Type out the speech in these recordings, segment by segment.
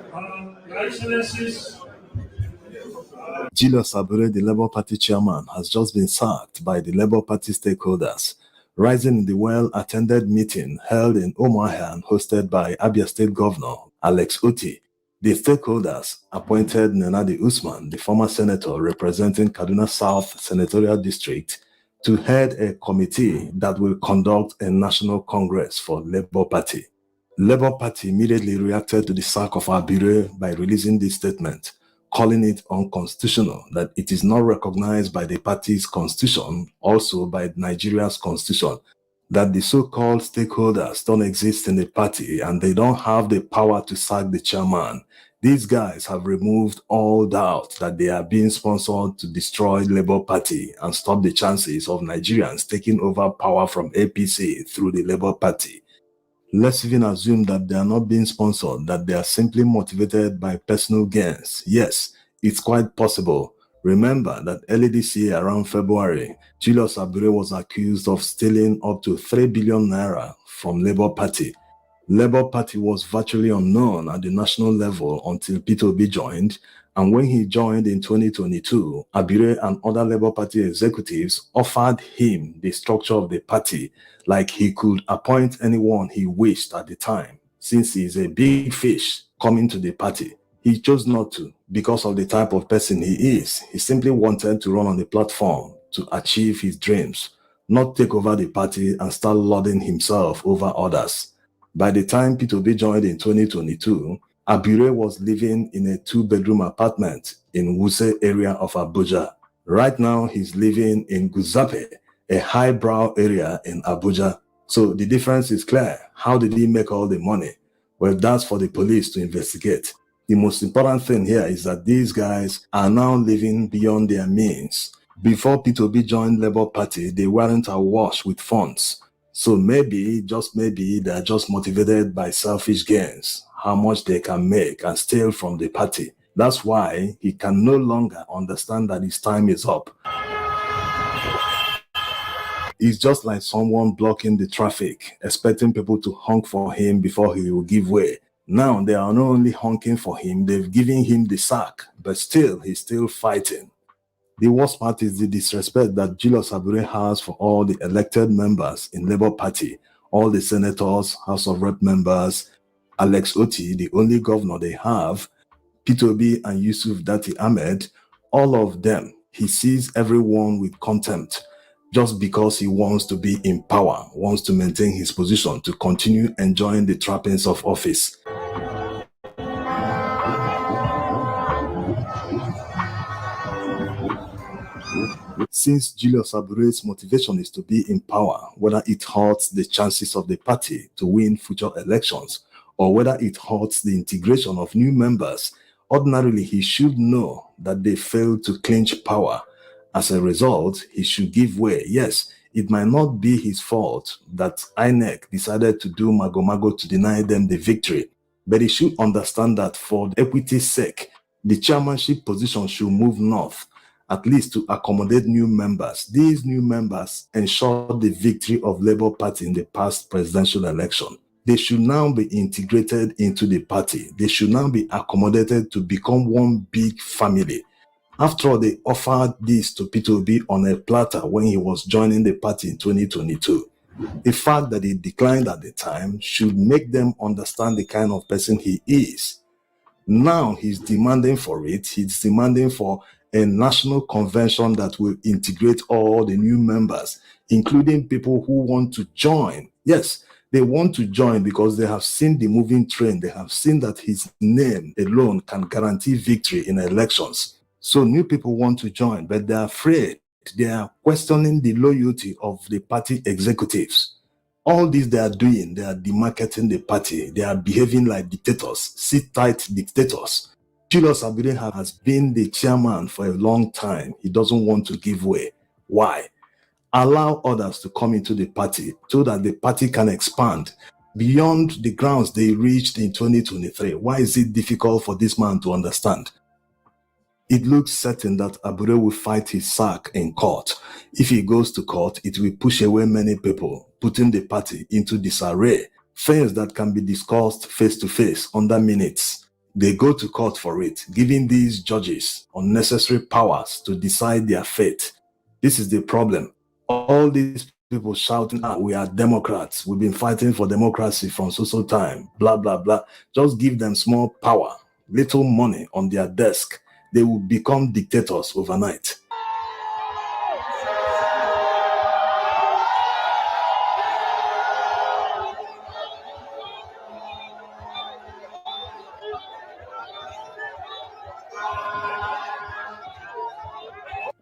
Your Excellencies, Julius Abure, the Labour Party chairman, has just been sacked by the Labour Party stakeholders, rising in the well-attended meeting held in Umuahia and hosted by Abia State Governor Alex Otti. The stakeholders appointed Nenadi Usman, the former senator representing Kaduna South Senatorial District, to head a committee that will conduct a national congress for Labour Party. Labour Party immediately reacted to the sack of Abure by releasing this statement, calling it unconstitutional, that it is not recognized by the party's constitution, also by Nigeria's constitution, that the so-called stakeholders don't exist in the party and they don't have the power to sack the chairman. These guys have removed all doubt that they are being sponsored to destroy Labour Party and stop the chances of Nigerians taking over power from APC through the Labour Party. Let's even assume that they are not being sponsored, that they are simply motivated by personal gains. Yes, it's quite possible. Remember that early this year, around February, Julius Abure was accused of stealing up to 3 billion naira from Labour Party. Labour Party was virtually unknown at the national level until Peter Obi joined, and when he joined in 2022, Abure and other Labour Party executives offered him the structure of the party, like he could appoint anyone he wished at the time. Since he is a big fish coming to the party, he chose not to because of the type of person he is. He simply wanted to run on the platform to achieve his dreams, not take over the party and start lording himself over others. By the time Peter Obi joined in 2022, Abure was living in a 2-bedroom apartment in Wuse area of Abuja. Right now, he's living in Guzape, a highbrow area in Abuja. So the difference is clear. How did he make all the money? Well, that's for the police to investigate. The most important thing here is that these guys are now living beyond their means. Before Peter Obi joined Labour Party, they weren't awash with funds. So maybe, just maybe, they're just motivated by selfish gains, how much they can make and steal from the party. That's why he can no longer understand that his time is up. It's just like someone blocking the traffic, expecting people to honk for him before he will give way. Now they are not only honking for him, they've given him the sack, but still, he's still fighting. The worst part is the disrespect that Julius Abure has for all the elected members in Labour Party, all the senators, House of Rep members, Alex Otti, the only governor they have, Peter Obi and Yusuf Dati Ahmed, all of them. He sees everyone with contempt just because he wants to be in power, wants to maintain his position, to continue enjoying the trappings of office. Since Julius Abure's motivation is to be in power, whether it hurts the chances of the party to win future elections, or whether it hurts the integration of new members, ordinarily he should know that they failed to clinch power. As a result, he should give way. Yes, it might not be his fault that INEC decided to do mago-mago to deny them the victory, but he should understand that for equity's sake, the chairmanship position should move north, at least to accommodate new members. These new members ensured the victory of Labour Party in the past presidential election. They should now be integrated into the party. They should now be accommodated to become one big family. After all, they offered this to Peter Obi on a platter when he was joining the party in 2022. The fact that he declined at the time should make them understand the kind of person he is. Now he's demanding for it. He's demanding for a national convention that will integrate all the new members, including people who want to join. Yes, they want to join because they have seen the moving train. They have seen that his name alone can guarantee victory in elections. So new people want to join, but they're afraid. They are questioning the loyalty of the party executives. All this they are doing, they are demarketing the party. They are behaving like dictators, sit-tight dictators. Julius Abure has been the chairman for a long time. He doesn't want to give way. Why? Allow others to come into the party so that the party can expand beyond the grounds they reached in 2023. Why is it difficult for this man to understand? It looks certain that Abure will fight his sack in court. If he goes to court, it will push away many people, putting the party into disarray. Things that can be discussed face to face under minutes. They go to court for it, giving these judges unnecessary powers to decide their fate. This is the problem. All these people shouting, we are Democrats, we've been fighting for democracy from so time, blah, blah, blah. Just give them small power, little money on their desk. They will become dictators overnight.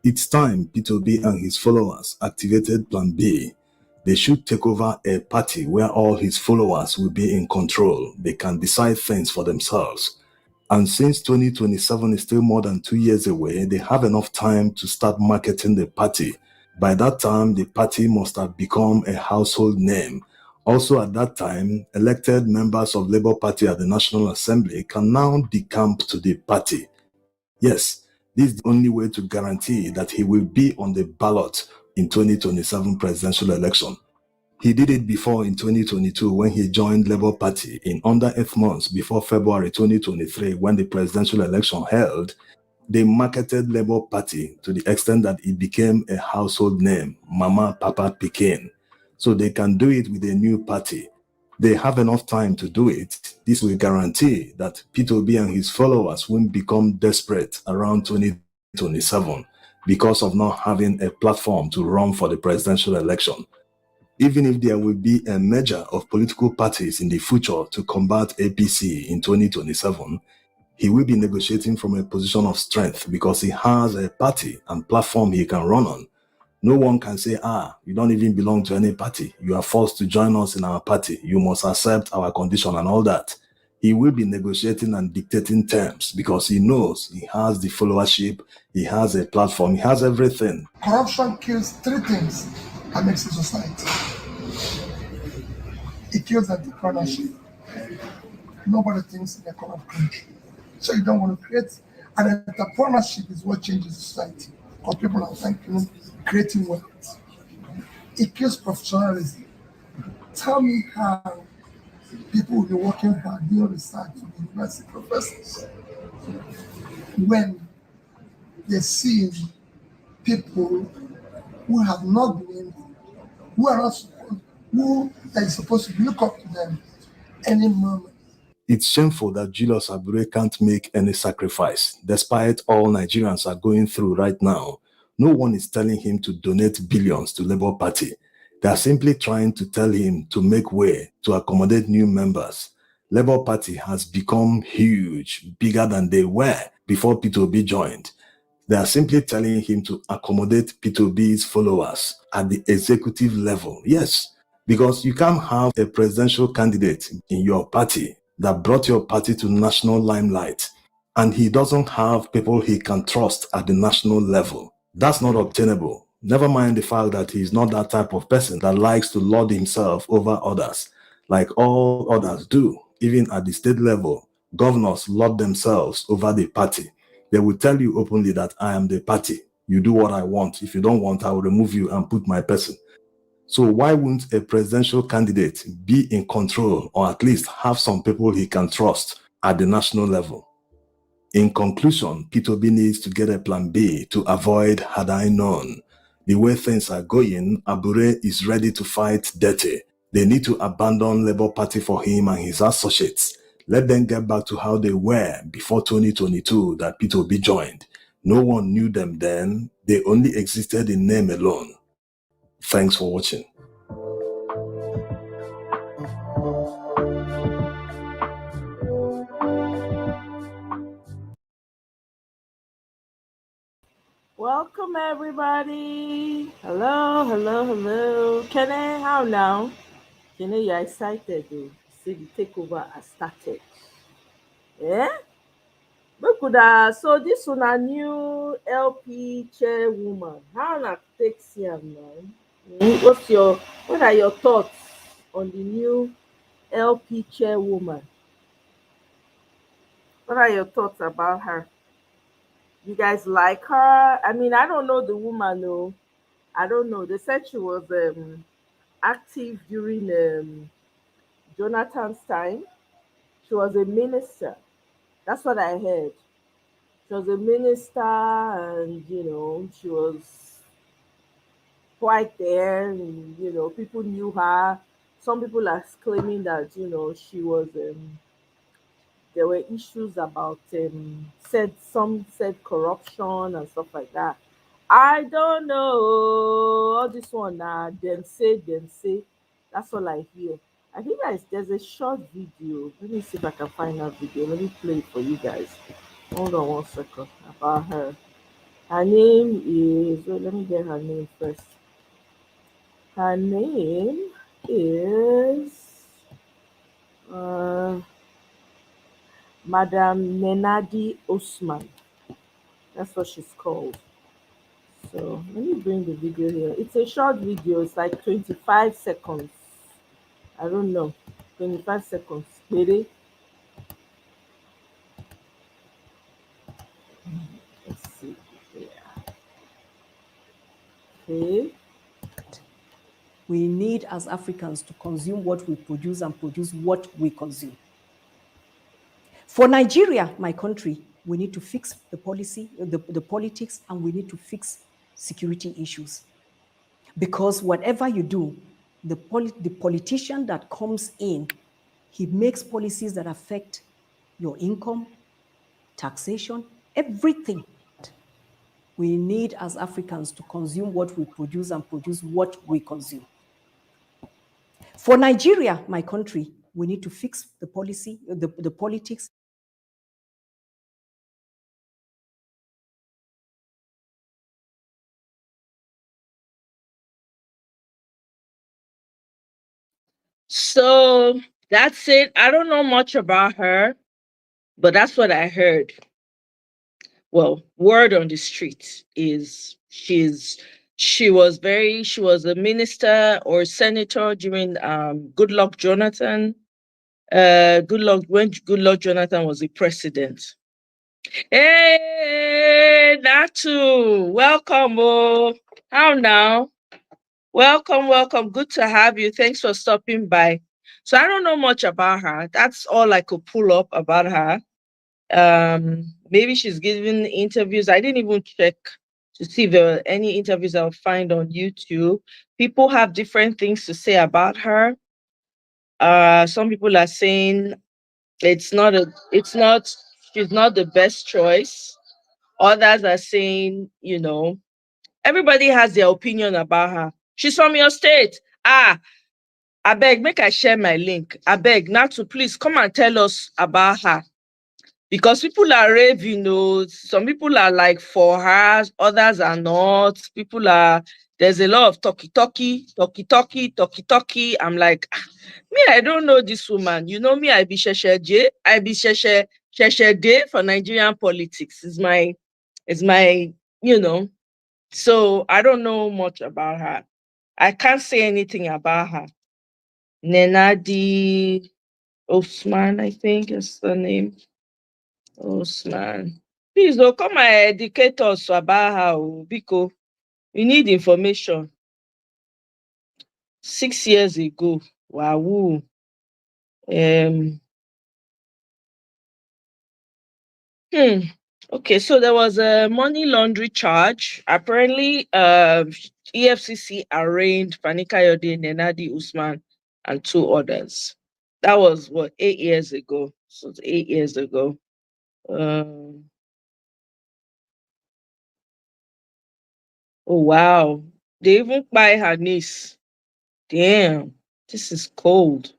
It's time P2B and his followers activated Plan B. They should take over a party where all his followers will be in control. They can decide things for themselves. And since 2027 is still more than 2 years away, they have enough time to start marketing the party. By that time, the party must have become a household name. Also at that time, elected members of Labour Party at the National Assembly can now decamp to the party. Yes, this is the only way to guarantee that he will be on the ballot in 2027 presidential election. He did it before in 2022 when he joined Labour Party in under 8 months before February 2023 when the presidential election held. They marketed Labour Party to the extent that it became a household name, Mama, Papa, Pikin. So they can do it with a new party. They have enough time to do it. This will guarantee that P2B and his followers won't become desperate around 2027 because of not having a platform to run for the presidential election. Even if there will be a merger of political parties in the future to combat APC in 2027, he will be negotiating from a position of strength because he has a party and platform he can run on. No one can say, you don't even belong to any party. You are forced to join us in our party. You must accept our condition and all that. He will be negotiating and dictating terms because he knows he has the followership, he has a platform, he has everything. Corruption kills 3 things that makes a society. It kills entrepreneurship. Nobody thinks in a corrupt country. So you don't want to create, and entrepreneurship is what changes society. Because people are thinking, creating wealth. It kills professionalism. Tell me how people will be working hard doing research to be university professors when they see people who have not been, who are not supposed, who are supposed to look up to them any moment. It's shameful that Julius Abure can't make any sacrifice, despite all Nigerians are going through right now. No one is telling him to donate billions to Labour Party. They are simply trying to tell him to make way to accommodate new members. Labour Party has become huge, bigger than they were before P2B joined. They are simply telling him to accommodate P2B's followers at the executive level. Yes, because you can't have a presidential candidate in your party that brought your party to national limelight, and he doesn't have people he can trust at the national level. That's not obtainable. Never mind the fact that he's not that type of person that likes to lord himself over others, like all others do. Even at the state level, governors lord themselves over the party. They will tell you openly that I am the party. You do what I want. If you don't want, I will remove you and put my person. So why wouldn't a presidential candidate be in control or at least have some people he can trust at the national level? In conclusion, P2B needs to get a plan B to avoid had I known. The way things are going, Abure is ready to fight dirty. They need to abandon Labour Party for him and his associates. Let them get back to how they were before 2022 that P2B joined. No one knew them then. They only existed in name alone. Thanks for watching. Welcome everybody. Hello. Kenny, how now? Kenny, you're excited though. See the takeover has started. Yeah? Look at that. So this one a new LP chairwoman. How na take see am now? What are your thoughts on the new LP chairwoman? What are your thoughts about her? You guys like her? I mean, I don't know the woman, no. I don't know. They said she was active during Jonathan's time. She was a minister. That's what I heard. She was a minister, and she was quite there, and people knew her. Some people are claiming that she was there were issues about said corruption and stuff like that. I don't know all this one. Them say. That's all I hear. I think there's a short video. Let me see if I can find that video. Let me play it for you guys. Hold on one second about her. Her name is. Wait, let me get her name first. Her name is uh, Madam Nenadi Usman. That's what she's called. So let me bring the video here. It's a short video. It's like 25 seconds. I don't know. 25 seconds. Maybe. Let's see. Yeah. Okay. We need as Africans to consume what we produce and produce what we consume. For Nigeria, my country, we need to fix the policy, the politics, and we need to fix security issues. Because whatever you do, the politician that comes in, he makes policies that affect your income, taxation, everything. We need as Africans to consume what we produce and produce what we consume. For Nigeria, my country, we need to fix the policy, the politics. So that's it. I don't know much about her, but that's what I heard. Well, word on the street is she was a minister or senator during Goodluck Jonathan. Goodluck when Goodluck Jonathan was the president. Hey, Natu, welcome. Oh, how now? Welcome, welcome. Good to have you. Thanks for stopping by. So I don't know much about her. That's all I could pull up about her. Maybe she's giving interviews. I didn't even check to see if there were any interviews I'll find on YouTube. People have different things to say about her. Some people are saying it's not she's not the best choice. Others are saying, everybody has their opinion about her. She's from your state. I beg, make I share my link. I beg, Natu, please come and tell us about her. Because people are raving, some people are like for her, others are not. There's a lot of talky. I'm like, me, I don't know this woman. You know me, I be Sheshe J. I be Sheshe Day for Nigerian politics. It's my, so I don't know much about her. I can't say anything about her. Nenadi Usman, I think is the name. Usman. Please, come and educate us about her, because we need information. 6 years ago, wow. Okay, so there was a money laundering charge. Apparently, EFCC arraigned Fanikayode, Nenadi Usman, and two others. That was what 8 years ago. So it's 8 years ago. Oh wow, they even buy her niece. Damn, this is cold.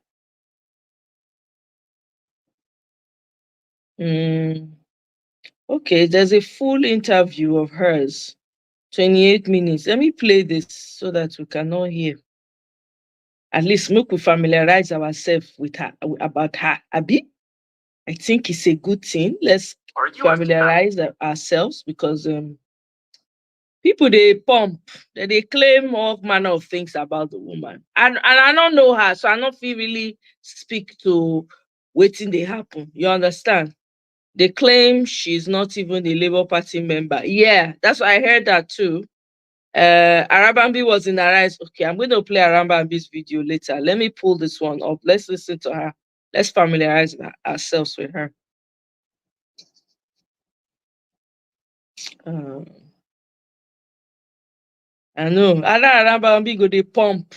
Mm, okay, there's a full interview of hers, 28 minutes. Let me play this so that we can all hear. At least make we familiarize ourselves with her about her. Abi, I think it's a good thing. Let's familiarize ourselves because people they pump, they claim all manner of things about the woman, and I don't know her, so I don't feel really speak to waiting they happen. You understand? They claim she's not even a Labour Party member. Yeah, that's what I heard that too. Arabambi was in her eyes. Okay, I'm going to play Arabambi's video later. Let me pull this one up. Let's listen to her. Let's familiarize ourselves with her. I know. Bambi go dey pump.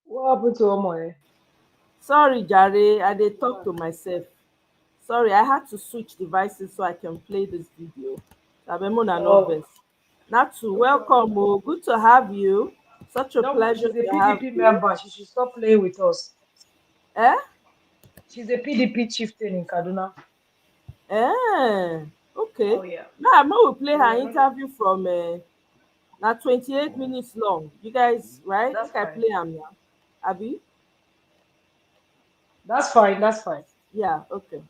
What happened to Omoe? Sorry, Jare, I did talk to myself. Sorry, I had to switch devices so I can play this video. Abemona Oh, Novels. Natu, no welcome. problem. Oh, good to have you. Such a Don't worry, pleasure she's a to have PDP you. member. She should stop playing with us. Eh? She's a PDP chieftain in Kaduna. Eh? Okay. Oh yeah. Now I'm going to play So we her are not. interview from now 28 minutes long. You guys, right? That's Make I fine. play am now. Abi? That's fine. That's fine. Yeah, okay.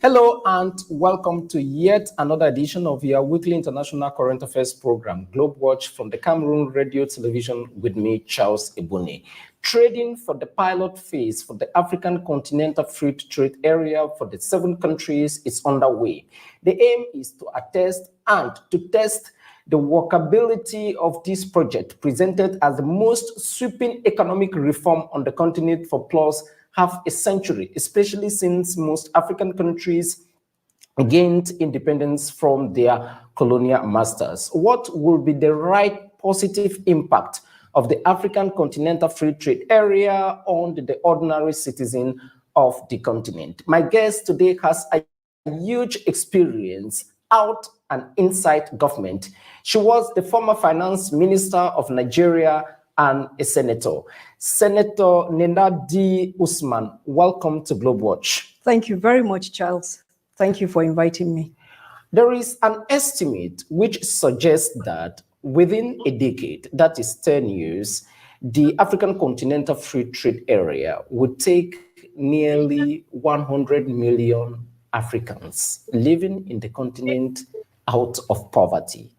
Hello and welcome to yet another edition of your weekly international current affairs program, Globe Watch, from the Cameroon Radio Television with me, Charles Ebony. Trading for the pilot phase for the African Continental Free Trade Area for the 7 countries is underway. The aim is to attest and to test the workability of this project, presented as the most sweeping economic reform on the continent for plus half a century, especially since most African countries gained independence from their colonial masters. What will be the right positive impact of the African Continental Free Trade Area on the ordinary citizen of the continent? My guest today has a huge experience out and inside government. She was the former finance minister of Nigeria and a senator. Senator Nenadi Usman, welcome to Globe Watch. Thank you very much, Charles. Thank you for inviting me. There is an estimate which suggests that within a decade, that is 10 years, the African Continental Free Trade Area would take nearly 100 million Africans living in the continent out of poverty.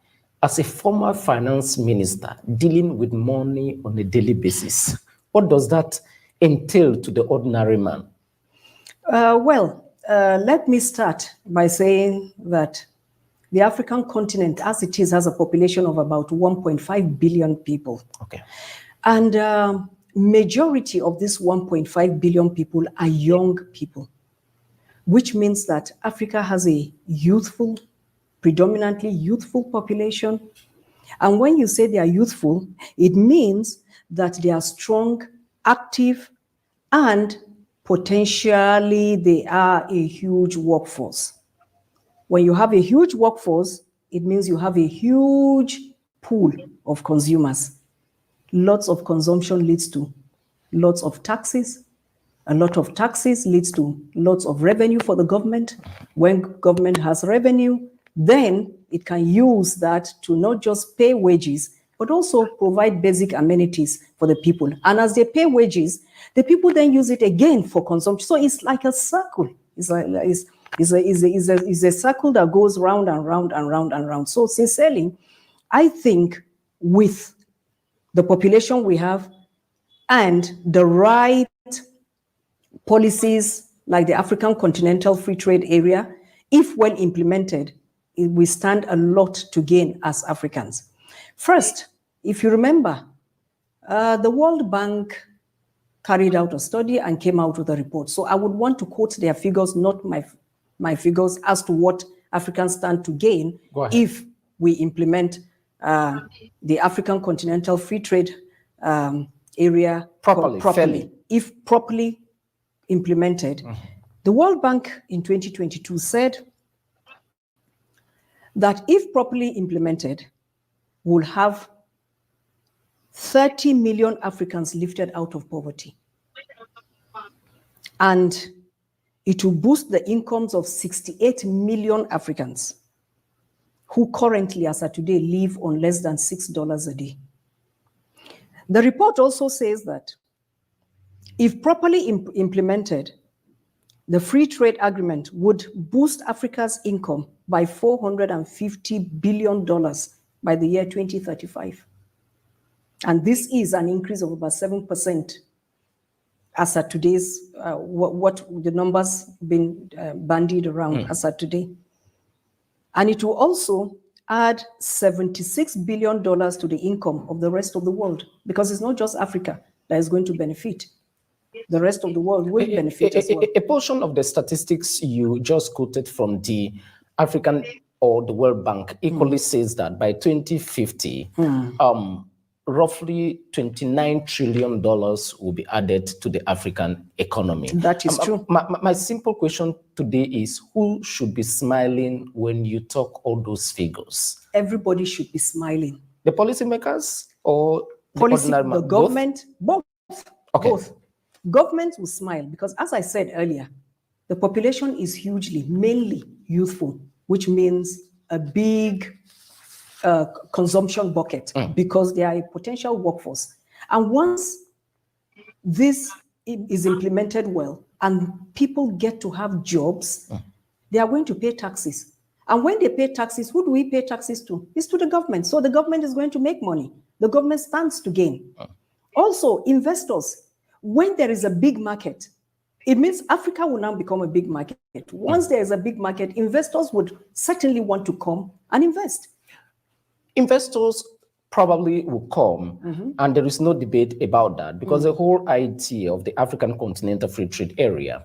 As a former finance minister dealing with money on a daily basis, what does that entail to the ordinary man? Let me start by saying that the African continent, as it is, has a population of about 1.5 billion people. Okay. And majority of this 1.5 billion people are young people, which means that Africa has a youthful, predominantly youthful population. And when you say they are youthful, it means that they are strong, active, and potentially they are a huge workforce. When you have a huge workforce, it means you have a huge pool of consumers. Lots of consumption leads to lots of taxes. A lot of taxes leads to lots of revenue for the government. When government has revenue, then it can use that to not just pay wages, but also provide basic amenities for the people. And as they pay wages, the people then use it again for consumption. So it's like a circle. It's a circle that goes round and round and round and round. So sincerely, I think with the population we have and the right policies like the African Continental Free Trade Area, if well implemented, we stand a lot to gain as Africans. First, if you remember, the World Bank carried out a study and came out with a report. So I would want to quote their figures, not my figures, as to what Africans stand to gain if we implement the African Continental Free Trade Area properly. If properly implemented. The World Bank in 2022 said that if properly implemented, we'll have 30 million Africans lifted out of poverty. And it will boost the incomes of 68 million Africans who currently, as of today, live on less than $6 a day. The report also says that if properly implemented, the free trade agreement would boost Africa's income by $450 billion by the year 2035. And this is an increase of about 7% as at today's, what the numbers been bandied around as at today. And it will also add $76 billion to the income of the rest of the world, because it's not just Africa that is going to benefit. The rest of the world will benefit as well. A portion of the statistics you just quoted from the African or the World Bank equally says that by 2050, roughly $29 trillion will be added to the African economy. That is true. My simple question today is, who should be smiling when you talk all those figures? Everybody should be smiling. The policymakers or the government? Both. Okay. Both. Government will smile because, as I said earlier, the population is hugely, mainly youthful, which means a big consumption bucket because they are a potential workforce. And once this is implemented well and people get to have jobs, they are going to pay taxes. And when they pay taxes, who do we pay taxes to? It's to the government. So the government is going to make money. The government stands to gain. Also, investors, when there is a big market, it means Africa will now become a big market. Once there is a big market, investors would certainly want to come and invest. Investors probably will come, and there is no debate about that, because the whole idea of the African Continental Free Trade Area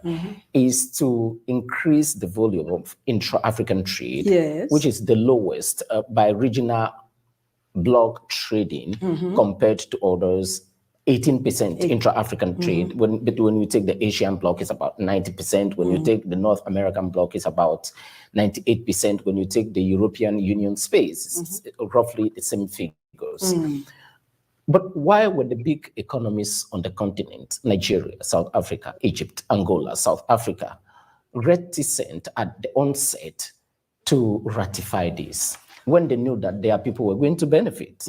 is to increase the volume of intra-African trade, which is the lowest by regional block trading compared to others. 18% intra-African trade. But when you take the Asian bloc, it's about 90%. When you take the North American bloc, it's about 98%. When you take the European Union space, it's roughly the same figures. But why were the big economies on the continent, Nigeria, South Africa, Egypt, Angola, South Africa, reticent at the onset to ratify this, when they knew that their people were going to benefit?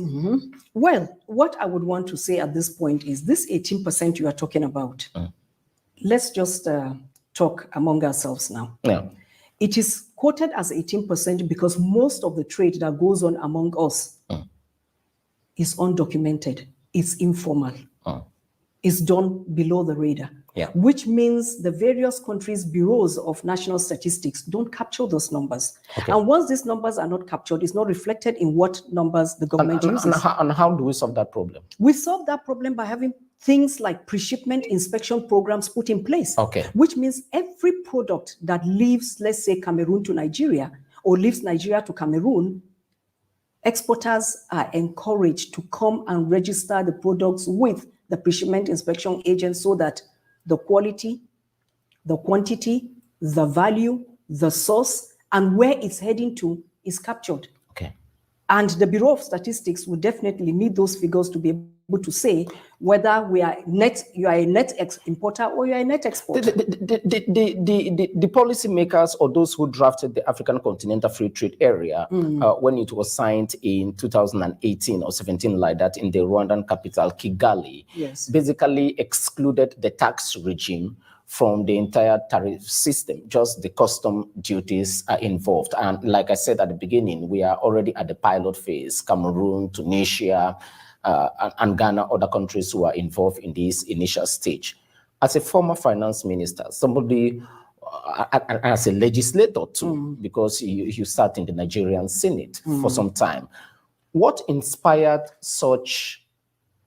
Well, what I would want to say at this point is this 18% you are talking about. Let's just talk among ourselves now. It is quoted as 18% because most of the trade that goes on among us is undocumented, it's informal, it's done below the radar. Which means the various countries' bureaus of national statistics don't capture those numbers. And once these numbers are not captured, it's not reflected in what numbers the government uses. And how do we solve that problem? We solve that problem by having things like pre-shipment inspection programs put in place. Which means every product that leaves, let's say, Cameroon to Nigeria, or leaves Nigeria to Cameroon, exporters are encouraged to come and register the products with the pre-shipment inspection agent so that the quality, the quantity, the value, the source, and where it's heading to is captured. And the Bureau of Statistics will definitely need those figures to be able to say whether you are a net importer or you are a net exporter. The policymakers or those who drafted the African Continental Free Trade Area when it was signed in 2018 or 17 like that in the Rwandan capital, Kigali, basically excluded the tax regime from the entire tariff system. Just the custom duties are involved. And like I said at the beginning, we are already at the pilot phase. Cameroon, Tunisia, and Ghana, other countries who are involved in this initial stage. As a former finance minister, somebody, as a legislator too, because you sat in the Nigerian Senate for some time, what inspired such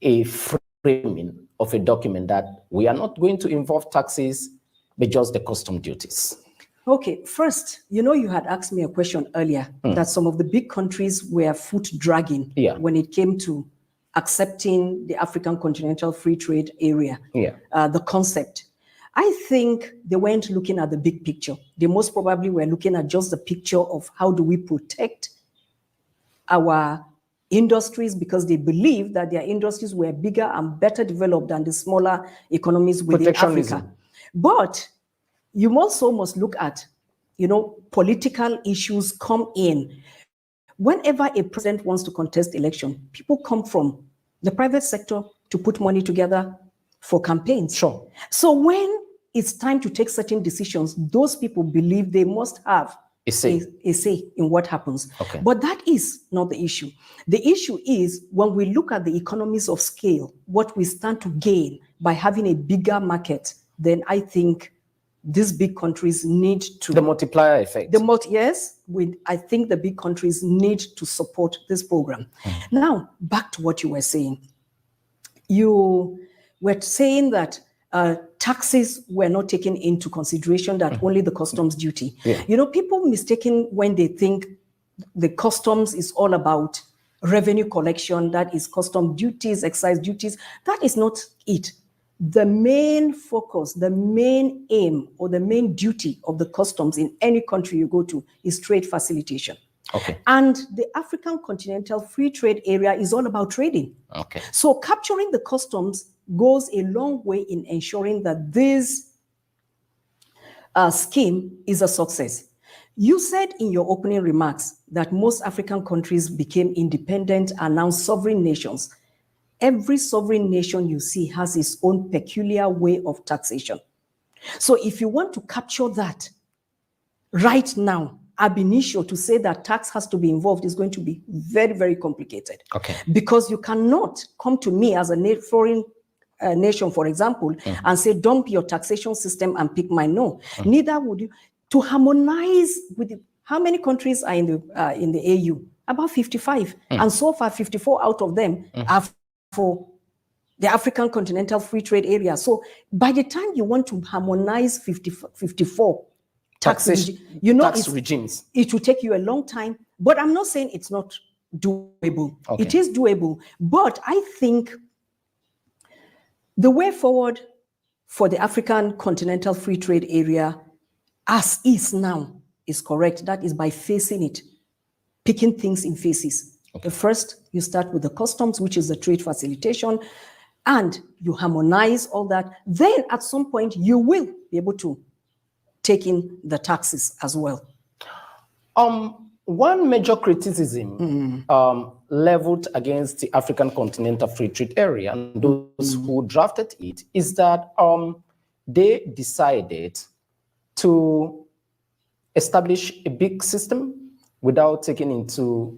a framing of a document that we are not going to involve taxes, but just the custom duties? Okay, first, you had asked me a question earlier that some of the big countries were foot dragging when it came to accepting the African Continental Free Trade Area, the concept. I think they weren't looking at the big picture. They most probably were looking at just the picture of how do we protect our industries, because they believe that their industries were bigger and better developed than the smaller economies within Africa. But you also must look at, political issues come in. Whenever a president wants to contest election, people come from the private sector to put money together for campaigns. So when it's time to take certain decisions, those people believe they must have a say in what happens. Okay. But that is not the issue. The issue is when we look at the economies of scale, what we stand to gain by having a bigger market, then I think these big countries need to... The multiplier effect. I think the big countries need to support this program. Now, back to what you were saying. You were saying that taxes were not taken into consideration, that only the customs duty. Yeah. You know, people mistaken when they think the customs is all about revenue collection, that is custom duties, excise duties. That is not it. The main focus, the main aim, or the main duty of the customs in any country you go to is trade facilitation. Okay. And the African Continental Free Trade Area is all about trading. Okay. So capturing the customs goes a long way in ensuring that this scheme is a success. You said in your opening remarks that most African countries became independent and now sovereign nations. Every sovereign nation you see has its own peculiar way of taxation. So if you want to capture that right now, ab initio, to say that tax has to be involved is going to be very, very complicated. Okay. Because you cannot come to me as a foreign nation, for example, and say, dump your taxation system and pick mine. No, neither would you. To harmonize with how many countries are in the AU? About 55. And so far, 54 out of them are for the African Continental Free Trade Area. So by the time you want to harmonize 54 tax regimes, it will take you a long time. But I'm not saying it's not doable. Okay. It is doable. But I think the way forward for the African Continental Free Trade Area as is now is correct. That is by facing it, picking things in phases. Okay. First, you start with the customs, which is the trade facilitation, and you harmonize all that. Then at some point, you will be able to take in the taxes as well. One major criticism leveled against the African Continental Free Trade Area and those who drafted it is that they decided to establish a big system without taking into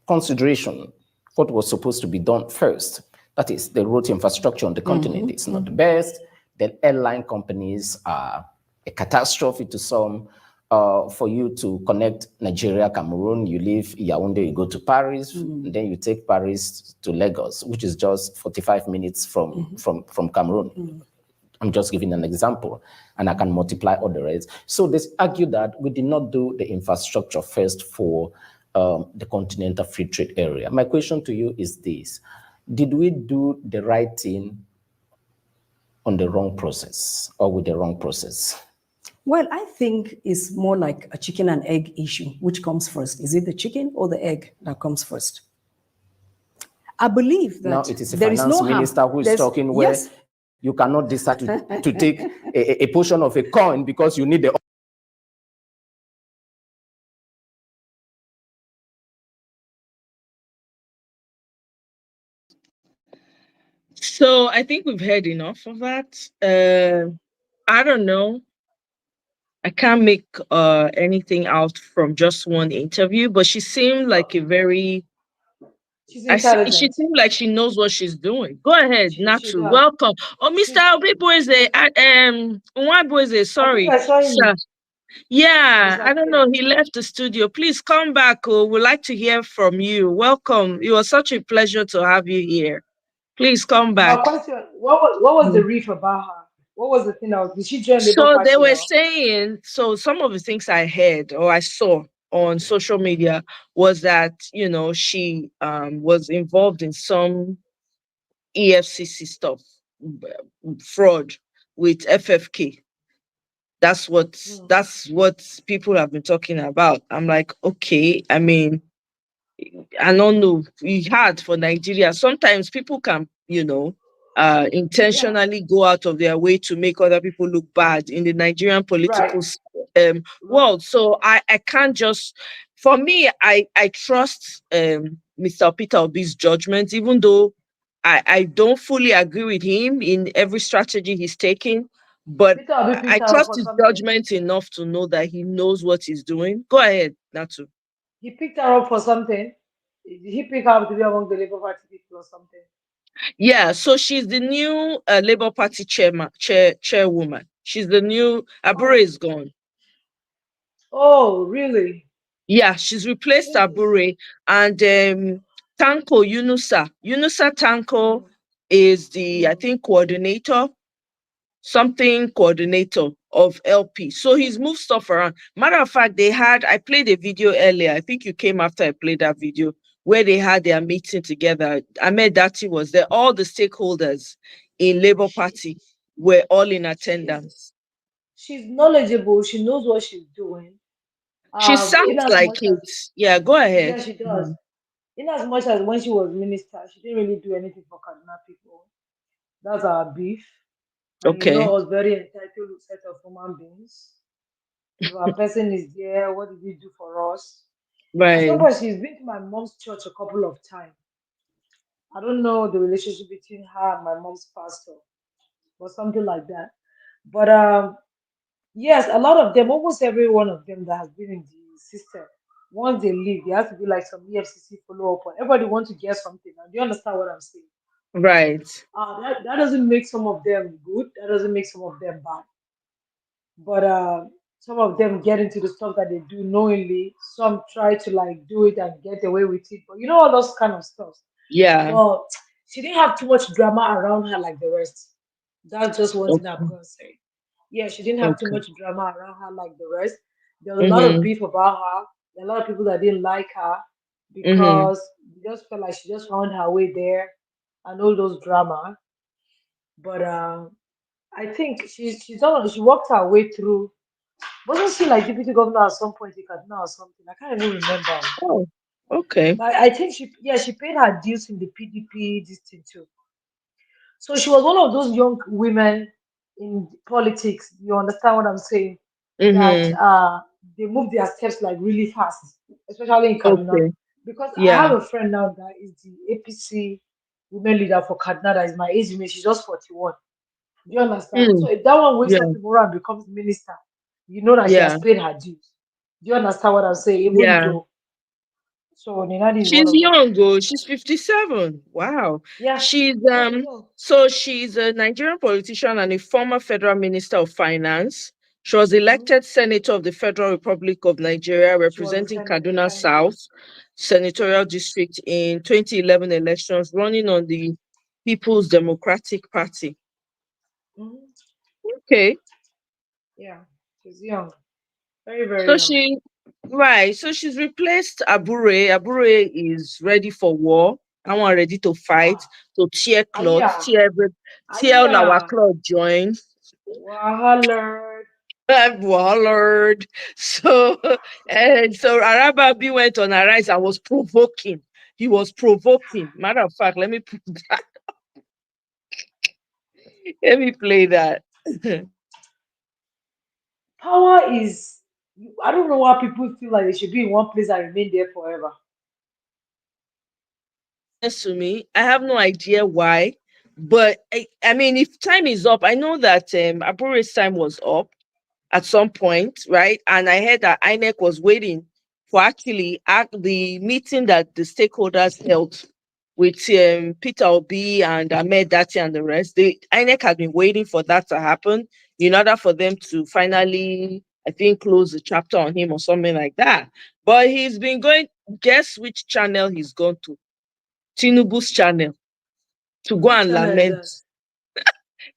consideration what was supposed to be done first. That is, the road infrastructure on the continent is not the best. The airline companies are a catastrophe to some. For you to connect Nigeria, Cameroon, you leave Yaoundé, you go to Paris, and then you take Paris to Lagos, which is just 45 minutes from Cameroon. I'm just giving an example, and I can multiply all the rest. So they argue that we did not do the infrastructure first for the Continental Free Trade Area. My question to you is this: did we do the right thing on the wrong process or with the wrong process? Well, I think it's more like a chicken and egg issue. Which comes first? Is it the chicken or the egg that comes first? I believe that now it is a there finance is no minister who is talking where you cannot decide to take a portion of a coin because you need the. So I think we've heard enough of that. I don't know. I can't make anything out from just one interview, but she seemed like a very. She's She intelligent. seems like she knows what she's doing. Go ahead, She Natsu. does. Welcome. Oh, Mr. Obiboeze, Nwaboeze, I think sorry, I saw him. sir. Yeah, I don't know. Disappeared. He left the studio. Please come back. Oh, we'd like to hear from you. Welcome. It was such a pleasure to have you here. Please come My back. question: what was the reef about her? What was the thing that was? Did she join Labour So they Party were now? saying, so some of the things I heard or I saw on social media was that, you know, she was involved in some EFCC stuff, fraud with FFK. That's what people have been talking about. I'm like, okay, I mean, I don't know. We had for Nigeria. Sometimes people can, you know, intentionally go out of their way to make other people look bad in the Nigerian political Right. world. So I can't just. For me, I trust Mr. Peter Obi's judgment, even though I don't fully agree with him in every strategy he's taking. But Peter Obi I picked her up trust for his something. judgment enough to know that he knows what he's doing. Go ahead, Natu. He picked her up for something. Did he pick her up to be among the Labour Party people or something? Yeah, so she's the new Labour Party chairwoman. She's the new. Abure Oh, is gone. oh, really? Yeah, she's replaced Abure, and Tanko Yunusa. Yunusa Tanko Mm, is the, I mm. think, coordinator, something coordinator of LP. So he's moved stuff around. Matter of fact, I played a video earlier. I think you came after I played that video where they had their meeting together. Ahmed Dati was there. All the stakeholders in Labour She, Party were all in she's attendance. she's knowledgeable. She knows what she's doing. She In sounds as like much as it. Yeah, go yeah, ahead. she does. Mhm. In as much as when she was minister, she didn't really do anything for Kaduna people. That's our beef. And you Okay. know us very entitled set of human beings. If a person is there, what did he do for us? At some Right. point, she's been to my mom's church a couple of times. I don't know the relationship between her and my mom's pastor or something like that. But yes, a lot of them, almost every one of them that has been in the system, once they leave, there has to be like some EFCC follow up. Everybody wants to get something. Now, do you understand what I'm saying? Right. That doesn't make some of them good. That doesn't make some of them bad. But some of them get into the stuff that they do knowingly. Some try to like do it and get away with it. But you know all those kind of stuff. Yeah. But she didn't have too much drama around her like the rest. That's just one thing I'm Okay. gonna say. Yeah, she didn't have too Okay. much drama around her like the rest. There was a lot of Mm-hmm. beef about her. There were a lot of people that didn't like her Mm-hmm. because they just felt like she just found her way there and all those drama. But I think she worked her way through. Wasn't she like deputy governor at some point in Kaduna or something? I can't even remember. Oh, okay. But I think she paid her dues in the PDP this thing too. So she was one of those young women in politics. You understand what I'm saying? That Mm-hmm. they move their steps like really fast, especially in Kaduna. Okay. Because I Yeah. have a friend now that is the APC women leader for Kaduna that is my age mate. She's just 41. Do you understand? So Mm. if that one wakes Yeah. up tomorrow and becomes minister, you know that she has Yeah. paid her dues. Do you understand what I'm saying? Even Yeah. though, so Nenadi is one She's of them. young, oh, she's 57. Wow. Yeah, She's yeah, she's young. so she's a Nigerian politician and a former federal minister of finance. She was Mhm. elected senator of the Federal Republic of Nigeria, She was a representing senator. Kaduna Thank you. South senatorial Mhm. district in 2011 elections, running on the People's Democratic Party. Mhm. Okay. Yeah, she's young. Very, very So young. she, right. So she's replaced Abure. Abure is ready for war. I want ready to fight. Ah, So tear cloth, Aya, tear all Aya, our cloth join. Wahala. Warlord. So and so Arababi went on a rise and was provoking. He was provoking. Matter of fact, let me put that. Let me play that. Power is, I don't know why people feel like they should be in one place and remain there forever. To me, I have no idea why. But I mean, if time is up, I know that Abure's time was up at some point, right? And I heard that INEC was waiting for actually the meeting that the stakeholders held with Peter Obi and Ahmed Dati and the rest. The INEC had been waiting for that to happen in order for them to finally, I think, close the chapter on him or something like that. But he's been going. Guess which channel he's gone to? Tinubu's channel to go Which and channel is lament.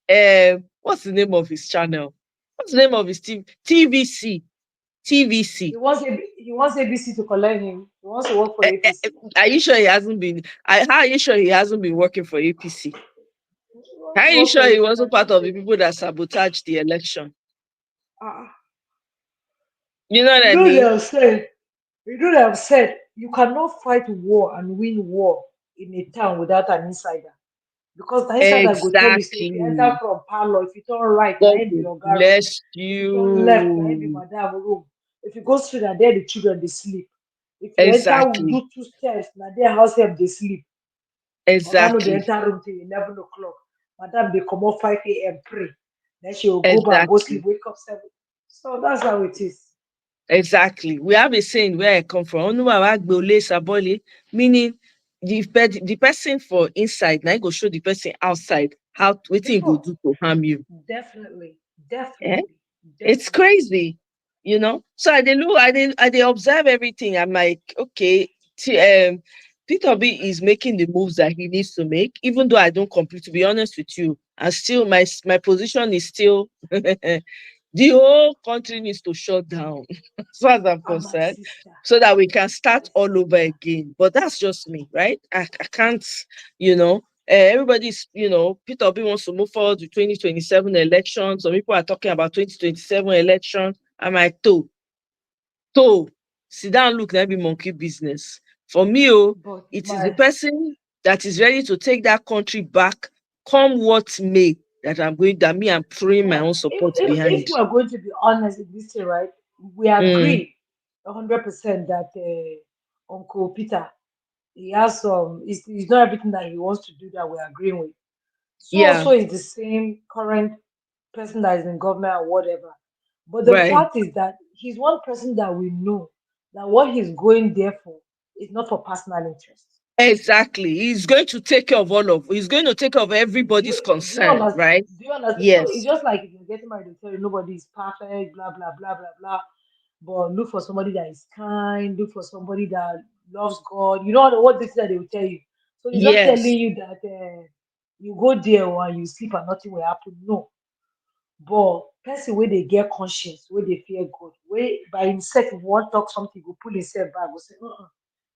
that? What's the name of his channel? What's the name of his TVC? TVC. He wants ABC to collect him. He wants to work for APC. Are you sure he hasn't been? How are you sure he hasn't been working for APC? He wants How are to you work for sure he APC. wasn't part of the people that sabotaged the election? Ah, You know what you I know they mean? have said, you know they have said you cannot fight war and win war in a town without an insider. Because the insider go tell you, say, if you enter Exactly. from parlor, if you turn right, now God be will your room. bless If you turn left, now be you. madam room. If you go straight, now there the children they sleep. If you enter, Exactly. do two steps, now there house help they sleep. Oga no dey Exactly. enter room till 11 o'clock. Madam they come up 5 a.m. pray. Then she will go back, go sleep, Exactly. wake up 7. So that's how it is. Exactly. We have a saying where I come from. Onuwa agbe ole sabole, meaning the person for inside now go show the person outside how wetin go Before, do to harm you. definitely, Eh? definitely, It's definitely. crazy, you know. So I dey look, I dey observe everything. I'm like, okay, Peter B is making the moves that he needs to make, even though I don't complete. To be honest with you, and still my position is still the whole country needs to shut down, as far as I'm Ah, my concerned, sister, so that we can my start all over sister. again. But that's just me, right? I can't, you know. Everybody's, Peter Obi wants to move forward to 2027 elections. Some people are talking about 2027 elections. I'm like, to sit down, look, that be monkey business. For me, But it is the my person that is ready to take that country back, come what may, that me, I'm throwing my Well, own support behind. if we are going to be honest in this thing, right, we Mm, agree 100% that Uncle Peter, he has some, it's not everything that he wants to do that we're agreeing with. So yeah, also is the same current person that is in government or whatever. But the right. fact is that he's one person that we know that what he's going there for is not for personal interest. Exactly. He's going to take care of everybody's Do you concern, understand? right? Do you understand? So it's Yes. just like if you're getting married, they tell you nobody is perfect, blah blah blah blah blah. But look for somebody that is kind, look for somebody that loves God. You know what this is that they will tell you. So he's not telling Yes. you that you go there and you sleep and nothing will happen. No. But person where they get conscience, where they fear God, where by himself, if you want talk something, go pull himself back, go say,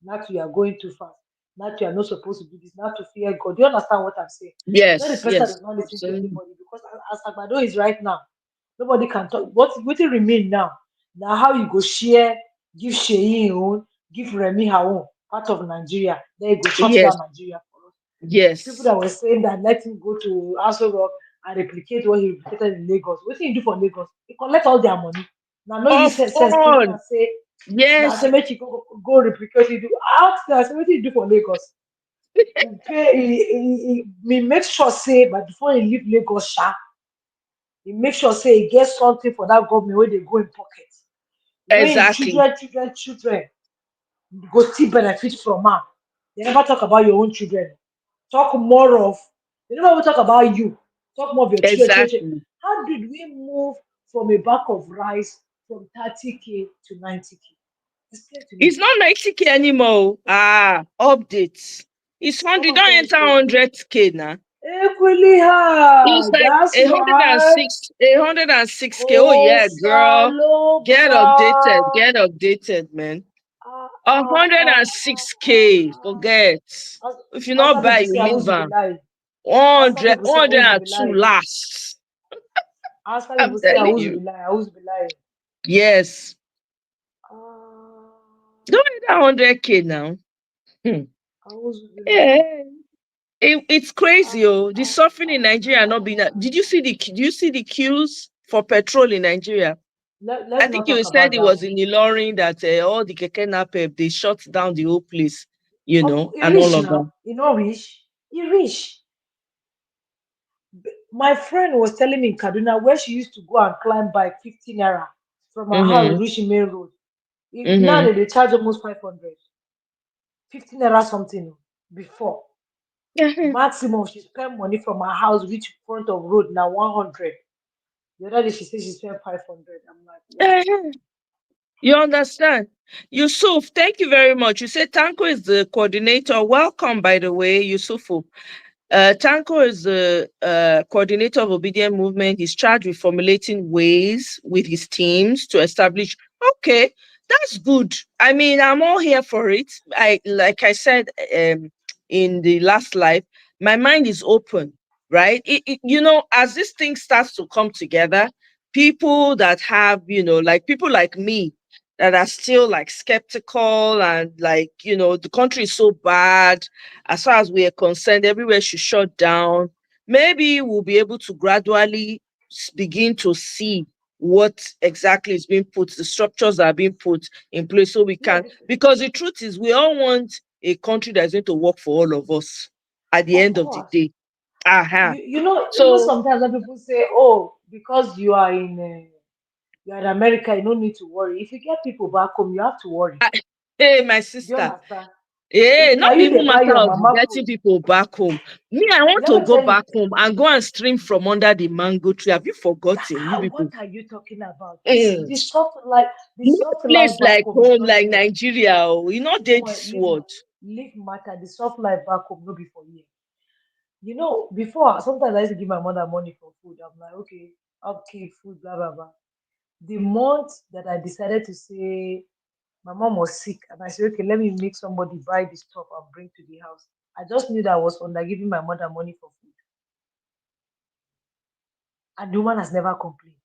not you are going too fast. Not you are not supposed to do this, not to fear God. Do you understand what I'm saying? Not the Yes. person that Yes. does not listen to Absolutely. anybody because as Agbado is right now, nobody can talk. What will remain now? Now how you go share, give Shein own, give Remy her own part of Nigeria, then you go shut Yes. down Nigeria for us. People Yes. that were saying that let him go to Aso Rock and replicate what he replicated in Lagos. What did he do for Lagos? He collect all their money. Now no use Of sense killing all. and say now Yes. say make you go replicate it. Ask that say what did he do for Lagos? He pay he make sure say but before he leave Lagos sha, he make sure say he get something for that government where they go in pocket. When Exactly. children go still benefit from am. They never talk about your own children. Talk more of, they never even talk about you. Talk more of your children. Exactly. How did we move from a bag of rice from 30K to 90K? Explain to me. It's not 90K anymore. Updates. It's 100. Someone Don't tell me enter story. 100K now. Equally It's hard. like That's a hundred and right. six, 106K. Oh Oh, yeah, girl. Get updated. Salobra. Get updated, man. Ah, A ah, hundred ah, and ah, six ah, k ah. Forget. If you As not some buy, people you say, I leave was be am. lying. As some 100, people say, I was be 102 lying. last. As some I'm people say, I telling was be you. lying. I was be lying. Yes. Ah, Don't enter 100K now. Hmm. I was be lying. Yeah. It's Ah, crazy, oh. The ah, suffering in ah, Nigeria not ah. being. Do you see the queues for petrol in Nigeria? I Let's think not you talk said about it that was one. in Ilorin that all the keke napep they shut down the whole place, He and all rich of now. that. He not rich. He rich. My friend was telling me in Kaduna where she used to go and climb bike 15 naira from her house Mm-hmm. reach main road. Now Mm-hmm. they charge almost 500. 15 naira something before. Maximum she spend money from her house reach front of road now 100. The other day she said she spent 500. I'm like, wow. You understand? Yusuf, thank you very much. You said Tanko is the coordinator. Welcome, by the way, Yusufu. Tanko is the coordinator of Obedient Movement. He's charged with formulating ways with his teams to establish. Okay, that's good. I mean, I'm all here for it. Like I said in the last live, my mind is open, right? As this thing starts to come together, people that have, like people like me that are still like skeptical and like, the country is so bad as far as we are concerned, everywhere should shut down. Maybe we'll be able to gradually begin to see what exactly is being put, the structures that are being put in place so we Yeah, can, because the truth is we all want a country that's going to work for all of us at the of end of the course. day. You know, even So, sometimes when people say, "Oh, because you're in America, you don't need to worry. If you get people back home, you have to worry. Hey, my Do you sister. understand? Yeah, If not now be you even they buy matter your of mama food, getting people back home. Me, I want let to me go tell you, back home and go and stream from under the mango tree. Have you forgotten, you what people? are you talking about? Mm. The No soft place life back like home is home, not like here. Nigeria. Oh. You know, they this world. Leave matter. The soft life back home, no be for here. You know, before sometimes I used to give my mother money for food. I'm like, okay, upkeep, food, blah blah blah. The month that I decided to say my mom was sick, and I said, okay, let me make somebody buy the stuff and bring to the house. I just knew that I was under giving my mother money for food, and the woman has never complained.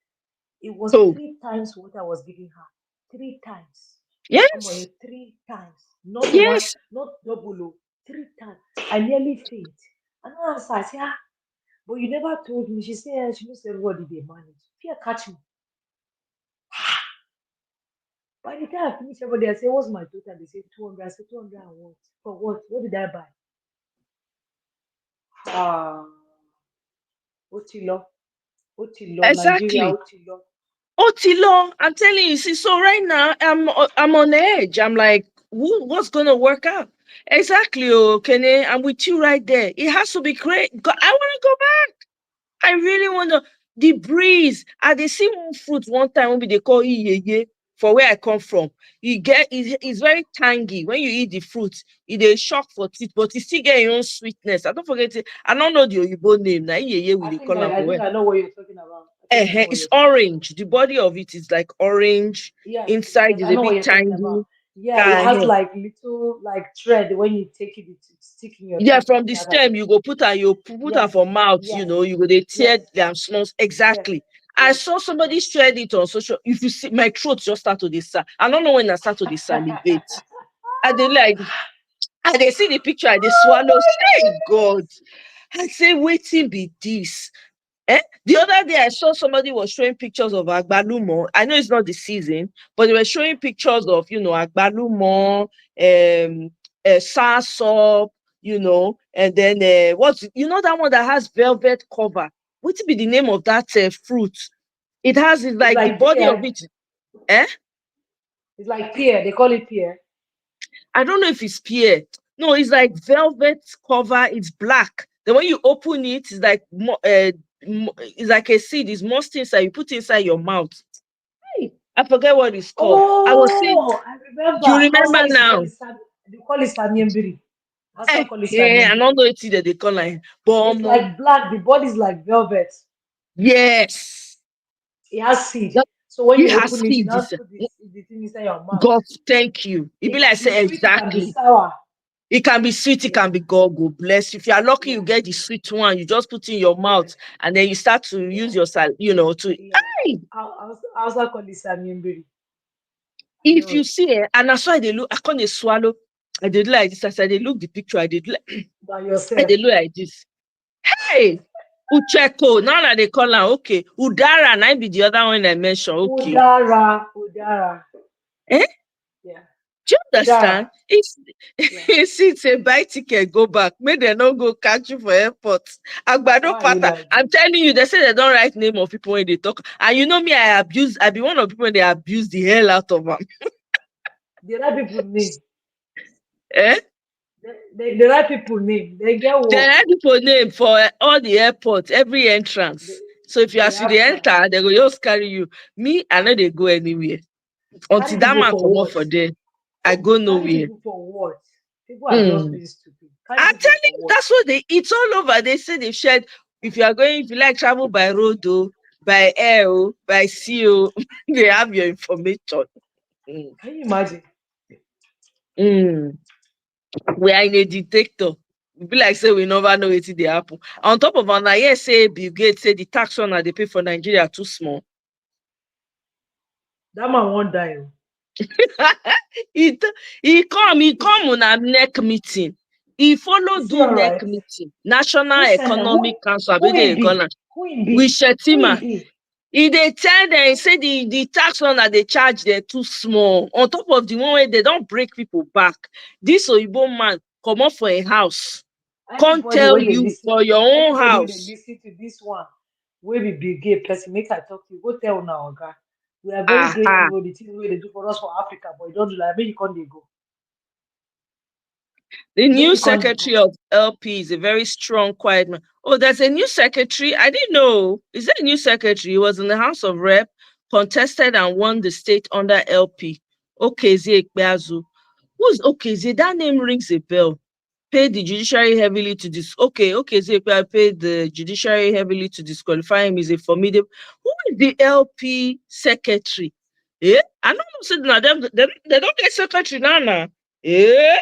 It was Oh, 3 times what I was giving her. 3 times. I'm yes, like 3 times. Not one, yes. not double, 3 times. I nearly faint. And I said, ah, but you never told me. She said, she knows everybody they manage. Fear catch me. By the time I finish everybody, I say, what's my total? They say 200. I say 200 and what? For what? What did I buy? Ah, Otilo, Otilo, Nigeria, Exactly. Otilo. Otilo, I'm telling you, see, so right now I'm on edge. I'm like, what's gonna work out? Exactly, okay. I'm with you right there. It has to be great. I wanna go back. I really wanna the breeze. I they see one fruit one time when they call it for where I come from. It's very tangy. When you eat the fruit, it is shock for teeth, but you still get your own sweetness. I don't forget it. I don't know the Oyibo name. Now we they call them I for think where. I know what you're talking about. I think I know what It's you're talking about. orange. The body of it is like orange. Yes, Inside yes, is I a know what bit you're talking about. tangy. Yeah, it Uh, has like little like thread when you take it, it stick in your yeah, teeth from like the that. Abi. stem, you go put her, you put her Yes, for mouth, yes, you go they tear yes, them smells yes, exactly. I yes. saw somebody shared it on social. If you see my throat just start to this, I don't know when I start to this salivate. I they like, and they see the picture, and they swallow. Say God, I say, waiting be this. Eh? The other day, I saw somebody was showing pictures of agbalumo. I know it's not the season, but they were showing pictures of, agbalumo, soursop, and then that one that has velvet cover. What would be the name of that fruit? It has it's It's like the like body of pear. it. Eh? It's like pear. They call it pear. I don't know if it's pear. No, it's like velvet cover. It's black. Then when you open it, it's like it's like a seed. It's most inside. You put inside your mouth. Hey, I forget what it's called. I was saying, Oh, I you remember. Hausa remember used to call now? it they call it samiembiri. Hausa call it I samiembiri. don't know it's either they call like, but It's like black. The body is like velvet. yes, It has seed. that So when it you has open it, you seed. now put the thing inside your mouth. God, thank you. It It be like can be say sweet, it can be exactly. sour. It can be sweet, it Yeah, can be God bless. If you are lucky, you yeah, get the sweet one. You just put in your yeah, mouth, and then you start to yeah, use your to. yeah. Hey, I also call it samiembiri. I if know you it. see it, and that's why they look. I can't dey swallow. I did like this. I said they look the picture. I did like By I yourself. did look like this. Hey, Ucheko. Now that they call her okay. Udara, and I be the other one I mentioned. Okay. Udara, Udara. Eh? Yeah, Do you Udara. understand? It's Yeah. it's a buy ticket, go back. May they not go catch you for airport. Agbado Why are you pattern. like I'm this? telling you, they say they don't write name of people when they talk. And you know me, I be one of the people when they abuse the hell out of them. The right people name. Eh? The right people name. They get They work. write people name for all the airports, every They, entrance. So if you they are to the have time. enter, they go just carry you. Me, I know they go anywhere. Carry Until that people man for come up what? for there, I go Carry nowhere. people for what? People are just Mm. being stupid. Carry I'm people telling for you, what? that's what it's all over. They say they've shared. If you like travel by road, by air, by sea, they have your information. Mm. Can you imagine? Mm. We are in a dictator. We be like say we never know wetin dey happen. On top of that, yes, say Bill Gates say the tax one that they pay for Nigeria too small. That man won't die. Oh. he come on a neck meeting. He follow Is he do all neck right? meeting. National Who send him? Economic Council. I Who beg him they call be? am. Who him With be? Who him Shetima. be? He dey tell them say the tax one that they charge them too small. On top of the one where they don't break people back. This Oyibo man come up for a house. Can't Anybody tell when they you listen, for your own anybody when they house. listen to this one, we be big gay person, make I talk to you. Go tell now, okay? We are very grateful for the things we they do for us for Africa, but you don't do that. Maybe you can't they go. The Maybe new you can't they go. secretary of LP is a very strong, quiet man. Oh, there's a new secretary. I didn't know. Is there a new secretary? He was in the House of Rep, contested and won the state under LP. Okezie Ekpeazu. Who's Okezie? That name rings a bell. Paid the judiciary heavily to Okezie Ekpeazu paid the judiciary heavily to disqualify him. Is a formidable. Who is the LP secretary? Eh? I don't know. They don't get secretary now. Eh?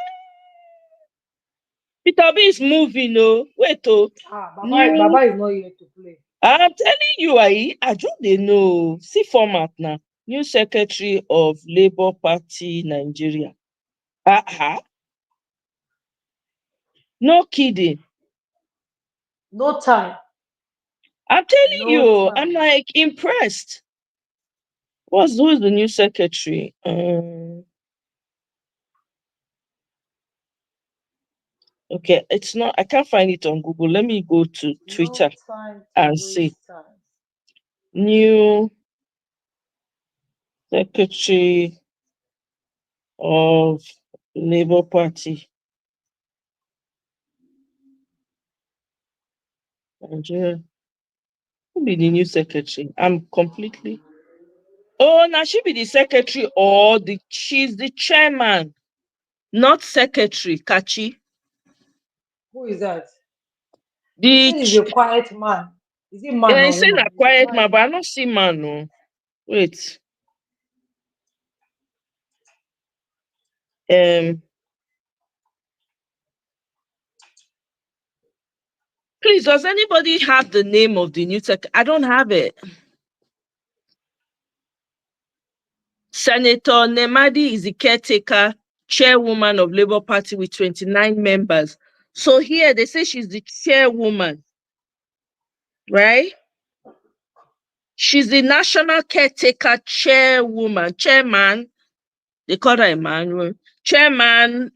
Peter B is moving, no. Wait, oh. Baba is not here to play. I'm telling you, I don't know. See format now. New Secretary of Labour Party Nigeria. No kidding. No time. I'm telling No you, time. I'm like impressed. Who's the new secretary? Okay, it's not. I can't find it on Google. Let me go to Twitter and see. New Secretary of Labour Party Nigeria. Who be the new secretary? I'm completely. Oh, now she be the secretary or she's the chairman, not secretary. Kachi. Who is that? The He said he's a quiet man. Is he man yeah, or he said woman? a quiet man, but I don't see man. No, wait. Please, does anybody have the name of the new secretary? I don't have it. Senator Nenadi is the caretaker chairwoman of Labour Party with 29 members. So here they say she's the chairwoman, right? She's the national caretaker chairman. They call her Emmanuel. Chairwoman,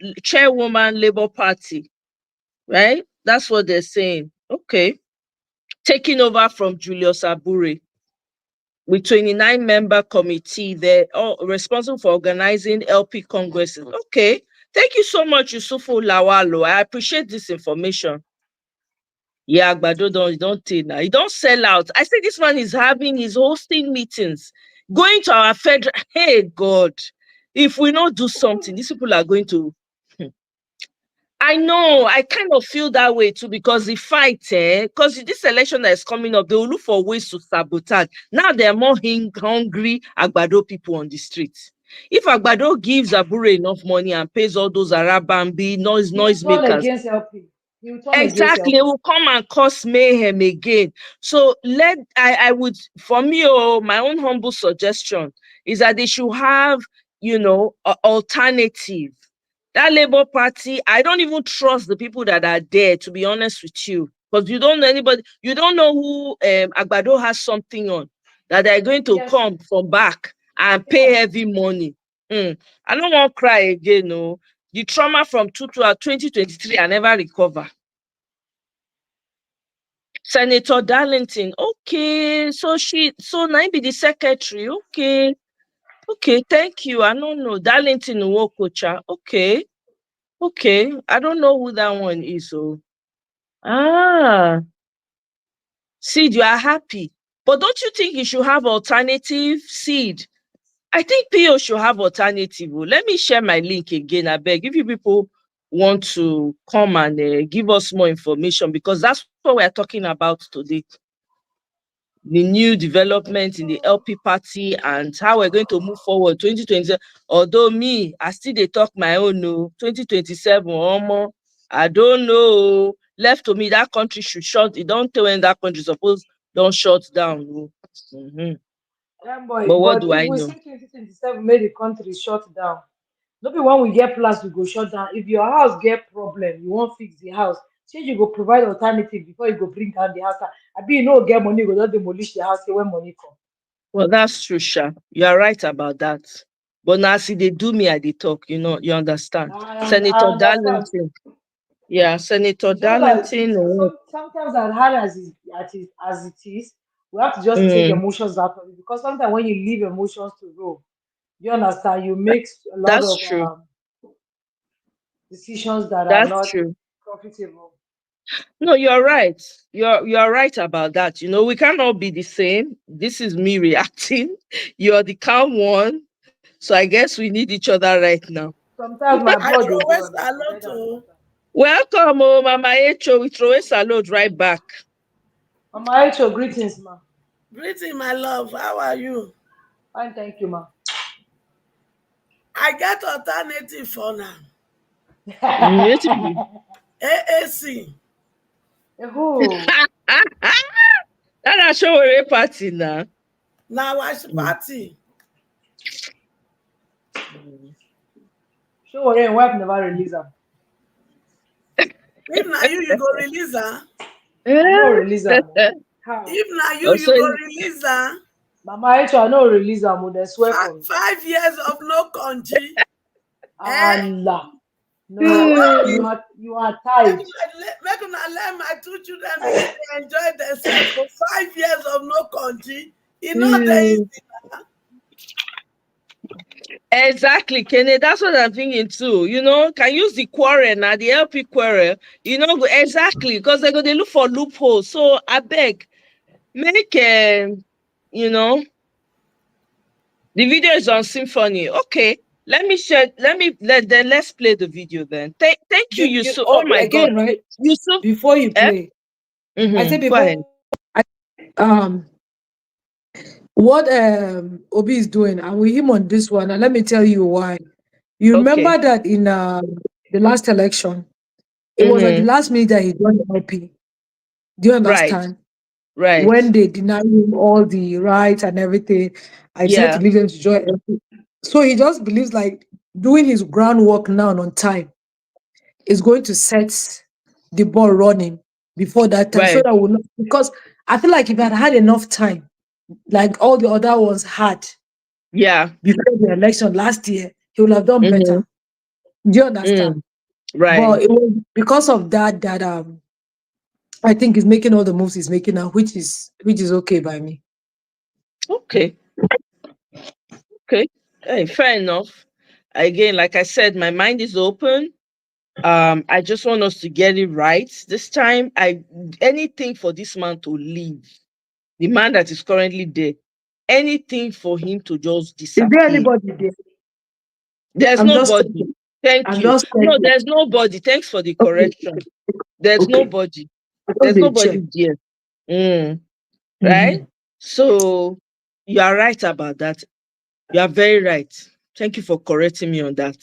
Labour Party, right? That's what they're saying. Okay. Taking over from Julius Abure. With 29-member committee, they're all responsible for organizing LP congresses. Okay. Thank you so much, Yusufu Lawalo. I appreciate this information. Yeah, but don't take now. He don't sell out. I say this man is hosting meetings, going to our federal. Hey God, if we don't do something, these people are going to. I know, I kind of feel that way too, because the fight, because this election that is coming up, they will look for ways to sabotage. Now there are more hungry Agbado people on the streets. If Agbado gives Abure enough money and pays all those Arabambi noise makers, against LP. exactly, it will come and cause mayhem again. So I would, for me, my own humble suggestion is that they should have, alternative. That Labour Party, I don't even trust the people that are there, to be honest with you, because you don't know anybody, you don't know who Agbado has something on that they're going to come from back and pay heavy money. I don't want to cry again, no. The trauma from 2023, I never recover. Senator Darlington, okay, so now be the secretary, okay, thank you. I don't know Darlington Nwokocha, okay, I don't know who that one is. So, Seed, you are happy, but don't you think you should have alternative? Seed, I think PO should have alternative. Let me share my link again. I beg, if you people want to come and give us more information, because that's what we're talking about today. The new development in the LP party and how we're going to move forward 2027. Although I still they talk my own, 2027, I don't know. Left to me, that country should shut. It don't tell when that country suppose don't shut down. But what do I know? If we say 2027 made the country shut down, maybe when we get plans, we go shut down. If your house get problem, you won't fix the house. Say you go provide alternative before you go bring down the house. I be get money, you go just demolish the house when money come. Well, that's true, Sha. You are right about that. But now see, they do me at the talk, you understand. Senator Darlington. Yeah, Senator Darlington. Sometimes as hard as it is, We have to just take emotions out of it, because sometimes when you leave emotions to roll, you understand, you make a lot That's of true. decisions that are That's not true. profitable. No, you're right. You're right about that. We cannot be the same. This is me reacting. You're the calm one. So I guess we need each other right now. Sometimes my I blood throw they away boil. I salad forget that too. sometimes. Welcome, oh, Mama Echo. We throw a salute right back. Mama Echo, greetings, ma. Greeting, my love. How are you? Fine, thank you, ma. I get alternative for now. Wetin AAC. Who? That show a party now. Now watch party. Show worry, wife never release them. If na you go release her. I know release them. How? If na Also, you go release her. Mama Echo, I know release them. They swear for me. 5 years of no country. Allah. No, hmm, you are tied. Make una let my 2 children begin to enjoy themselves for 5 years of no country. E no dey easy. exactly, Kenny. That's what I'm thinking too. Can use the quarrel now, the LP quarrel. Exactly, because they look for loopholes. So I beg, make you know, the video is on Symphony. Okay, let's play the video then. Thank you, Yusuf. Oh my God, Again, right? Yusuf. Before you Eh? play, I said Go ahead. before um what Obi is doing, and with him on this one, and let me tell you why. You Okay. remember that in the last election, it was at the last minute that he joined the LP. Do you Right. understand? Right. When they denied him all the rights and everything, I decided Yeah. to leave them to join LP. So he just believes like doing his groundwork now on time is going to set the ball running before that time, so Right. that we'll not, because I feel like if I had enough time, like all the other ones had Yeah. before the election last year, he would have done Mm-hmm. better. Do you understand? Right. But it was because of that I think he's making all the moves he's making now, which is okay by me. Okay. Okay. Hey, fair enough. Again, like I said, my mind is open. I just want us to get it right this time. Anything for this man to leave, the man that is currently there, anything for him to just Is there disappear. anybody there? There's I'm just nobody. Thank I'm you. just No, checking. there's nobody. Thanks for the Okay, correction. There's okay. nobody. I just There's did check. nobody there. Mm, right? Mhm. So you are right about that. You are very right. Thank you for correcting me on that.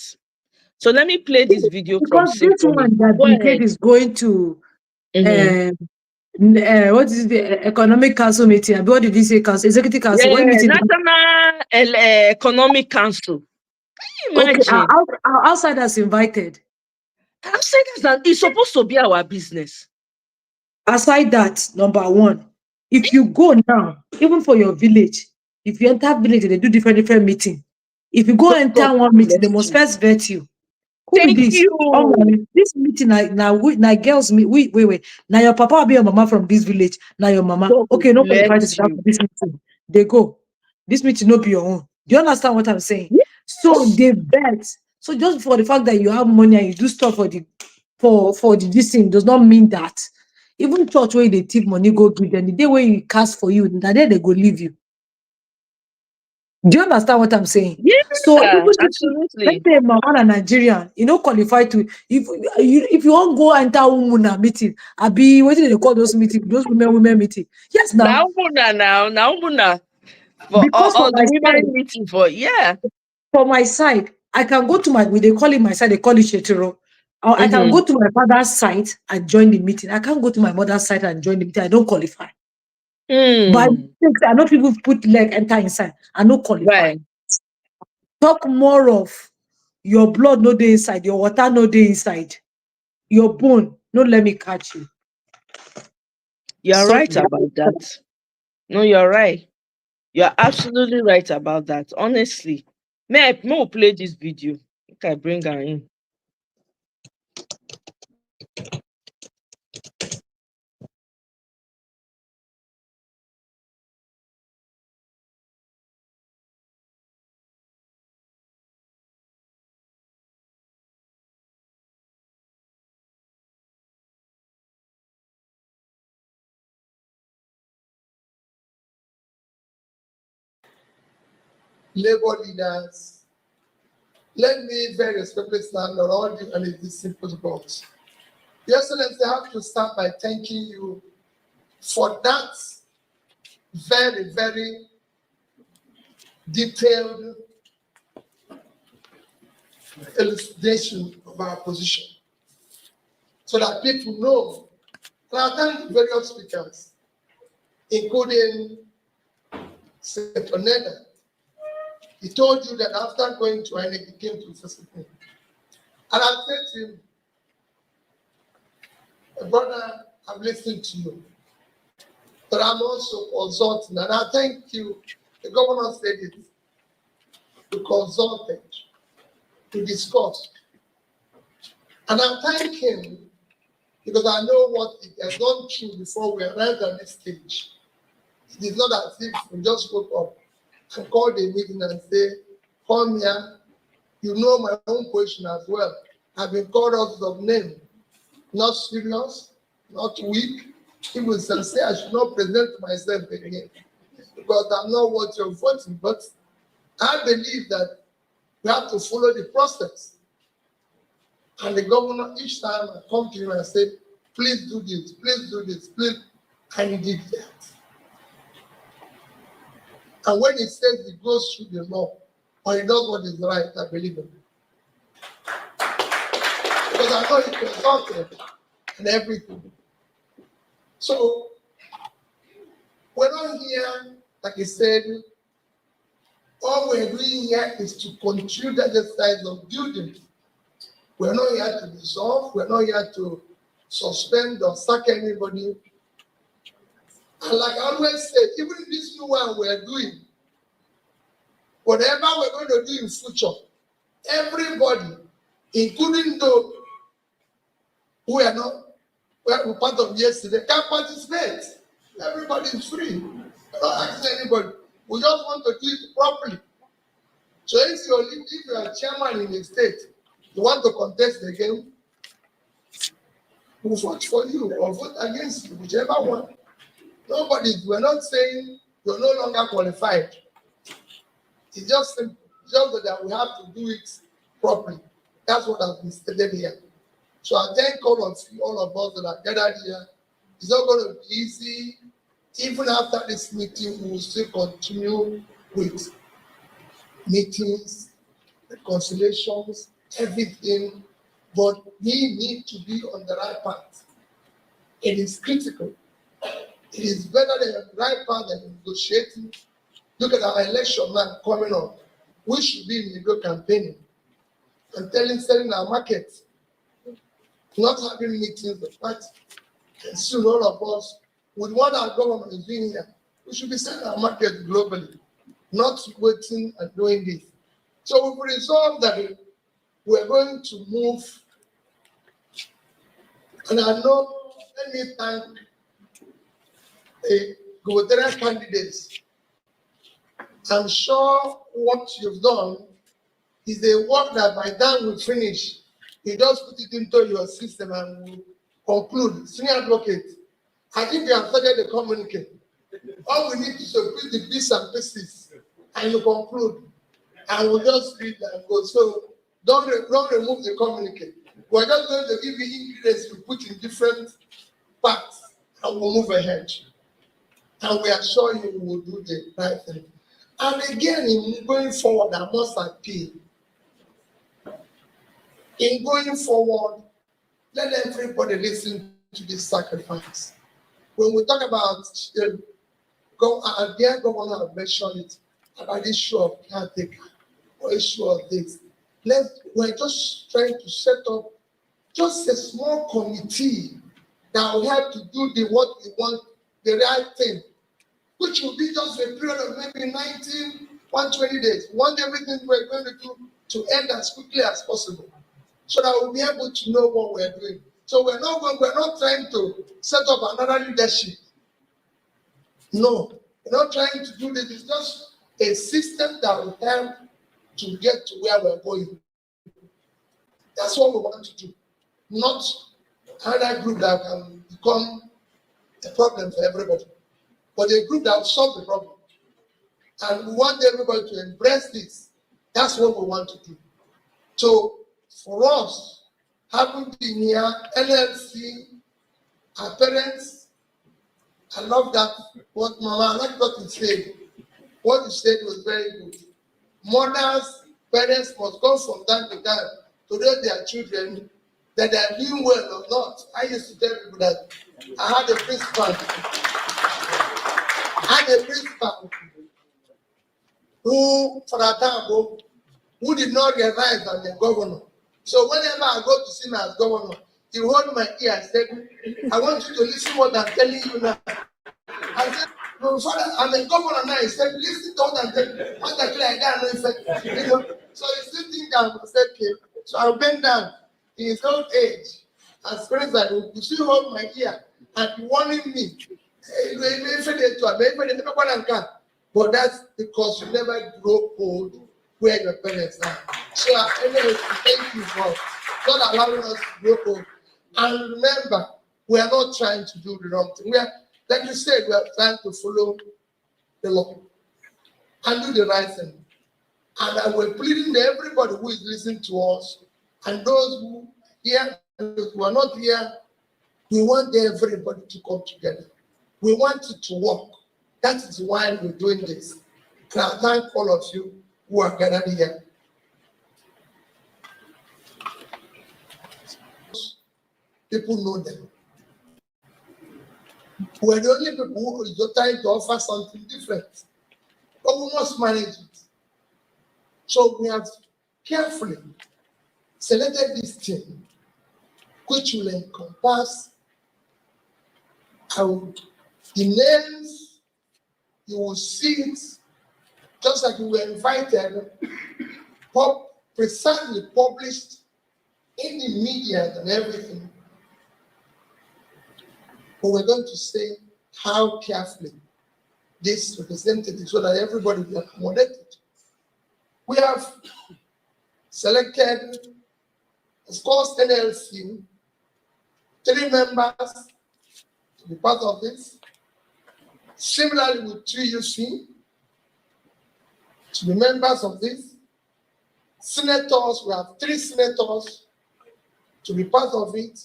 So let me play this video from Because this Symphony. one that Go Brigade ahead. is going to Mm-hmm. uh, what is the economic council meeting? What did he say? Council, executive council. What Yeah, meeting? National Economic Council. Can you Okay, imagine? our outsiders invited. I'm saying that it's supposed to be our business. Aside that, number one, if you go now, even for your village, if you enter village, they do different meeting. If you go God enter one meeting, they bless must you. first vet you. Who be Thank this? Oh you. my, this meeting now girls meet. Wait. Now your papa will be your mama from this village. Now your mama. God Okay, no qualify to bless sit down you. for this meeting. They go. This meeting no be your own. Do you understand what I'm saying? So Yes. they bet. So just for the fact that you have money and you do stuff for the this thing does not mean that even church where they take money go give them, the day where you cast for you, that day they go leave you. Do you understand what I'm saying? So Yeah, even if let's absolutely. say Mama and Nigerian, you know, qualify to if you want go enter woman meeting, I be what do they call those meetings, those women meeting. Yes, now Now, Muna, for because all the women meeting for, yeah. for my side, I can go to my they call it my side, they call it Shetiro. Or I can Mm-hmm. go to my father's side and join the meeting. I can't go to my mother's side and join the meeting. I don't qualify. But I know people put leg enter inside. I don't qualify. Right. Talk more of your blood no dey inside, your water no dey inside, your bone no let me catch you. You're Sorry. right about that. No, you're right. You're absolutely right about that. Honestly. May I play this video? Okay, I bring her in. labor leaders, let me very respectfully stand on all these simple goals. Your Excellency, I have to start by thanking you for that very, very detailed elucidation of our position so that people know. And I thank various speakers, including Senator Nenadi. He told you that after going to INEC, he came to visit me. And I said to him, brother, I've listened to you, but I'm also consulting. And I thank you. The governor said it, to consult it, to discuss. And I thank him because I know what it has gone through before we arrived at this stage. It is not as if we just woke up and called a meeting and say, come here, you know my own position as well. I've been called out of name, not serious, not weak. People say I should not present myself again because I'm not what you're voting. But I believe that we have to follow the process. And the governor, each time I come to him and say, please do this, please. And he did that. And when he says he goes through the law, or he does what is right, I believe him. Because I know he consulted and everything. So, we're not here, like he said, all we're doing here is to continue the exercise of building. We're not here to dissolve, we're not here to suspend or sack anybody. And like I always say, even this new one we're doing, whatever we're going to do in future, everybody, including those who are not were part of yesterday, can participate. Everybody is free. We're not asking anybody. We just want to do it properly. So if you are chairman in a state, you want to contest again, we'll vote for you or vote against you, whichever one. We're not saying you're no longer qualified. It's just simple. Just that we have to do it properly. That's what has been stated here. So I thank all of you, all of us that are gathered here. It's not going to be easy. Even after this meeting, we will still continue with meetings, reconciliations, everything. But we need to be on the right path. It is critical. It is better than the right path than negotiating. Look at our election now coming up. We should be in the campaigning and selling our market, not having meetings with party. And soon all of us, with what our government is doing here, we should be selling our market globally, not waiting and doing this. So we've resolved that we're going to move. And I know, let me thank the gubernatorial candidates. I'm sure what you've done is a work that by the time we finish, you just put it into your system and we conclude. Senior advocate, I think you have started the communique. All we need is to put the bits and pieces and you conclude. And we'll just read and go. So don't remove the communique. We're just going to give you ingredients to put in different parts and we'll move ahead. And we assure you we will do the right thing. And again, in going forward, I must appeal. In going forward, let everybody listen to this sacrifice. When we talk about dear governor have mentioned it about issue of caretaker or issue of this. We're just trying to set up just a small committee that will help to do what we want, the right thing, which will be just a period of maybe 120 days. We want everything we're going to do to end as quickly as possible, so that we'll be able to know what we're doing. So we're not trying to set up another leadership. No, we're not trying to do this. It's just a system that will help to get to where we're going. That's what we want to do. Not another group that can become a problem for everybody, but a group that will solve the problem. And we want everybody to embrace this. That's what we want to do. So for us, having been here, NLC, our parents, I love that. What Mama, I like what you said. What you said was very good. Mothers, parents must go from time to time to raise their children that they are doing well or not. I used to tell people that I had a principal who, for a time, who did not realize I'm the governor. So whenever I go to see him as governor, he hold my ear and said, I want you to listen what I'm telling you now. I said, no, Father, I'm a governor now. He said, listen to what I'm telling you. What I got no effect. You know? So he still think I'm okay. So I went down in his old age. As friends, I will still hold my ear and be warning me. But that's because you never grow old where your parents are. So anyway, thank you for not allowing us to grow old. And remember, we are not trying to do the wrong thing. We are, like you said, we are trying to follow the law and do the right thing. And we're pleading to everybody who is listening to us and those who here, those who are not here, we want everybody to come together. We want it to work. That is why we're doing this. And I thank all of you who are gathered here. People know them. We're the only people who are trying to offer something different. But we must manage it. So we have carefully selected this team, which will encompass the names. You will see it, just like you were invited, precisely published in the media and everything. But we're going to say how carefully this representative so that everybody will be accommodated. We have selected, of course, NLC, 3 members to be part of this. Similarly with 3UC, to be members of this. Senators, we have 3 senators to be part of it.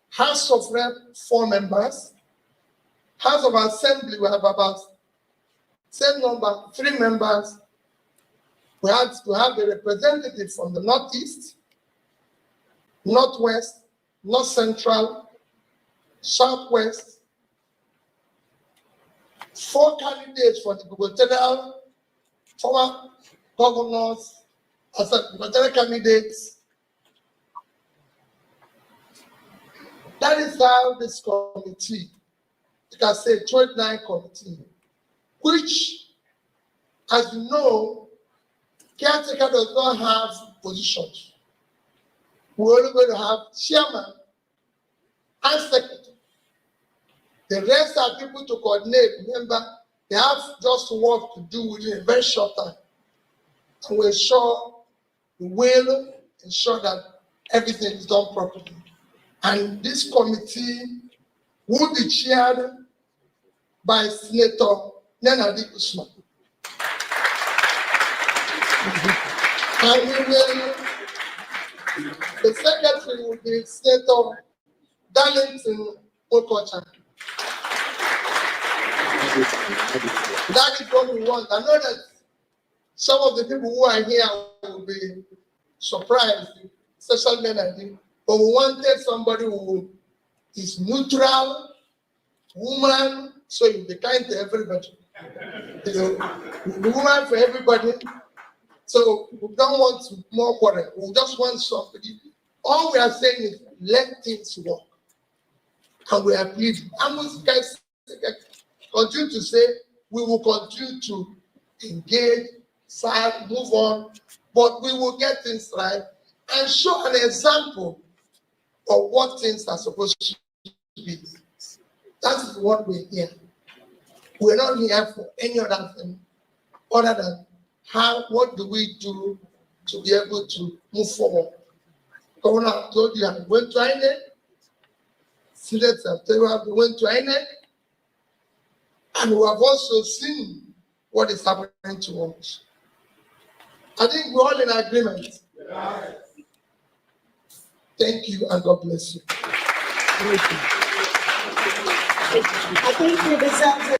House of Rep, 4 members. House of Assembly, we have about same number, 3 members. We have to have a representative from the Northeast, Northwest, North Central, Southwest. 4 candidates for the gubernatorial, former governors, as gubernatorial candidates. That is how this committee, you can say 29 committee, which, as you know, Caretaker does not have positions. We're only going to have chairman and secretary. The rest are people to coordinate. Remember, they have just work to do within a very short time. And we will ensure that everything is done properly. And this committee will be chaired by Senator Nenadi Usman. And the secretary will be Senator Darlington Okocha. That is what we want. I know that some of the people who are here will be surprised, especially Nenadi, but we wanted somebody who is neutral, woman, so you'll be kind to everybody. You know, woman for everybody. So we don't want more quarrel. We just want somebody. All we are saying is let things work. And we are pleading. And we guys continue to say we will continue to engage, side, move on, but we will get things right and show an example of what things are supposed to be. That is what we're here. We're not here for any other thing other than what do we do to be able to move forward. Governor told you I went to INEC. Senate have told you I went to INEC. And we have also seen what is happening to us. I think we're all in agreement. Thank you and God bless you. I think we deserve it.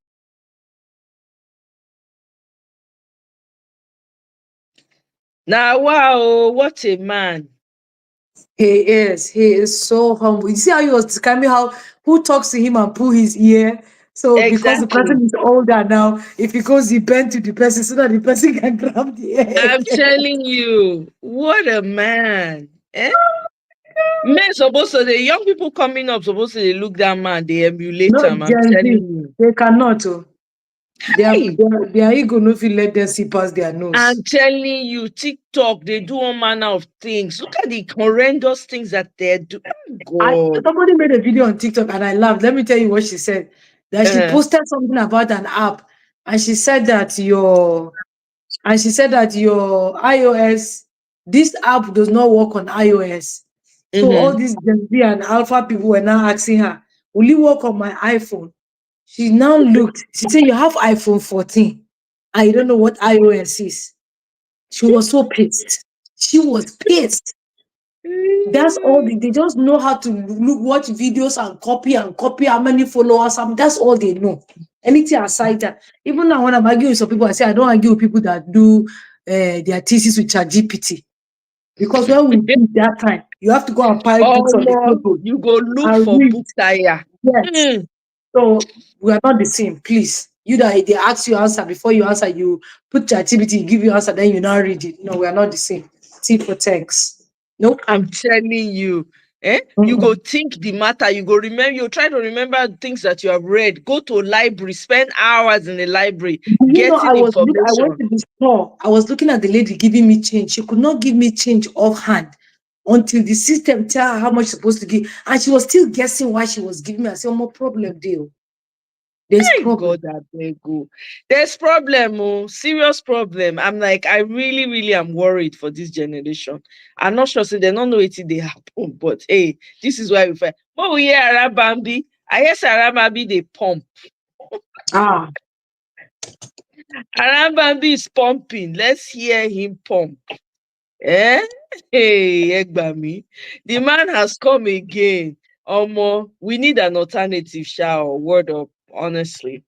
Now, wow, what a man. He is so humble. You see how he was describing how who talks to him and pull his ear. So because the Exactly. person is older now, if he goes, he bend to the person so that the person can grab the ear. I'm telling you, what a man. Eh? Men supposed to, the young people coming up supposed to they look that man, they emulate No, him. I'm Gen telling Z, you. they cannot. Oh. Hey, Their ego no fit let them see past their nose. I'm telling you, TikTok, they do all manner of things. Look at the horrendous things that they do. Oh, God. Somebody made a video on TikTok and I laughed. Let me tell you what she said. That she Uh, posted something about an app, and she said that your iOS, this app does not work on iOS. So all mm-hmm. these Gen Z and Alpha people were now asking her, "Will you work on my iPhone?" She now looked. She said, "You have iPhone 14. I don't know what iOS is." She was so pissed. She was pissed. That's all they just know how to watch videos and copy how many followers. That's all they know. Anything aside that, even now when I'm arguing with some people, I say I don't argue with people that do their thesis with ChatGPT. Because when we teach that time, you have to go and buy books on the Oh, table you go look and for read. book tire. Yes. Mm. So we are not the same, please. You that they ask you answer before you answer, you put ChatGPT, give you answer, then you now read it. No, we are not the same. T for thanks. Nope. I'm telling you, you Mm-mm. go think the matter, you go remember, you try to remember things that you have read. Go to a library, spend hours in the library You know, getting I went information. to the store. I was looking at the lady giving me change. She could not give me change offhand until the system tell her how much she's supposed to give. And she was still guessing why she was giving me. I said, "No problem, deal. There's Hey problem." God, I beg you. There's problem, oh, serious problem. I'm like, I really, really am worried for this generation. I'm not sure, so they don't know it they happen, but hey, this is why we find. But we hear Arabambi. I hear Arabambi they pump. Ah, Arabambi is pumping. Let's hear him pump. Eh? Hey, Egbami. The man has come again. Omo, we need an alternative shower. Word up, honestly.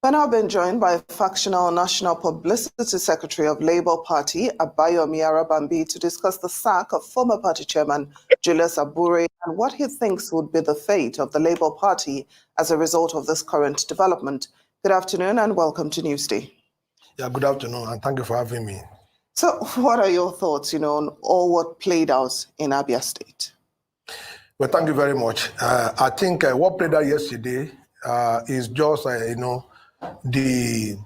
We're now being joined by Factional National Publicity Secretary of Labour Party, Abayomi Arabambi, to discuss the sack of former party chairman Julius Abure and what he thinks would be the fate of the Labour Party as a result of this current development. Good afternoon and welcome to Newsday. Yeah, good afternoon and thank you for having me. So what are your thoughts, on all what played out in Abia State? Well, thank you very much. I think what played out yesterday is just, the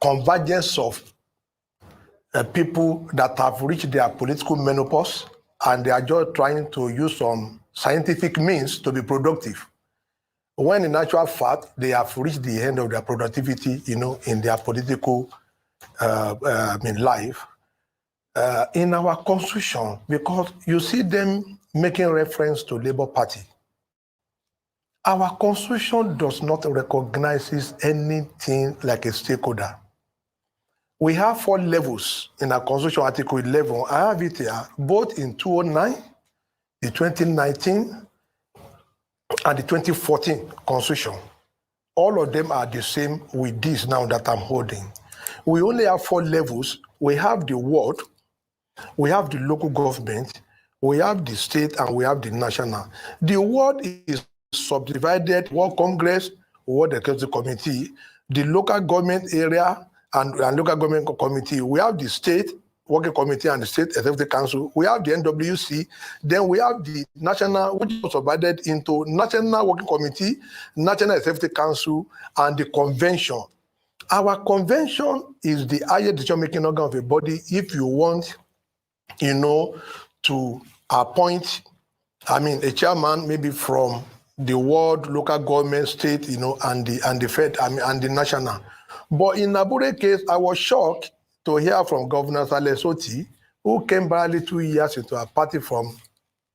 convergence of people that have reached their political menopause and they are just trying to use some scientific means to be productive. When in actual fact, they have reached the end of their productivity, in their political life. In our constitution, because you see them making reference to Labour Party. Our constitution does not recognize anything like a stakeholder. We have 4 levels in our constitution, Article 11. I have it here, both in 2009, the 2019, and the 2014 constitution. All of them are the same with this now that I'm holding. We only have 4 levels. We have the ward, we have the local government, we have the state, and we have the national. The ward is subdivided: World Congress, World Executive Committee, the local government area, and local government committee. We have the state working committee and the state executive council. We have the NWC. Then we have the national, which is subdivided into national working committee, national executive council, and the convention. Our convention is the highest decision-making organ of a body if you want, to appoint, a chairman maybe from the world, local government, state, and the Fed, and the national. But in Abure's case, I was shocked to hear from Governor Saleh Soti, who came barely 2 years into a party from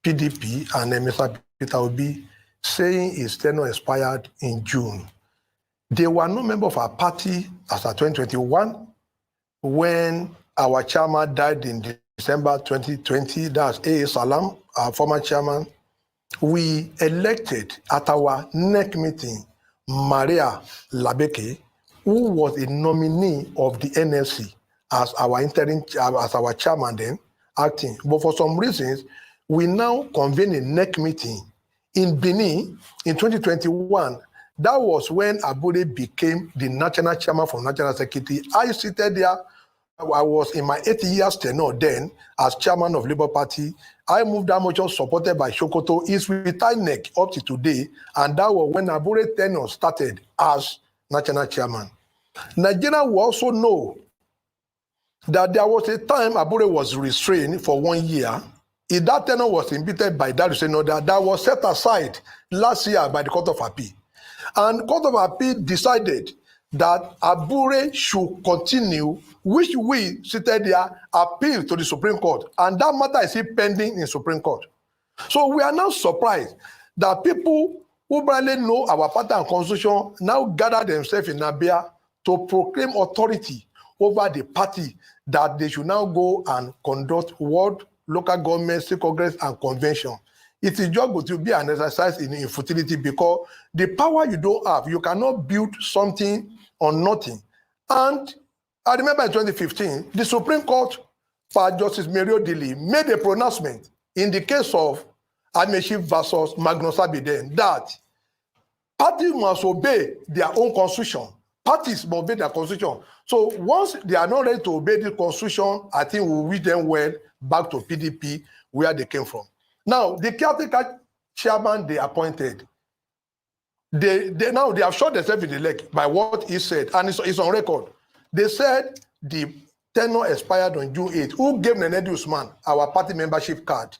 PDP, and Mr. Peter Obi saying his tenure expired in June. They were not member of our party as of 2021 when our chairman died in December 2020. That's A. Salam, our former chairman. We elected at our NEC meeting Maria Labeke, who was a nominee of the NLC as our interim, as our chairman then, acting. But for some reasons, we now convened a NEC meeting in Benin in 2021. That was when Abure became the national chairman from National Security. I seated there. I was in my 8 years tenure then as chairman of Labour Party. I moved that much supported by Sokoto. He's retired NEC up to today, and that was when Abure tenure started as national chairman. Nigeria will also know that there was a time Abure was restrained for 1 year. If that tenure was impeached by that restraining order, that was set aside last year by the Court of Appeal. And Court of Appeal decided that Abure should continue, which we seated there, appeal to the Supreme Court. And that matter is still pending in Supreme Court. So we are now surprised that people who barely know our party and constitution now gather themselves in Abia to proclaim authority over the party, that they should now go and conduct world, local government, state congress, and convention. It is just going to be an exercise in futility, because the power you don't have, you cannot build something on nothing. And I remember in 2015, the Supreme Court, by Justice Mary Odili, made a pronouncement in the case of Amechi versus Magnus Abiden that parties must obey their own constitution. Parties must obey their constitution. So once they are not ready to obey the constitution, I think we wish them well back to PDP, where they came from. Now, the caretaker chairman they appointed, they have shot themselves in the leg by what he said, and it's on record. They said the tenure expired on June 8th. Who gave Nenadi Usman our party membership card?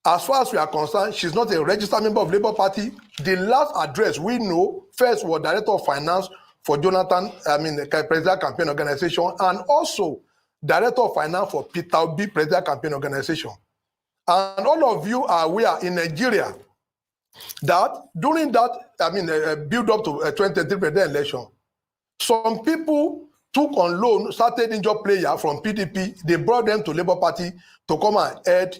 As far as we are concerned, she's not a registered member of Labour Party. The last address we know first was Director of Finance for the President Campaign Organization, and also Director of Finance for Peter Obi President Campaign Organization. And all of you are aware in Nigeria that during that build up to 2023 president election, some people took on loan certain injured player from PDP. They brought them to Labour Party to come and head,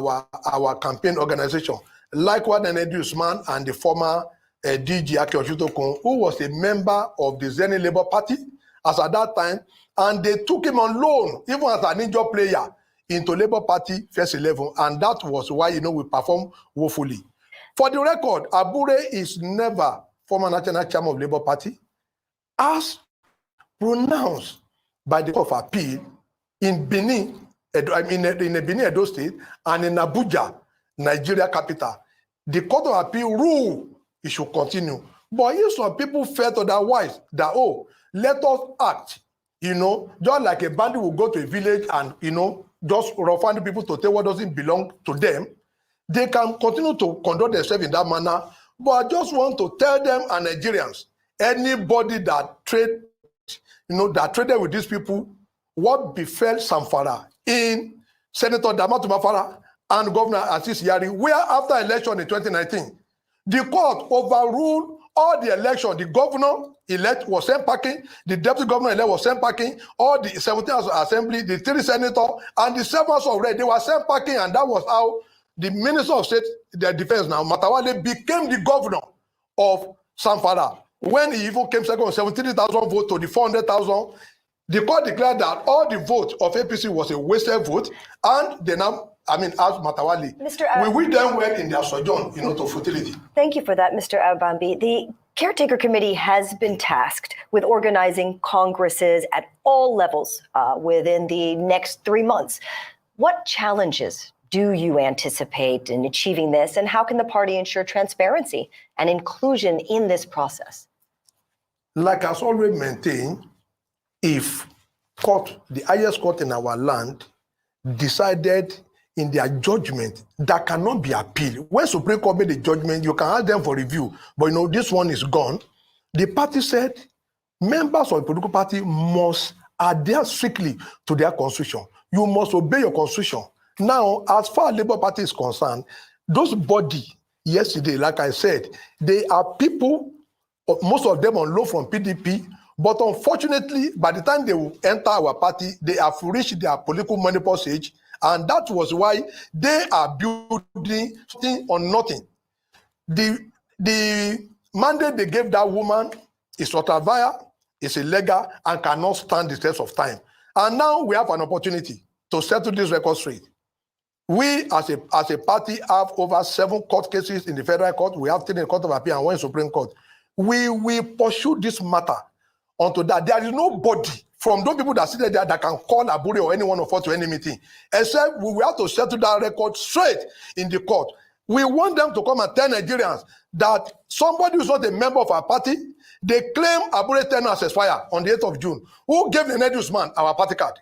our campaign organization. Likewise, Nenadi Usman and the former DG Akeoshutokun, who was a member of the Zenith Labour Party as at that time, and they took him on loan, even as an injured player, into Labour Party first 11, and that was why we performed woefully. For the record, Abure is never former national chairman of Labour Party, as pronounced by the Court of Appeal in Benin, in Benin, Edo State, and in Abuja, Nigeria capital. The Court of Appeal ruled it should continue. But if some people felt otherwise, that, let us act, just like a bandit will go to a village and, just find people to take what doesn't belong to them, they can continue to conduct themselves in that manner. But I just want to tell them and Nigerians, anybody that traded with these people, what befell Samfara in Senator Damatu Mafara and Governor Asis Yari, where after election in 2019, the court overruled all the election. The governor-elect was sent packing, the deputy governor-elect was sent packing, all the 17th assembly, the 3 senators, and the 7 House of Rep, they were sent packing, and that was how the Minister of State, their defense now, Matawale, became the governor of Samfara. When he even came second on 73,000 votes to the 400,000, the court declared that all the votes of APC was a wasted vote, and they now, asked Matawale. We wish them well in their sojourn, to futility. Thank you for that, Mr. Abambi. The Caretaker Committee has been tasked with organizing congresses at all levels within the next 3 months. What challenges do you anticipate in achieving this, and how can the party ensure transparency and inclusion in this process? Like as always maintained, if the highest court in our land decided in their judgment that cannot be appealed, when Supreme Court made the judgment, you can ask them for review, but this one is gone. The party said members of the political party must adhere strictly to their constitution. You must obey your constitution. Now, as far as Labour Party is concerned, those body yesterday, like I said, they are people, most of them on loan from PDP, but unfortunately, by the time they will enter our party, they have reached their political menopause age, and that was why they are building something on nothing. The mandate they gave that woman is via, is illegal, and cannot stand the test of time. And now we have an opportunity to settle this record straight. We, as a party, have over 7 court cases in the federal court. We have 3 in the Court of Appeal and 1 in Supreme Court. We will pursue this matter onto that. There is nobody from those people that sit there that can call Abure or any one of us to any meeting, except we will have to settle that record straight in the court. We want them to come and tell Nigerians that somebody who is not a member of our party, they claim Abure tenure has expired on the 8th of June. Who gave Nenadi Usman our party card?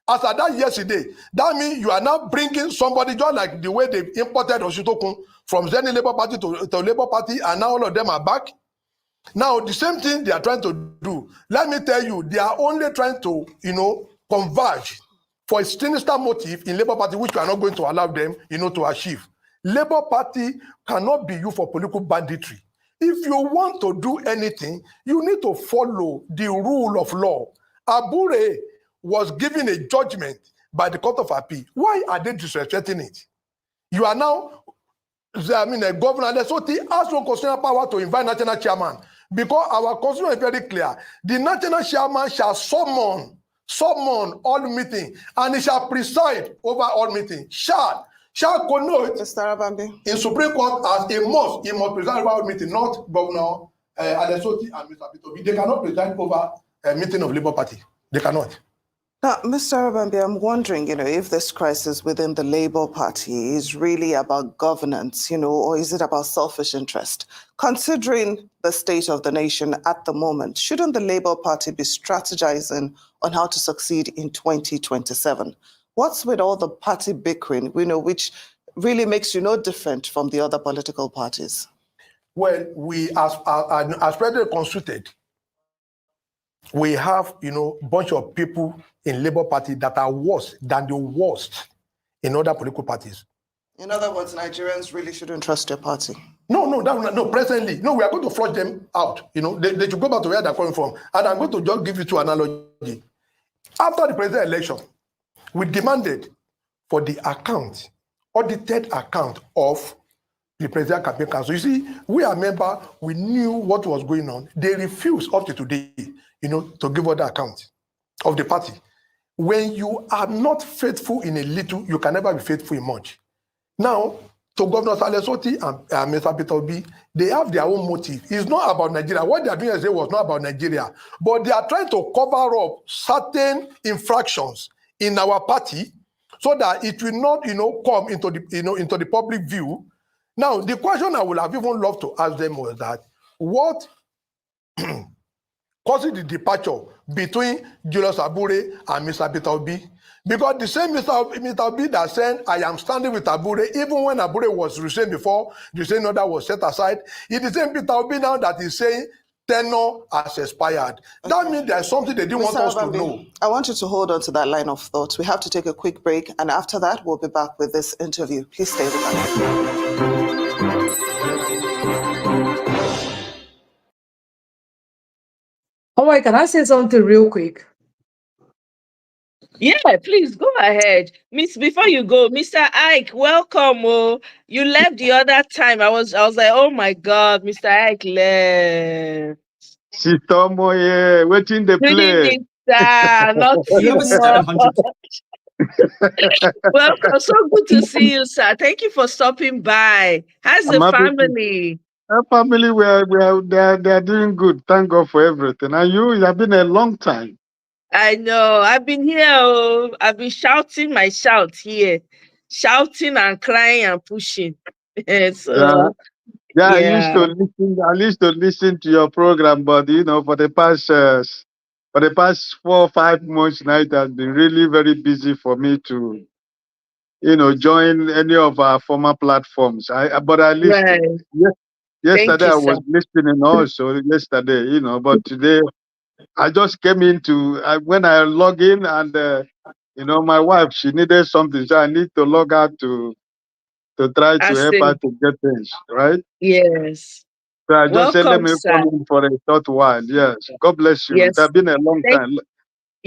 As at that yesterday, that means you are now bringing somebody just like the way they imported Oshitokun from Zeni Labour Party to Labour Party, and now all of them are back. Now, the same thing they are trying to do. Let me tell you, they are only trying to, converge for a sinister motive in Labour Party, which we are not going to allow them, to achieve. Labour Party cannot be used for political banditry. If you want to do anything, you need to follow the rule of law. Abure was given a judgment by the Court of Appeal. Why are they disrespecting it? You are now, a governor, Lesotho has no constitutional power to invite national chairman, because our constitution is very clear. The national chairman shall summon all meeting, and he shall preside over all meeting. Shall connote in Supreme Court as a must. He must preside over all meeting, not Governor Lesotho and Mr. Pitobi. They cannot preside over a meeting of Labour Party. They cannot. Now, Mr. Arabambi, I'm wondering, if this crisis within the Labour Party is really about governance, or is it about selfish interest? Considering the state of the nation at the moment, shouldn't the Labour Party be strategizing on how to succeed in 2027? What's with all the party bickering, which really makes you no different from the other political parties? Well, we, as President consulted, we have, bunch of people in Labour Party that are worse than the worst in other political parties. In other words, Nigerians really shouldn't trust your party. No, presently. No, we are going to flush them out. They should go back to where they're coming from. And I'm going to just give you 2 analogies. After the presidential election, we demanded for the account, audited account of the Presidential Campaign Council. You see, we are members, we knew what was going on. They refused up to today, to give us the account of the party. When you are not faithful in a little, you can never be faithful in much. Now, to Governor Lesotho and Mr. Pitobi, they have their own motive. It's not about Nigeria. What they are doing yesterday was not about Nigeria, but they are trying to cover up certain infractions in our party so that it will not, come into the public view. Now, the question I would have even loved to ask them was that what causes the departure between Julius Abure and Mr. Pitobi? Because the same Mr. Obi that said, I am standing with Abure, even when Abure was retained before the same order was set aside, it is the same Peter Obi now that is saying tenure has expired. That means there's something they didn't want us to know. I want you to hold on to that line of thought. We have to take a quick break, and after that, we'll be back with this interview. Please stay with us. Oh, can I say something real quick? Yeah, please go ahead. Before you go, Mr. Ike, welcome. Oh, you left the other time. I was like, oh my God, Mr. Ike left. Sitomo, waiting the Good play. evening, sir. Not you. 700. Welcome. So good to see you, sir. Thank you for stopping by. How's the family? Our family, they are doing good. Thank God for everything. And you, it has been a long time. I know. I've been here. Oh, I've been shouting my shout here, shouting and crying and pushing. So, yeah. I used to listen to your program, but for the past 4 or 5 months now, it has been really very busy for me to, join any of our former platforms. But I listened. right. Yesterday you, I was sir. listening also. Yesterday, but today I just came into when I log in and my wife, she needed something, so I need to log out to to try to I help say, her to get things, right? yes. So I just said, let Welcome, me sir. come in for a short while. Yes. God bless you. It Yes. has been a long Thank, time.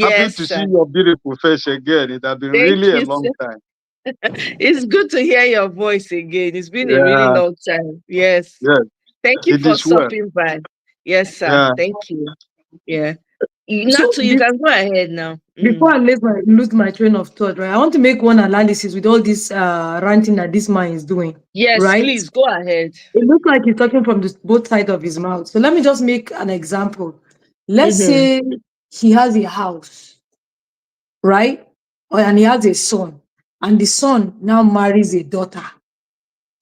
Happy yes, to sir. see your beautiful face again. It has been Thank really a you, long sir. time. It's good to hear your voice again. It's been a really Yeah. long time. Yes. Yes. Thank you It for is well. stopping by. Yes, sir. Yeah. Thank you. Yeah. So Natu, you can go ahead now. before I lose my train of thought, right? I want to make one analysis with all this ranting that this man is doing, Yes, right? please go ahead. It looks like he's talking from both sides of his mouth. So let me just make an example. Let's Mm-hmm. say he has a house, right? And he has a son, and the son now marries a daughter.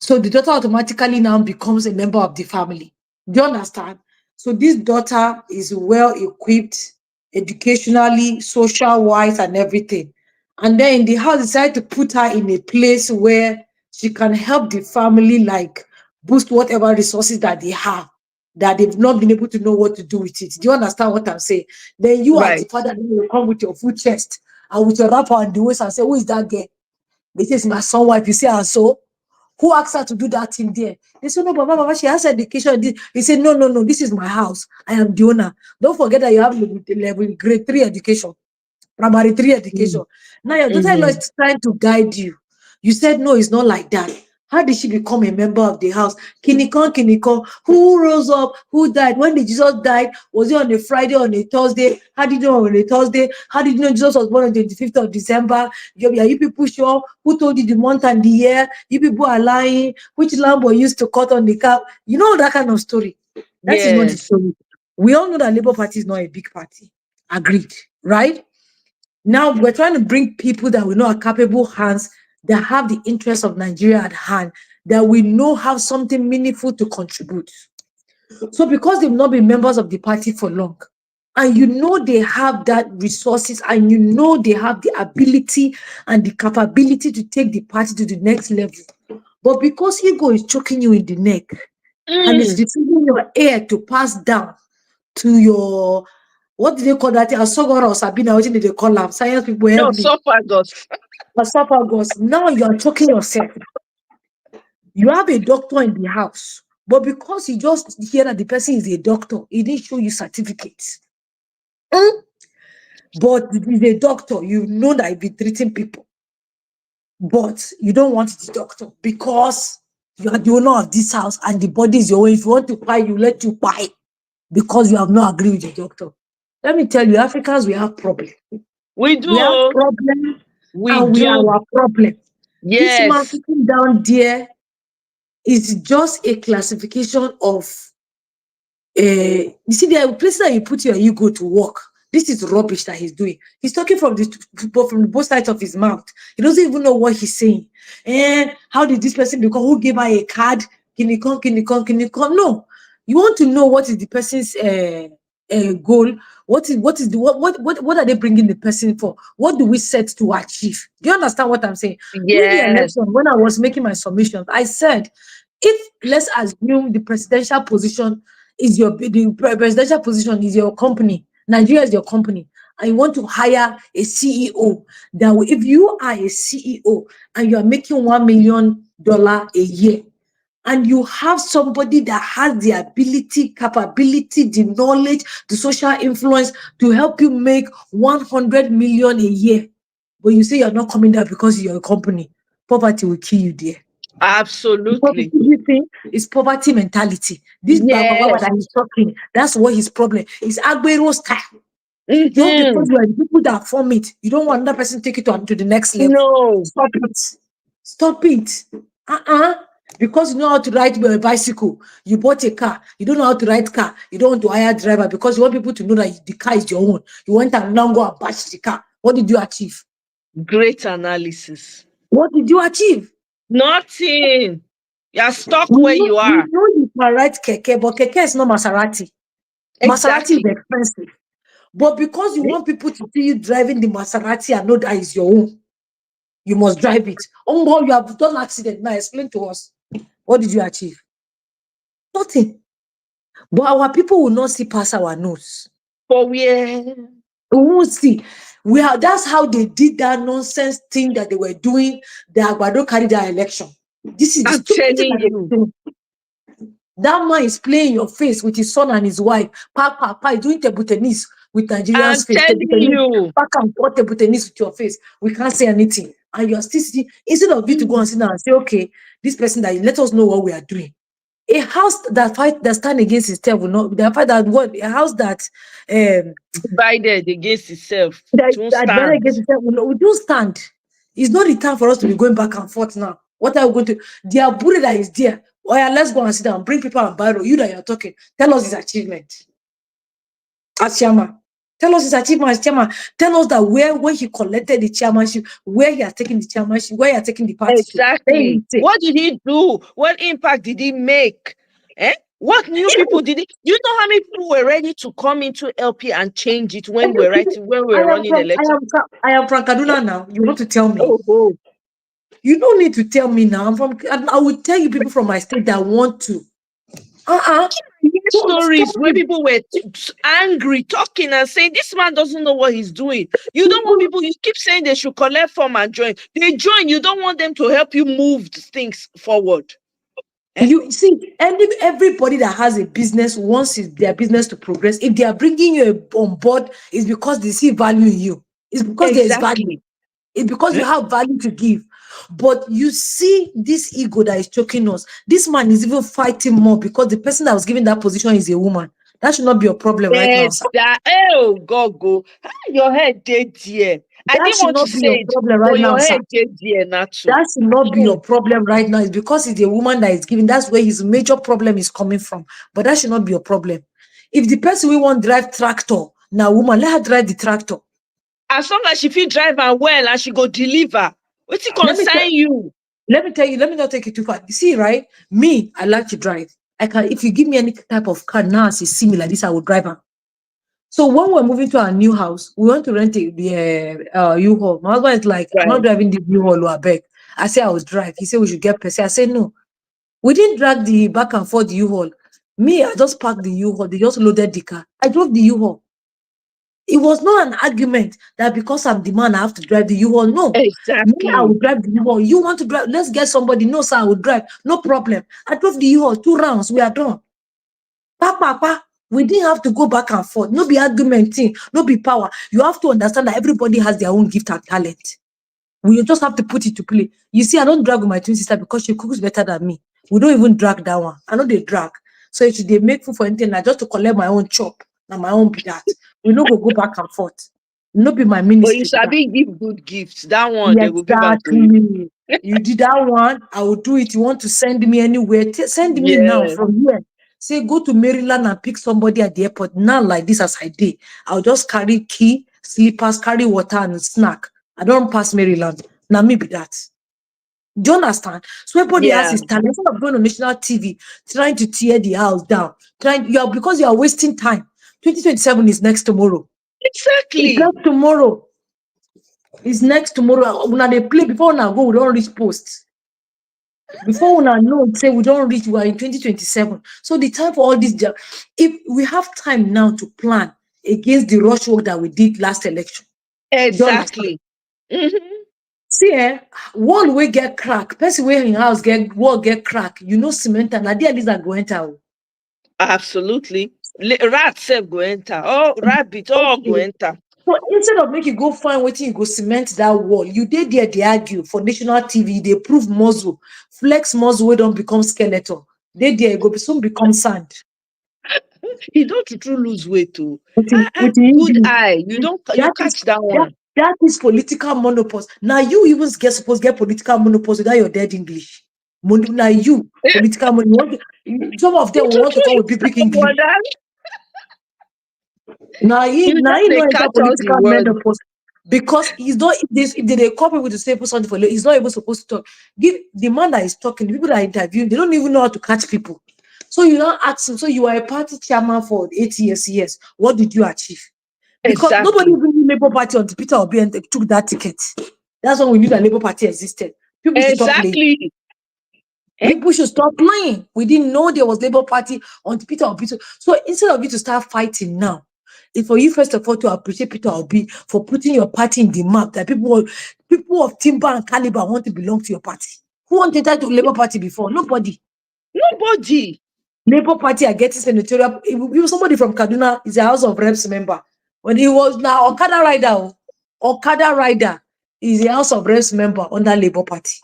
So the daughter automatically now becomes a member of the family. Do you understand? So this daughter is well equipped educationally, social wise, and everything. And then in the house, decided to put her in a place where she can help the family, like boost whatever resources that they have, that they've not been able to know what to do with it. Do you understand what I'm saying? Then you, as the Right. father, you will come with your full chest and with your wrapper on the waist and say, "Who is that girl?" They say, "It's my son wife." You say, "And so?" Who asked her to do that thing there? They said, "No, Baba, she has education." He said, "No, no, no, this is my house. I am the owner. Don't forget that you have level grade 3 education, primary 3 education. Now your daughter-in-law Mm-hmm. is trying to guide you. You said, no, it's not like that. How did she become a member of the house? Kinikon. Who rose up? Who died? When did Jesus die? Was it on a Friday or on a Thursday? How did you know on a Thursday? How did you know Jesus was born on the 25th of December? You people sure? Who told you the month and the year? You people are lying. Which lamb were used to cut on the cow? You know that kind of story. That is not the Yes. story. We all know that Labour Party is not a big party. Agreed, right? Now we're trying to bring people that we know are capable hands, that have the interests of Nigeria at hand, that we know have something meaningful to contribute. So because they've not been members of the party for long, and you know they have that resources, and you know they have the ability and the capability to take the party to the next level, but because ego is choking you in the neck and it's receiving your air to pass down to your, what do they call that? Asogora or Sabina, what did they call them? Science people No, help me. esophagus. Esophagus. Now you are choking yourself. You have a doctor in the house, but because you just hear that the person is a doctor, he didn't show you certificates. But he's a doctor, you know that he'll be treating people. But you don't want the doctor because you are the owner of this house and the body is your own. If you want to buy, you let you buy because you have not agreed with the doctor. Let me tell you, Africans, we have problems. We We have do. problems We and we are do. our problem. This man Yes. sitting down there is just a classification of, you see, there are places that you put your ego to work. This is rubbish that he's doing. He's talking from both sides of his mouth. He doesn't even know what he's saying. And how did this person become? Who gave her a card? Can you come? No, you want to know what is the person's goal. What are they bringing the person for? What do we set to achieve? Do you understand what I'm saying? During the Yes. election, when I was making my submissions, I said, if let's assume the presidential position is the presidential position is your company, Nigeria is your company, and you want to hire a CEO, that if you are a CEO and you are making $1 million a year, and you have somebody that has the ability, capability, the knowledge, the social influence to help you make 100 million a year, but you say you're not coming there because you're a company, poverty will kill you there. Because Absolutely. the thing is poverty mentality. This Baba Yes. that he's talking, that's what his problem is. Agbero style. Just Mm-hmm. because you are the people that form it, you don't want another person to take it on to the next level. No. Stop it. Stop it. Because you know how to ride a bicycle, you bought a car, you don't know how to ride car, you don't want to hire a driver because you want people to know that the car is your own. You want to now go and bash the car. What did you achieve? Great analysis. What did you achieve? Nothing. You're stuck We where know, you we are. know you can ride keke, but keke is not Maserati. Maserati is Exactly. expensive. But because you want people to see you driving the Maserati and know that is your own, you must drive it. Oh, you have done accident. Now explain to us. What did you achieve? Nothing. But our people will not see past our nose. For where? We won't see. That's how they did that nonsense thing that they were doing. The Agbado carried their election. This is the I'm stupid thing telling that they're you. doing. That man is playing your face with his son and his wife. Papa is doing table tennis with I'm Nigerian's face. telling Table tennis, you. back and forth table tennis with your face. We can't say anything. And you're still sitting, instead of you to go and sit down and say, okay, this person that let us know what we are doing. A house that stand against itself will not, the fact that what a house that Divided against itself. It won't that better stand. against itself we do stand. It's not the time for us to be going back and forth now. What are we going to? The bully that is there. Oh yeah, let's go and sit down, bring people and borrow. You that you're talking, tell us his achievement as chairman. Tell us his achievement as chairman. Tell us that where he collected the chairmanship, where he has taken the chairmanship, where he has taken the party to. Then Exactly. he say, What did he do? What impact did he make? Eh? What new people did he? You know how many people were ready to come into LP and change it when we're running elections? I am from Kaduna now. You want to tell me? Oh. You don't need to tell me now. I will tell you people from my state that want to. Stories where people were angry, talking and saying this man doesn't know what he's doing. You don't want people, you keep saying they should collect form and join. They join, you don't want them to help you move things forward. You see, everybody that has a business wants their business to progress. If they are bringing you on board, it's because they see value in you. It's because there is value. It's because you have value to give. But you see this ego that is choking us. This man is even fighting more because the person that was given that position is a woman. That should not be a problem right now, sir. Oh, go. Your head dead here. I That didn't should want to not be say your it, problem but right now, your sir. head dead here, Natu. That should not be your problem right now. It's because it's a woman that is giving. That's where his major problem is coming from. But that should not be your problem. If the person we want drive tractor, now woman, let her drive the tractor. As long as she feel drive her well and she go deliver. What's it concern you? Let me tell you, let me not take it too far. You see, right? Me, I like to drive. I can, if you give me any type of car now, it's similar like this, I will drive her. So when we're moving to our new house, we want to rent the U-Haul. My husband is like, I'm not driving the U-Haul, I beg. I say I will drive. He said we should get person. I said no. We didn't drag the back and forth U-Haul. Me, I just parked the U-Haul. They just loaded the car. I drove the U-Haul. It was not an argument that because I'm the man, I have to drive the U-Haul. No. Exactly. Me, I will drive the U-Haul. You want to drive? Let's get somebody. No, sir, I will drive. No problem. I drove the U-Haul 2 rounds. We are done. Papa, we didn't have to go back and forth. No be argumenting. No be power. You have to understand that everybody has their own gift and talent. We just have to put it to play. You see, I don't drag with my twin sister because she cooks better than me. We don't even drag that one. I know they drag. So if they make food for anything, like just to collect my own chop and my own be that. We no go back and forth. No be my ministry. But you sabi give good gifts. That one they will give back to Exactly. you. You did that one, I will do it. You want to send me anywhere? Send me now from here. Say go to Maryland and pick somebody at the airport. Now like this as I did. I'll just carry key, slippers, carry water and snack. I don't pass Maryland. Now maybe that. Do you understand? So everybody has his talent. Instead of going on national TV, trying to tear the house down, because you are wasting time. 2027 is next tomorrow. Exactly. It's next tomorrow. It's next tomorrow. When they play before now go, we don't reach post. Before when I know, say we don't reach, we are in 2027. So the time for all this, if we have time now to plan against the rush work that we did last election. Exactly. See, wall will get crack. Person where in house wall get crack. You know cement and at least I go enter. Absolutely. Rat self go enter. Oh, rabbit, all go enter. So instead of make you go find what you go cement that wall, you did there, they argue for national TV, they prove muscle, flex muscle, we don't become skeleton. They there go soon become sand. You don't true lose weight too. Good eye. You catch that one. That is political monopause. Now you even supposed to get political monopause without your dead English. Now you political monopause. Some of them want to come with big English. Now you know enter political menopause because he's not. If they call people to say something for, he's not even supposed to talk. Give the man that is talking, the people that are interviewing, they don't even know how to catch people. So you now ask him. So you are a party chairman for 8 years. Yes, what did you achieve? Because nobody even knew Labour Party until Peter Obi took that ticket. That's when we knew that Labour Party existed. People should stop playing. People should stop playing. We didn't know there was Labour Party until Peter Obi. So instead of you to start fighting now, it's for you first of all to appreciate Peter Obi for putting your party in the map that people of timber and caliber want to belong to your party. Who wanted that to Labour Party before? Nobody. Nobody. Labour Party are getting senatorial. If somebody from Kaduna is a House of Reps member. When he was now Okada rider is a House of Reps member under Labour Party.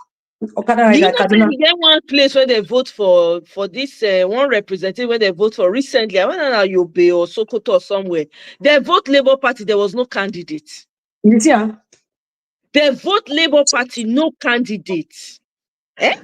Okada Do you rider know Kaduna. they get one place where they vote for this one representative where they vote for recently? I went on Yobe or Sokoto or somewhere. They vote Labour Party. There was no candidate. You see, They vote Labour Party, no candidate. Eh?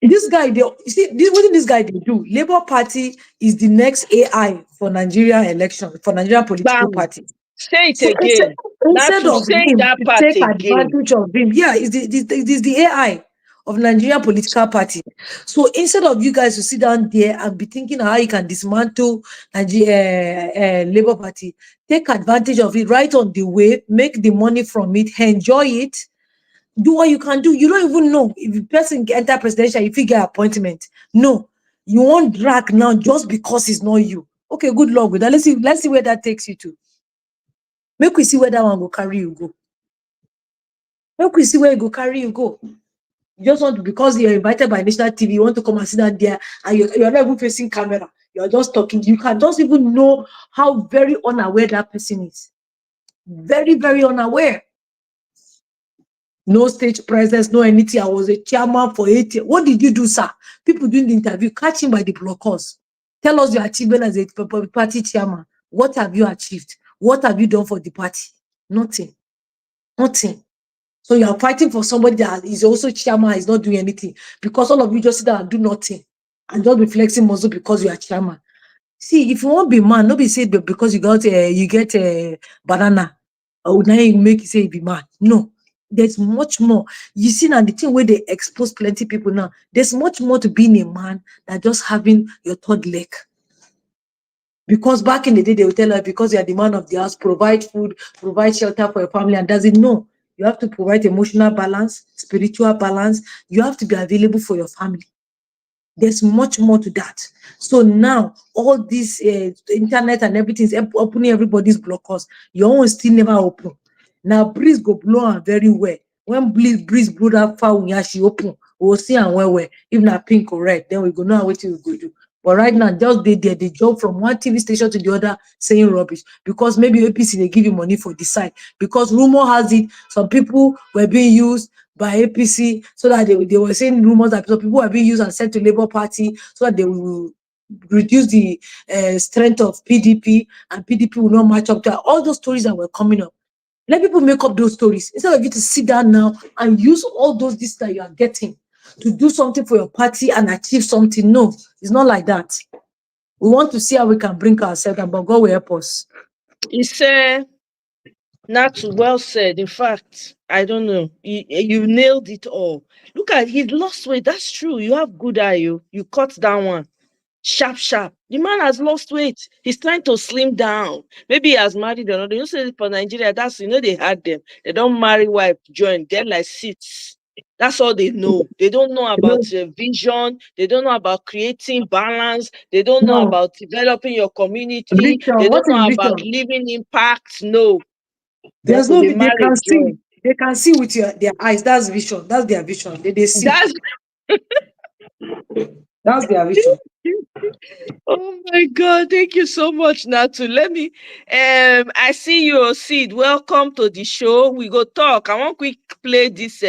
This guy, what did this guy do? Labour Party is the next AI for Nigeria election, for Nigerian political Bam. party. Say it So again. Now instead to of say him that to part take again. advantage of him, yeah, it's the AI of Nigerian political party. So instead of you guys to sit down there and be thinking how you can dismantle Nigeria Labour Party, take advantage of it right on the way, make the money from it, enjoy it. Do what you can do. You don't even know if the person enter presidential, if you get appointment. No, you won't drag now just because it's not you. Okay, good luck with that. Let's see where that takes you to. Make we see where that one will carry you go. Make we see where it go carry you go. You just want to, because you're invited by national TV, you want to come and sit down there and you're not even facing camera. You're just talking. You can just even know how very unaware that person is. Very, very unaware. No stage presence, no anything. I was a chairman for 8 years. What did you do, sir? People doing the interview, catch him by the blockers. Tell us your achievement as a party chairman. What have you achieved? What have you done for the party? Nothing. Nothing. So you are fighting for somebody that is also chairman, is not doing anything. Because all of you just sit down and do nothing. And just be flexing muscle because you are chairman. See, if you want to be man, nobody say because you get a banana, or now you make you say you be man. No, there's much more. You see now the thing where they expose plenty people now. There's much more to being a man than just having your third leg. Because back in the day, they would tell us because you are the man of the house, provide food, provide shelter for your family, and does it no? You have to provide emotional balance, spiritual balance. You have to be available for your family. There's much more to that. So now, all this internet and everything is opening everybody's blockers. Your own still never open. Now, breeze go blow on very well. When breeze blow that far, when she open, we'll see and well. If not pink or red, then we go know what we go do. But right now, just they jump from one TV station to the other saying rubbish because maybe APC they give you money for the side. Because rumor has it, some people were being used by APC so that they were saying rumors that some people were being used and sent to Labour Party so that they will reduce the strength of PDP and PDP will not match up to all those stories that were coming up. Let people make up those stories instead of you to sit down now and use all those this that you are getting to do something for your party and achieve something. No, it's not like that. We want to see how we can bring ourselves down, but God will help us. It's not well said. In fact, I don't know. You nailed it all. Look at he lost weight. That's true. You have good eye. You cut down one. Sharp. The man has lost weight. He's trying to slim down. Maybe he has married another. You say for Nigeria, that's they had them. They don't marry wife, join. They're like seats. That's all they know. They don't know about vision. They don't know about creating balance. They don't know No. about developing your community. Vision. They What don't know is about vision? living impact. No. They have There's to no they they marry, can see. join. They can see with their eyes. That's vision. That's their vision. They see. That's That's their vision. Oh my God, thank you so much, Natu. Let me I see you, Sid. Welcome to the show. We go talk. I want quick play this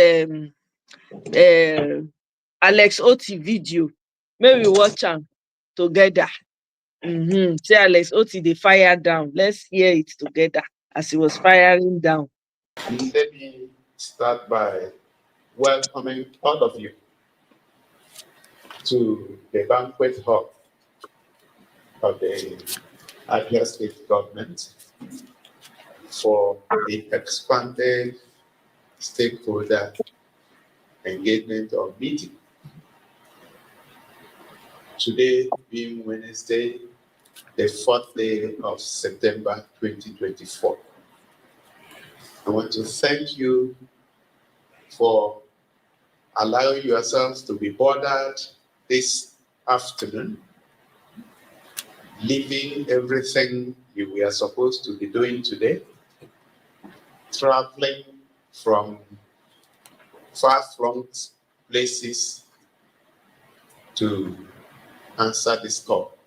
Alex Oti video. Maybe watch them together. Say Alex Oti they fire down. Let's hear it together as he was firing down. Let me start by welcoming all of you to the banquet hall of the Abia State government for the expanded stakeholder engagement or meeting. Today being Wednesday, the 4th day of September 2024. I want to thank you for allowing yourselves to be bothered this afternoon, leaving everything you were supposed to be doing today, traveling from far-flung places to answer this call.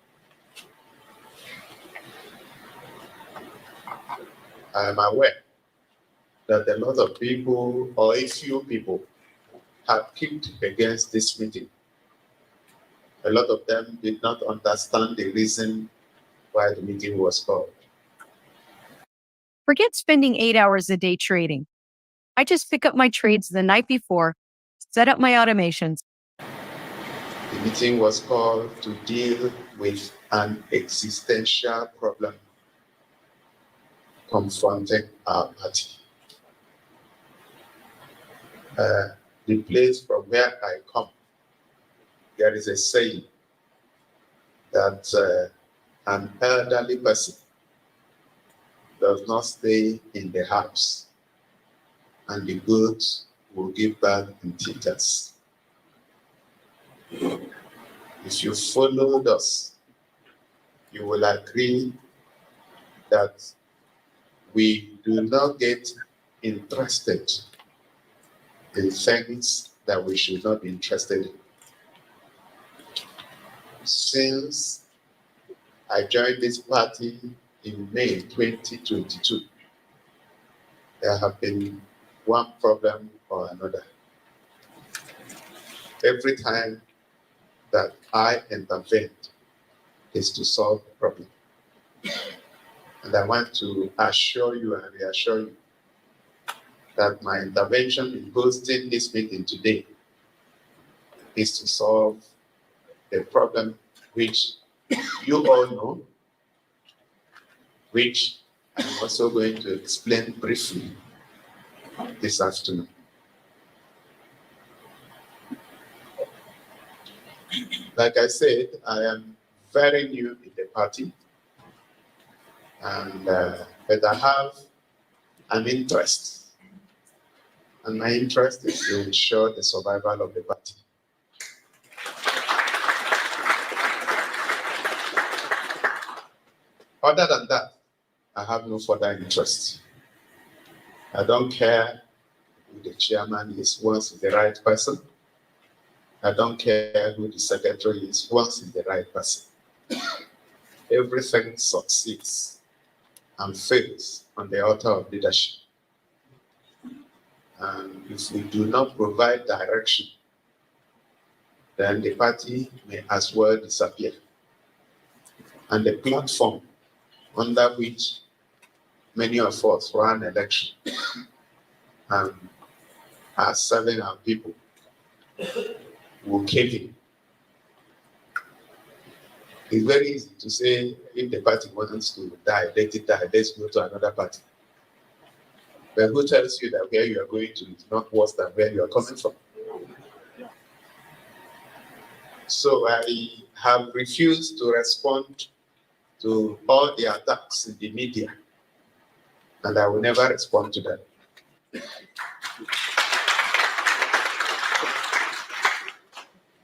I am aware that a lot of people, or a few people, have kicked against this meeting. A lot of them did not understand the reason why the meeting was called. Forget spending 8 hours a day trading. I just pick up my trades the night before, set up my automations. The meeting was called to deal with an existential problem confronting our party. The place from where I come, there is a saying that an elderly person does not stay in the house, and the goats will give birth in titters. If you followed us, you will agree that we do not get interested in things that we should not be interested in. Since I joined this party in May 2022, there have been one problem or another. Every time that I intervened is to solve the problem. And I want to assure you and reassure you that my intervention in hosting this meeting today is to solve a problem which you all know, which I'm also going to explain briefly this afternoon. Like I said, I am very new in the party, and but I have an interest, and my interest is to ensure the survival of the party. Other than that, I have no further interest. I don't care who the chairman is once he's the right person. I don't care who the secretary is once he's the right person. Everything succeeds and fails on the altar of leadership. And if we do not provide direction, then the party may as well disappear. And the platform under which many of us run election and are serving our people will cave in. It's very easy to say, if the party wants to die, let it die, let's go to another party. But who tells you that where you are going to is not worse than where you are coming from? So I have refused to respond to all the attacks in the media, and I will never respond to them.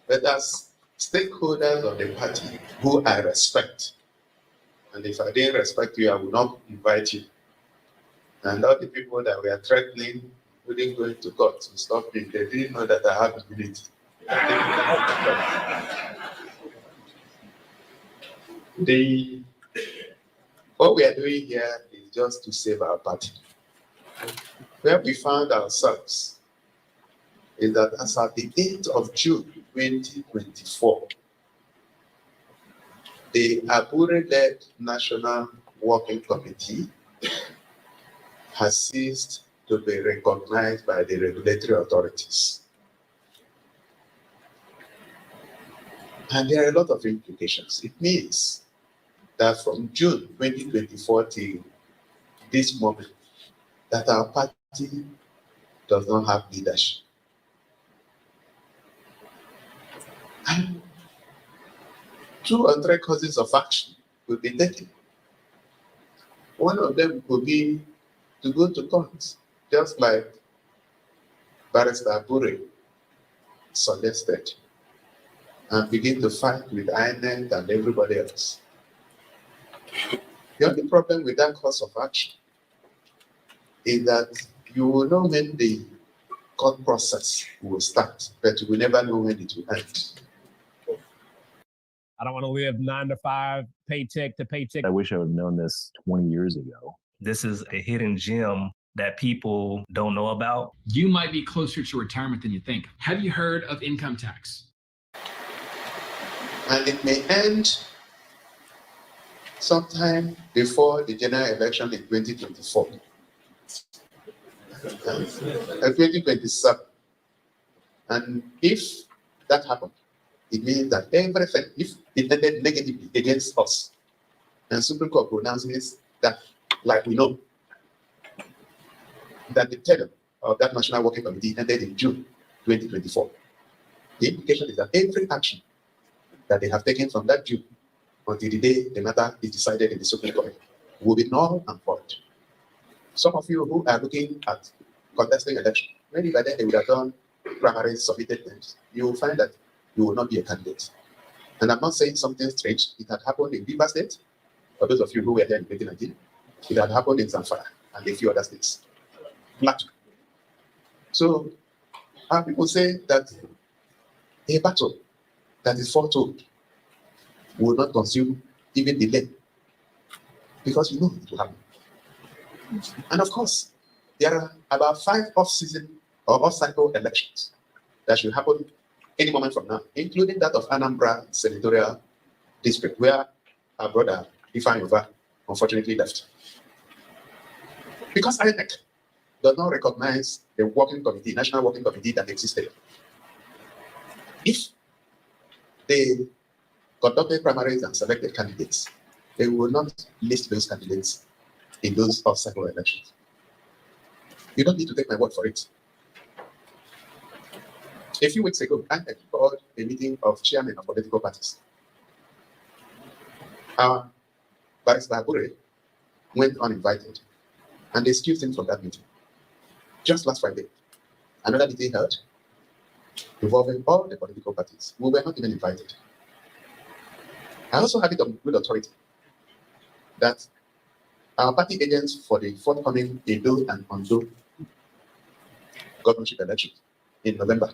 But as stakeholders of the party who I respect, and if I didn't respect you, I would not invite you. And all the people that were threatening, including going to court to stop me, they didn't know that I have immunity. What we are doing here is just to save our party. Where we found ourselves is that as at the 8th of June 2024, the Abure-led National Working Committee has ceased to be recognized by the regulatory authorities. And there are a lot of implications. It means that from June 2024 till this moment, that our party does not have leadership. And 2 or 3 causes of action will be taken. One of them could be to go to court, just like Barrister Abure suggested, and begin to fight with INEC and everybody else. The only problem with that course of action is that you will not make the court process will start, but we never know when it will end. I don't want to live 9 to 5, paycheck to paycheck. I wish I would have known this 20 years ago. This is a hidden gem that people don't know about. You might be closer to retirement than you think. Have you heard of income tax? And it may end sometime before the general election in 2024. 2027. And if that happens, it means that everything, if it ended negatively against us, and Supreme Court pronounces that, like we know, that the tenure of that National Working Committee ended in June 2024. The implication is that every action that they have taken from that June until the day the matter is decided in the Supreme Court will be null and void. Some of you who are looking at contesting election, maybe by then they would have done primaries, submitted names, you will find that you will not be a candidate. And I'm not saying something strange. It had happened in Rivers State, for those of you who were there in 2019. It had happened in Zamfara and a few other states. Plateau. So, people say that a battle that is foretold will not consume even delay, because you know it will happen. And of course, there are about 5 off-season or off-cycle elections that should happen any moment from now, including that of Anambra Senatorial District, where our brother Ifeanyi Ubah unfortunately left. Because INEC does not recognize the working committee, national working committee that existed. If they conducted primaries and selected candidates, they will not list those candidates in those off-cycle elections. You don't need to take my word for it. A few weeks ago, I called a meeting of chairmen of political parties. Barrister Abure went uninvited, and they excused him from that meeting. Just last Friday, another meeting held involving all the political parties. We were not even invited. I also have it on good authority that our party agents for the forthcoming Edo and Ondo governorship elections in November,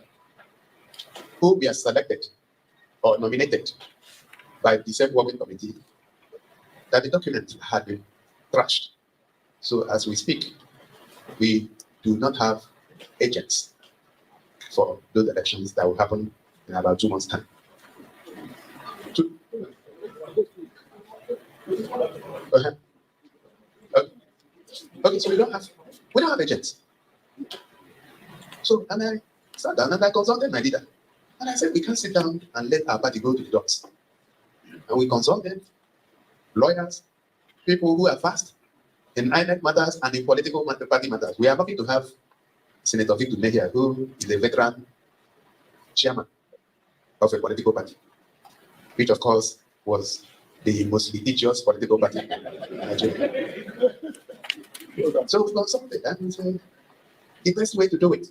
who were selected or nominated by the same working committee, that the document had been trashed. So as we speak, we do not have agents for those elections that will happen in about 2 months' time. Okay, so we don't have agents. So, and I sat down and I consulted my leader. And I said, we can't sit down and let our party go to the dogs. And we consulted lawyers, people who are fast in INEC matters and in political party matters. We are lucky to have Senator Victor Mejia, who is a veteran chairman of a political party, which of course was the most litigious political party in Nigeria. So we consulted and we said, the best way to do it.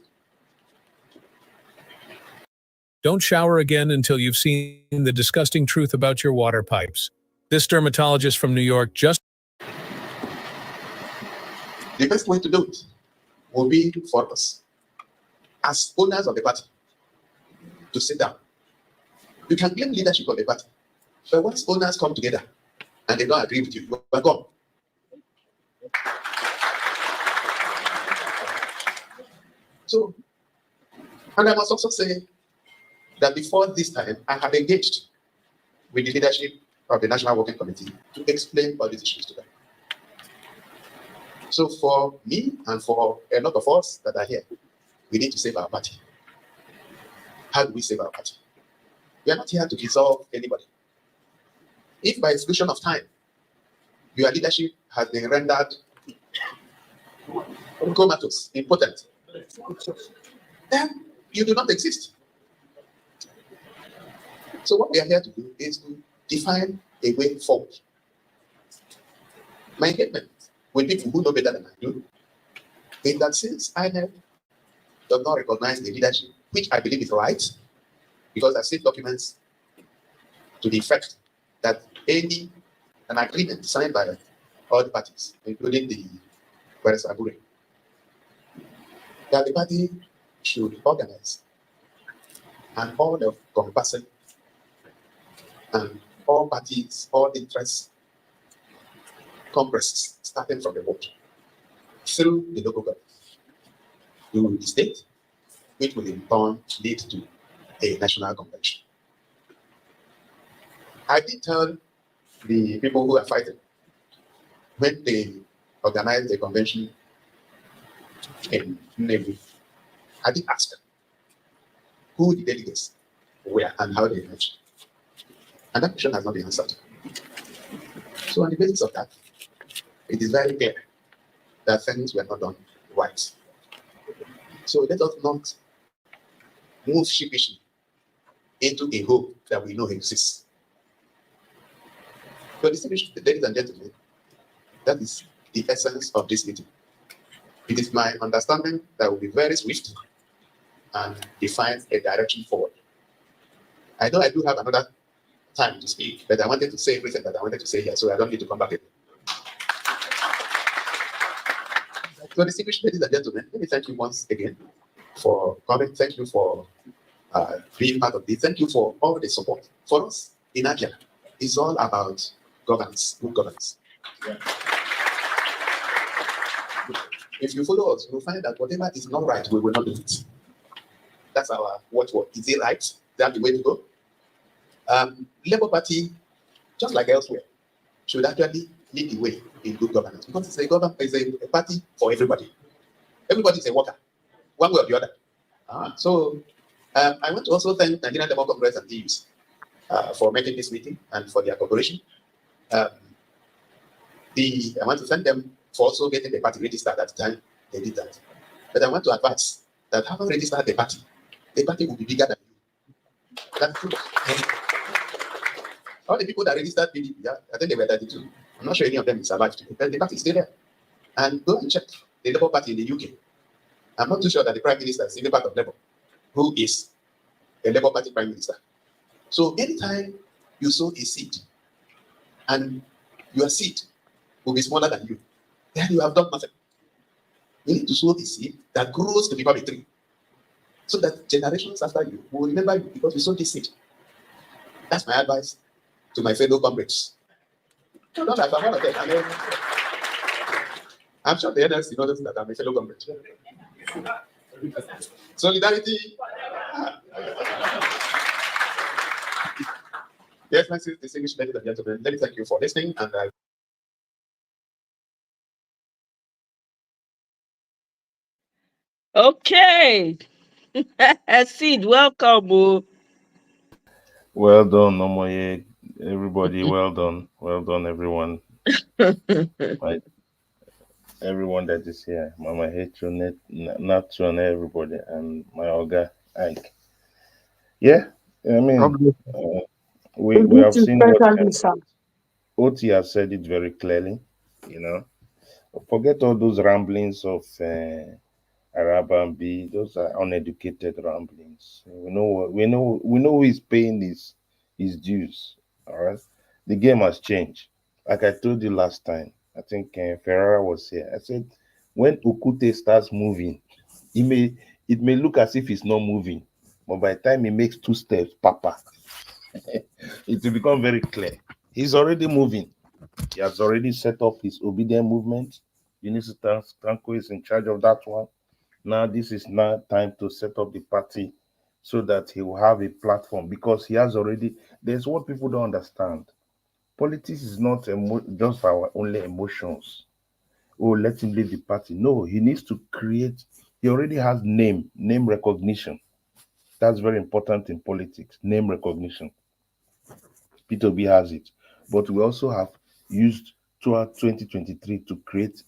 Don't shower again until you've seen the disgusting truth about your water pipes. This dermatologist from New York just... The best way to do it will be for us, as owners of the party, to sit down. You can claim leadership of the party, but once owners come together and they don't agree with you, we're gone. So, and I must also say that before this time, I had engaged with the leadership of the National Working Committee to explain all these issues to them. So for me and for a lot of us that are here, we need to save our party. How do we save our party? We are not here to dissolve anybody. If by exclusion of time, your leadership has been rendered comatose, impotent, then you do not exist. So what we are here to do is to define a way forward. My engagement with people who know better than I do is that since INEC does not recognize the leadership, which I believe is right, because I've seen documents to the effect that an agreement signed by all the parties, including the Barrister Abure, that the party should organize an all-encompassing and all parties, all interests congresses, starting from the board, through the local government, to the state, which will in turn lead to a national convention. I did tell the people who are fighting, when they organized the convention in Navy, I did ask them who the delegates were and how they emerged. And that question has not been answered. So on the basis of that, it is very clear that things were not done right. So let us not move sheepishly into a hope that we know exists. But distinguished ladies and gentlemen, that is the essence of this meeting. It is my understanding that will be very swift and define a direction forward. I know I do have another time to speak, but I wanted to say everything that I wanted to say here, so I don't need to come back again. So distinguished ladies and gentlemen, let me thank you once again for coming. Thank you for being part of this. Thank you for all the support. For us in Abia, it's all about governance, good governance. Yeah. If you follow us, you'll find that whatever is not right, we will not do it. That's our watchword. Is it right? Is that the way to go? Labour Party, just like elsewhere, should actually lead the way in good governance, because it's a party for everybody. Everybody is a worker, one way or the other. So I want to also thank Nigerian Labour Congress and TUs for making this meeting and for their cooperation. I want to thank them for also getting the party registered at the time they did that. But I want to advise that having registered the party will be bigger than you. That's true. All the people that registered PDP, yeah, I think they were 32. I'm not sure any of them is alive today, but the party is still there. And go and check the Labour Party in the UK. I'm not too sure that the Prime Minister is even part of Labour, who is a Labour Party Prime Minister. So anytime you sow a seed, and your seed will be smaller than you, then you have done nothing. You need to sow a seed that grows to become a tree, so that generations after you will remember you because you sowed this seed. That's my advice to my fellow comrades. No, not like I'm one of them. I'm sure the NLC knows that I'm a fellow comrade. Solidarity. Yes, my distinguished ladies and gentlemen, let me thank you for listening. And Okay. Sid, welcome. Well done, Omoye. Everybody, well done. Well done, everyone. Everyone that is here. Mama Hecho, Natron, everybody, and my Oga, Ike. Yeah, I mean, we have seen what OT has said it very clearly, you know. Forget all those ramblings of Arabambi. Those are uneducated ramblings. We know who is paying his dues. All right, the game has changed. Like I told you last time, I think Ferrara was here. I said when Okute starts moving, it may look as if it's not moving, but by the time he makes 2 steps, Papa, it will become very clear. He's already moving. He has already set up his obedient movement. Unisita Tanko is in charge of that one. Now this is now time to set up the party so that he will have a platform, because he has already. There's what people don't understand. Politics is not just our only emotions. Oh, let him lead the party. No, he needs to create. He already has name recognition. That's very important in politics. Name recognition. P2B has it, but we also have used throughout 2023 to create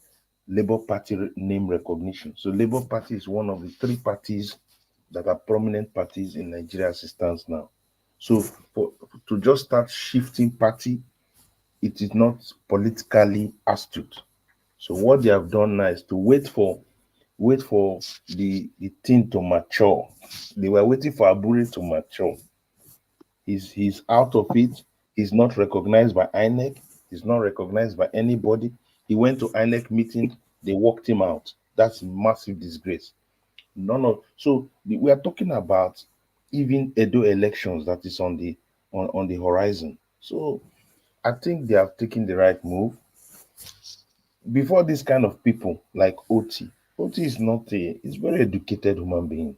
Labour Party name recognition. So Labour Party is one of the 3 parties that are prominent parties in Nigeria as it stands now. So to just start shifting party, it is not politically astute. So what they have done now is to wait for the thing to mature. They were waiting for Abure to mature. He's out of it. He's not recognized by INEC. He's not recognized by anybody. He went to INEC meeting. They walked him out. That's a massive disgrace. None of we are talking about even Edo elections that is on the horizon. So I think they have taken the right move. Before this kind of people like OT is not is very educated human being.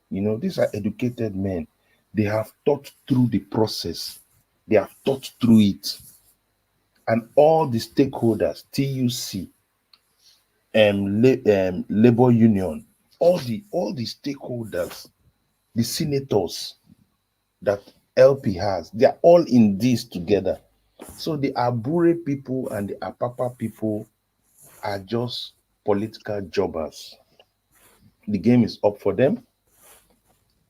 You know, these are educated men. They have thought through the process. They have thought through it. And all the stakeholders, TUC, labor union, all the stakeholders, the senators that LP has, they are all in this together. So the Abure people and the Apapa people are just political jobbers. The game is up for them.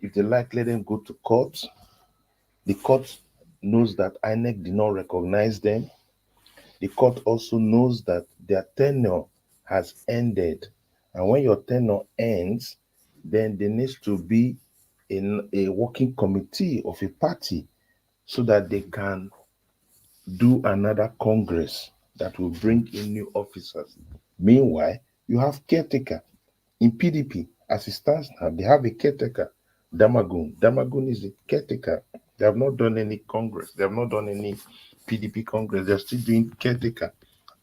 If they like, let them go to court. The court knows that INEC did not recognize them. The court also knows that their tenure has ended. And when your tenure ends, then there needs to be in a working committee of a party so that they can do another congress that will bring in new officers. Meanwhile, you have caretaker in PDP. As it stands now, they have a caretaker, Damagun. Damagun is a caretaker. They have not done any congress. They have not done any PDP congress. They're still doing caretaker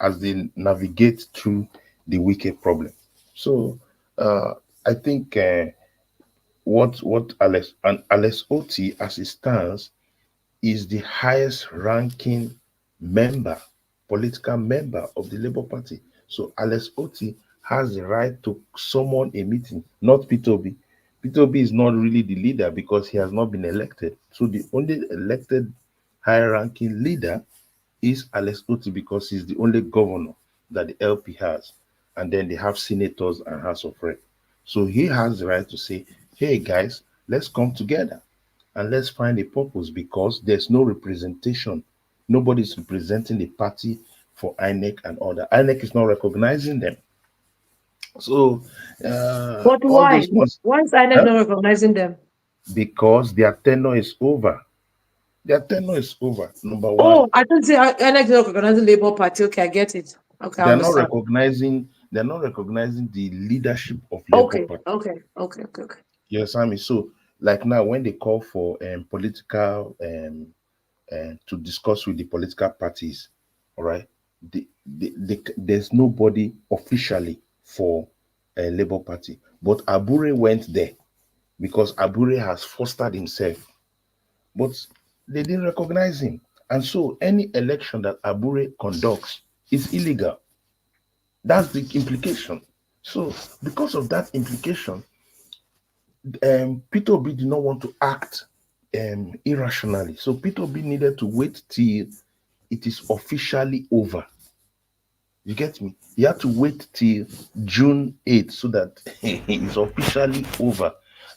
as they navigate through the wicked problem. So uh, I think what Alex Oti, as it stands, is the highest ranking member, political member of the Labour Party. So Alex Oti has the right to summon a meeting, not Peter Obi. Peter Obi is not really the leader because he has not been elected. So the only elected high ranking leader is Alex Oti because he's the only governor that the LP has. And then they have senators and House of Rep. So he has the right to say, hey guys, let's come together and let's find a purpose because there's no representation. Nobody's representing the party for INEC and all that. INEC is not recognizing them. So But all why? those ones, Why is INEC huh? not recognizing them? Because their tenure is over. Their tenure is over. Number one, Oh, I don't say INEC is not recognizing Labour Party. Okay, I get it. Okay, I they're not understand. recognizing. They're not recognizing the leadership of Labour Okay, Party. okay. Yes, I mean, so like now when they call for political to discuss with the political parties, all right, there's nobody officially for a Labour Party, but Abure went there because Abure has fostered himself, but they didn't recognize him, and so any election that Abure conducts is illegal. That's the implication. So because of that implication, Peter Obi did not want to act irrationally. So Peter Obi needed to wait till it is officially over. You get me? You have to wait till June 8th so that it's officially over.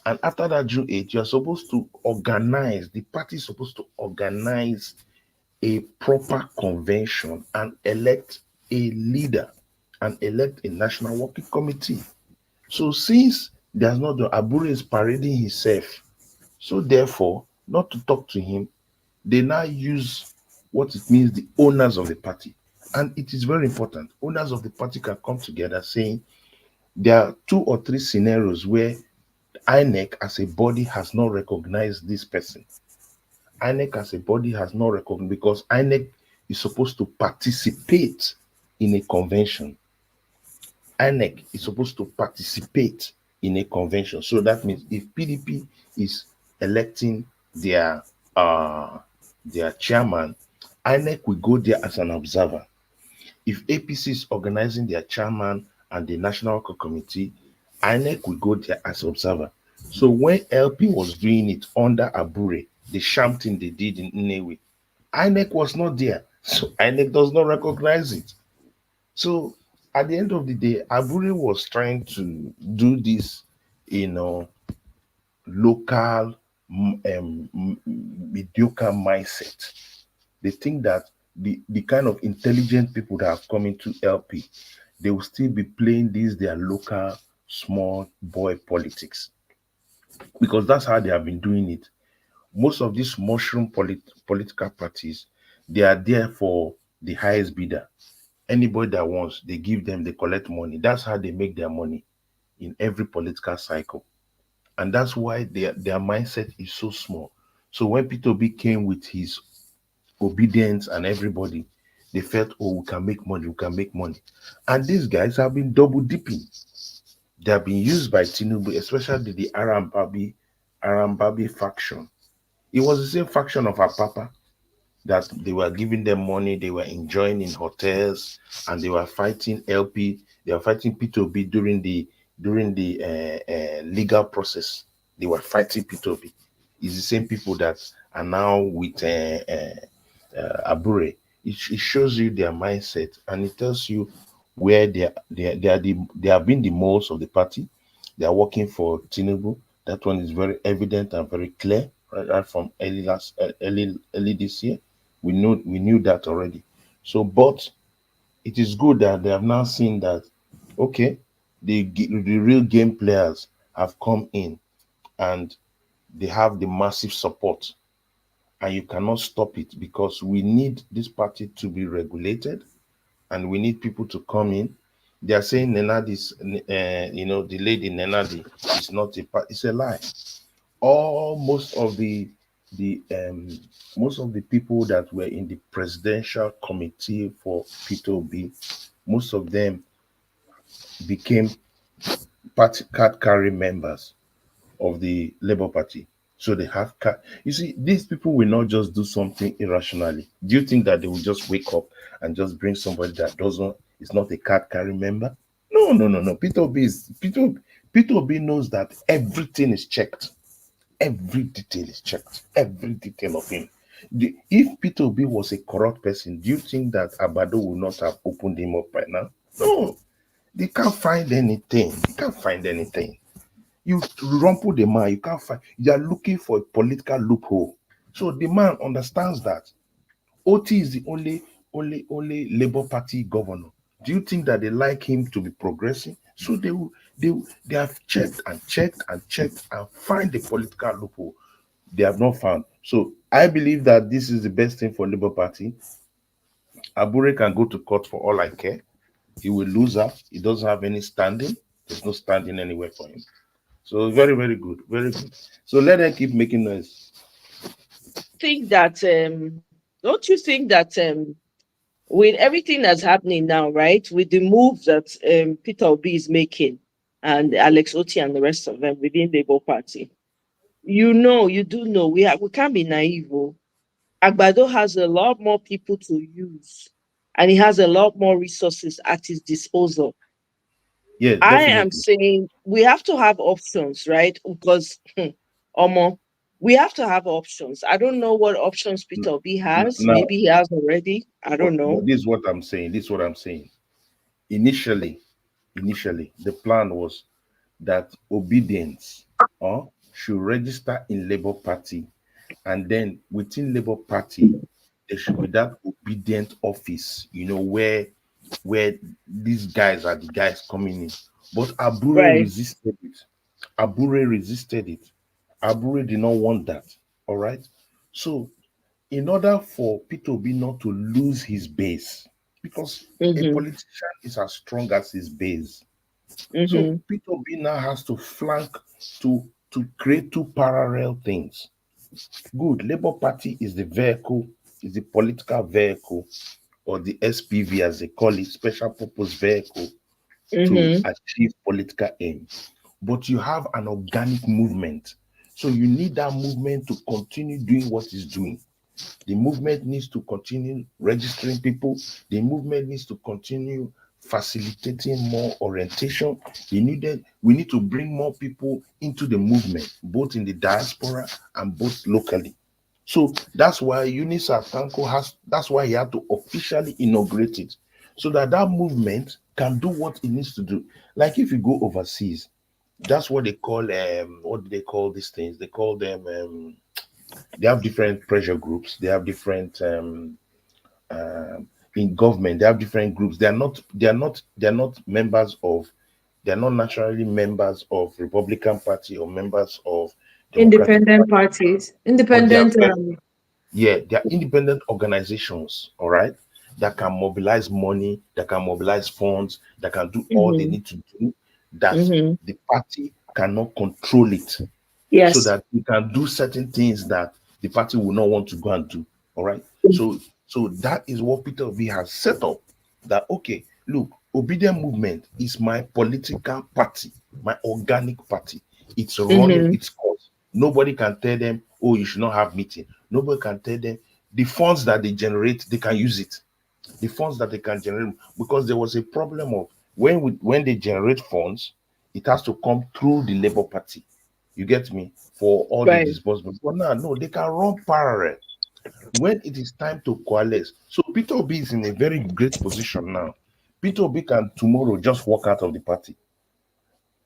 And after that June 8th, you're supposed to organize, the party is supposed to organize a proper convention and elect a leader and elect a national working committee. So since there's not the Abure is parading himself, so therefore, not to talk to him, they now use what it means the owners of the party. And it is very important. Owners of the party can come together saying there are 2 or 3 scenarios where INEC as a body has not recognized this person. INEC as a body has not recognized because INEC is supposed to participate in a convention. INEC is supposed to participate in a convention. So that means if PDP is electing their uh their chairman, INEC will go there as an observer. If APC is organizing their chairman and the national committee, INEC will go there as observer. So when LP was doing it under Abure, the sham thing they did in Nnewi, INEC was not there. So INEC does not recognize it. So at the end of the day, Abure was trying to do this, local mediocre mindset. They think that the kind of intelligent people that have come into LP, they will still be playing this their local small boy politics because that's how they have been doing it. Most of these mushroom political parties, they are there for the highest bidder. Anybody that wants, they give them, they collect money. That's how they make their money. in every political cycle. And that's why their mindset is so small. So when Peter B came with his obedience and everybody, they felt, oh, we can make money, we can make money. And these guys have been double dipping. They have been used by Tinubu, especially the Arambabi faction. It was the same faction of Apapa that they were giving them money, they were enjoying in hotels, and they were fighting LP, they were fighting P2B during the legal process. They were fighting P2B. It's the same people that are now with Abure. It shows you their mindset, and it tells you where they have been the moles of the party. They are working for Tinubu. That one is very evident and very clear right from early this year. We knew that already. So, but it is good that they have now seen that, okay, the real game players have come in and they have the massive support, and you cannot stop it, because we need this party to be regulated and we need people to come in. They are saying Nenadi's, the lady Nenadi is not it's a lie. All the most of the people that were in the presidential committee for P2B, most of them became party card carrying members of the Labour Party. So they have you see, these people will not just do something irrationally. Do you think that they will just wake up and just bring somebody that is not a card carrying member? No, no, no, no. P2B knows that everything is checked. Every detail is checked. Every detail of him. If P2B was a corrupt person, do you think that Abado would not have opened him up by now? No. They can't find anything. They can't find anything. You rumple the man, you can't find. You are looking for a political loophole. So the man understands that OT is the only Labour Party governor. Do you think that they like him to be progressing? So they have checked and checked and checked and find the political loophole. They have not found. So I believe that this is the best thing for Labour Party. Abure can go to court for all I care. He will lose her. He doesn't have any standing. There's no standing anywhere for him. So very, very good. Very good. So let them keep making noise. Think that don't you think that with everything that's happening now, right? With the move that Peter Obi is making and Alex Oti and the rest of them within the Labour Party, you do know we can't be naive. Agbado has a lot more people to use, and he has a lot more resources at his disposal. Yeah, I am definitely. saying we have to have options, right? Because Omo, we have to have options. I don't know what options Peter B has. Now, Maybe he has already. I don't but know. this is what I'm saying. This is what I'm saying. Initially, the plan was that obedience should register in Labour Party, and then within Labour Party, there should be that obedient office, where these guys are the guys coming in. But Abure Right. resisted it. Abure resisted it. Abure did not want that. All right. So, in order for P2B not to lose his base, because a Mm-hmm. politician is as strong as his base. So Mm-hmm. P2B now has to flank to create two parallel things. Good. Labour Party is the vehicle, is the political vehicle, or the SPV as they call it, special purpose vehicle, to Mm-hmm. achieve political aims. But you have an organic movement. So you need that movement to continue doing what it's doing. The movement needs to continue registering people. The movement needs to continue facilitating more orientation. We need to bring more people into the movement, both in the diaspora and both locally. So that's why Unisa Tanko that's why he had to officially inaugurate it, so that that movement can do what it needs to do. Like if you go overseas, that's what they call what do they call these things? They call them they have different pressure groups. They have different in government. They have different groups. They're not members of. They're not naturally members of Republican Party or members of Democratic Independent Party, parties, but they are independent. they are independent organizations, all right, that can mobilize money, that can mobilize funds, that can do all they Mm-hmm. need to do. that the party cannot control it. Yes. So that we can do certain things that the party will not want to go and do. All right. So that is what Peter Obi has set up. That okay, look, Obedient Movement is my political party, my organic party. It's running its course. Nobody can tell them, oh, you should not have meeting. Nobody can tell them the funds that they generate, they can use it. The funds that they can generate, because there was a problem of when they generate funds, it has to come through the Labour Party. You get me? For all the Right. disbursements. But no, they can run parallel when it is time to coalesce. So Peter Obi is in a very great position now. Peter Obi can tomorrow just walk out of the party.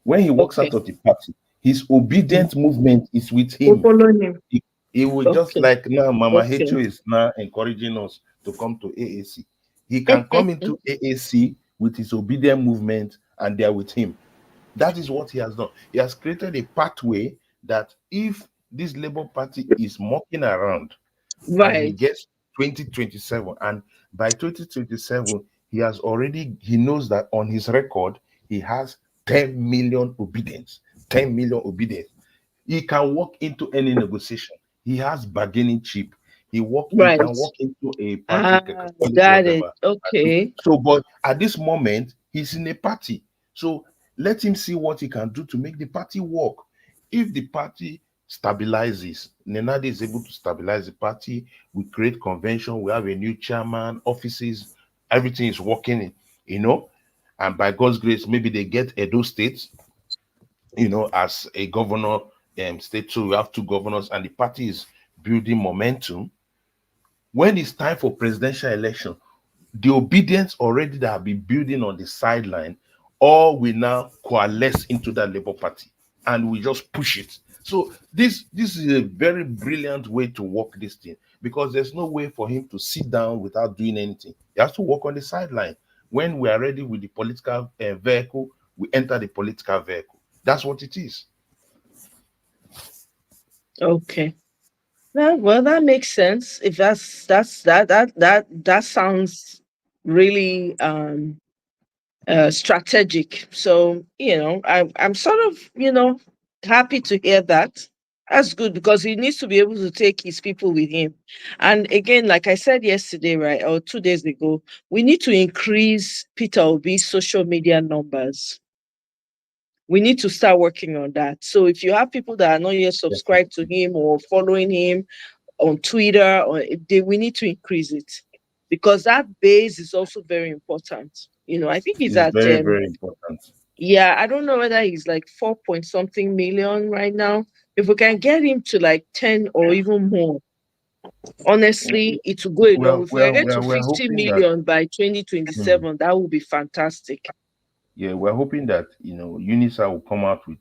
When he walks out of the party, his obedient movement is with We'll him. follow him. He will just like now, Mama Hecho is now encouraging us to come to AAC. He can come into AAC with his obedient movement and they are with him. That is what he has done. He has created a pathway that if this Labour Party is mucking around and he Right. gets 2027, and by 2027, he knows that on his record, he has 10 million obedience. 10 million obedience. He can walk into any negotiation. He has bargaining chip. He Right. can walk into a party, Got it. whatever. Okay. So, but at this moment, he's in a party. So let him see what he can do to make the party work. If the party stabilizes, Nenadi is able to stabilize the party. We create convention. We have a new chairman, offices, everything is working, and by God's grace, maybe they get Edo State, as a governor state. So we have two governors and the party is building momentum. When it's time for presidential election, the obedience already that have been building on the sideline, all will now coalesce into that Labour Party and we just push it. So this is a very brilliant way to work this thing, because there's no way for him to sit down without doing anything. He has to work on the sideline. When we are ready with the political vehicle, we enter the political vehicle. That's what it is. Okay. Well, that makes sense. If that sounds really strategic. So, I'm sort of, happy to hear that. That's good because he needs to be able to take his people with him. And again, like I said yesterday, right, or 2 days ago, we need to increase Peter Obi's social media numbers. We need to start working on that. So if you have people that are not yet subscribed to him or following him on Twitter, we need to increase it, because that base is also very important. I think he's It's at very, very important. yeah, I don't know whether he's like 4 point something million right now. If we can get him to like 10 or even more, honestly, it will go a long way. If we can get to We're 50 hoping that million by 2027, that would be fantastic. yeah, we're hoping that UNISA will come out with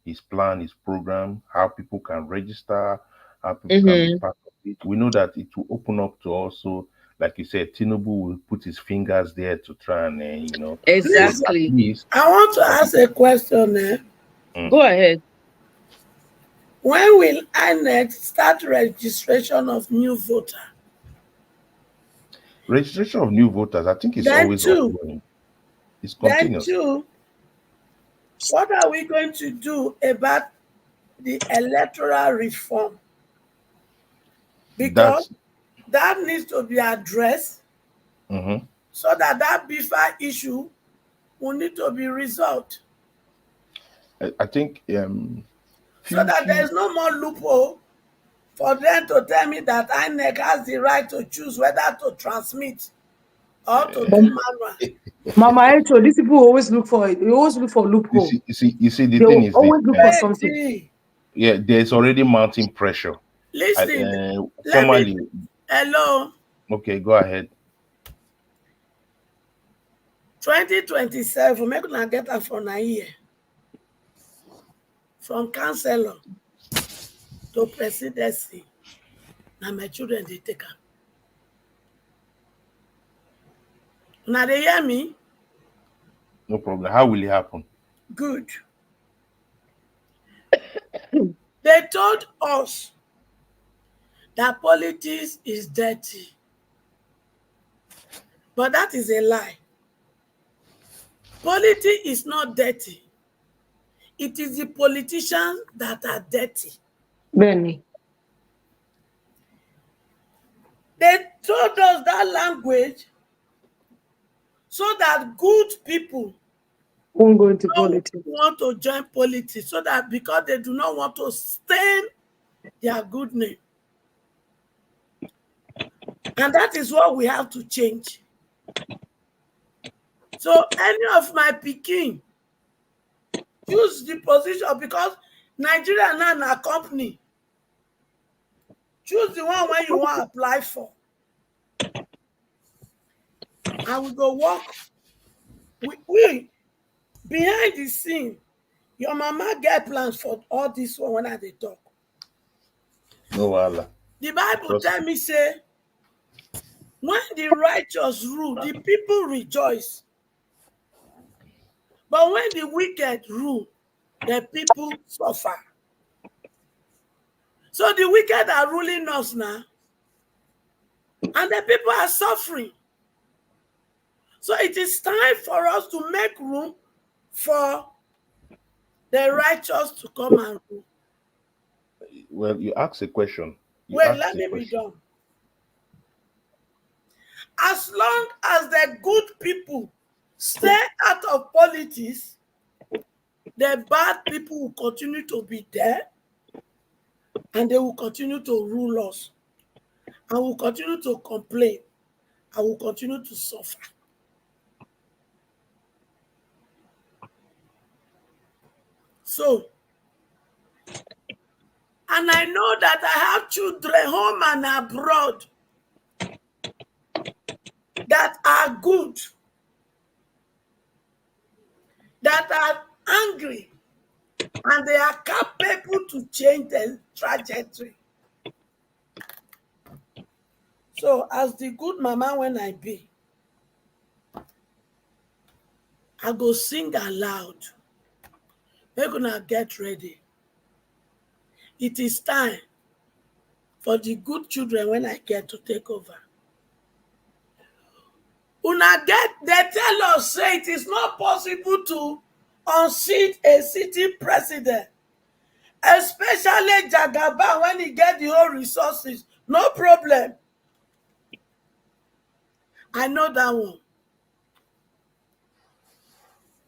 his plan, his program, how people can register, how people can be part of it. We know that it will open up to also, like you said, Tinubu will put his fingers there to try and Please, but at least I want to ask a question. Go ahead. When will INEC start registration of new voter? Registration of new voters, I think, is Then always two, ongoing. It's continuous. What are we going to do about the electoral reform? Because that needs to be addressed so that BIFA issue will need to be resolved. I think so that there is no more loophole for them to tell me that INEC has the right to choose whether to transmit or to do manual. Mama Echo, these people always look for it. They always look for loophole. You see, the They thing will is always look for something. yeah, there's already mounting pressure. Listen, formally. Hello. Okay, go ahead. 2027, make una get that from a year. From councillor to presidency. Now my children, they take am. Now they hear me? No problem. How will it happen? Good. They told us that politics is dirty. But that is a lie. Politics is not dirty. it is the politicians that are dirty. Benny. They told us that language so that good people Won't go into don't politics. want to join politics, so that because they do not want to stain their good name. And that is what we have to change. So any of my pikin use the position, because Nigeria now a company. Choose the one where you want to apply for. And we go work. We behind the scene, your mama get plans for all this one when they talk. No Allah. The Bible tell me say, when the righteous rule, the people rejoice. But when the wicked rule, the people suffer. So the wicked are ruling us now, and the people are suffering. So it is time for us to make room for the righteous to come and rule. Well, you asked a question. Wait, let me be done. As long as the good people stay out of politics, the bad people will continue to be there, and they will continue to rule us, and will continue to complain, and will continue to suffer. So, and I know that I have children home and abroad that are good, that are angry, and they are capable to change the trajectory. So, as the good mama when I be, I go sing aloud. We're gonna get ready. It is time for the good children when I get to take over. They tell us, say it is not possible to unseat a sitting president, especially Jagaba when he get the whole resources. No problem. I know that one.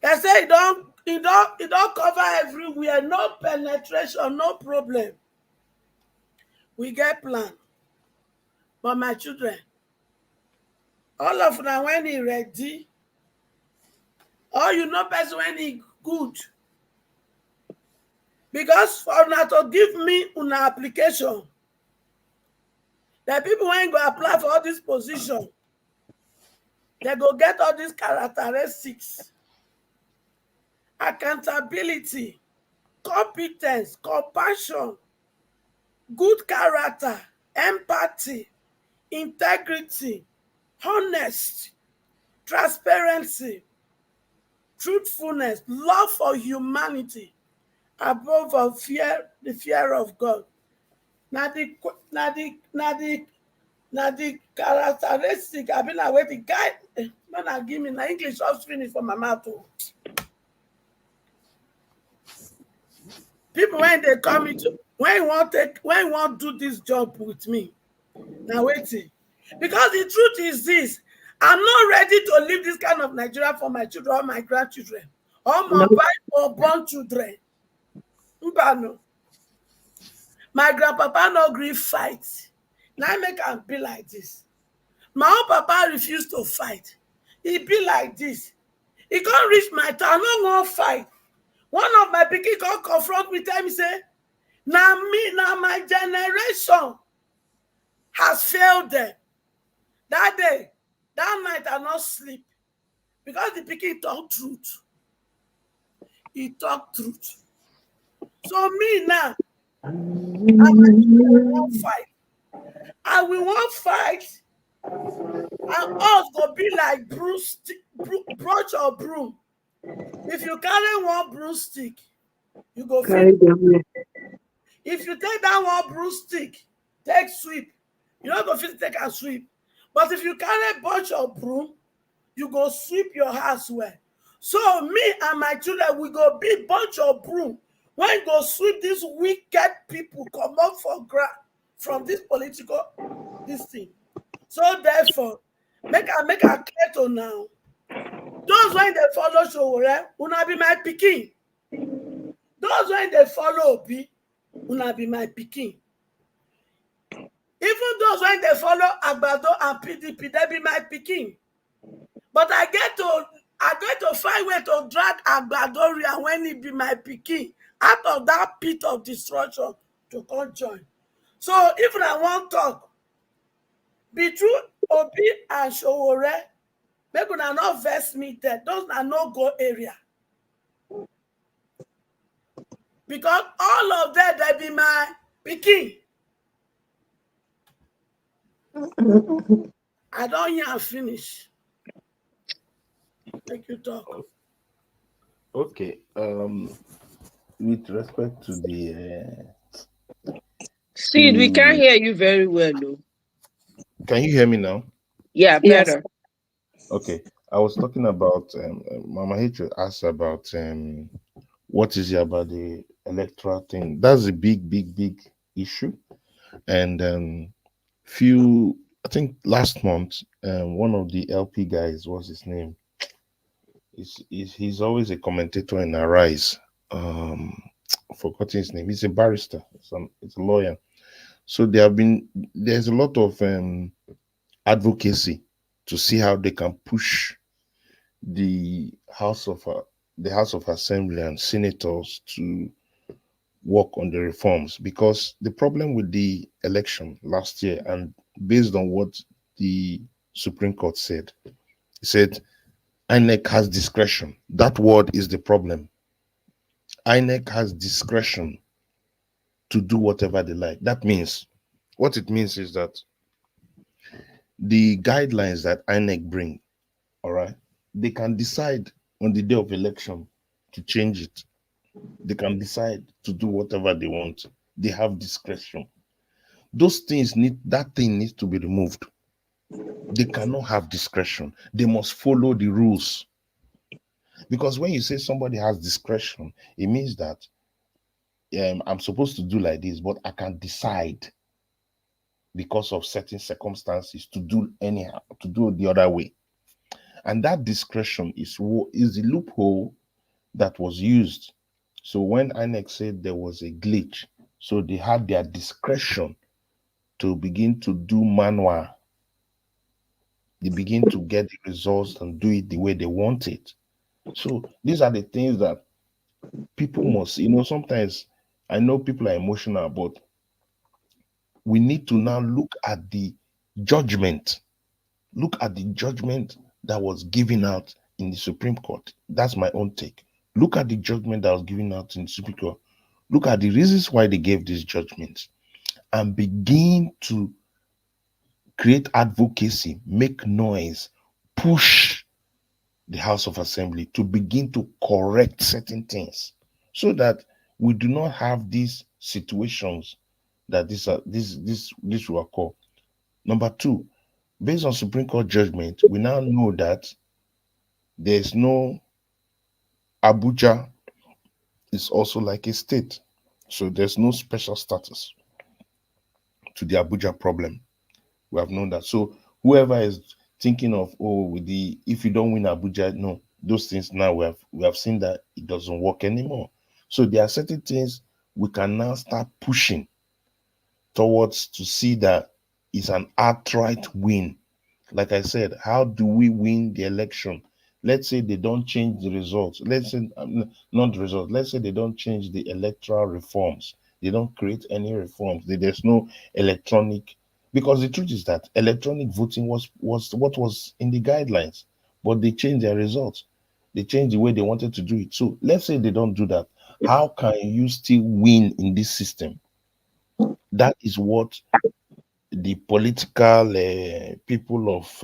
They say it don't cover everywhere. No penetration, no problem. We get plan. But my children, all of them when he ready, or you know person when he good. Because for una to give me una application, the people when go apply for all this position, they go get all these characteristics: accountability, competence, compassion, good character, empathy, integrity, honest, transparency, truthfulness, love for humanity, above all the fear of God. Now the characteristic I been away the guy when I give me na English just finish for my mouth. People when they come into when you want do this job with me. Now waiting. Because the truth is this, I'm not ready to leave this kind of Nigeria for my children or my grandchildren or my born children. Mbano. My grandpapa no gree fight. Now I make am be like this. My own papa refused to fight. He be like this. He can't reach my turn. I no wan fight. One of my pikin come confront me, tell me say, now my generation has failed them. That day, that night I not sleep. Because the pikin talk truth. He talk truth. So me now, I won't fight. And we won't fight. And us go be like brooch or broom. If you carry one broomstick, you go fit. If you take that one broomstick, take sweep, you don't go fit take a sweep. But if you carry a bunch of broom, you go sweep your house well. So me and my children, we go be bunch of broom when go sweep these wicked people come up for ground from this political this thing. So therefore, make a clear to now. Those when they follow Showore, una be my pikin. Those when they follow Obi, una be my pikin. Even those when they follow Agbado and PDP, they be my pikin. But I get to find way to drag Agbadoria when he be my pikin out of that pit of destruction to come join. So if I want talk between Obi and Showore, make una not vex me there. Those are no go area. Because all of them, they be my pikin. I don't hear and finish. Make you talk. Okay. With respect to the Sid, we can't hear you very well, though. can you hear me now? Yeah, Yes. better. Okay. I was talking about Mama Hitcher asked about what is it about the electoral thing. That's a big issue. And I think last month, one of the LP guys, what's his name? He's always a commentator in Arise. Forgot his name. He's a barrister. It's a lawyer. So there's a lot of advocacy to see how they can push the House of Assembly and senators to work on the reforms, because the problem with the election last year, and based on what the Supreme Court said, it said INEC has discretion. That word is the problem. INEC has discretion to do whatever they like. That means, what it means is that the guidelines that INEC bring, all right, they can decide on the day of election to change it. They can decide to do whatever they want. They have discretion. That thing needs to be removed. They cannot have discretion. They must follow the rules. Because when you say somebody has discretion, it means that I'm supposed to do like this, but I can decide because of certain circumstances to do anyhow, to do it the other way. And that discretion is the loophole that was used. So when INEC said there was a glitch, so they had their discretion to begin to do manual. They begin to get the results and do it the way they want it. So these are the things that people must, sometimes I know people are emotional, but we need to now look at the judgment. Look at the judgment that was given out in the Supreme Court. That's my own take. Look at the judgment that was given out in the Supreme Court. Look at the reasons why they gave these judgments and begin to create advocacy, make noise, push the House of Assembly to begin to correct certain things so that we do not have these situations that this will occur. Number two, based on Supreme Court judgment, we now know that there's no Abuja is also like a state. So there's no special status to the Abuja problem. We have known that. So whoever is thinking of, if you don't win Abuja, no, those things now we have seen that it doesn't work anymore. So there are certain things we can now start pushing towards to see that it's an outright win. Like I said, how do we win the election? Let's say they don't change the results. Let's say not the results. Let's say they don't change the electoral reforms. They don't create any reforms. There's no electronic, because the truth is that electronic voting was what was in the guidelines, but they changed their results. They changed the way they wanted to do it. So let's say they don't do that. How can you still win in this system? That is what the political people of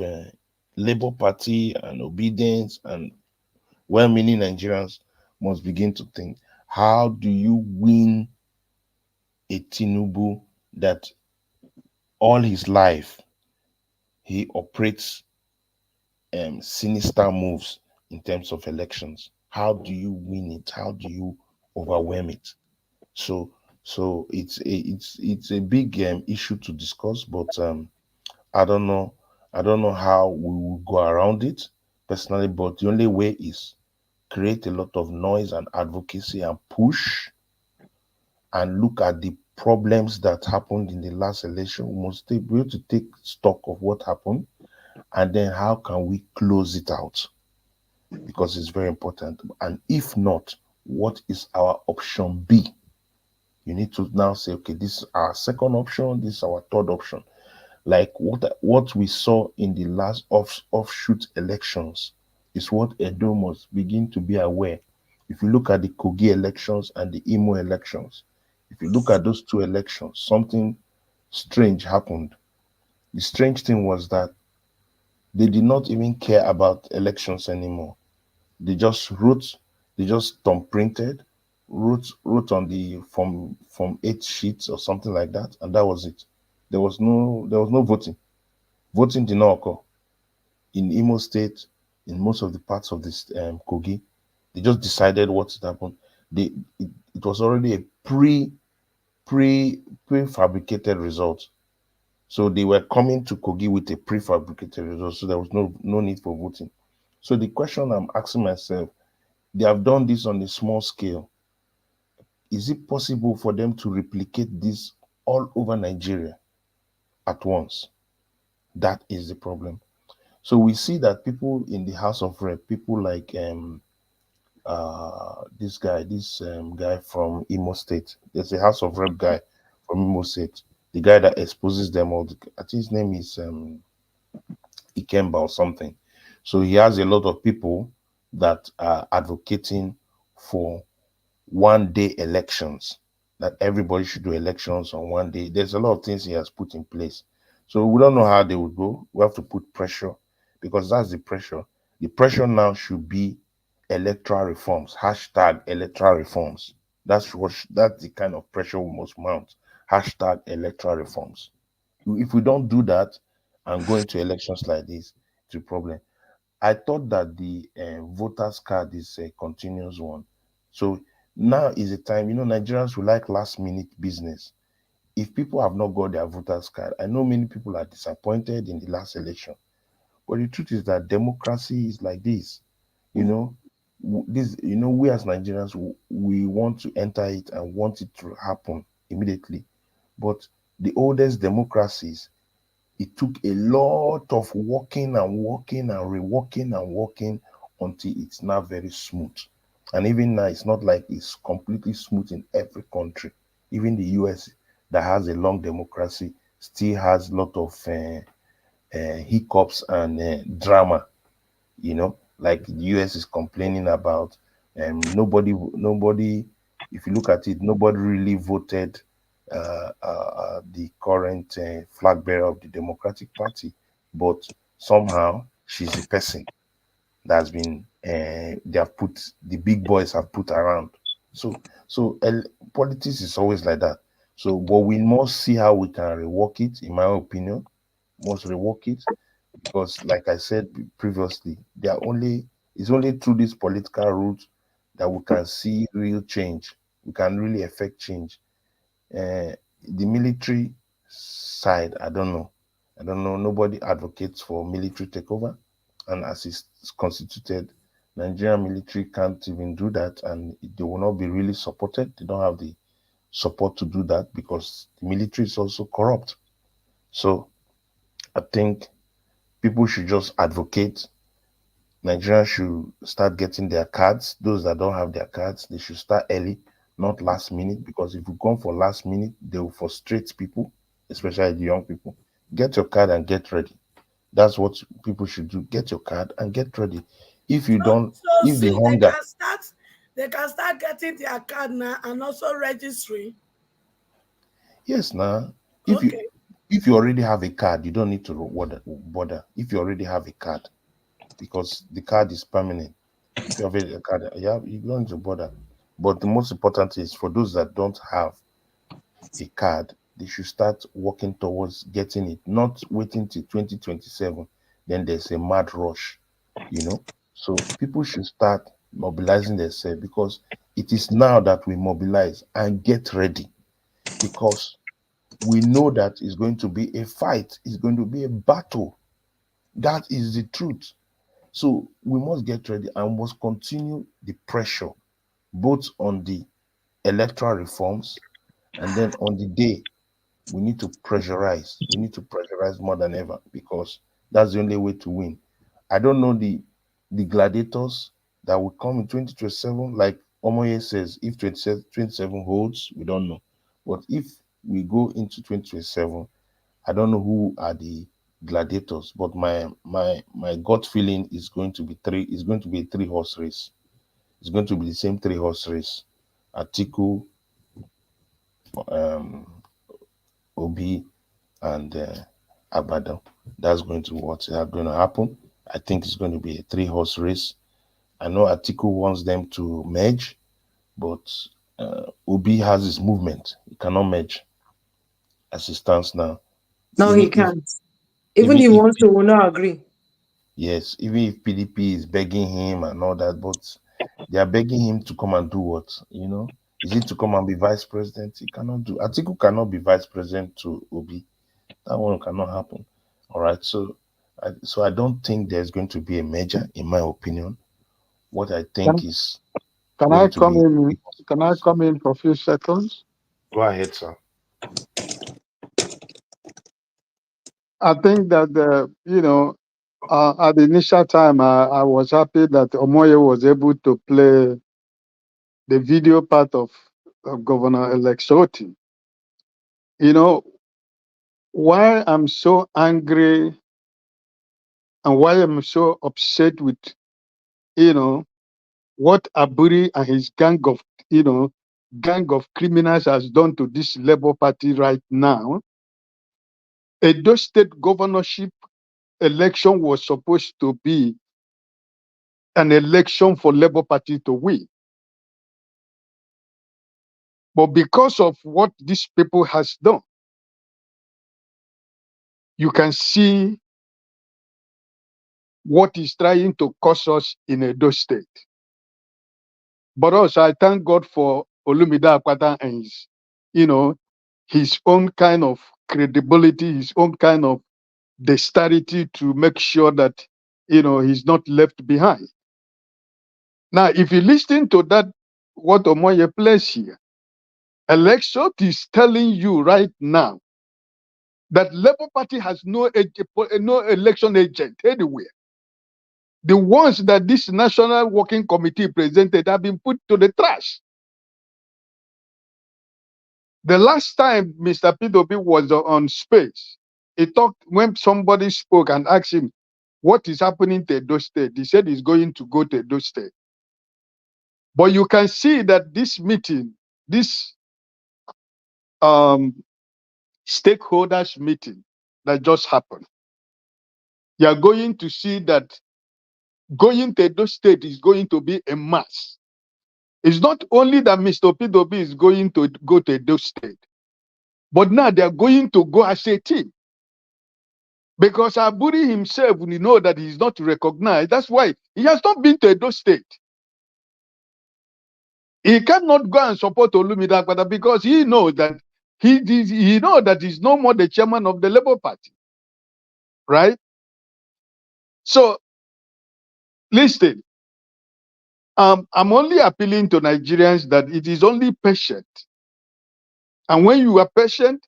Labour Party and Obedience and well-meaning Nigerians must begin to think. How do you win a Tinubu that all his life he operates sinister moves in terms of elections. How do you win it? How do you overwhelm it? So it's a big issue to discuss, but I don't know. I don't know how we will go around it personally, but the only way is create a lot of noise and advocacy and push and look at the problems that happened in the last election. We must be able to take stock of what happened and then how can we close it out, because it's very important. And if not, what is our option B? You need to now say, okay, this is our second option, this is our third option. Like what we saw in the last offshoot elections is what Edo must begin to be aware. If you look at the Kogi elections and the Imo elections, if you look at those two elections, something strange happened. The strange thing was that they did not even care about elections anymore. They just wrote, they just thumb printed, wrote on the from 8 sheets or something like that, and that was it. There was no voting. Voting did not occur in Imo State, in most of the parts of this Kogi. They just decided what to happen. It was already a prefabricated result. So they were coming to Kogi with a prefabricated result. So there was no need for voting. So the question I'm asking myself, they have done this on a small scale. Is it possible for them to replicate this all over Nigeria at once? That is the problem. So we see that people in the House of Rep, people like this guy from Imo State. There's a House of Rep guy from Imo State, the guy that exposes them all. I think his name is Ikemba or something. So he has a lot of people that are advocating for 1 day elections, that everybody should do elections on 1 day. There's a lot of things he has put in place. So we don't know how they will go. We have to put pressure, because that's the pressure. The pressure now should be electoral reforms, hashtag electoral reforms. That's the kind of pressure we must mount. Hashtag electoral reforms. If we don't do that and go into elections like this, it's a problem. I thought that the voters card is a continuous one. So now is the time, Nigerians will like last minute business. If people have not got their voters card, I know many people are disappointed in the last election. But the truth is that democracy is like this. You know, we as Nigerians, we want to enter it and want it to happen immediately. But the oldest democracies, it took a lot of working and working and reworking and working until it's now very smooth. And even now, it's not like it's completely smooth in every country. Even the US, that has a long democracy, still has a lot of hiccups and drama. Like the US is complaining about nobody. If you look at it, nobody really voted the current flag bearer of the Democratic Party, but somehow she's a person that's been they have put, the big boys have put around. So politics is always like that. So, but we must see how we can rework it. In my opinion, must rework it, because, like I said previously, it's only through this political route that we can see real change. We can really affect change. Uh, the military side, I don't know. I don't know. Nobody advocates for military takeover, and as it's constituted, Nigerian military can't even do that, and they will not be really supported. They don't have the support to do that because the military is also corrupt. So I think people should just advocate. Nigerians should start getting their cards. Those that don't have their cards, they should start early, not last minute, because if you come for last minute, they will frustrate people, especially the young people. Get your card and get ready. That's what people should do. Get your card and get ready. If you don't, So if the see, hunger, they can start getting their card now and also registering. yes, now, if you Okay. if you already have a card, you don't need to bother. If you already have a card, because the card is permanent. If you have a card, you don't need to bother. But the most important is for those that don't have a card, they should start working towards getting it, not waiting till 2027. Then there's a mad rush, you know. So people should start mobilizing themselves, because it is now that we mobilize and get ready, because we know that it's going to be a fight, it's going to be a battle. That is the truth. So we must get ready and must continue the pressure, both on the electoral reforms and then on the day. We need to pressurize. We need to pressurize more than ever, because that's the only way to win. I don't know the gladiators that will come in 2027. Like Omoye says, if 27 holds, we don't know. But if we go into 2027, I don't know who are the gladiators. But my gut feeling is going to be three. It's going to be a 3-horse race. It's going to be the same 3-horse race. Atiku, um, Obi, and Abadan. That's going to happen. I think it's going to be a 3-horse race. I know Atiku wants them to merge, but Obi has his movement. He cannot merge as it stands now. No, he Even if can't. Even even he if wants to, will not agree. yes, even if PDP is begging him and all that, but they are begging him to come and do what? Is it to come and be vice president? He cannot do. Atiku cannot be vice president to Obi. That one cannot happen. All right. So I don't think there's going to be a merger, in my opinion. What I think Can, is can I going to come be. in? Can I come in for a few seconds? Go ahead, sir. I think that at the initial time, I was happy that Omoye was able to play the video part of Governor Elect Shoti. Why I'm so angry and why I'm so upset with what Aburi and his gang of criminals has done to this Labour Party right now. Edo State governorship election was supposed to be an election for Labour Party to win. But because of what these people has done, you can see what is trying to cause us in Edo State. But also, I thank God for Olumide Akwata and his own kind of credibility, his own kind of dexterity to make sure that, he's not left behind. Now, if you listen to that, what Omoye plays here, Alexot is telling you right now that Labour Party has no election agent anywhere. The ones that this National Working Committee presented have been put to the trash. The last time Mr. P.W. was on space, he talked when somebody spoke and asked him, what is happening to Edo State? He said he's going to go to Edo State. But you can see that this meeting, this stakeholders meeting that just happened, you are going to see that going to Edo State is going to be a mass. It's not only that Mr. P.W. is going to go to Edo State, but now they are going to go as a team. Because Aburi himself, we know that he's not recognized. That's why he has not been to Edo State. He cannot go and support Olumide Akwata because he knows that he's no more the chairman of the Labour Party. Right? So, listen, I'm only appealing to Nigerians that it is only patient. And when you are patient,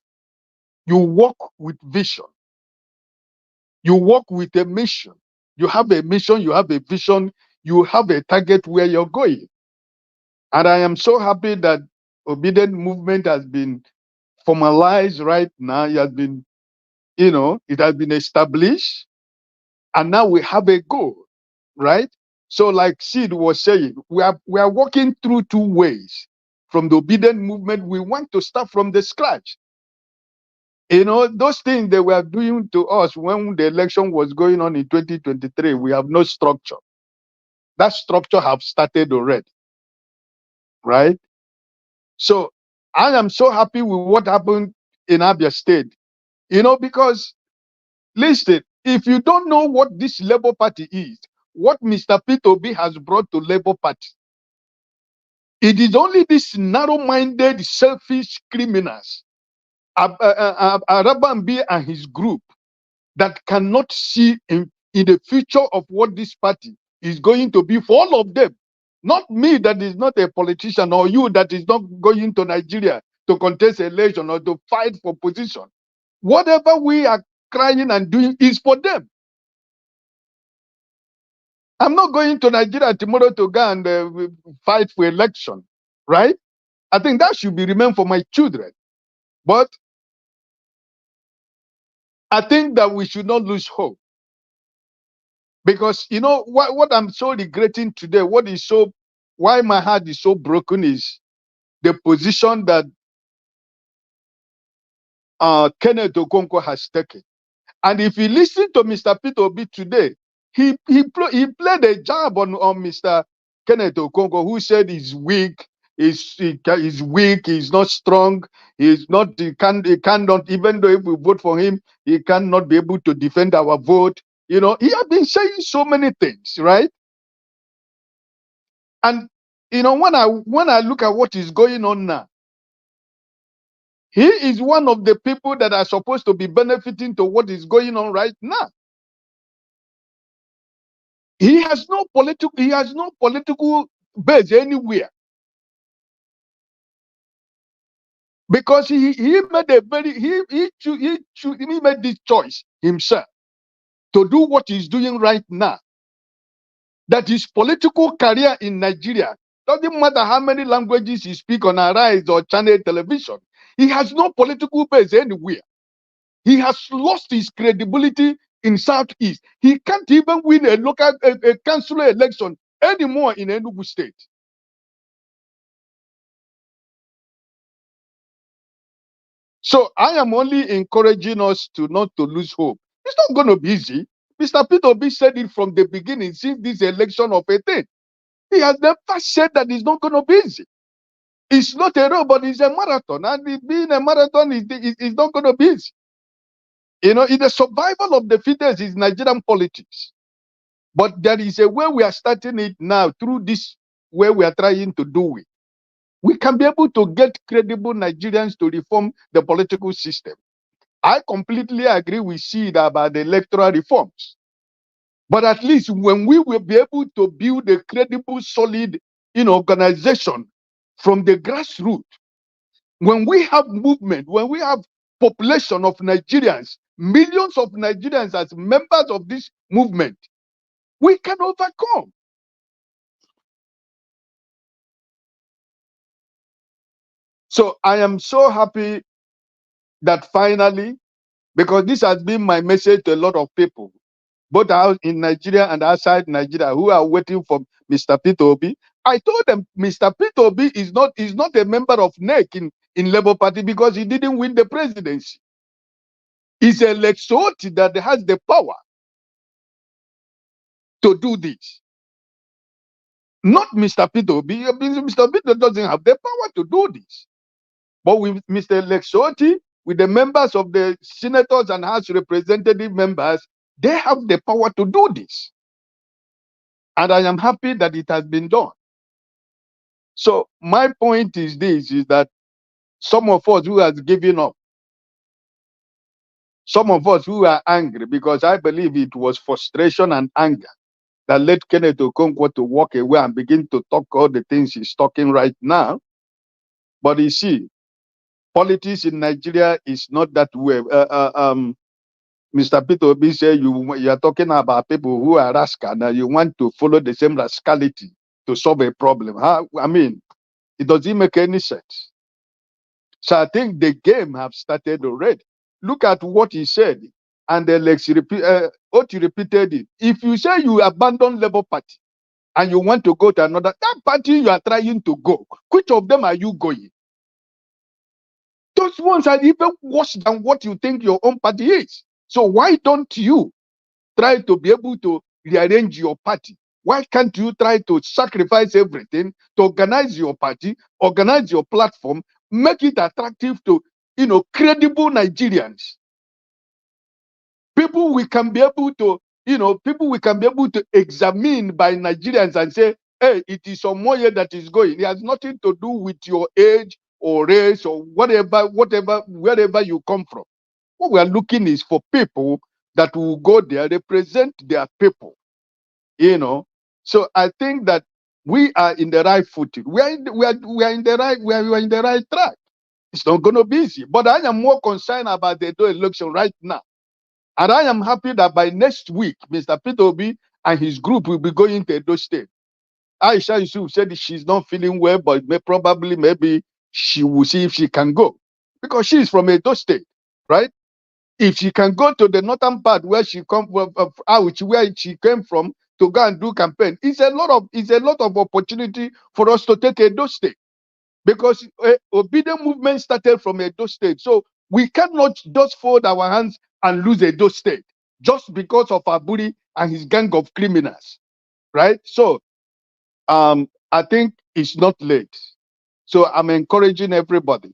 you walk with vision. You walk with a mission. You have a mission, you have a vision, you have a target where you're going. And I am so happy that obedient movement has been formalized right now. It has been, it has been established. And now we have a goal, right? So like Sid was saying, we are working through 2 ways. From the obedient movement, we want to start from the scratch. Those things they were doing to us when the election was going on in 2023, we have no structure. That structure have started already, right? So I am so happy with what happened in Abia State, because listen, if you don't know what this Labour Party is, what Mr. Peter Obi has brought to Labour Party. It is only these narrow-minded, selfish criminals, Arabambi and his group, that cannot see in the future of what this party is going to be for all of them. Not me, that is not a politician, or you that is not going to Nigeria to contest election or to fight for position. Whatever we are crying and doing is for them. I'm not going to Nigeria tomorrow to go and fight for election, right? I think that should be remained for my children. But I think that we should not lose hope. Because, you know, what I'm so regretting today, why my heart is so broken is the position that Kenneth Okonkwo has taken. And if you listen to Mr. Peter Obi today, he played a jab on Mr. Kenneth Okonkwo, who said he's weak, he's weak, he's not strong, he cannot, even though if we vote for him, he cannot be able to defend our vote. You know, he has been saying so many things, right? And you know, when I look at what is going on now, he is one of the people that are supposed to be benefiting to what is going on right now. He has no political base anywhere. Because he made a very he made this choice himself to do what he's doing right now. That his political career in Nigeria, doesn't matter how many languages he speaks on Arise or Channel Television, he has no political base anywhere. He has lost his credibility in Southeast. He can't even win a local councillor election anymore in Enugu State. So I am only encouraging us to not to lose hope. It's not going to be easy. Mr. Peter Obi said it from the beginning, since this election of 18. He has never said that it's not going to be easy. It's not a race, but it's a marathon. And being a marathon is not going to be easy. You know, the survival of the fittest is Nigerian politics. But there is a way we are starting it now through this way we are trying to do it. We can be able to get credible Nigerians to reform the political system. I completely agree with Sid about the electoral reforms. But at least when we will be able to build a credible, solid, organization from the grassroots, when we have movement, when we have population of Nigerians, millions of Nigerians as members of this movement, we can overcome. So I am so happy that finally, because this has been my message to a lot of people, both out in Nigeria and outside Nigeria, who are waiting for Mr. Peter Obi. I told them Mr. Peter Obi is not a member of NEC in Labour Party because he didn't win the presidency. He's a Lexoti that has the power to do this. Not Mr. Peter Obi. Mr. Peter doesn't have the power to do this. But with Mr. Lexoti, with the members of the senators and House representative members, they have the power to do this. And I am happy that it has been done. So my point is this, is that some of us who has given up, some of us who are angry, because I believe it was frustration and anger that led Kenneth Okonkwo to walk away and begin to talk all the things he's talking right now. But you see, politics in Nigeria is not that way. Mr. Peter Obi said you are talking about people who are rascal and you want to follow the same rascality to solve a problem. I mean, it doesn't make any sense. So I think the game have started already. Look at what he said, and Alex what you repeated it. If you say you abandon Labour Party and you want to go to another, that party you are trying to go, which of them are you going? Those ones are even worse than what you think your own party is. So why don't you try to be able to rearrange your party? Why can't you try to sacrifice everything to organize your party, organize your platform, make it attractive to, credible Nigerians? People we can be able to people we can be able to examine by Nigerians and say, hey, it is Omoye that is going. It has nothing to do with your age or race or whatever, wherever you come from. What we are looking is for people that will go there, represent their people. So I think that we are in the right footing. We are in the right track. It's not going to be easy, but I am more concerned about the Edo election right now. And I am happy that by next week, Mr. Peter Obi and his group will be going to Edo State. Aisha Yusuf said she's not feeling well, but maybe she will see if she can go. Because she is from Edo State, right? If she can go to the northern part where she where she came from to go and do campaign, it's a lot of opportunity for us to take Edo State. Because obedient movement started from Edo State. So we cannot just fold our hands and lose Edo State just because of Aburi and his gang of criminals, right? So I think it's not late. So I'm encouraging everybody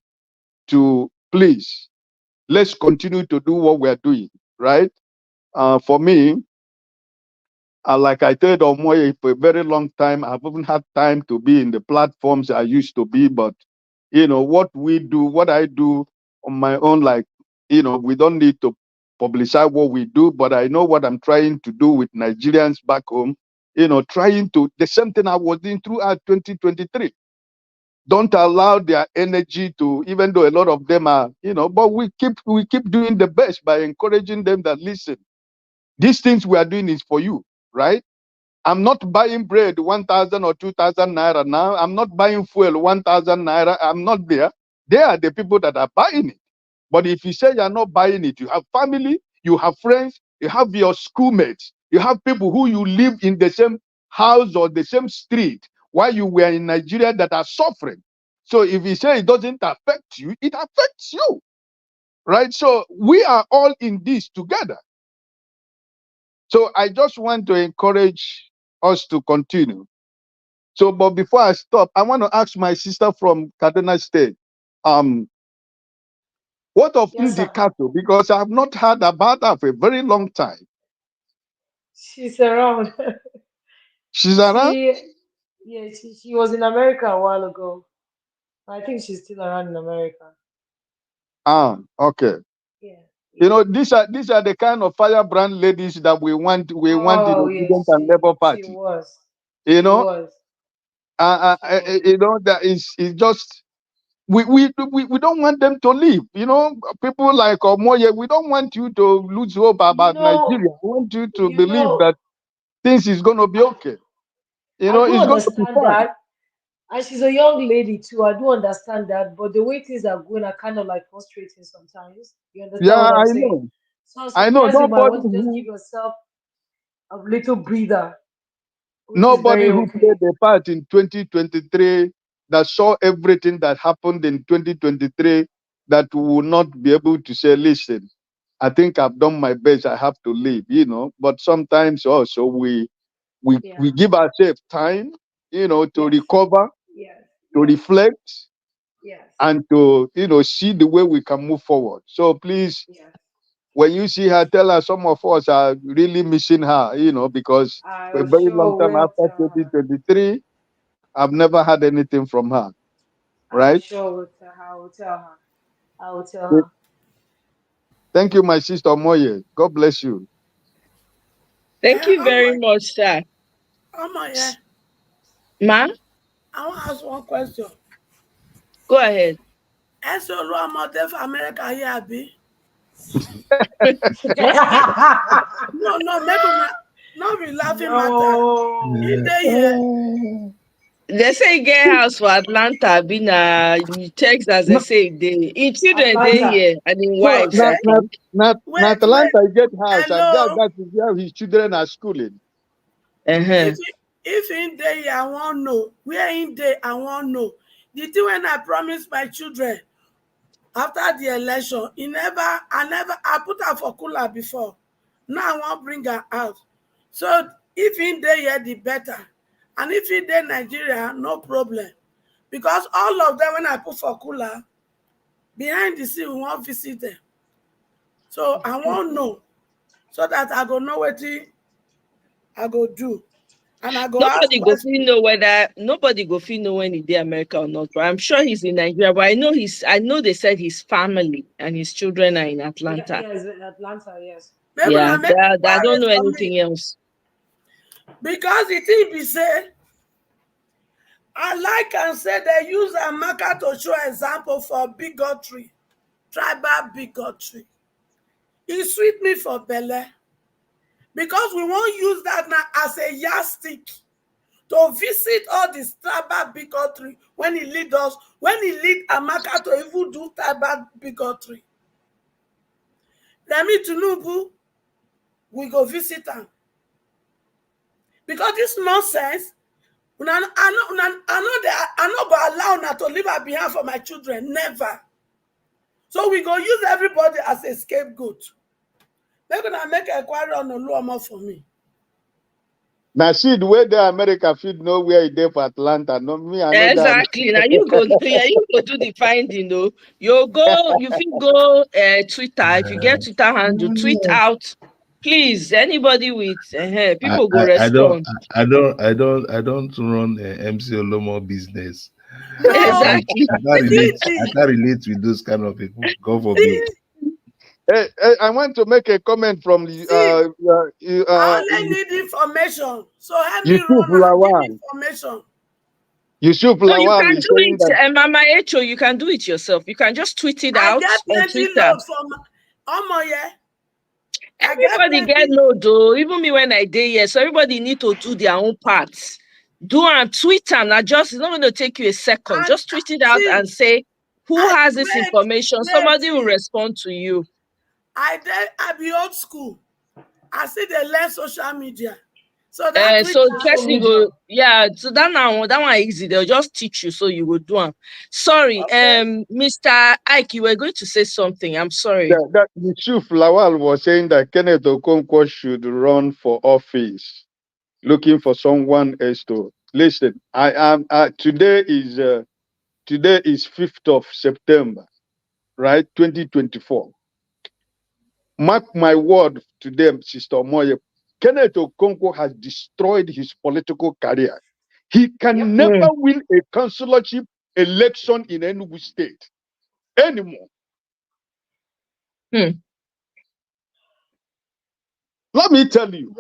to please, let's continue to do what we're doing, right? For me, like I told Omoye for a very long time, I haven't had time to be in the platforms I used to be, but what I do on my own, we don't need to publicize what we do, but I know what I'm trying to do with Nigerians back home, the same thing I was doing throughout 2023. Don't allow their energy to, even though a lot of them are, but we keep doing the best by encouraging them that, listen, these things we are doing is for you, right? I'm not buying bread 1,000 or 2,000 naira now. I'm not buying fuel 1,000 naira. I'm not there. They are the people that are buying it. But if you say you're not buying it, you have family, you have friends, you have your schoolmates, you have people who you live in the same house or the same street while you were in Nigeria that are suffering. So if you say it doesn't affect you, it affects you, right? So we are all in this together. So I just want to encourage us to continue. So, but before I stop, I want to ask my sister from Kaduna State, what of Yes, sir. Indicato? Because I have not heard about her for a very long time. She's around. She's around? She was in America a while ago. I think she's still around in America. Okay. Yeah. These are the kind of firebrand ladies that we want in Oh, Obedient yes, and Labour she Party. was. You She know, was. that is just we don't want them to leave. People like Omoye, we don't want you to lose hope about Nigeria. We want you to believe that things is going to be okay. I do It's going to be understand fine. that. And she's a young lady too. I do understand that. But the way things are going are kind of like frustrating sometimes. You understand Yeah, what I'm I saying? know. So I know. sometimes you might want to just give yourself a little breather, which is Nobody very who okay. played a part in 2023 that saw everything that happened in 2023 that will not be able to say, listen, I think I've done my best. I have to leave, But sometimes also we give ourselves time, to recover, to reflect, and to, see the way we can move forward. So please, when you see her, tell her some of us are really missing her, because for a I very long sure time will after tell her. 2023, I've never had anything from her, I right? sure will tell her. I will tell her. I will tell her. Thank you, my sister Moye. God bless you. Thank you very much, sir. Yeah. Ma? I want to ask one question. Go ahead. Ẹ olú ọmọdé for America here, abi? No, make not be laughing matter. In the year. They say get house for Atlanta, been Texas, they say they in children they Atlanta. here and in No, wives, I think. not Atlanta get house, and that is where his children are schooling. Uh-huh. If in there I won't know. Where in there I won't know. The thing when I promised my children after the election, I put her for cooler before. Now I won't bring her out. So if in there here, the better. And if in there Nigeria, no problem. Because all of them, when I put for cooler, behind the scene, we won't visit them. So I won't know. So that I go know what I go do. And I go ask Nobody go questions. feel know whether nobody go feel know when he did America or not. But I'm sure he's in Nigeria. But I know they said his family and his children are in Atlanta. Yes, in Atlanta, yes. Maybe Yeah, I make I don't quiet know for me. anything else. Because the thing be said, I like and say they use Amaka to show example for bigotry, tribal bigotry. It sweet me for Bele. Because we won't use that now as a yardstick to visit all this tribal bigotry when he lead us, when he lead Amaka to even do tribal bigotry. Remi Tinubu, we go visit them. Because this nonsense, I not go allow her to leave her behind for my children. Never. So we go use everybody as a scapegoat. They're gonna make a inquiry on Oluomo for me. Now see the way the America fit know where he dey for Atlanta. No me, I know that. Exactly. Now you go do the finding though. You feel go Twitter. If you get Twitter handle, tweet out. Please, anybody with people go I don't respond. I don't run MC Olomo business. No, Exactly. I can't relate with those kind of people. God forbid. Hey, I want to make a comment from the I only need information. So help me Yusuf run and give me Lawan. information. Yusuf No, you Lawan can is do saying that it, Mama Echo. You can do it yourself. You can just tweet it I out get on plenty Twitter. load from Omoye. I get Everybody get plenty. load though. Even me when I did here, so everybody need to do their own parts. Do and tweet and adjust. It's not going to take you a second. And Just tweet it out see, and say who has this information. Somebody will wait. respond to you. I be old school. I see they learn social media. So that Twitter. So the person go, yeah. So that one easy. They'll just teach you, so you will do them. Sorry, Okay. Mr. Ike, you were going to say something. I'm sorry. that Yusuf Lawal was saying that Kenneth Okonkwo should run for office, looking for someone else to listen. I am today is 5th of September, right? 2024. Mark my word to them, Sister Moye. Kenneth Okonkwo has destroyed his political career. He can never win a councillorship election in Enugu State anymore. Let me tell you.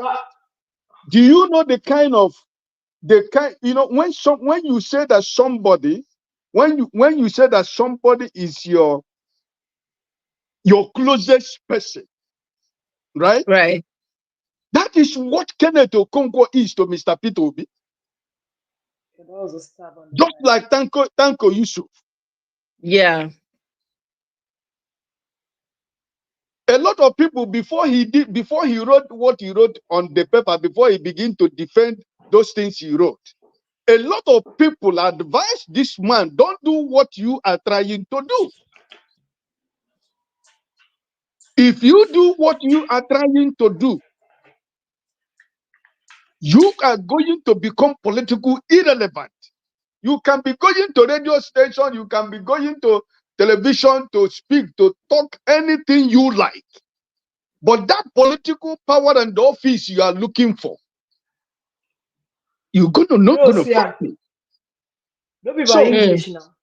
Do you know the kind when you say that somebody, when you say that somebody is your closest person, right? Right. That is what Kenneth Okonkwo is to Mr. Peter Obi. Just like Tanko Yusuf. Yeah. A lot of people before he wrote what he wrote on the paper, before he began to defend those things he wrote, a lot of people advise this man, don't do what you are trying to do. If you do what you are trying to do, you are going to become political irrelevant. You can be going to radio station, you can be going to television to speak, to talk anything you like. But that political power and office you are looking for, you're not going to find it. Don't be by English now.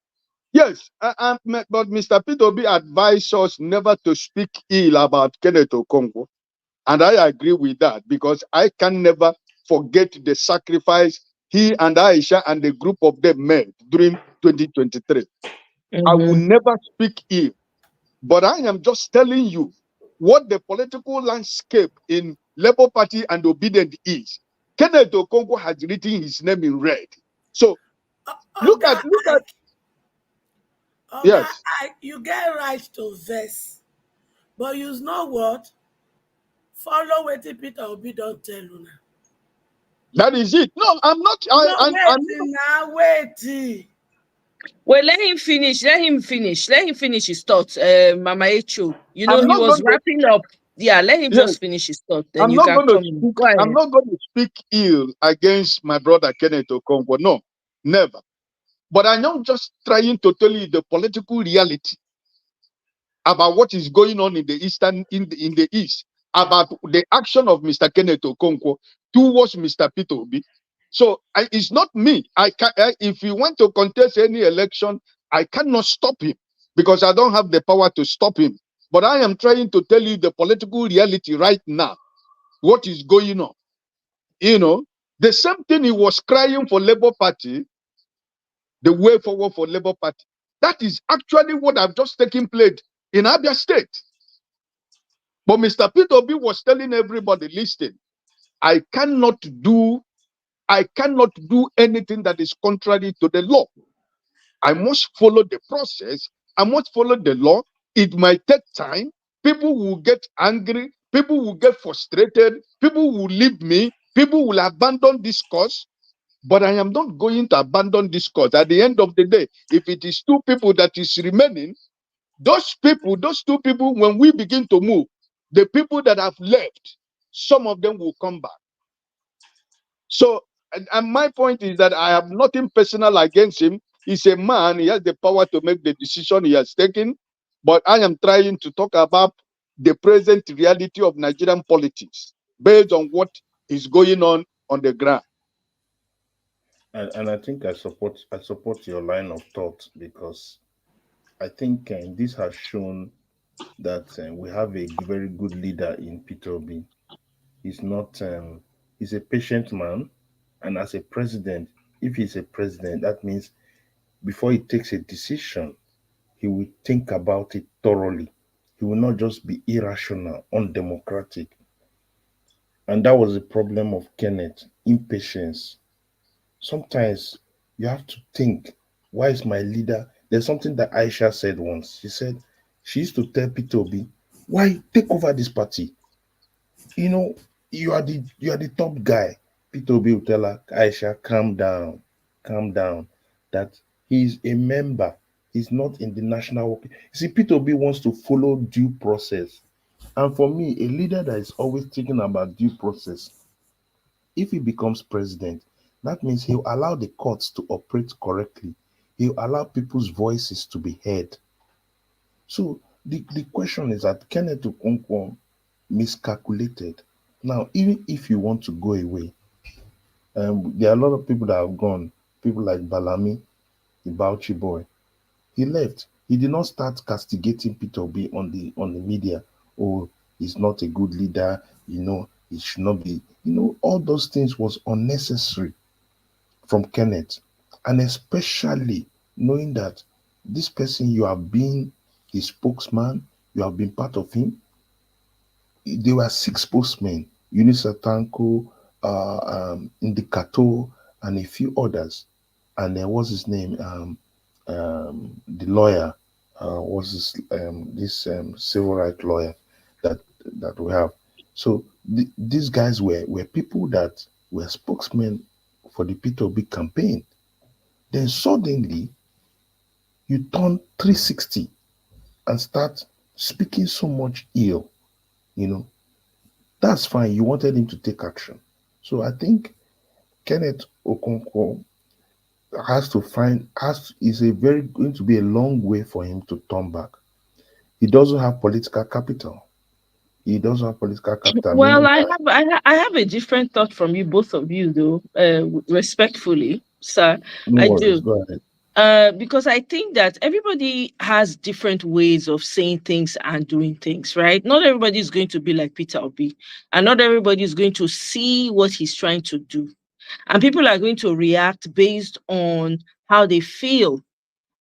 Yes, but Mr. Peter Obi advised us never to speak ill about Kenneth Okonkwo. And I agree with that because I can never forget the sacrifice he and Aisha and the group of them made during 2023. I will never speak ill. But I am just telling you what the political landscape in Labour Party and Obedient is. Kenneth Okonkwo has written his name in red. So look at yes. You get right to verse, but you know what? Follow what Peter Obi don't tell you now. That is it. No, I'm not. Wait. Well, let him finish. Let him finish his thoughts. Mama Echo. You know, he was wrapping up. Yeah, let him just finish his thought. Then you can come in. Go ahead. I'm not going to speak ill against my brother Kenneth Okonkwo. No, never. But I am just trying to tell you the political reality about what is going on in the east, about the action of Mr. Kenneth Okonkwo towards Mr. Peter Obi. So it's not me. If he want to contest any election, I cannot stop him because I don't have the power to stop him. But I am trying to tell you the political reality right now. What is going on? You know, the same thing he was crying for Labour Party, the way forward for Labour Party. That is actually what I've just taken place in Abia State. But Mr. Peter Obi was telling everybody, listen, I cannot do anything that is contrary to the law. I must follow the process. I must follow the law. It might take time. People will get angry. People will get frustrated. People will leave me. People will abandon this cause. But I am not going to abandon this cause. At the end of the day, if it is two people that is remaining, those two people, when we begin to move, the people that have left, some of them will come back. So, and my point is that I have nothing personal against him. He's a man. He has the power to make the decision he has taken. But I am trying to talk about the present reality of Nigerian politics based on what is going on the ground. And I think I support your line of thought because I think this has shown that we have a very good leader in Peter Obi. He's not he's a patient man, and as a president, if he's a president, that means before he takes a decision, he will think about it thoroughly. He will not just be irrational, undemocratic. And that was the problem of Kenneth, impatience. Sometimes you have to think, why is my leader? There's something that Aisha said once. She said she used to tell Peter Obi, why take over this party? You know, you are the top guy. Peter Obi will tell her, Aisha, calm down. That he's a member. He's not in the national work. You see, Peter Obi wants to follow due process. And for me, a leader that is always thinking about due process, if he becomes president, that means he'll allow the courts to operate correctly. He'll allow people's voices to be heard. So the question is that Kenneth Okonkwo miscalculated. Now, even if you want to go away, there are a lot of people that have gone. People like Balami, the Bauchi boy. He left. He did not start castigating Peter Obi on the media. Oh, he's not a good leader. You know, he should not be. You know, all those things was unnecessary from Kenneth, and especially knowing that this person you have been his spokesman, you have been part of him. There were 6 spokesmen: Eunice Tanko, Indicato, and a few others. And there was his name, the lawyer, was this civil rights lawyer that we have. So these guys were people that were spokesmen for the Peter Obi campaign. Then suddenly you turn 360 and start speaking so much ill, you know. That's fine. You wanted him to take action. So I think Kenneth Okonkwo is going to be a long way for him to turn back. He doesn't have political capital. Well, I have a different thought from you, both of you, though, respectfully, sir. No I worries. do. Go ahead. Because I think that everybody has different ways of saying things and doing things, right? Not everybody is going to be like Peter Obi, and not everybody is going to see what he's trying to do. And people are going to react based on how they feel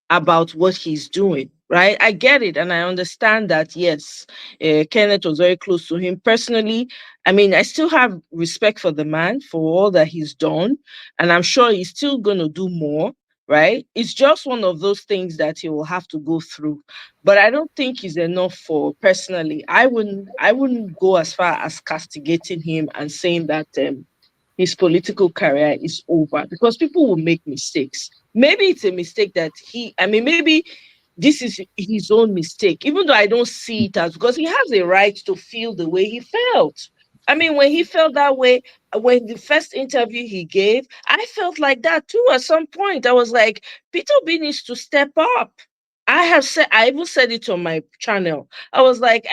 about what he's doing, right? I get it. And I understand that, yes, Kenneth was very close to him personally. I mean, I still have respect for the man for all that he's done. And I'm sure he's still going to do more, right? It's just one of those things that he will have to go through. But I don't think he's enough for personally. I wouldn't go as far as castigating him and saying that his political career is over because people will make mistakes. Maybe it's a mistake that maybe this is his own mistake, even though I don't see it as, because he has a right to feel the way he felt. I mean, when he felt that way, when the first interview he gave, I felt like that too at some point. I was like, Peter B needs to step up. I even said it on my channel. I was like,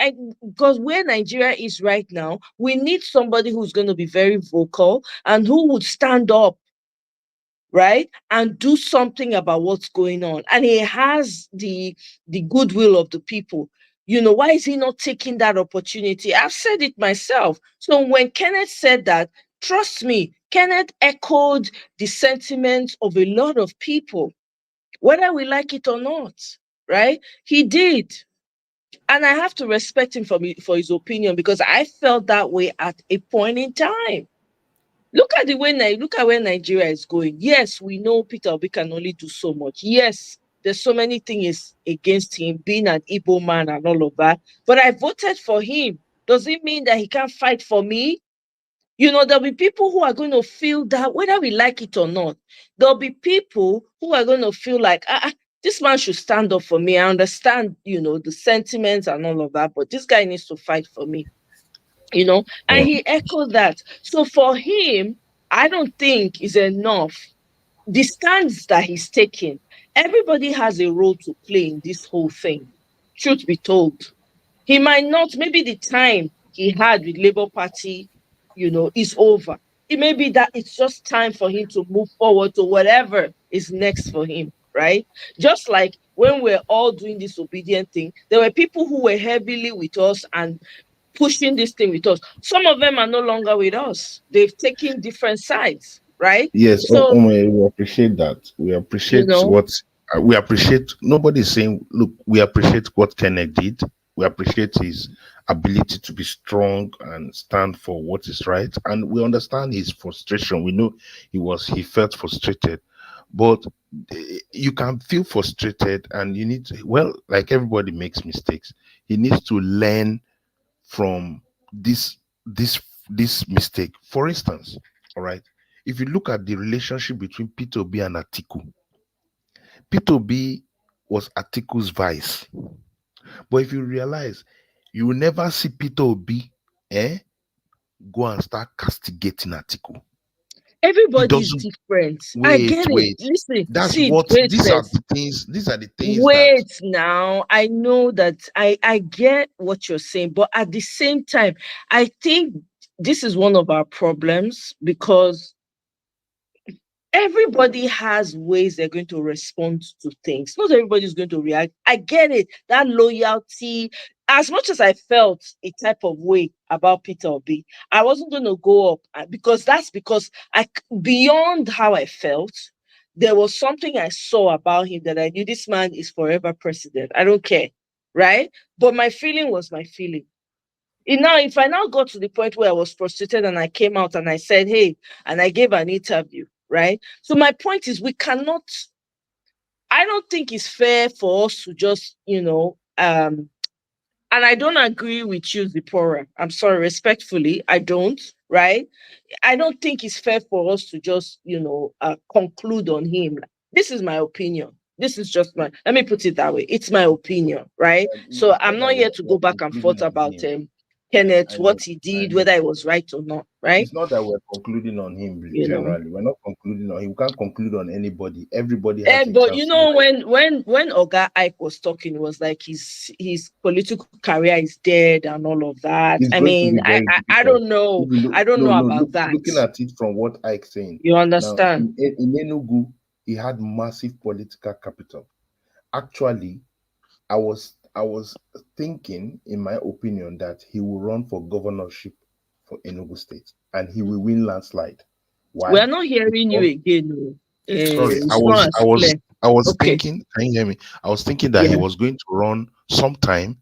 because where Nigeria is right now, we need somebody who's going to be very vocal and who would stand up, right, and do something about what's going on. And he has the goodwill of the people. Why is he not taking that opportunity? I've said it myself. So when Kenneth said that, trust me, Kenneth echoed the sentiments of a lot of people, whether we like it or not, right? He did. And I have to respect him for his opinion, because I felt that way at a point in time. Look at where Nigeria is going. Yes, we know Peter Obi can only do so much. Yes, there's so many things against him, being an Igbo man and all of that. But I voted for him. Does it mean that he can't fight for me? There'll be people who are going to feel that, whether we like it or not. There'll be people who are going to feel like, this man should stand up for me. I understand, the sentiments and all of that, but this guy needs to fight for me. And he echoed that. So for him, I don't think is enough. The stands that he's taking, everybody has a role to play in this whole thing. Truth be told, he might not, maybe the time he had with Labour Party, is over. It may be that it's just time for him to move forward to whatever is next for him, right? Just like when we're all doing this obedient thing, there were people who were heavily with us and pushing this thing with us. Some of them are no longer with us. They've taken different sides, right? Yes, So, we appreciate that. We you appreciate know, what we appreciate. Nobody's saying, look, we appreciate what Kenneth did. We appreciate his ability to be strong and stand for what is right. And we understand his frustration. We know he felt frustrated. But you can feel frustrated, and you need to, well, like everybody makes mistakes. He needs to learn from this this mistake. For instance, all right, if you look at the relationship between Peter Obi and Atiku, Peter Obi was Atiku's vice. But if you realize, you will never see Peter Obi go and start castigating Atiku. He everybody's doesn't. different. I Wait, get it. wait. Listen, That's see, what wait first. these are the things that Wait now. I know that I get what you're saying, but at the same time, I think this is one of our problems, because everybody has ways they're going to respond to things. Not everybody's going to react. I get it. That loyalty, as much as I felt a type of way about Peter Obi, I wasn't going to go up, because beyond how I felt, there was something I saw about him that I knew this man is forever president. I don't care. Right. But my feeling was my feeling. If I now got to the point where I was frustrated and I came out and I said, hey, and I gave an interview, right? So my point is, I don't think it's fair for us to just, and I don't agree with you, Zipporah. I'm sorry, respectfully, I don't, right? I don't think it's fair for us to just, conclude on him. This is my opinion. This is just let me put it that way. It's my opinion, right? So it's I'm not that not here to we're go back and concluding forth on about him. Kenneth, I what know, he I did, know. whether it was right or not, right? It's not that we're concluding on him You know. generally. We're not concluding on him. We can't conclude on anybody. Everybody has a But chance to make. when Oga Ike was talking, it was like his political career is dead and all of that. It's I going to mean, be very I difficult. don't know. If you look, I don't no, know no, about that. looking at it from what Ike's saying. You Now, understand? in Enugu, he had massive political capital. Actually, I was thinking, in my opinion, that he will run for governorship for Enugu State and he will win landslide. We Why? are not hearing you Because again. No. sorry, I It's was not as I was clear. I was Okay. thinking, can you hear me? I was thinking that he Yeah. was going to run sometime,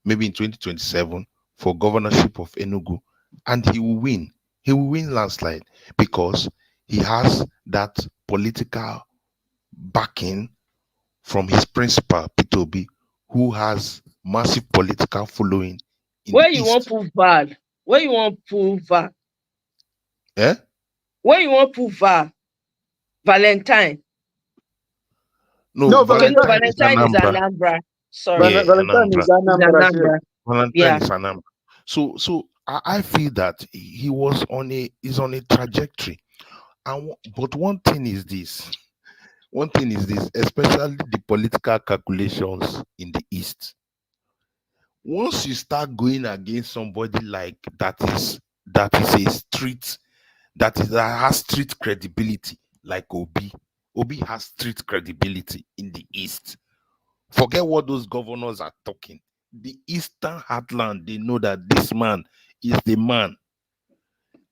maybe in 2027, for governorship of Enugu, and he will win. He will win landslide because he has that political backing from his principal, Peter Obi, who has massive political following in the Where you want East. prove bad? Where you want prove VAR? Eh? Where you want prove VAR? Valentine. No, No, Okay, no, Valentine is Valentine is Anambra. Anambra. Sorry, Yeah, Valentine Anambra. is Anambra State. Anambra. Valentine Yeah. is Anambra. So I feel that he was on a trajectory. But one thing is this: one thing is this, especially the political calculations in the East. Once you start going against somebody like that is a street that has street credibility, like Obi has street credibility in the East. Forget what those governors are talking. The Eastern Heartland, they know that this man is the man.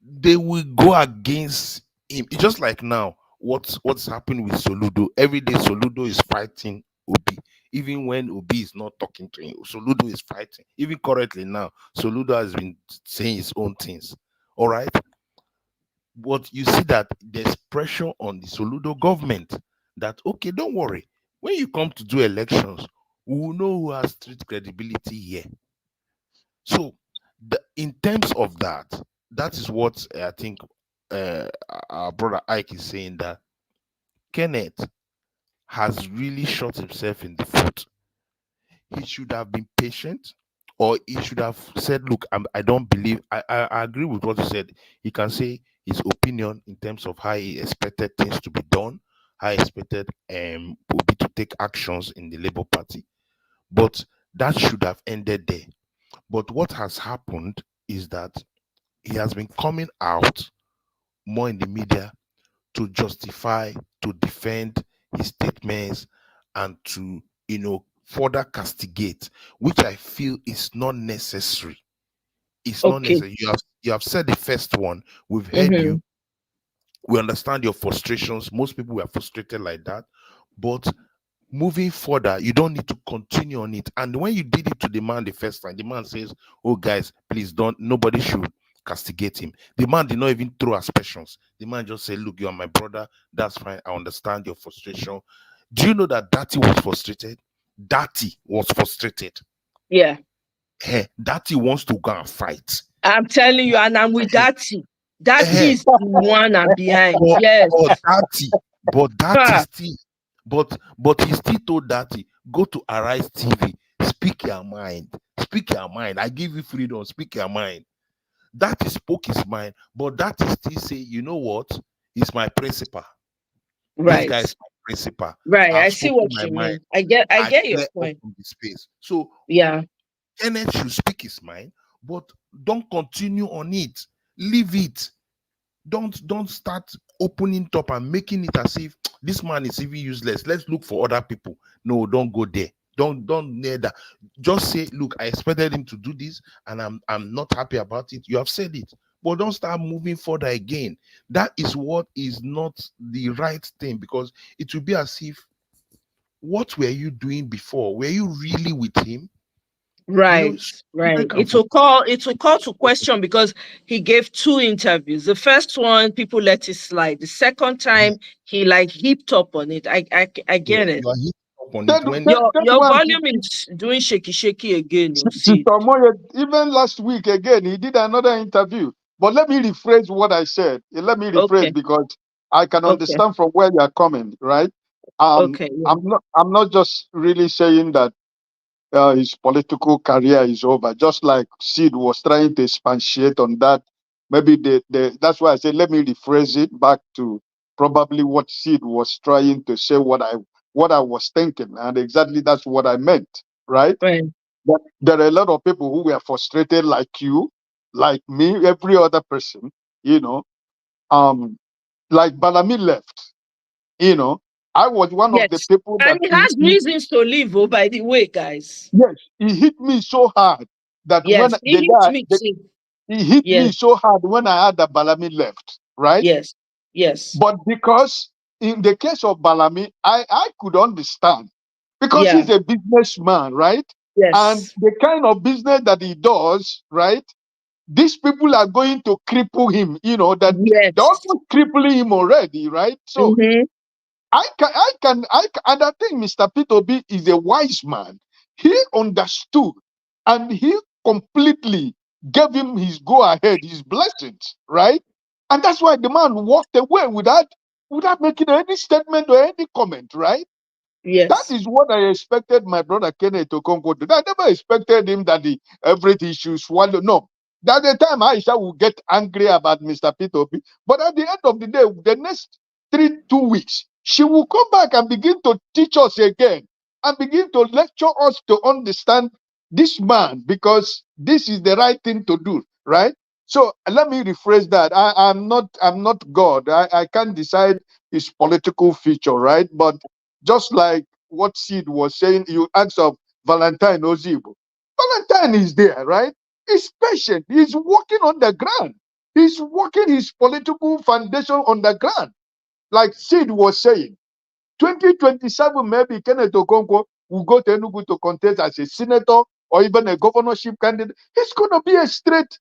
They will go against him. It's just like now, what's happening with Soludo. Every day Soludo is fighting Obi. Even when Obi is not talking to him, Soludo is fighting. Even currently now, Soludo has been saying his own things. All right. But you see that there's pressure on the Soludo government that, okay, don't worry. When you come to do elections, we will know who has street credibility here. So, in terms of that, that is what I think our brother Ike is saying, that Kenneth has really shot himself in the foot. He should have been patient, or he should have said, look, I don't believe, I agree with what he said. He can say his opinion in terms of how he expected things to be done, how he expected Obi to take actions in the Labour Party. But that should have ended there. But what has happened is that he has been coming out more in the media to justify, to defend his statements, and to, further castigate, which I feel is not necessary. It's not Okay. necessary. You have said the first one. We've heard Mm-hmm. you. We understand your frustrations. Most people were frustrated like that. But moving further, you don't need to continue on it. And when you did it to the man the first time, the man says, oh guys, please don't, nobody should castigate him. The man did not even throw aspersions. The man just said, look, you are my brother, that's fine, I understand your frustration. Do you know that Daddy was frustrated? Daddy was frustrated. Yeah. Daddy wants to go and fight. I'm telling you, and I'm with Daddy. Daddy is the one I'm behind. Yes. But Daddy still, but he still told Daddy, go to Arise TV, speak your mind. Speak your mind. I give you freedom, speak your mind. Daddy spoke his mind, but Daddy still say, you know what? He's my principal. This Right. guy is my principal. Right. I've I see spoken what my you mind. mean. I get your clear up point. from the space. So Yeah. Kenneth should speak his mind, but don't continue on it. Leave it. Don't start opening up and making it as if this man is even useless. Let's look for other people. No, don't go there. Don't near that. Just say, look, I expected him to do this, and I'm not happy about it. You have said it, but don't start moving further again. That is what is not the right thing, because it will be as if, what were you doing before? Were you really with him? Right. Right. It will call to question, because he gave 2 interviews. The first one, people let it slide. The second time, he like heaped up on it. I get it. You are heaping up on it when Your volume is doing shaky again. You see. Sister Moye, even last week again, he did another interview. But let me rephrase what I said. Let me rephrase, because I can understand from where you are coming, right? Okay. Yeah. I'm not just really saying that his political career is over. Just like Sid was trying to expatiate on that. Maybe that's why I said, let me rephrase it back to probably what Sid was trying to say, what I was thinking, and exactly that's what I meant, right? Right. But there are a lot of people who were frustrated, like you, like me, every other person, like Balami left, I was one of the Yes. people that And he has reasons to leave, by the way, guys. yes, he hit me so hard that when Yes, he hit me too. he hit me so hard when I had that Balami left, right? Yes. Yes. But because in the case of Balami, I could understand, because Yeah. he's a businessman, right? Yes. And the kind of business that he does, right? These people are going to cripple him, that they're almost crippling him already, right? So I can, and I think Mr. Peter B is a wise man. He understood, and he completely gave him his go ahead, his blessings, right? And that's why the man walked away without making any statement or any comment, right? Yes. That is what I expected my brother Kenneth to come to. I never expected him that everything should swallow. No. That the time Aisha will get angry about Mr. Peter B. But at the end of the day, the next 2 weeks, she will come back and begin to teach us again and begin to lecture us to understand this man, because this is the right thing to do, right? So let me rephrase that. I'm not God. I can't decide his political future, right? But just like what Sid was saying, you asked of Valentine Ozibo. Valentine is there, right? He's patient. He's working on the ground. He's working his political foundation on the ground. Like Sid was saying, 2027, maybe Kenneth Okonkwo will go to Enugu to contest as a senator or even a governorship candidate. It's going to be a straight,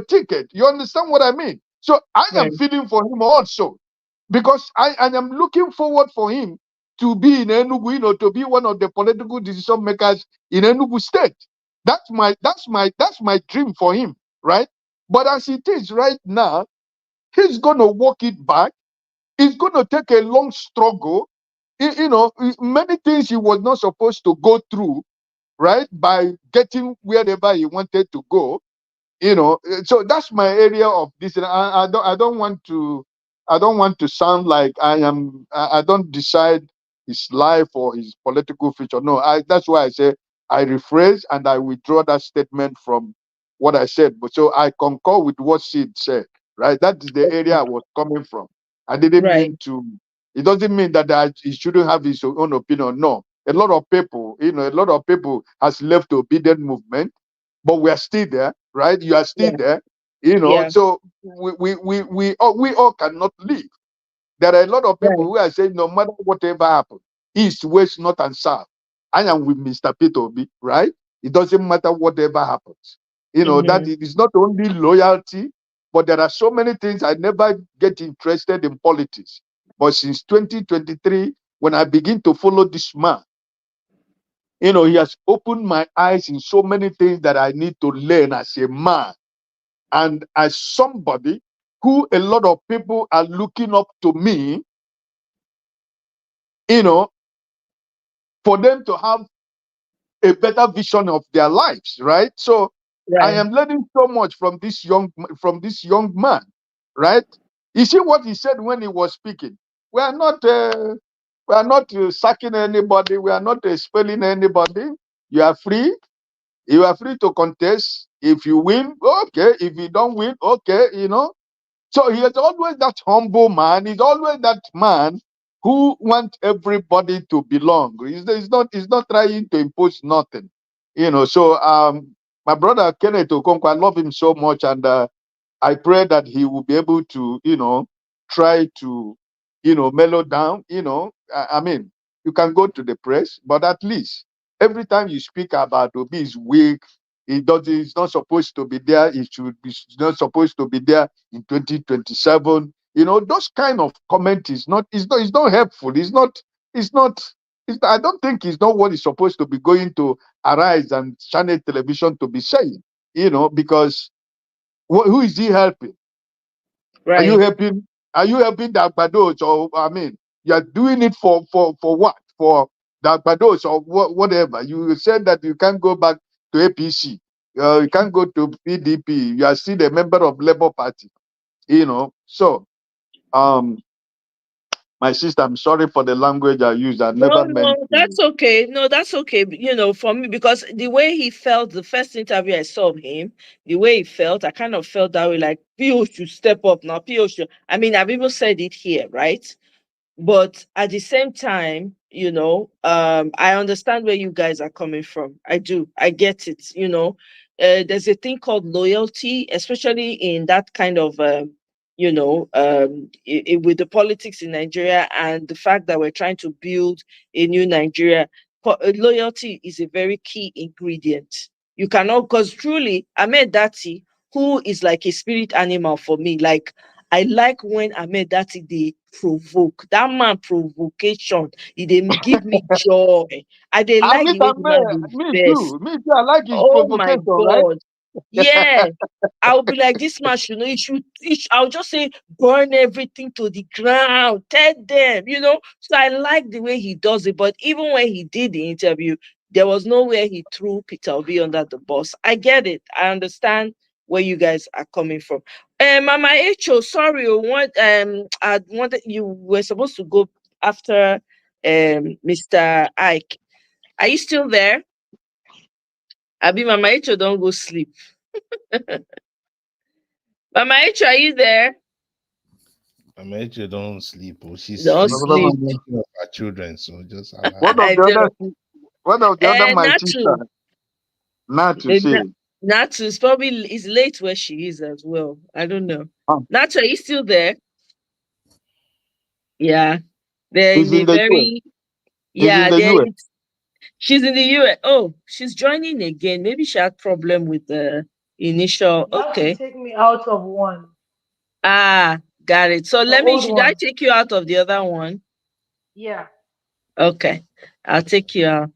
ticket. You understand what I mean? So I am Right. feeling for him also, because I am looking forward for him to be in Enugu, to be one of the political decision makers in Enugu State. That's my dream for him, right? But as it is right now, he's gonna walk it back. It's going to take a long struggle. Many things he was not supposed to go through, right? By getting wherever he wanted to go. So that's my area of this. And I don't want to sound like I don't decide his life or his political future. No, that's why I say I rephrase and I withdraw that statement from what I said. But so I concur with what Sid said, right? That is the area I was coming from. I didn't Right. mean to. It doesn't mean that he shouldn't have his own opinion. No, a lot of people has left the obedient movement, but we are still there, right? You are still Yeah. there, Yeah. so we all cannot leave. There are a lot of people Right. who are saying no matter whatever happens, east, west, north, and south, I am with Mr. Peter Obi, right? It doesn't matter whatever happens. That Mm-hmm. it is not only loyalty, but there are so many things. I never get interested in politics. But since 2023, when I begin to follow this man, he has opened my eyes in so many things that I need to learn as a man and as somebody who a lot of people are looking up to me, you know, for them to have a better vision of their lives, right? So I Right. am learning so much from this young man, right? You see what he said when he was speaking. We are not sacking anybody. We are not expelling anybody. You are free. You are free to contest. If you win, okay. If you don't win, okay. So he is always that humble man. He's always that man who wants everybody to belong. He's not trying to impose nothing. So my brother Kenneth Okonkwo, I love him so much, and I pray that he will be able to, try to, mellow down. I mean, you can go to the press, but at least every time you speak about Obi is weak, he's not supposed to be there. He's not supposed to be there in 2027. Those kind of comment is not helpful. I don't think it's not what he's supposed to be going to arise and channel television to be saying. Because who is he helping? Are you Right. helping? Are you helping the Agbados? Or I mean, you are doing it for what? For the Agbados or whatever. You said that you can't go back to APC. You can't go to PDP. You are still a member of Labour Party. So my sister, I'm sorry for the language I used. I No, never meant no, to. that's okay. No, that's okay. For me, because the way he felt, the first interview I saw of him, the way he felt, I kind of felt that way, like, PO should step up now. PO should, I mean, I've even said it here, right? But at the same time, I understand where you guys are coming from. I do. I get it. There's a thing called loyalty, especially in that kind of with the politics in Nigeria and the fact that we're trying to build a new Nigeria. Loyalty is a very key ingredient. You cannot, because truly Ahmed Dati, who is like a spirit animal for me, like, I like when Ahmed Dati they provoke. That man provocation, they give me joy. I they I like mean, the way the man is me best. too. Me too. I like his Oh my provocation, right? God. Yeah. I'll be like, this man should know, I'll just say, burn everything to the ground, tell them, So I like the way he does it. But even when he did the interview, there was nowhere he threw Peter Obi under the bus. I get it. I understand where you guys are coming from. Mama Echo, sorry, I wanted you were supposed to go after Mr. Ike. Are you still there? Abi Mama Echo, don't go sleep. Mama Echo, are you there? Mama Eche don't sleep. Oh, Don't she's sleep. taking care of her children, so just allow What her. of I the do. other my sister? Natu. Not to Eh, say. Natu is probably is late where she is as well. I don't know. Huh. Natu, are you still there? Yeah. They're He's in a in the US. very He's in yeah, the US. she's in the US. Oh, she's joining again. Maybe she had problem with the initial. You have to Okay. take me out of one, Ah, got it. So the old should I one. take you out of the other one? Yeah. Okay. I'll take you out.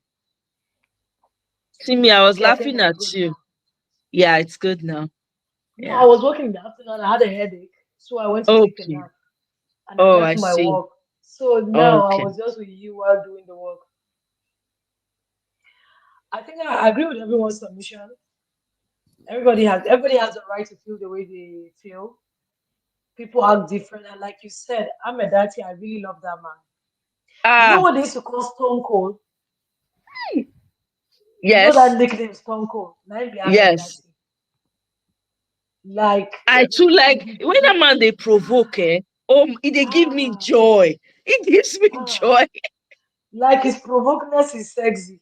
See me, I was Okay, I think laughing it's at good you. now. Yeah, it's good now. No, Yeah. I was working in the afternoon. I had a headache, so I went to take a Okay. nap, and I Oh, went I to my see. work. So now I Okay. was just with you while doing the work. I think I agree with everyone's submission. Everybody has the right to feel the way they feel. People act different, and like you said, Ahmed Dati, I really love that man. You know Ah, what they used to call Stone Cold? You know yes. that nickname Stone Cold? Now be Ahmed Yes. Dati. Like I too like he, when a man they provoke, they give me ah joy. It gives me ah joy. like his provokeness is sexy.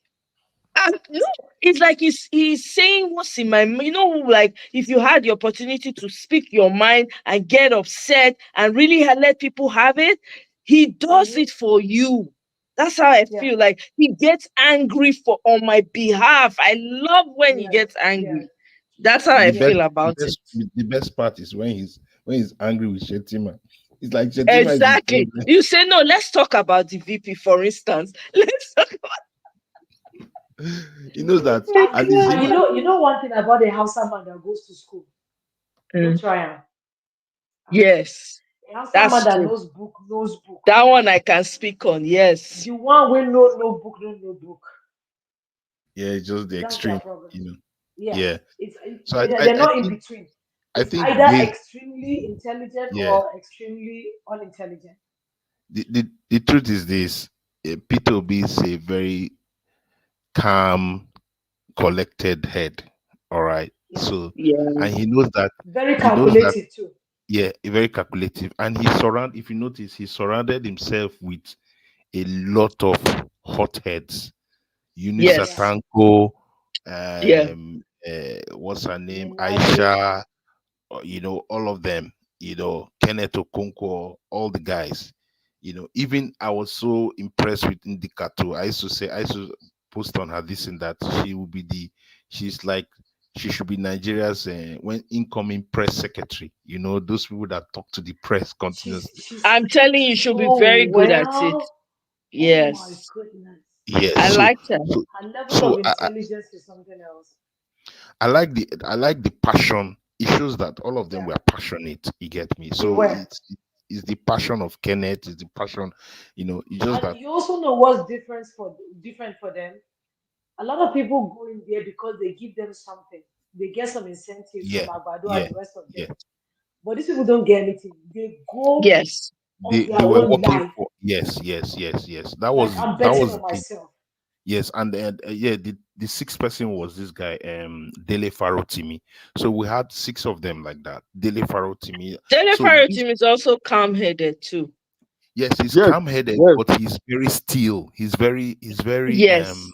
And no, it's like he's saying what's in my mind. You know, like if you had the opportunity to speak your mind and get upset and really let people have it, he does Hmm. it for you. That's how I Yeah, feel. Like he gets angry for on my behalf. I love when he yes, gets angry. yes, That's how The I best, feel yes. the about it. best, the best part is when he's angry with Shetima. It's like Shetima is his Exactly. problem. You say no. Let's talk about the VP, for instance. Let's talk He knows that, And, and it's and him. you know one thing about a Hausa man that goes to school. No Mm, try am. yes, A Hausa man that's that true. knows book. That one I can speak on. Yes. The one wey no book, no know book. Yeah, it's just the That's their extreme, problem. you know. Yeah, Yeah. it's So they're not in between. I It's think either based, extremely intelligent yeah. or extremely unintelligent. The truth is this: Peter Obi is a very calm, collected head. All right. Yes. So, Yeah. and he knows that. Very He knows that. calculated too. Yeah, very calculative, and if you notice, he surrounded himself with a lot of hotheads. Eunice Yeah. Yes. Tanko, Yeah. what's her name, Nenadi. Aisha, all of them, Kenneth Okonkwo, all the guys, even I was so impressed with Indika too. I used to post on her this and that she will be she's like, she should be Nigeria's when incoming press secretary, those people that talk to the press continuously. She's I'm telling you, she'll be so very good at it. well. Oh my Yes. goodness. Yes, I liked her. so Her level so of I, intelligence is something else. I like the passion. It shows that all of them Yeah, were passionate. You get me? they So were. it's the passion of Kenneth. It's the passion, it's just And that. you also know what's different for them. A lot of people go in there because they give them something. They get some incentives, some Yeah, agbado and yeah, the rest of them. yeah. But these people don't get anything. They go Yes. on They their were own working life. for, yes, yes, yes, yes. That Like was I'm that betting was on the thing. myself. Yes, and yeah, the sixth person was this guy, Dele Farotimi. So we had six of them like that. Dele Farotimi. So Jennifer team is also calm-headed too. yes, he's Yes, calm-headed, yes, but he's very still. Yes.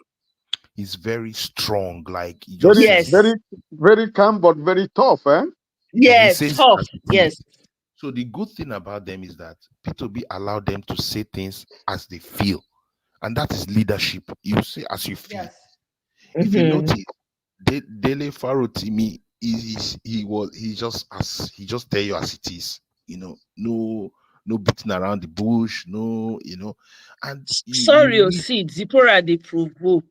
He's very strong. Like he just very, says it. Yes. very, very calm, but very tough, eh? Yeah, he Yeah. says it Tough. as it is. Yes. So the good thing about them is that P2B allowed them to say things as they feel, and that is leadership. You say as you feel. Yes. If you Mm-hmm. notice, Dele Farotimi he just tell you as it is. No beating around the bush, no, and you Sorry, need see, Zipporah they provoke.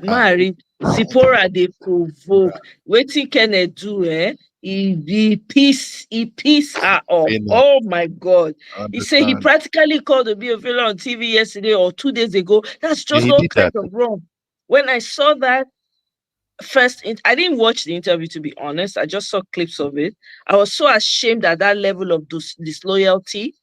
ah Marry Zipporah they provoke. bruh, Wetin Kenneth do, eh? He piece her up. fair enough. Oh my God. I He said he understand. practically called the Biofila on TV yesterday or 2 days ago. That's Yeah, just he not did kind that. of wrong. When I saw that, I didn't watch the interview, to be honest. I just saw clips of it. I was so ashamed at that level of disloyalty.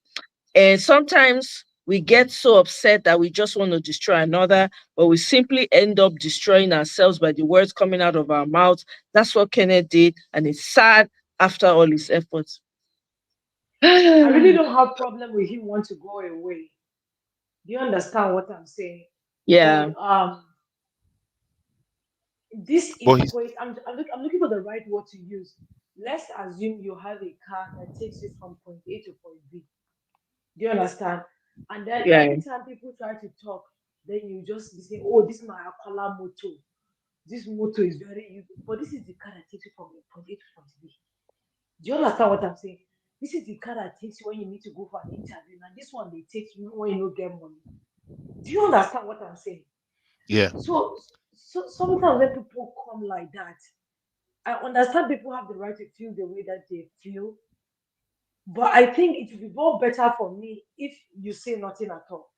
And sometimes we get so upset that we just want to destroy another, but we simply end up destroying ourselves by the words coming out of our mouths. That's what Kenneth did, and it's sad after all his efforts. I really don't have problem with him want to go away. Do you understand what I'm saying? Yeah. But this But he's equate. I'm looking for the right word to use. Let's assume you have a car that takes you from point A to point B. Do you understand? And then Yeah. every time people try to talk, then you just be saying, "Oh, this is my Akala moto. This moto is very easy." But this is the car that takes you from point A to point B. Do you understand what I'm saying? This is the car that takes you when you need to go for an interview. And this one they take you when you don't get money. Do you understand what I'm saying? yeah, So sometimes when people come like that, I understand people have the right to feel the way that they feel, but I think it would be more better for me if you say nothing at all.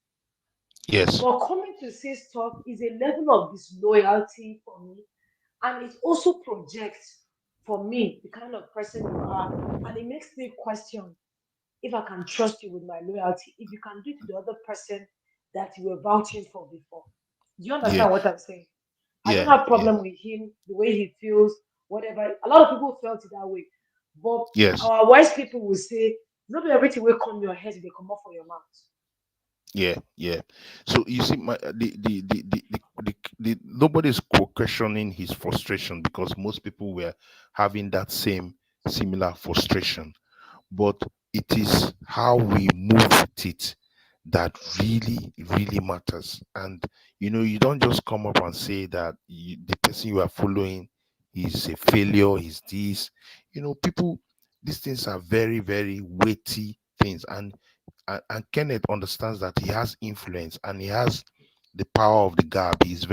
yes, But coming to say stuff is a level of disloyalty for me, and it also projects for me the kind of person you are, and it makes me question if I can trust you with my loyalty, if you can do it to the other person that you were vouching for before. Do you yeah, understand what I'm saying? I don't yeah, have yeah, problem with him, the way he feels, whatever. A lot of people felt it that way. But yes. our wise people will say, not everything will come your head, they come off for your mouth. Yeah, yeah. So you see, nobody's questioning his frustration because most people were having that same similar frustration. But it is how we move with it that really matters. And you don't just come up and say that the person you are following is a failure, is this. People, these things are very weighty things, and Kenneth understands that he has influence and he has the power of the gap. He's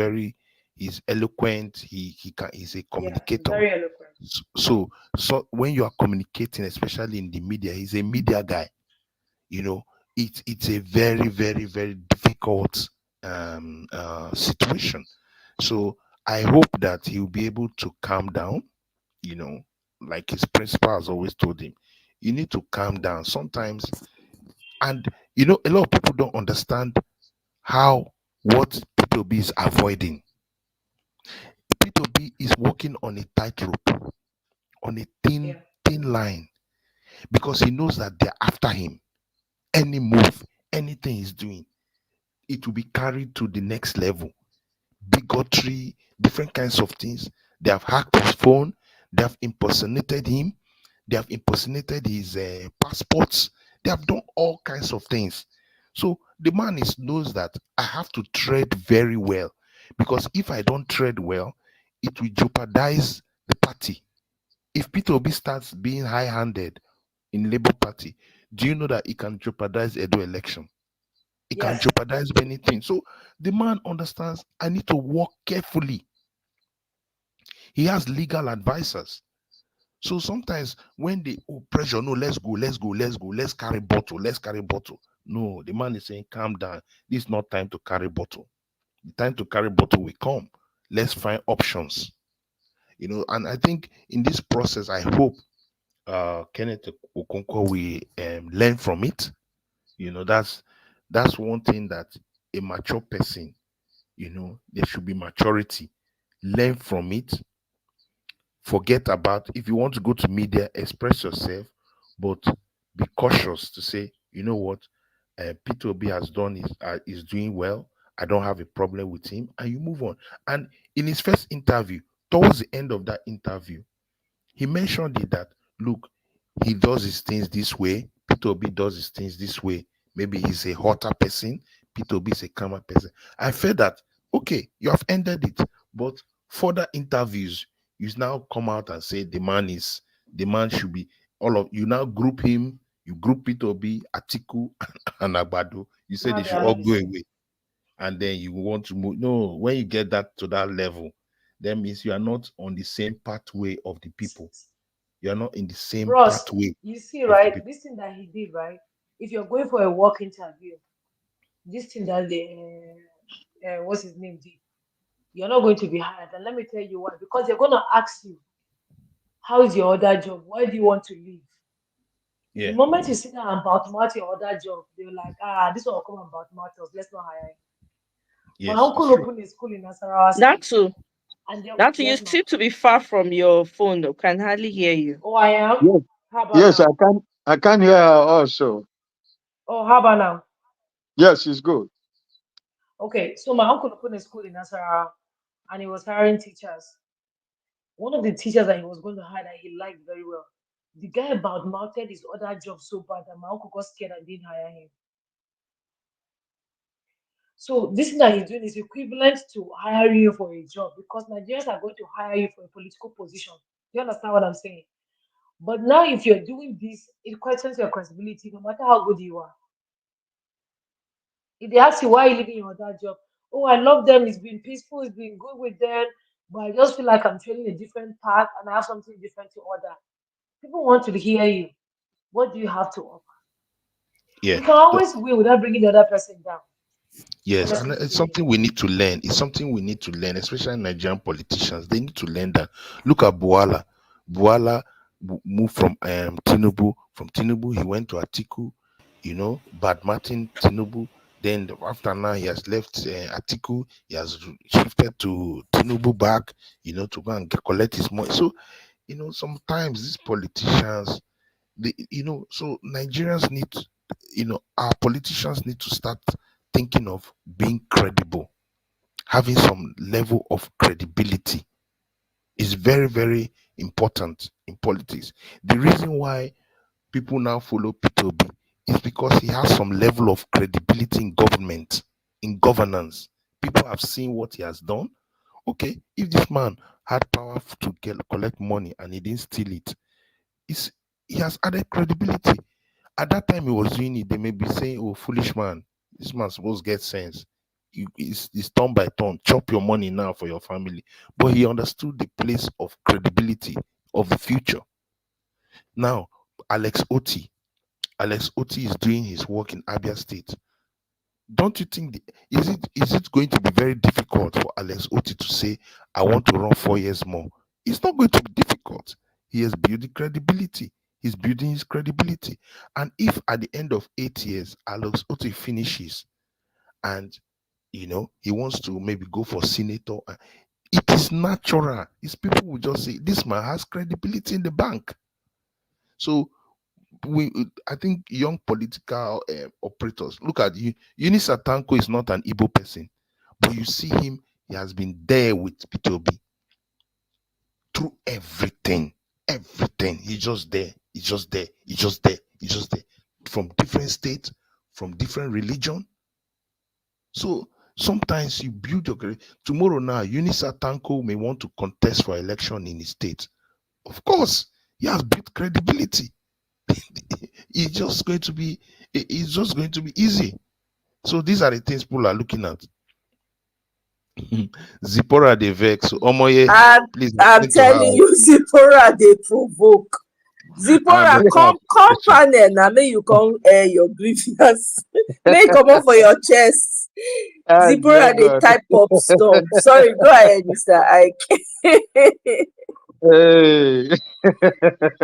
eloquent. He's a Yeah, communicator. very eloquent. So when you are communicating, especially in the media, he's a media guy. You know, it's a very difficult situation. So I hope that he'll be able to calm down. You know, like his principal has always told him, you need to calm down sometimes. And a lot of people don't understand how what P2B is avoiding. P2B is walking on a tightrope, on a thin, Yeah. thin line, because he knows that they're after him. Any move, anything he's doing, it will be carried to the next level. Bigotry, different kinds of things. They have hacked his phone, they have impersonated him, they have impersonated his passports, they have done all kinds of things. So the man knows that I have to tread very well, because if I don't tread well, it will jeopardize the party. If Peter Obi starts being high-handed in Labour Party, do you know that it can jeopardize Edo election? It can Yes. jeopardize many things. So the man understands I need to work carefully. He has legal advisors. So sometimes when they pressure, no, let's carry bottle, let's carry bottle. No, the man is saying, calm down. This is not time to carry bottle. The time to carry bottle will come. Let's find options. And I think in this process, I hope Kenneth Okonkwo will learn from it. That's one thing that a mature person, there should be maturity. Learn from it. Forget about, if you want to go to media, express yourself, but be cautious to say, you know what, P2B has done is doing well. I don't have a problem with him, and you move on. And in his first interview, towards the end of that interview, he mentioned it that, look, he does his things this way. P2B does his things this way. Maybe he's a hotter person. P2B is a calmer person. I felt that, okay, you have ended it, but further interviews, you now come out and say the man should be, all of you now group him, you group P2B, Atiku, and Agbado. You say Now they they should are all not the go same. away, and then you want to move. No, when you get that to that level, that means you are not on the same pathway of the people. You are not in the same Bros, pathway you see, of the right? people. This thing that he did, right? If you're going for a work interview, this thing that the what's his name did, you're not going to be hired. And let me tell you why. Because they're going to ask you, how is your other job? Why do you want to leave? The Yeah. moment you sit down and badmouth your other job, they're like, this one will come and badmouth us. Let's not hire him. My Yes, it's uncle true. opened a school in Nasarawa That State. too. And then, That too. You yes, ma'am. seem to be far from your phone though. Can hardly hear you. Oh, I am? Yes, How about yes, now? I can hear her also. Oh, how about now? Yes, it's good. Okay, so my uncle opened a school in Nasarawa and he was hiring teachers. One of the teachers that he was going to hire that he liked very well, the guy badmouthed his other job so bad that my uncle got scared and didn't hire him. So this thing that he's doing is equivalent to hiring you for a job because Nigerians are going to hire you for a political position. You understand what I'm saying? But now, if you're doing this, it questions your credibility, no matter how good you are. If they ask you why you leaving your other job, oh, I love them, it's been peaceful, it's been good with them, but I just feel like I'm training a different path and I have something different to order. People want to hear you. What do you have to offer? Yeah. We can always win without bringing the other person down. Yes, and Honestly it's speaking. something we need to learn. It's something we need to learn, especially Nigerian politicians. They need to learn that. Look at Buala. Buala moved from Tinubu. From Tinubu, he went to Atiku. Bad Martin Tinubu. Then after now, he has left Atiku. He has shifted to Tinubu back. To go and collect his money. So sometimes these politicians, so Nigerians need our politicians need to start thinking of being credible, having some level of credibility is very, very important in politics. The reason why people now follow Peter Obi is because he has some level of credibility in government, in governance. People have seen what he has done. Okay, if this man had power to collect money and he didn't steal it, it's, he has added credibility. At that time he was doing it, they may be saying, "Oh, foolish man, this man's supposed to get sense. It's turn by turn. Chop your money now for your family." But he understood the place of credibility of the future. Now, Alex Oti. Alex Oti is doing his work in Abia State. Don't you think is it going to be very difficult for Alex Oti to say, "I want to run 4 years more"? It's not going to be difficult. He has built the credibility. He's building his credibility. And if at the end of 8 years, Alex Oti finishes and he wants to maybe go for senator, it is natural. It's people will just say, "This man has credibility in the bank." So I think young political operators look at you. Eunice Atanko is not an Igbo person, but you see him. He has been there with Peter Obi through everything. Everything. He's just there. He's just there. He's just there. He's just there. From different states, from different religion. So sometimes you build your career. Tomorrow now, Eunice Atanko may want to contest for election in his state. Of course, he has built credibility. it's just going to be it's just going to be easy. So these are the things people are looking at. Zipporah de Vex. So Omoye, I'm, please I'm listen to telling how you, Zipporah, they provoke. Zipporah, no come, come panel now. May you come air your grievance. May you come on for your chest. Ah, dear Zipporah, they God. type up storm. Sorry, go ahead, Mr. Ike. Hey.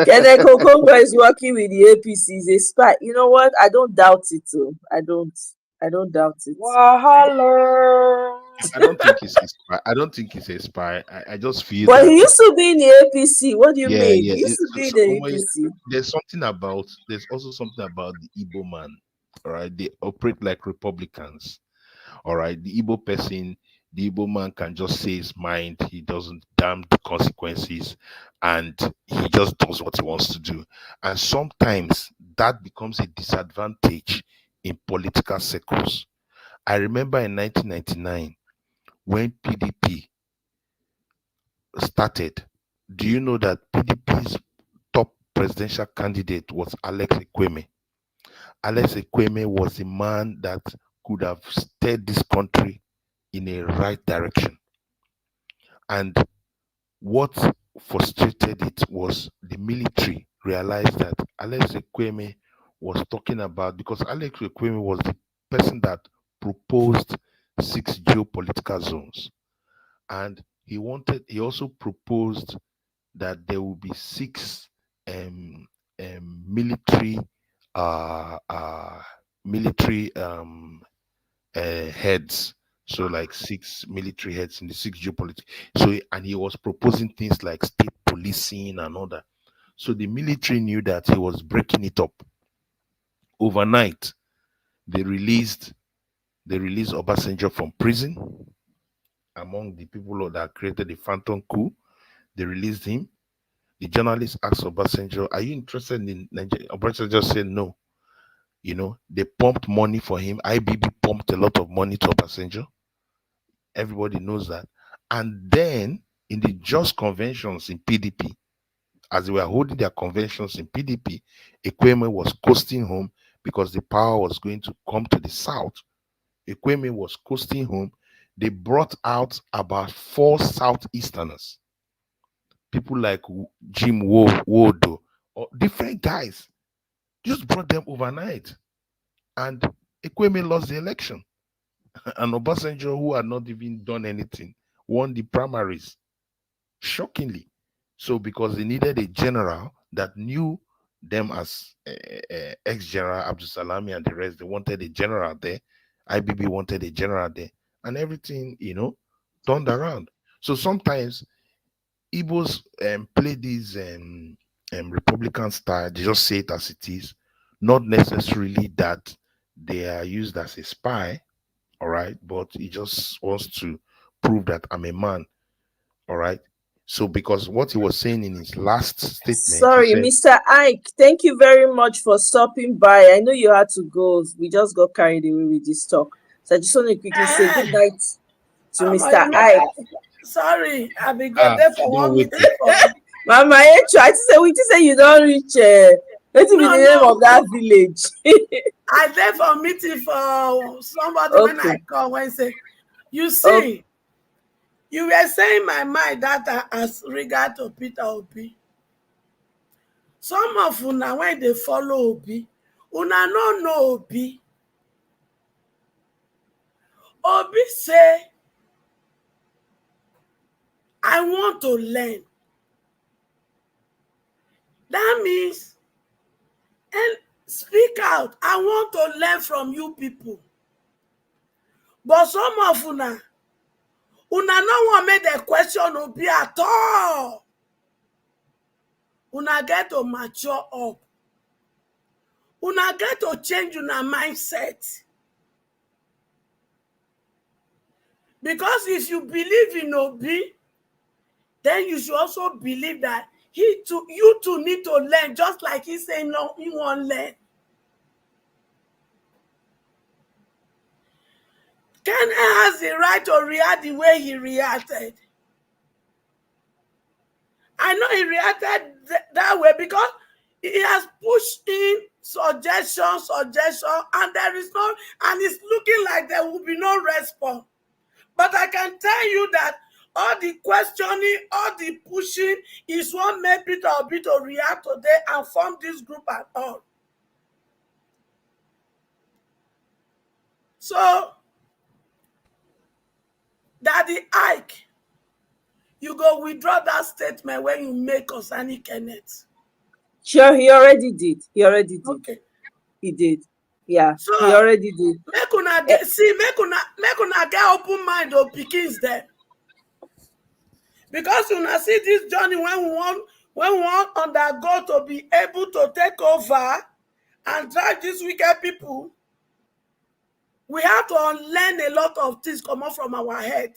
Kenneth Okongo is working with the APC. He's a spy. You know what? I don't doubt it too. I don't doubt it. Wahala. I don't think he's a spy. I don't think he's a spy. I just feel But he that used to be in the APC. What do you yeah, mean? yeah. He used to be in So the Omoye, APC. there's also something about the Igbo man. All right. They operate like Republicans. All right. The Igbo man can just say his mind. He doesn't damn the consequences and he just does what he wants to do. And sometimes that becomes a disadvantage in political circles. I remember in 1999 when PDP started. Do you know that PDP's top presidential candidate was Alex Ekweme? Alex Ekweme was a man that could have steered this country in a right direction. And what frustrated it was the military realized that Alex Ekweme was talking about, because Alex Ekweme was the person that proposed 6 geopolitical zones. And he also proposed that there will be six military uh, uh, military heads. So like six military heads in the six geopolitics. And he was proposing things like state policing and all that. So the military knew that he was breaking it up. Overnight, they released Obasanjo from prison. Among the people that created the phantom coup, they released him. The journalist asked Obasanjo, "Are you interested in Nigeria?" Obasanjo said no. They pumped money for him. IBB pumped a lot of money to Obasanjo. Everybody knows that. And then in the just conventions in PDP, as they were holding their conventions in PDP, Ekweme was coasting home because the power was going to come to the south. Ekweme was coasting home. They brought out about 4 Southeasterners, people like Jim Wodo, or different guys, just brought them overnight. And Ekweme lost the election. And Obasanjo, who had not even done anything, won the primaries. Shockingly. So, because they needed a general that knew them as ex-general Abdul Salami and the rest, they wanted a general there. IBB wanted a general there. And everything, turned around. So sometimes Igbos play these Republican style. They just say it as it is, not necessarily that they are used as a spy, all right, but he just wants to prove that I'm a man, all right. So, because what he was saying in his last statement, he Sorry, said, Mr. Ike. Thank you very much for stopping by. I know you had to go. We just got carried away with this talk. So I just want to quickly say good night to Mr. Ike. Sorry, I be go there for don't 1 wait. meeting for. Mama, I say you don't reach. Let's be the name of that village. I there for meeting for somebody when I Okay. call when say, you see, you were saying my mind that as regard to Peter Obi. Some of una when they follow Obi, una no know Obi. Obi say, I want to learn. That means, and speak out. I want to learn from you people. But some of una no want make the question Obi at all. Una get to mature up. Una get to change una mindset. Because if you believe in Obi, then you should also believe that you too need to learn, just like he say no, he won't learn. Ken has the right to react the way he reacted. I know he reacted that way because he has pushed in suggestion, and there is no, and it's looking like there will be no response. But I can tell you that all the questioning, all the pushing is what made Peter Obi to react today and form this group at all. So, Daddy Ike, you go withdraw that statement when you make concerning Kenneth. Sure, he already did. Okay. He did. Yeah, So, he already did. make una get open mind of pikins there. Because una see this journey when we want undergo to be able to take over and drive these wicked people, we have to unlearn a lot of things come up from our head.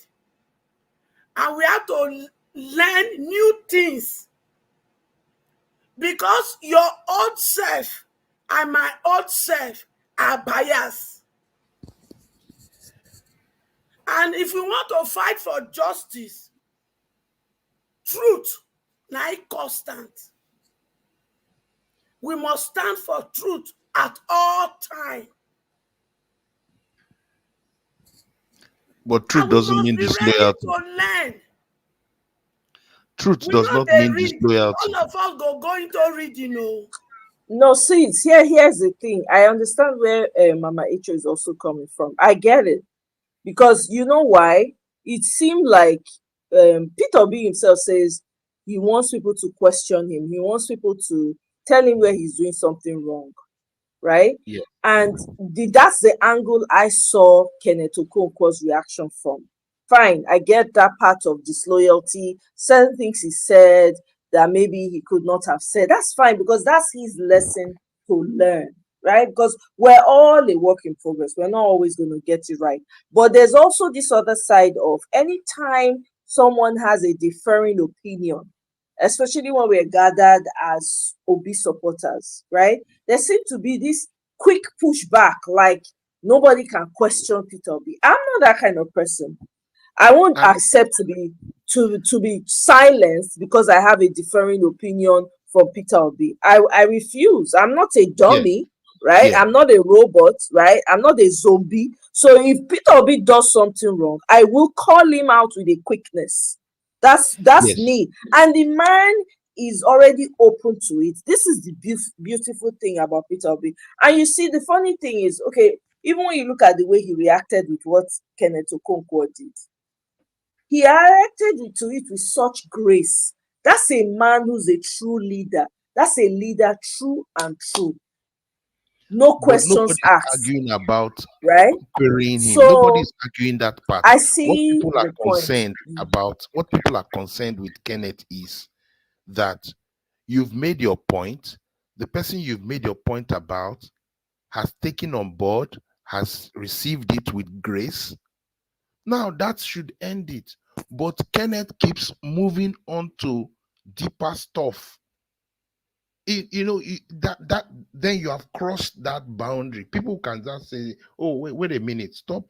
And we have to learn new things. Because your old self and my old self are biased. And if we want to fight for justice, truth, not constant. We must stand for truth at all times. But truth doesn't mean Be ready disloyalty. to learn. Truth We does know not they mean read. disloyalty. All of us go into reading, No, see, here's the thing. I understand where Mama Icho is also coming from. I get it. Because you know why? It seemed like Peter Obi himself says he wants people to question him. He wants people to tell him where he's doing something wrong, right? Yeah. And that's the angle I saw Kenneth Okonkwo's reaction from. Fine, I get that part of disloyalty, certain things he said that maybe he could not have said. That's fine, because that's his lesson to learn, right? Because we're all a work in progress. We're not always going to get it right. But there's also this other side of anytime someone has a differing opinion, especially when we're gathered as Obi supporters, right? There seems to be this quick pushback, like nobody can question Peter Obi. I'm not that kind of person. I won't accept to be silenced because I have a differing opinion from Peter Obi. I refuse. I'm not a dummy, right? Yeah. I'm not a robot, right? I'm not a zombie. So if Peter Obi does something wrong, I will call him out with a quickness. That's Yes. me. And the man is already open to it. This is the beautiful thing about Peter Obi. And you see, the funny thing is, okay, even when you look at the way he reacted with what Kenneth Okonkwo did, he reacted to it with such grace. That's a man who's a true leader. That's a leader, true and true. No But questions nobody's asked, arguing about right? querying him. So Nobody's arguing that part. I What see people are the point. concerned about, what people are concerned with Kenneth is that you've made your point. The person you've made your point about has taken on board, has received it with grace. Now that should end it. But Kenneth keeps moving on to deeper stuff. That then you have crossed that boundary. People can just say, "Oh, wait a minute, stop."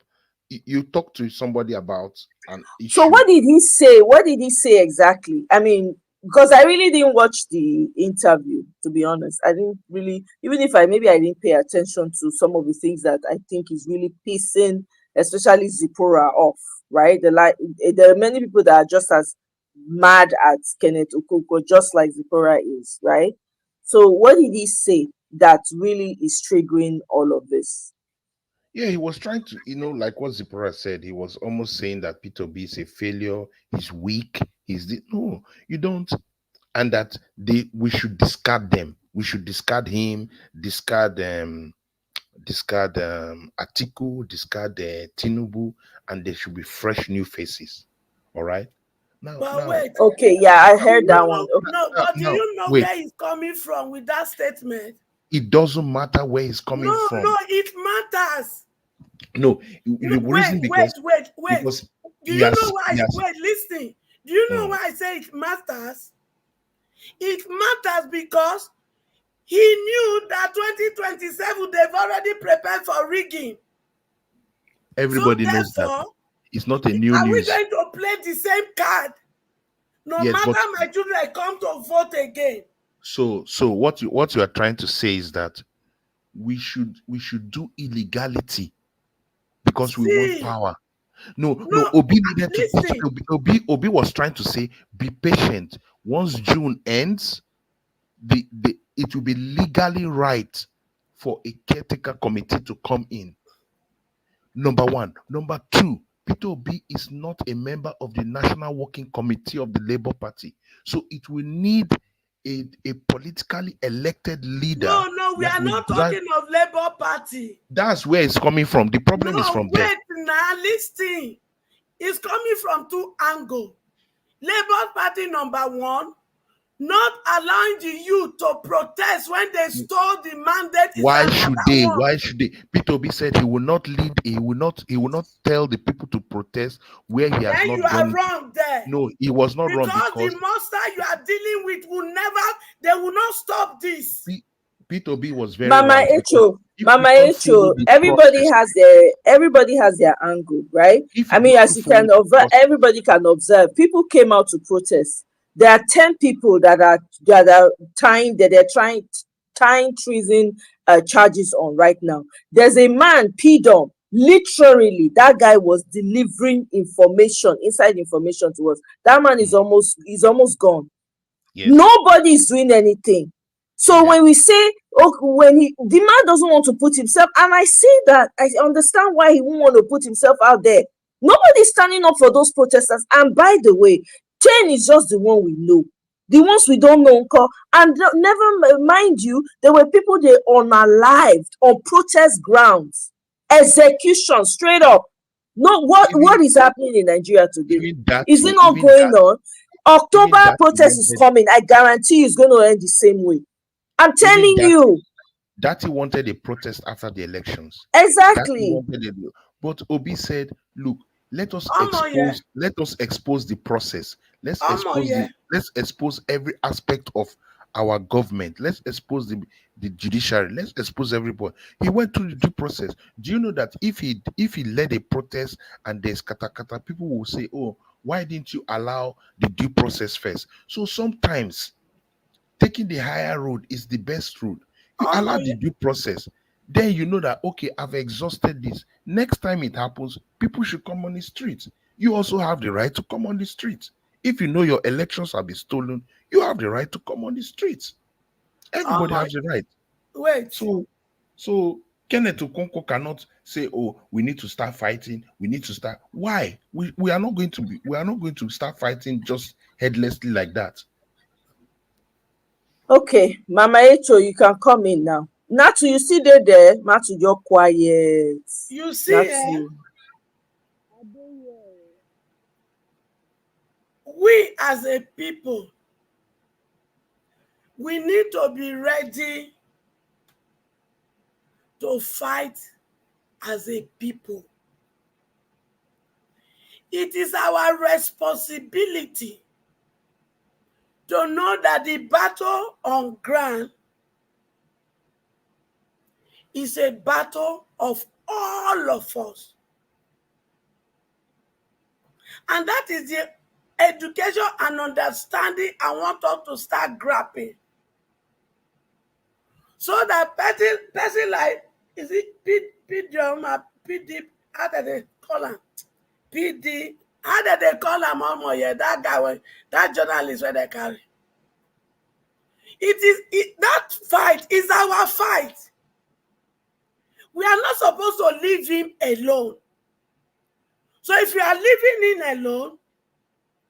You talk to somebody about an issue. So what did he say? What did he say exactly? I mean, because I really didn't watch the interview, to be honest. I didn't really, even if I didn't pay attention to some of the things that I think is really pissing, especially Zipporah off, right? There are many people that are just as mad at Kenneth Okonkwo, just like Zipporah is, right? So what did he say that really is triggering all of this? Yeah, he was trying to, like what Zipporah said, he was almost saying that Peter B is a failure, he's weak, no, you don't, and that we should discard them. We should discard him, discard Atiku, discard Tinubu, and there should be fresh new faces. All right. But wait. Okay, yeah, I heard that one. But do you know wait. where he's coming from with that statement? It doesn't matter where he's coming from. No, it matters. No, the reason because Do you know why? Wait, listen. Do you know why I say it matters? It matters because he knew that 2027 they've already prepared for rigging. Everybody knows that. It's not a new news. Are we going to play the same card? No matter my children come to vote again. So what you are trying to say is that we should do illegality because we want power. No, Obi needed to. Obi was trying to say, be patient. Once June ends, it will be legally right for a caretaker committee to come in. Number one. Number two, Peter Obi is not a member of the National Working Committee of the Labour Party, so it will need a politically elected leader. No, we are not talking of Labour Party. That's where it's coming from. The problem is from there. Now listen, it's coming from two angles. Labour Party number one, not allowing the youth to protest when they stole the mandate. Why should they? Peter Obi said he will not lead. He will not tell the people to protest where he has not done. You are wrong there. No, he was not wrong because the monster you are dealing with they will not stop this. Peter Obi was very Mama Echo, everybody has their angle, right? I mean, as you can observe, everybody can observe. People came out to protest. There are 10 people that are tying treason charges on right now. There's a man, Pidom, literally, that guy was delivering inside information to us. That man is almost gone. Yes. Nobody is doing anything. So when we say, the man doesn't want to put himself, and I see that, I understand why he won't want to put himself out there. Nobody's standing up for those protesters. And by the way, 10 is just the one we know. The ones we don't know, and never mind you, there were people they unalived on protest grounds, execution straight up. No, what is happening in Nigeria today? Is it not going on? October protest is coming. I guarantee it's going to end the same way. I'm telling you. That he wanted a protest after the elections. Exactly. But Obi said, "Look, let us expose the process. Let's expose every aspect of our government. Let's expose the judiciary. Let's expose everybody." He went through the due process. Do you know that if he led a protest and there's katakata, people will say, "Oh, why didn't you allow the due process first?" So sometimes taking the higher road is the best route. You allow the due process, then you know that, okay, I've exhausted this. Next time it happens, people should come on the streets. You also have the right to come on the streets. If you know your elections have been stolen, you have the right to come on the streets. Everybody has the right. Wait. So Kenneth Okonkwo cannot say, "Oh, we need to start fighting. We need to start." Why? We are not going to start fighting just headlessly like that. Okay, Mama Echo, you can come in now. Natu, you see there, Natu, you're quiet. You see, we as a people, we need to be ready to fight as a people. It is our responsibility to know that the battle on ground is a battle of all of us. And that is the education and understanding I want us to start grabbing. So that person like, is it PD, how do they call him? PD, how do they call him? Yeah, that guy, that journalist where they carry. That fight is our fight. We are not supposed to leave him alone. So if we are leaving him alone,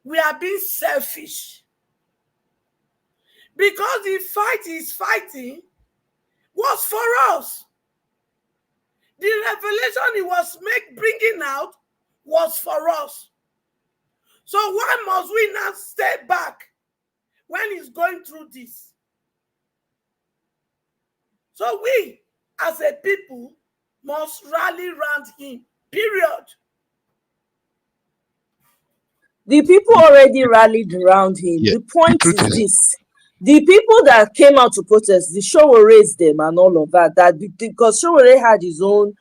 we are being selfish. Because the fight he's fighting was for us. The revelation he was bringing out was for us. So why must we not stay back when he's going through this? So we, as a people, must rally around him, period. The people already rallied around him. Yeah. The point is this. The people that came out to protest, the show raised them and all of that, because Showore had his own,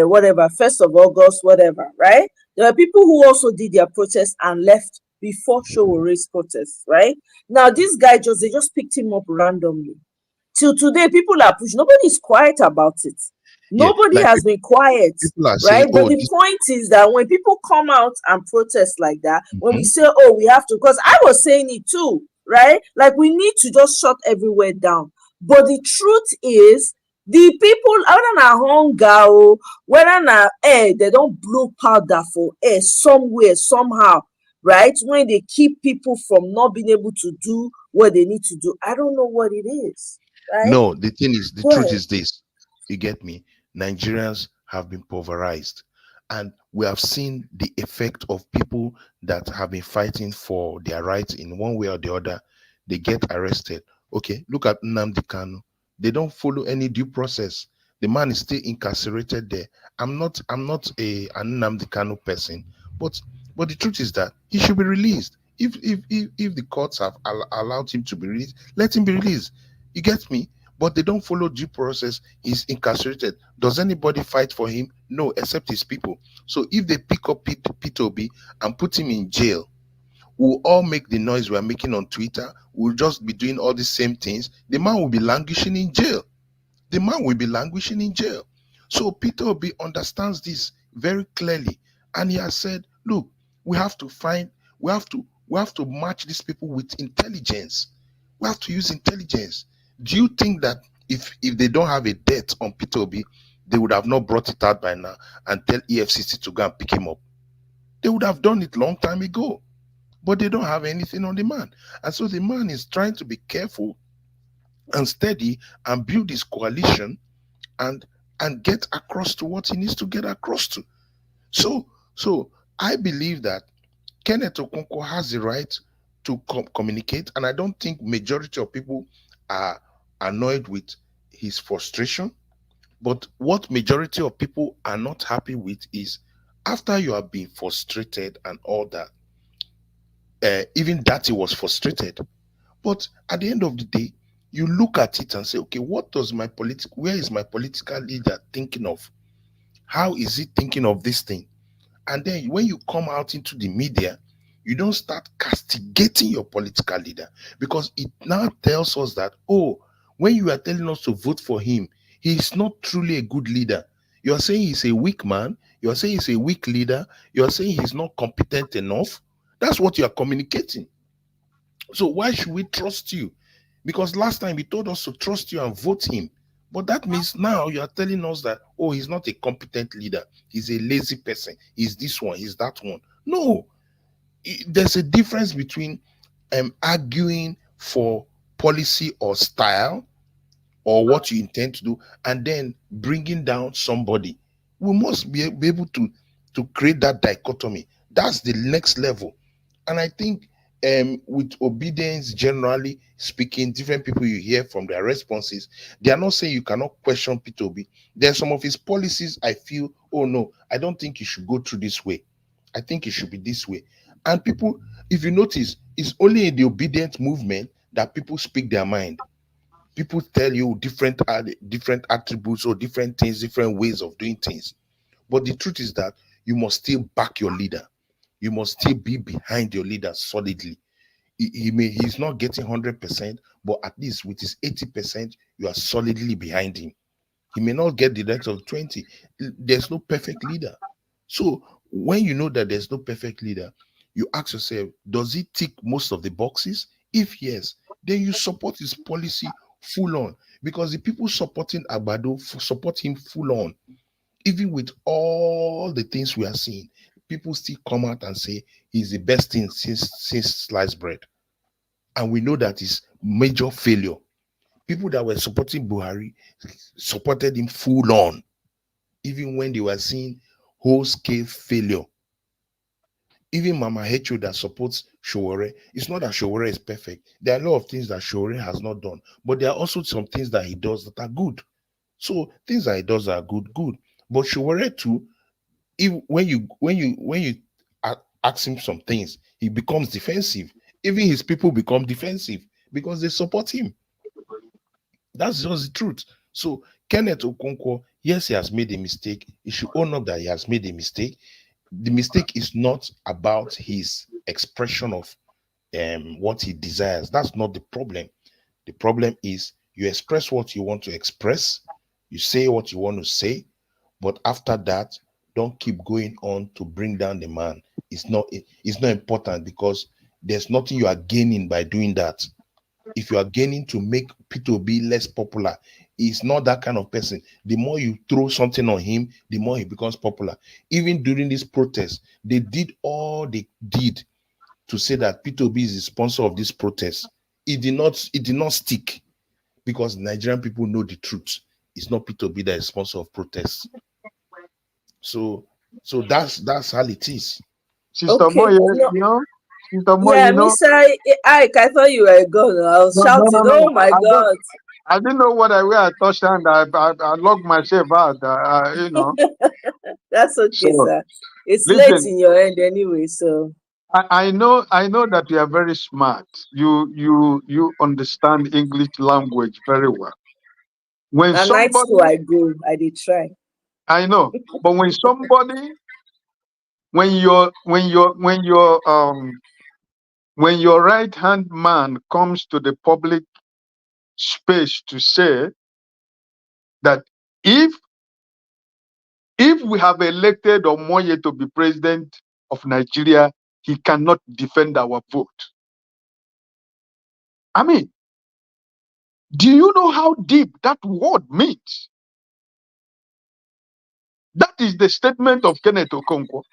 whatever, 1st of August, whatever, right? There are people who also did their protest and left before Showore's protest, right? Now, this guy they just picked him up randomly. Till today, people are pushing. Nobody's quiet about it. Nobody has been quiet, right? But the point is that when people come out and protest like that, when we say, "Oh, we have to," because I was saying it too, right? Like, we need to just shut everywhere down. But the truth is, the people, whether na hunger, whether na air, they don't blow powder for air somewhere, somehow, right? When they keep people from not being able to do what they need to do. I don't know what it is, right? No, the thing is, the truth is this. You get me? Nigerians have been pulverized, and we have seen the effect of people that have been fighting for their rights in one way or the other. They get arrested. Okay, look at Nnamdi Kanu. They don't follow any due process. The man is still incarcerated there. I'm not an Nnamdi Kanu person, but the truth is that he should be released. If the courts have allowed him to be released, let him be released. You get me? But they don't follow due process. He's incarcerated. Does anybody fight for him? No, except his people. So if they pick up Peter Obi and put him in jail, we'll all make the noise we're making on Twitter. We'll just be doing all the same things. The man will be languishing in jail. The man will be languishing in jail. So Peter Obi understands this very clearly. And he has said, look, we have to match these people with intelligence. We have to use intelligence. Do you think that if they don't have a debt on Peter Obi, they would have not brought it out by now and tell EFCC to go and pick him up? They would have done it long time ago, but they don't have anything on the man. And so the man is trying to be careful and steady and build his coalition and get across to what he needs to get across to. So I believe that Kenneth Okonkwo has the right to communicate, and I don't think majority of people are annoyed with his frustration. But what majority of people are not happy with is after you have been frustrated and all that, even that he was frustrated. But at the end of the day, you look at it and say, okay, where is my political leader thinking of? How is he thinking of this thing? And then when you come out into the media, you don't start castigating your political leader, because it now tells us that, oh, when you are telling us to vote for him, he is not truly a good leader. You are saying he's a weak man. You are saying he's a weak leader. You are saying he's not competent enough. That's what you are communicating. So why should we trust you? Because last time you told us to trust you and vote him. But that means now you are telling us that, oh, he's not a competent leader. He's a lazy person. He's this one. He's that one. No. There's a difference between arguing for policy or style or what you intend to do and then bringing down somebody. We must be able to create that dichotomy. That's the next level. And I think with obedience, generally speaking, different people you hear from their responses, they are not saying you cannot question Peter Obi. There are some of his policies I feel, oh no, I don't think you should go through this way. I think it should be this way. And people, if you notice, it's only in the obedient movement that people speak their mind. People tell you different attributes or different things, different ways of doing things. But the truth is that you must still back your leader. You must still be behind your leader solidly. He's not getting 100%, but at least with his 80%, you are solidly behind him. He may not get the rest of 20. There's no perfect leader. So when you know that there's no perfect leader, you ask yourself, does he tick most of the boxes? If yes, then you support his policy full on, because the people supporting Agbado support him full on. Even with all the things we are seeing, people still come out and say he's the best thing since sliced bread. And we know that is major failure. People that were supporting Buhari supported him full on, even when they were seeing whole scale failure. Even Mama Hecho that supports Showore, it's not that Showore is perfect. There are a lot of things that Showore has not done, but there are also some things that he does that are good. So things that he does are good. But Showore too, if when you ask him some things, he becomes defensive. Even his people become defensive because they support him. That's just the truth. So Kenneth Okonkwo, yes, he has made a mistake. He should own up that he has made a mistake. The mistake is not about his expression of what he desires. That's not the problem. The problem is you express what you want to express, you say what you want to say, but after that, don't keep going on to bring down the man. It's not important, because there's nothing you are gaining by doing that. If you are gaining to make Peter Obi less popular, he's not that kind of person. The more you throw something on him, the more he becomes popular. Even during this protest, they did all they did to say that Peter Obi is the sponsor of this protest. It did not stick, because Nigerian people know the truth. It's not Peter Obi that is sponsor of protests. So that's how it is. Sister Okay. Moye, No, Sister Moye, yeah, Mr. Ike, I thought you were gone. I was shouting, no. oh my God. I didn't know what where I touched, and I locked myself out. That's okay, So sir. It's late listen, in your end anyway, so. I know that you are very smart. You understand English language very well. When Na night school somebody, I go, I did try. I know, but when somebody, when your right hand man comes to the public space to say that if we have elected Omoye to be president of Nigeria, he cannot defend our vote. I mean, do you know how deep that word means? That is the statement of Kenneth Okonkwo.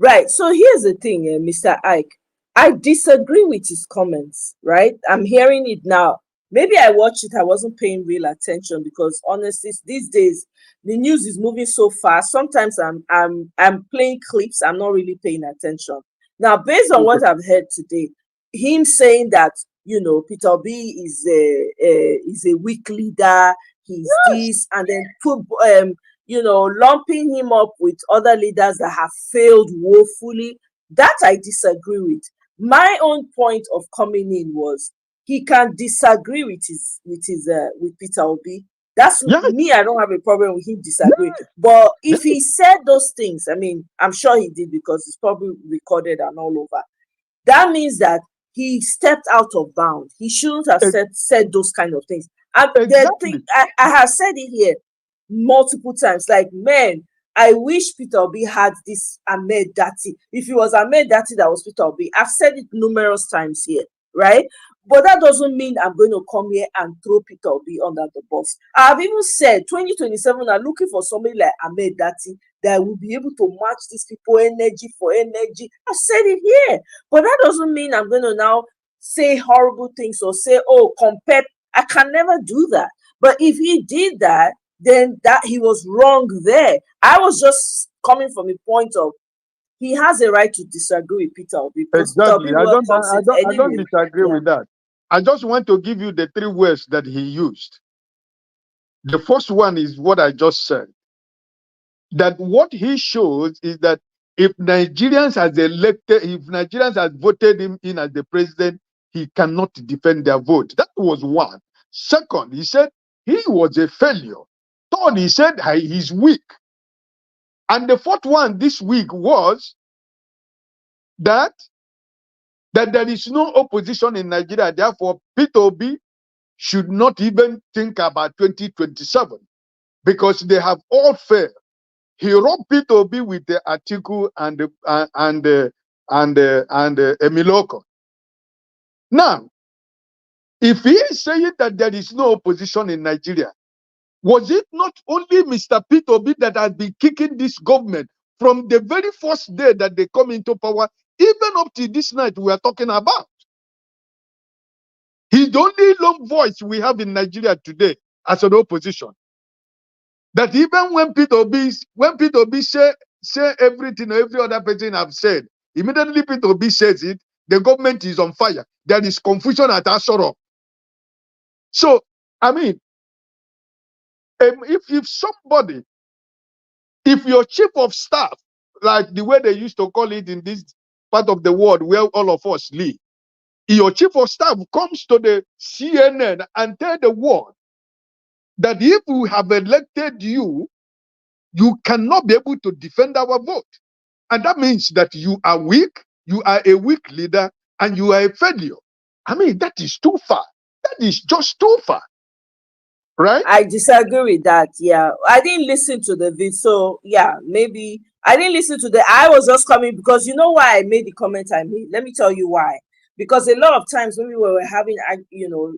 Right. So here's the thing, Mr. Ike. I disagree with his comments, right? I'm hearing it now. Maybe I watched it, I wasn't paying real attention because honestly, these days the news is moving so fast. Sometimes I'm playing clips, I'm not really paying attention. Now, based on what I've heard today, him saying that Peter B is a weak leader, he's this, and then put lumping him up with other leaders that have failed woefully, that I disagree with. My own point of coming in was he can disagree with with Peter Obi. That's me. I don't have a problem with him disagreeing. But if he said those things, I mean, I'm sure he did because it's probably recorded and all over. That means that he stepped out of bounds. He shouldn't have said those kind of things. And Exactly. I have said it here multiple times. Like, man, I wish Peter Obi had this Ahmed Dati. If it was Ahmed Dati that was Peter Obi, I've said it numerous times here, right? But that doesn't mean I'm going to come here and throw Peter Obi under the bus. I've even said 2027 are looking for somebody like Ahmed Dati that will be able to match these people energy for energy. I've said it here. But that doesn't mean I'm going to now say horrible things or say, oh, compare. I can never do that. But if he did that, then that he was wrong there. I was just coming from a point of he has a right to disagree with Peter Obi because Peter Obi Exactly. welcomes it I don't anyway. disagree Yeah. with that. I just want to give you the three words that he used. The first one is what I just said. That what he shows is that if Nigerians has voted him in as the president, he cannot defend their vote. That was one. Second, he said he was a failure. Third, he said he's weak. And the fourth one this week was that there is no opposition in Nigeria. Therefore, Peter Obi should not even think about 2027 because they have all failed. He robbed Peter Obi with the Atiku and Emiloko. Now, if he is saying that there is no opposition in Nigeria, was it not only Mr. Peter Obi that has been kicking this government from the very first day that they come into power, even up to this night we are talking about? He's the only long voice we have in Nigeria today as an opposition. That even when Peter Obi say everything every other person have said, immediately Peter Obi says it, the government is on fire. There is confusion at Asoro. So, I mean, if your chief of staff, like the way they used to call it in this part of the world where all of us live, your chief of staff comes to the CNN and tell the world that if we have elected you, you cannot be able to defend our vote. And that means that you are weak, you are a weak leader, and you are a failure. I mean, that is too far. That is just too far. Right? I disagree with that. Yeah. I didn't listen to the video. So yeah, maybe I didn't listen to I was just coming because you know why I made the comment I made. Let me tell you why. Because a lot of times when we were having,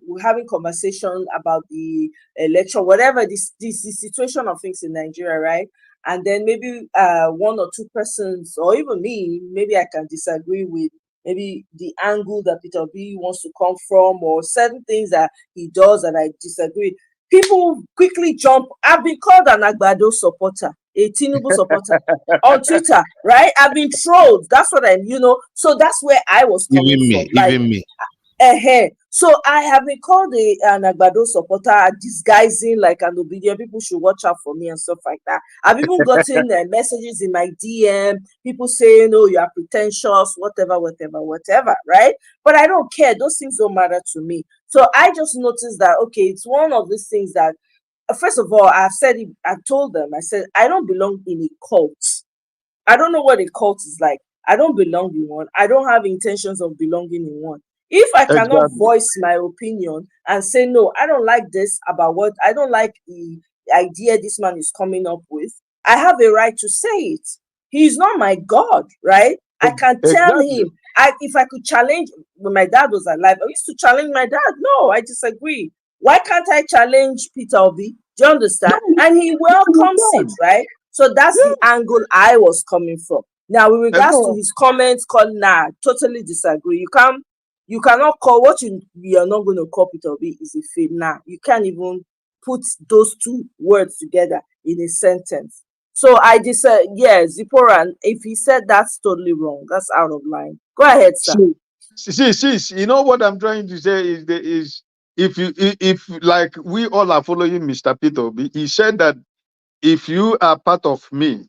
we're having conversation about the election, whatever this situation of things in Nigeria, right? And then maybe one or two persons, or even me, maybe I can disagree with maybe the angle that Peter B wants to come from, or certain things that he does that I disagree. People quickly jump. I've been called an Agbado supporter, a Tinubu supporter on Twitter, right? I've been trolled. That's what so that's where I was coming from. Like, even me. So I have been called an Agbado supporter, disguising like an obedient. People should watch out for me and stuff like that. I've even gotten messages in my DM, people saying, "Oh, you are pretentious," whatever, right? But I don't care. Those things don't matter to me. So I just noticed that, okay, it's one of these things that, first of all, I've said it, I told them, I said, I don't belong in a cult. I don't know what a cult is like. I don't belong in one. I don't have intentions of belonging in one. If I cannot voice my opinion and say, no, I don't like this about I don't like the idea this man is coming up with, I have a right to say it. He's not my God, right? I can tell him. If I could challenge, when my dad was alive, I used to challenge my dad. No, I disagree. Why can't I challenge Peter Obi? Do you understand? And he welcomes it, right? So that's the angle I was coming from. Now, with regards to No, his comments, totally disagree. You cannot call what you're not going to call Peter Obi is a fake. You can't even put those two words together in a sentence. So I just said, yeah, Zipporah, if he said that's totally wrong, that's out of line. Go ahead, sir. see, you know what I'm trying to say is if like we all are following Mr. Peter Obi, he said that if you are part of me,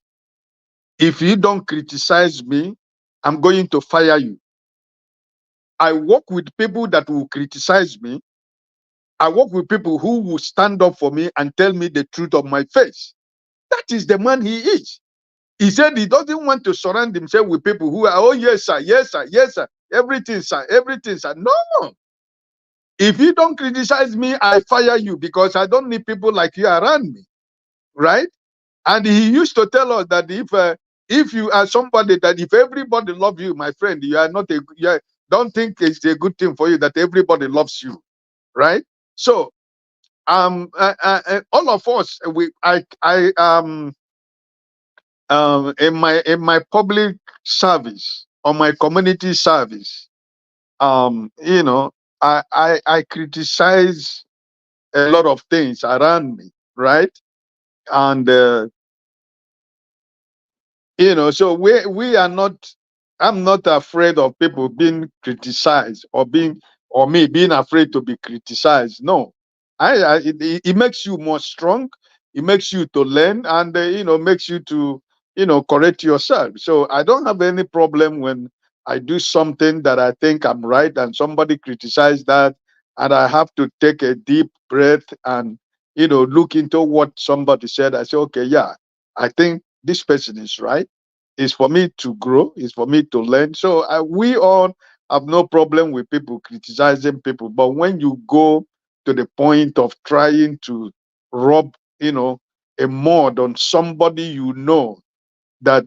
if you don't criticize me, I'm going to fire you. I work with people that will criticize me. I work with people who will stand up for me and tell me the truth of my face. That is the man he is. He said he doesn't want to surround himself with people who are, oh, yes, sir, yes, sir, yes, sir, everything, sir, everything, sir. No. If you don't criticize me, I fire you because I don't need people like you around me, right? And he used to tell us that if you are somebody that if everybody loves you, my friend, you are not don't think it's a good thing for you that everybody loves you, right? So all of us, in my public service or my community service, I criticize a lot of things around me, right? And so we are not. I'm not afraid of people being criticized or me being afraid to be criticized. No, it makes you more strong. It makes you to learn, and makes you to correct yourself. So I don't have any problem when I do something that I think I'm right, and somebody criticize that, and I have to take a deep breath and look into what somebody said. I say, okay, yeah, I think this person is right. It's for me to grow. It's for me to learn. So we all have no problem with people criticizing people. But when you go to the point of trying to rub, a mud on somebody that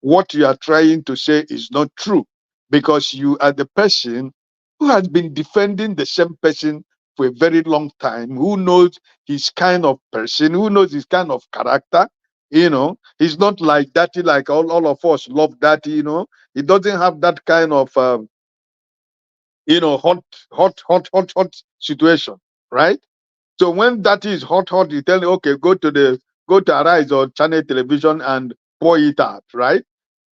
what you are trying to say is not true, because you are the person who has been defending the same person for a very long time, who knows his kind of person, who knows his kind of character. He's not like that, like all of us love that. He doesn't have that kind of hot situation, right? So when that is hot, you tell me, okay, go to Arise or Channel Television and pour it out, right?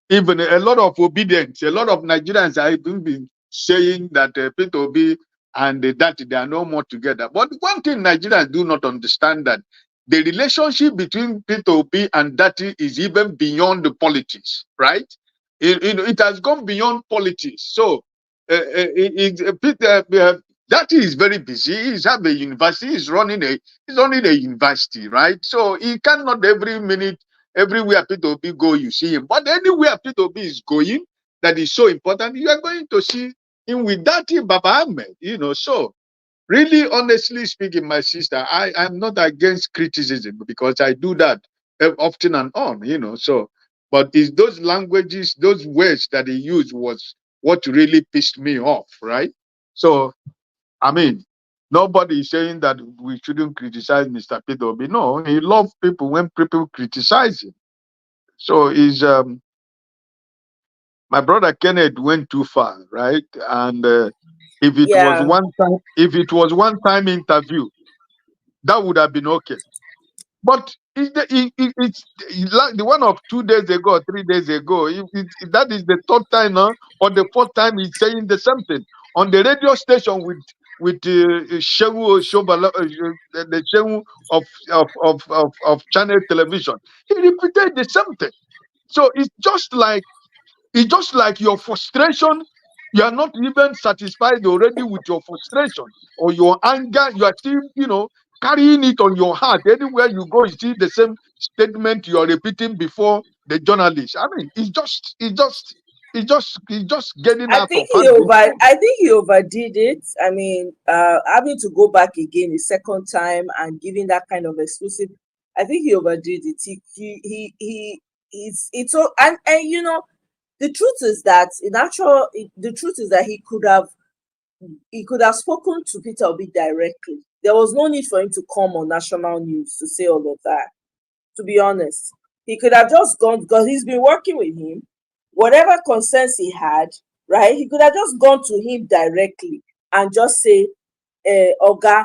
Even a lot of obedience, a lot of Nigerians have even been saying that Peter Obi and that they are no more together. But one thing Nigerians do not understand, that the relationship between Peter Obi and Dati is even beyond the politics, right? It has gone beyond politics. So Peter Dati is very busy. He's having a university. He's running a university, right? So he cannot every minute. Everywhere Peter Obi go, you see him. But anywhere Peter Obi is going, that is so important, you are going to see him with that Baba Ahmed. So really, honestly speaking, my sister, I am not against criticism, because I do that often and on. So, but it's those languages, those words that he used was what really pissed me off, right? So, I mean, nobody is saying that we shouldn't criticize Mr. Peter Obi. No, he loves people when people criticize him. So my brother Kenneth went too far, right? And if it was Yeah. one time interview, that would have been okay. But it's like the one of 2 days ago, 3 days ago. That is the third time now, or the fourth time he's saying the same thing on the radio station with Shehu Shobala, the Shehu of Channel Television. He repeated the same thing. So it's just like your frustration. You are not even satisfied already with your frustration or your anger. You are still, carrying it on your heart. Anywhere you go, you see the same statement you are repeating before the journalist. I mean, it's just getting out of hand. I think he overdid it. I mean, having to go back again a second time and giving that kind of exclusive, I think he overdid it. It's so, and the truth is that the truth is that he could have spoken to Peter Obi directly. There was no need for him to come on national news to say all of that, to be honest. He could have just gone because he's been working with him. Whatever concerns he had, right? He could have just gone to him directly and just say, Oga,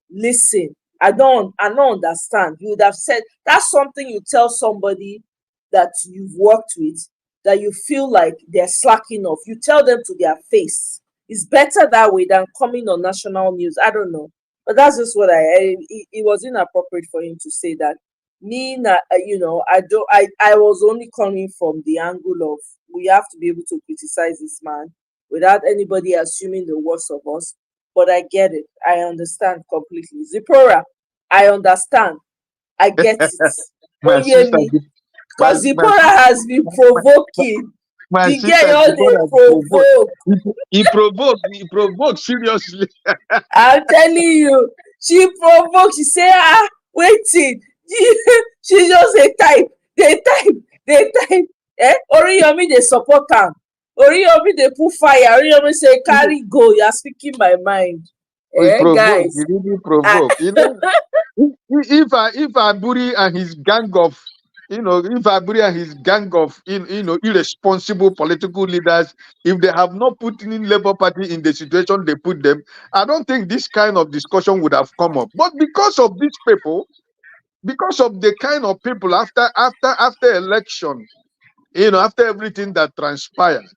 listen, I don't understand. You would have said that's something you tell somebody that you've worked with that you feel like they're slacking off. You tell them to their face. It's better that way than coming on national news. I don't know, but that's just what it was inappropriate for him to say that. I was only coming from the angle of we have to be able to criticize this man without anybody assuming the worst of us. But I get it. I understand completely. Zipporah, I understand. I get it. My sister, Oyemi, my, because my, Zipporah has been provoking. my The girl sister, all they provoke. he provoked seriously. I'm telling you, she provoked. She say, waiting. She just a type. They type. Oriyomi they support am. Oriyomi they put fire. Oriyomi say carry go. You are speaking my mind. He provoked. Guys. He really provoked. You know, if Aburi and his gang of, if Aburi and his gang of, irresponsible political leaders, if they have not put in Labour Party in the situation they put them, I don't think this kind of discussion would have come up. But because of these people, because of the kind of people after election, after everything that transpired,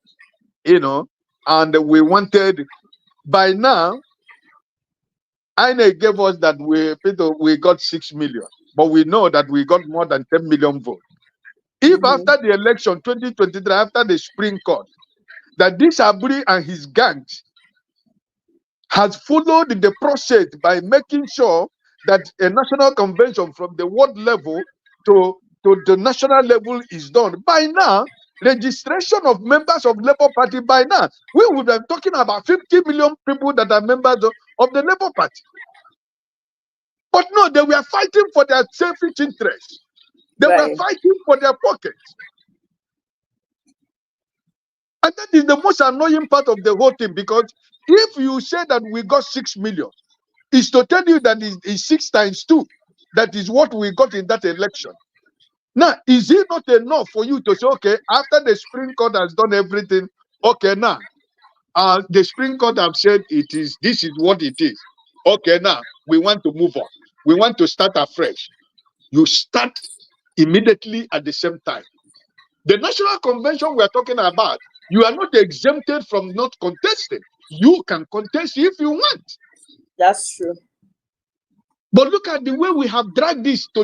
and we wanted by now. INEC gave us that we got 6 million, but we know that we got more than 10 million votes. If after the election 2023, after the Supreme Court, that this Aburi and his gangs has followed the process by making sure that a national convention from the world level to the national level is done, by now, registration of members of Labour Party, by now, we would be talking about 50 million people that are members of the Labour Party. But no, they were fighting for their selfish interests. They were fighting for their pockets. And that is the most annoying part of the whole thing, because if you say that we got 6 million, it's to tell you that it's 6 times 2. That is what we got in that election. Now, is it not enough for you to say, okay, after the Supreme Court has done everything, okay, now, the Supreme Court have said this is what it is. Okay, now, we want to move on. We want to start afresh. You start immediately at the same time. The national convention we are talking about, you are not exempted from not contesting. You can contest if you want. That's true. But look at the way we have dragged this to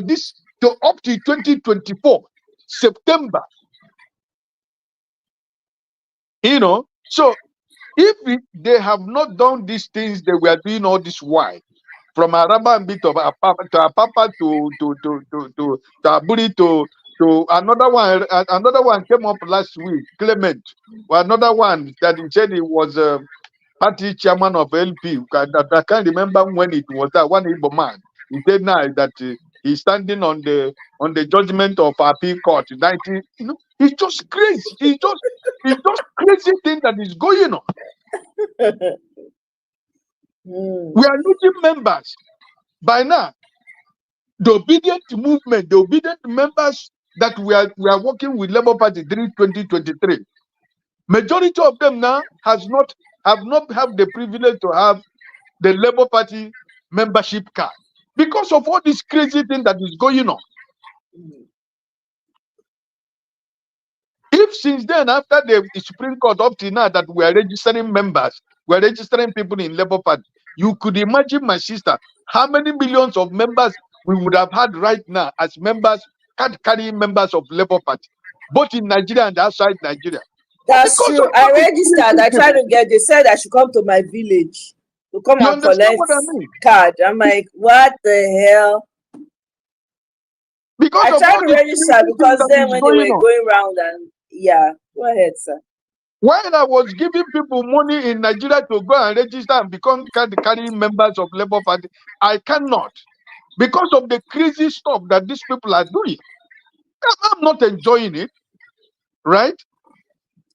up to 2024 September. So if they have not done these things they were doing all this while, from Araba and bit of Apapa to Aburi to another one came up last week, Clement. Another one that he said he was party chairman of LP. I can't remember when it was that one Igbo man. He said now that he's standing on the judgment of appeal court. 19, it's just crazy. It's just crazy thing that is going on. We are losing members. By now, the obedient movement, the obedient members that we are working with Labour Party during 2023, majority of them now have not had the privilege to have the Labour Party membership card because of all this crazy thing that is going on. If since then, after the Supreme Court up to now that we are registering members, we are registering people in Labour Party, you could imagine, my sister, how many millions of members we would have had right now as members, card-carrying members of Labour Party, both in Nigeria and outside Nigeria. That's true. I registered. I tried to get. They said I should come to my village to come and collect card. I'm like, what the hell? Because I tried to register because then when they were going around and go ahead, sir. While I was giving people money in Nigeria to go and register and become carrying members of Labour Party, I cannot because of the crazy stuff that these people are doing. I'm not enjoying it, right?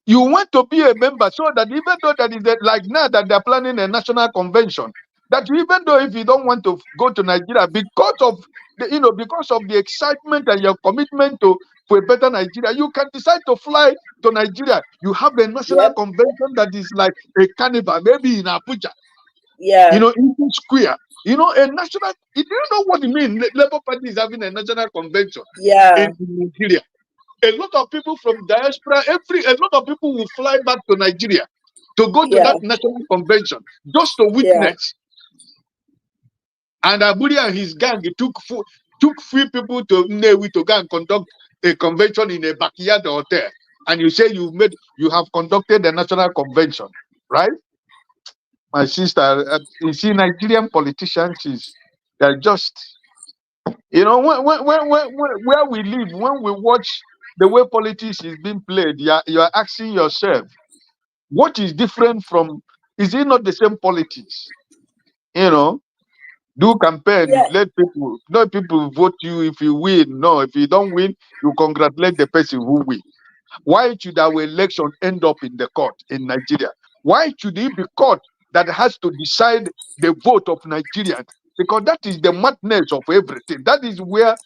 You want to be a member so that even though that is like now that they're planning a national convention, that even though if you don't want to go to Nigeria because of because of the excitement and your commitment to for a better Nigeria, you can decide to fly to Nigeria. You have a national Yep. convention that is like a carnival, maybe in Abuja, Yeah. in Square. A national. Do you know what it means? Labour Party is having a national convention Yeah. in Nigeria. A lot of people from diaspora, a lot of people will fly back to Nigeria to go to Yeah. that national convention just to Yeah. witness. And Aburi and his gang took few people to Nnewi to go and conduct a convention in a backyard hotel. And you say you have conducted a national convention, right? My sister, you see, Nigerian politicians they're just, where we live, when we watch the way politics is being played, you're asking yourself, what is different from? Is it not the same politics? Do campaign, Yeah. let people vote you if you win. No, if you don't win, you congratulate the person who win. Why should our election end up in the court in Nigeria? Why should it be court that has to decide the vote of Nigerians? Because that is the madness of everything. That is where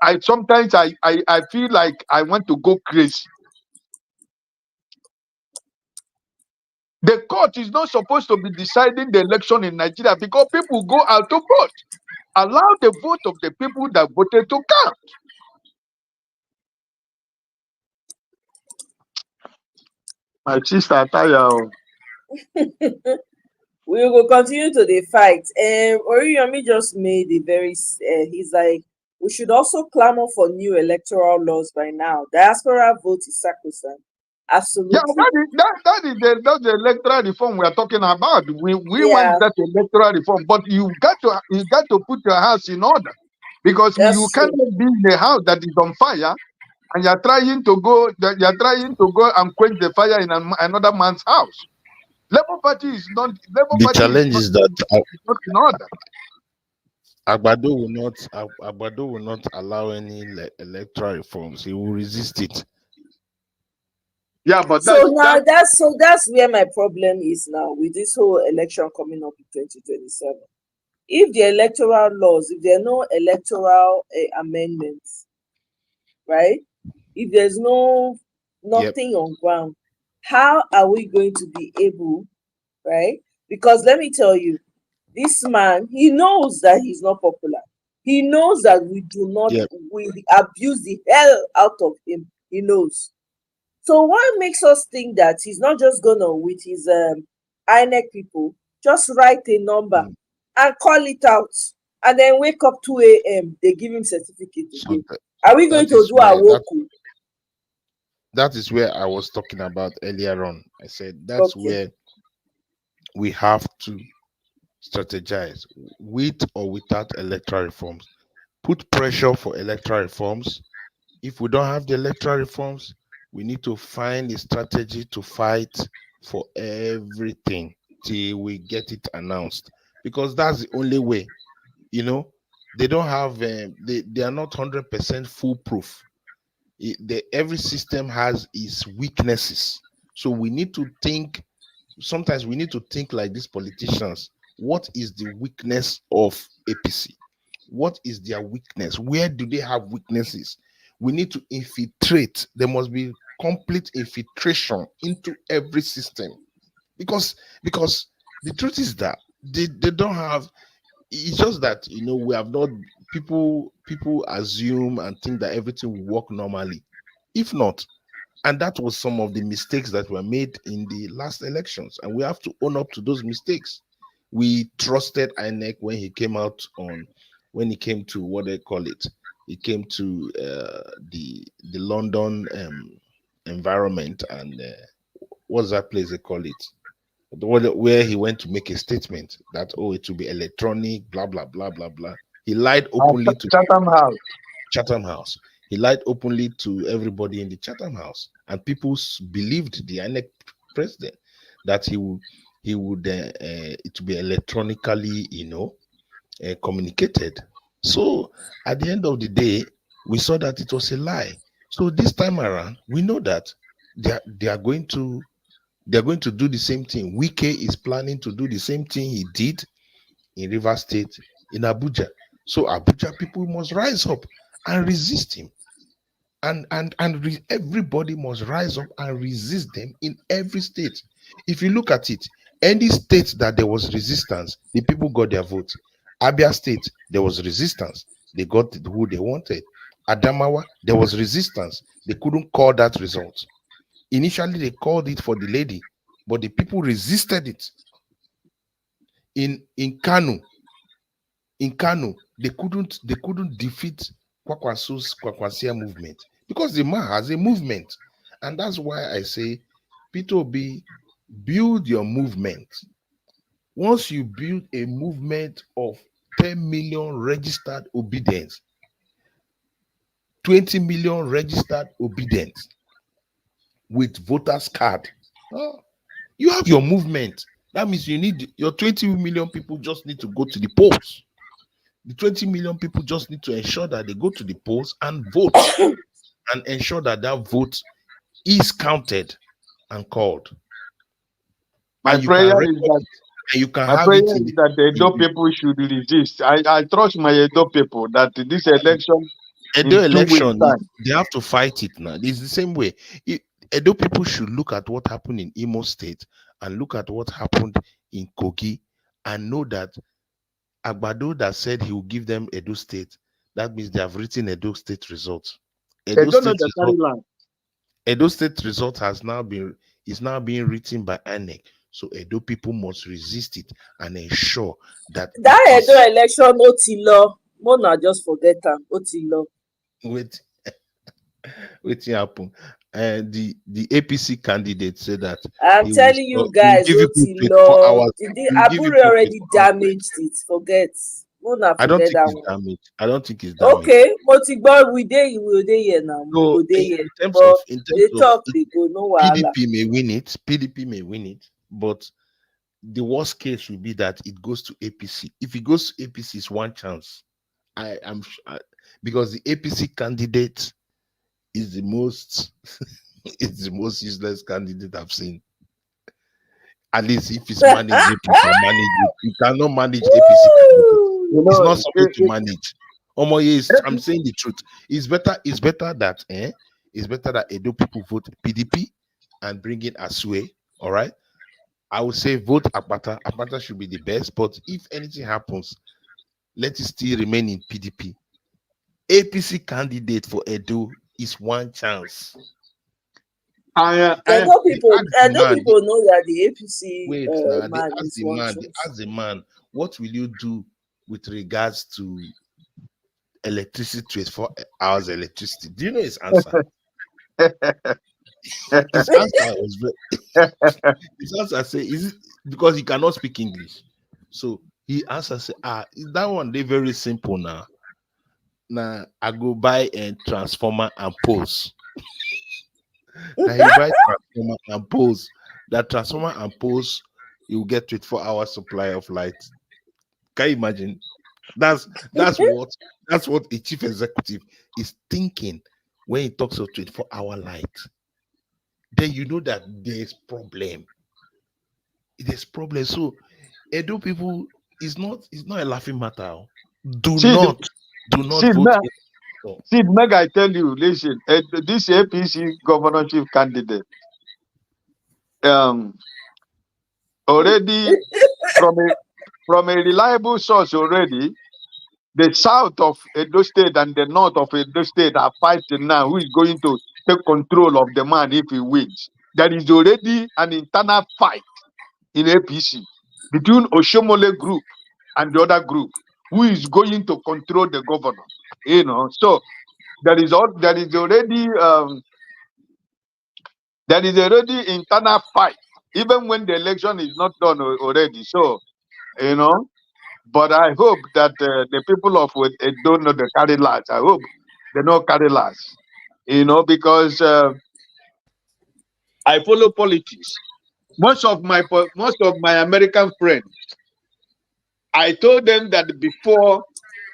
I sometimes I feel like I want to go crazy. The court is not supposed to be deciding the election in Nigeria because people go out to vote. Allow the vote of the people that voted to count. My sister, tire. We will continue to the fight. Oriyomi just made a very. He's like, we should also clamor for new electoral laws by now. Diaspora vote is sacrosanct. Yeah, Absolutely. that's the electoral reform we are talking about. We Yeah, want that electoral reform, but you got to put your house in order because you that's true. cannot be in a house that is on fire and you're trying to go and quench the fire in another man's house. Labour Party is not The challenge is that in order. Agbado will not allow any electoral reforms. He will resist it. Yeah, but So that's where my problem is now with this whole election coming up in 2027. If the electoral laws, if there are no electoral amendments, right? If there's nothing on ground, how are we going to be able, right? Because let me tell you, this man, he knows that he's not popular. He knows that we abuse the hell out of him. He knows. So what makes us think that he's not just gonna, with his INEC people, just write a number and call it out, and then wake up 2 a.m. they give him certificate again? Are we going to do our woku? That is where I was talking about earlier on. I said that's where we have to strategize, with or without electoral reforms. Put pressure for electoral reforms. If we don't have the electoral reforms, we need to find a strategy to fight for everything till we get it announced, because that's the only way. They don't have they are not 100% foolproof. Every system has its weaknesses, so we need to think. Sometimes we need to think like these politicians. What is the weakness of APC? What is their weakness? Where do they have weaknesses? We need to infiltrate. There must be complete infiltration into every system, because the truth is that they don't have. It's just that we have not. People assume and think that everything will work normally. If not, and that was some of the mistakes that were made in the last elections, and we have to own up to those mistakes. We trusted INEC when he came to what they call it. He came to the London environment, and what's that place they call it? Where he went to make a statement that it will be electronic, blah blah blah blah blah. He lied openly to Chatham House. He lied openly to everybody in the Chatham House, and people believed the INEC president that he would it would be electronically communicated. So at the end of the day, we saw that it was a lie. So this time around, we know that they are going to do the same thing. Wike is planning to do the same thing he did in Rivers State, in Abuja. So Abuja people must rise up and resist him. Everybody must rise up and resist them in every state. If you look at it, any state that there was resistance, the people got their vote. Abia State, there was resistance, they got who they wanted. Adamawa, there was resistance, they couldn't call that result. Initially, they called it for the lady, but the people resisted it. In Kano, they couldn't defeat Kwakwasia movement because the man has a movement. And that's why I say, P2B, build your movement. Once you build a movement of 10 million registered obedience, 20 million registered obedience with voters card, you have your movement. That means you need your 20 million people just need to go to the polls. The 20 million people just need to ensure that they go to the polls and vote and ensure that that vote is counted and called. My prayer is that you can my have prayer it is that the Edo people should resist. I trust my Edo people that this election Edo in 2 weeks' election, time. they have to fight it now. It's the same way. Edo people should look at what happened in Imo State and look at what happened in Kogi and know that Agbado that said he will give them Edo State, that means they have written Edo State results. They don't know the carry land. Edo State result is now being written by INEC. So Edo people must resist it and ensure that Edo election Otilo. Mona just forget am. Otilo. Wait, happen. The APC candidate said that I'm telling you guys, Otilo. Abure already damaged it. Forget. Mona I don't forget think that it's one. damaged. I don't think it's damaged. Okay, Motigbo, we dey here now. So In terms but of they talk, they go no wahala. PDP may win it. PDP may win it, but the worst case will be that it goes to APC. If it goes to APC, it's one chance. I am because the APC candidate is the most it's the most useless candidate I've seen. At least if it's managed, you cannot manage APC candidate. It's not supposed to manage. I'm saying the truth. It's better that it's better that Edo people vote PDP and bring in Asue. All right. I would say vote Akpata. Akpata should be the best, but if anything happens, let it still remain in PDP. APC candidate for Edo is one chance. Edo people know that the APC man is one chance. As the man, what will you do with regards to electricity, 24 hours electricity? Do you know his answer? His answer was his answer say, is it because he cannot speak English? So he answered say, that one they very simple now. Now I go buy a transformer and pose. Now he buy transformer and pose. That transformer and pose, you will get 24 hours supply of light. Can you imagine? That's what a chief executive is thinking when he talks of 24-hour light. Then you know that there's problem. There's problem. So Edo people it's not a laughing matter. Do not vote. See, Meg, I tell you, listen, this APC governorship candidate, already from a reliable source already, the south of Edo State and the north of Edo State are fighting now who is going to take control of the man if he wins. There is already an internal fight in APC between Oshomole group and the other group who is going to control the governor. You know, so there is already internal fight, even when the election is not done already. So, you know, but I hope that the people of don't know the carry last. I hope they know carry last. You know, because I follow politics. Most of my American friends, I told them that before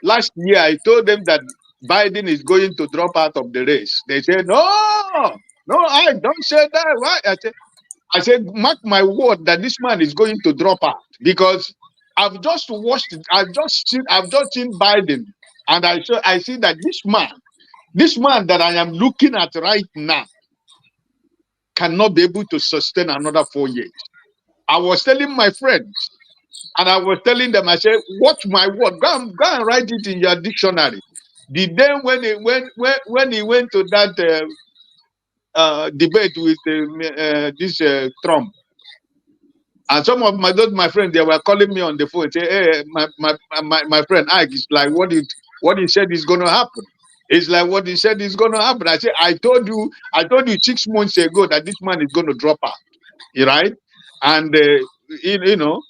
last year, I told them that Biden is going to drop out of the race. They said, no, I don't say that. Why? I said, mark my word that this man is going to drop out because I've just watched it. I've just seen Biden, and I see that this man that I am looking at right now cannot be able to sustain another 4 years. I was telling my friends, and I was telling them, I said, watch my word. Go and write it in your dictionary. The day when he went to that debate with this Trump, and some of my friends, they were calling me on the phone, say, hey, my friend Ike, it's like what he said is going to happen. It's like what he said is going to happen. I said, I told you 6 months ago that this man is going to drop out, right? And you know,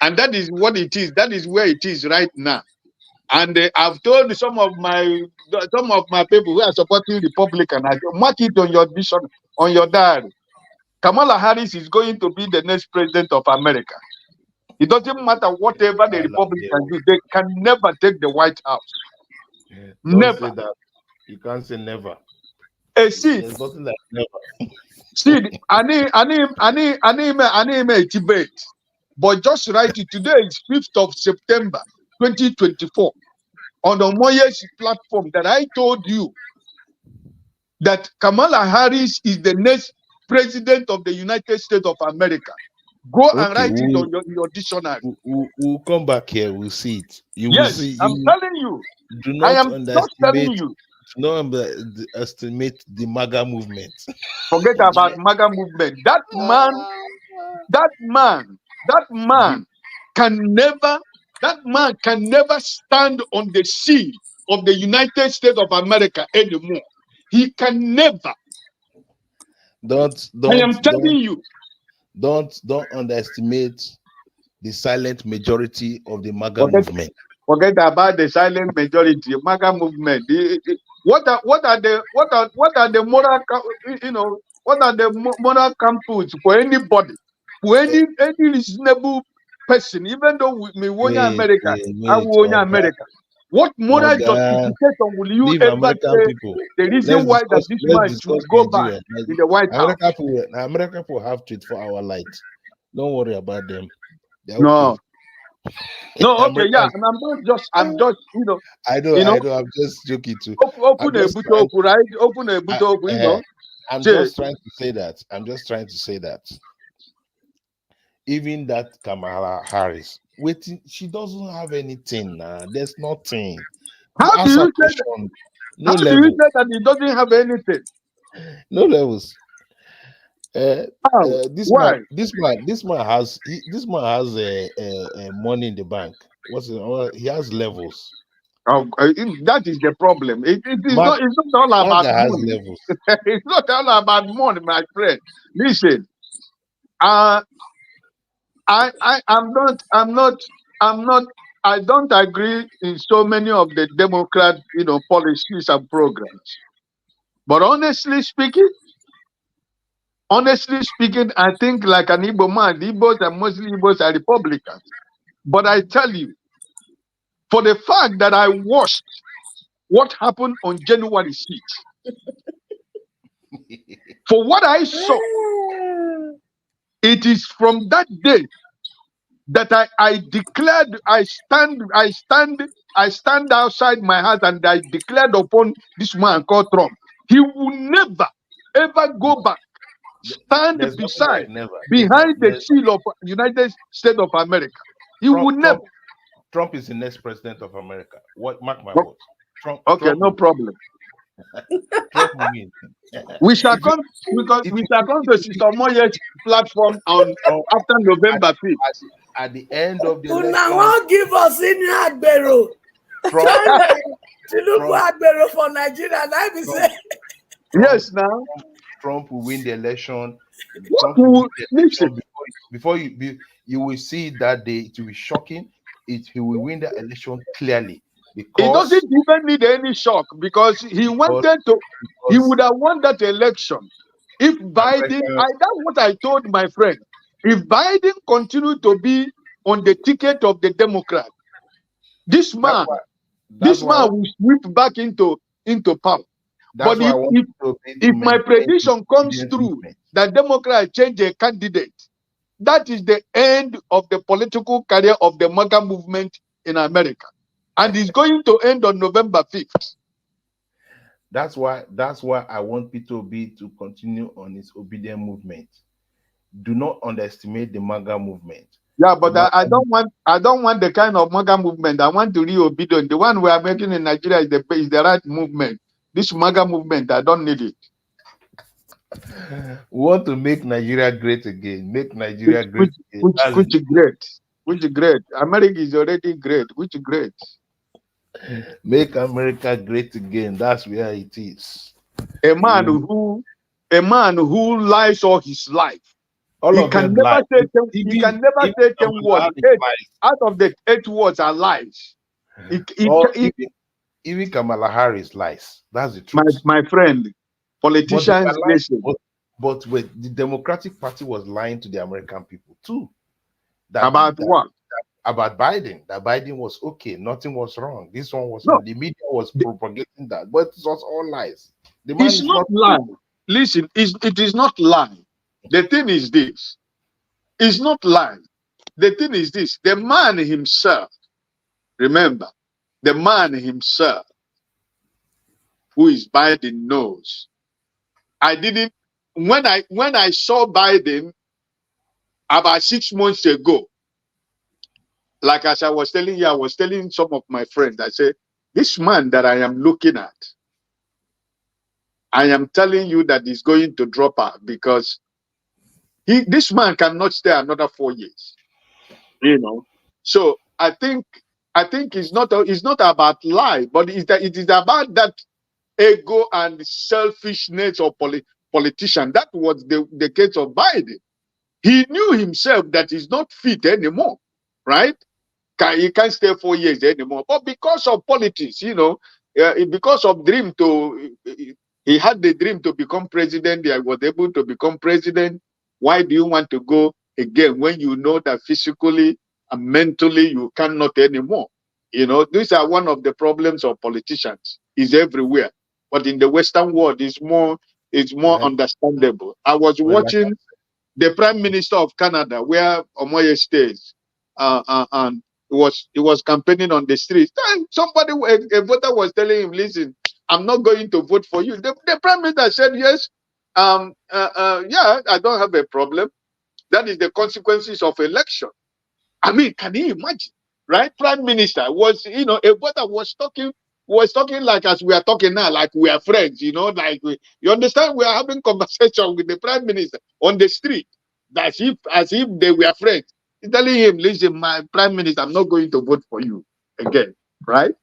and that is what it is. That is where it is right now. And I've told some of my people who are supporting Republican, I said, mark it on your vision, on your diary. Kamala Harris is going to be the next president of America. It doesn't matter whatever the Republicans do, they can never take the White House. Don't Never. say that. You can't say never. See, there's nothing like never. See, I need a debate. But just write it. Today is 5th of September, 2024. On the Moye's platform that I told you that Kamala Harris is the next president of the United States of America. Go and write it on your dictionary. We'll come back here. We'll see it. You will Yes, see. I'm telling you. Do I not am just telling underestimate. you. Do not underestimate the MAGA movement. Forget about MAGA movement. That man can never stand on the sea of the United States of America anymore. He can never. I am telling you. Don't underestimate the silent majority of the MAGA movement. Forget about the silent majority. MAGA movement. What are the moral, what are the moral campus for anybody, for any reasonable person, even though we own America, I will own America. What moral justification will you ever American say people. the reason why that this man should go back in the White House? American people have to for our light. Don't worry about them. They're no. okay. No, okay, yeah, and I'm just, I know, I'm just joking too. Open a book, right? Open a book, I'm just trying to say that. Even that Kamala Harris, waiting, she doesn't have anything now. There's nothing. How do you say that? No How level. do you say that he doesn't have anything? No levels. Why? This man has money in the bank. He has levels. That is the problem. It's not all about money. Levels. It's not all about money, my friend. Listen, I don't agree in so many of the Democrat, policies and programs. But honestly speaking, I think like an Igbo man, Igbos and mostly Igbos are Republicans. But I tell you, for the fact that I watched what happened on January 6th, for what I saw, it is from that day that I declared, I stand outside my house and I declared upon this man called Trump. He will never, ever go back. Stand behind the seal of United States of America. He will never. Trump is the next president of America. Mark my words. Trump. Okay, no problem. Trump will win. We shall come to Sister Moye's platform after November 5th. At the end of the election. Now won't give us in Agbero. Tinubu Agbero for Nigeria. Yes, now. Trump will win the election. Before you will see that day, it will be shocking. He will win the election clearly. Because he doesn't even need any shock because he would have won that election if Biden. That's what I told my friend. If Biden continued to be on the ticket of the Democrat, this man will sweep back into power. But if my prediction comes true, that Democrats change a candidate, that is the end of the political career of the MAGA movement in America. And it's going to end on November 5th. That's why I want Peter Obi to continue on his obedient movement. Do not underestimate the MAGA movement. Yeah, but I don't want the kind of MAGA movement. I want to re-obedient. The one we are making in Nigeria is the right movement. This MAGA movement, I don't need it. We want to make Nigeria great again. Make Nigeria great again. Which great? America is already great. Which great? Make America great again. That's where it is. A man who lies all his life. All he of can them never lie. say 10 words. 8 out of the 8 words are lies. Even Kamala Harris lies. That's the truth. My friend, politicians listen. But the Democratic Party was lying to the American people too. What? About Biden. That Biden was okay. Nothing was wrong. This one was wrong. The media was propagating that. But it was all lies. The man It's not lying. Listen, it is not lying. The thing is this. It's not lying. The thing is this. The man himself, remember, the man himself, who is Biden, knows. When I saw Biden about 6 months ago, like as I was telling you, I was telling some of my friends, I said, this man that I am looking at, I am telling you that he's going to drop out because this man cannot stay another 4 years. You know. So I think it's not about lie, but it is about that ego and selfishness of politician. That was the case of Biden. He knew himself that he's not fit anymore, right? He can't stay 4 years anymore. But because of politics, because of he had the dream to become president. He was able to become president. Why do you want to go again when you know that physically and mentally you cannot anymore? These are one of the problems of politicians. It's everywhere. But in the Western world, it's more understandable. I was watching the Prime Minister of Canada, where Omoye stays, and he was campaigning on the streets. And somebody, a voter, was telling him, "Listen, I'm not going to vote for you." The Prime Minister said, "Yes, yeah, I don't have a problem. That is the consequences of election." I mean, can you imagine, right? Prime Minister was, a voter was talking like as we are talking now, like we are friends, like you understand, we are having conversation with the Prime Minister on the street, as if they were friends. He's telling him, "Listen, my Prime Minister, I'm not going to vote for you again," right?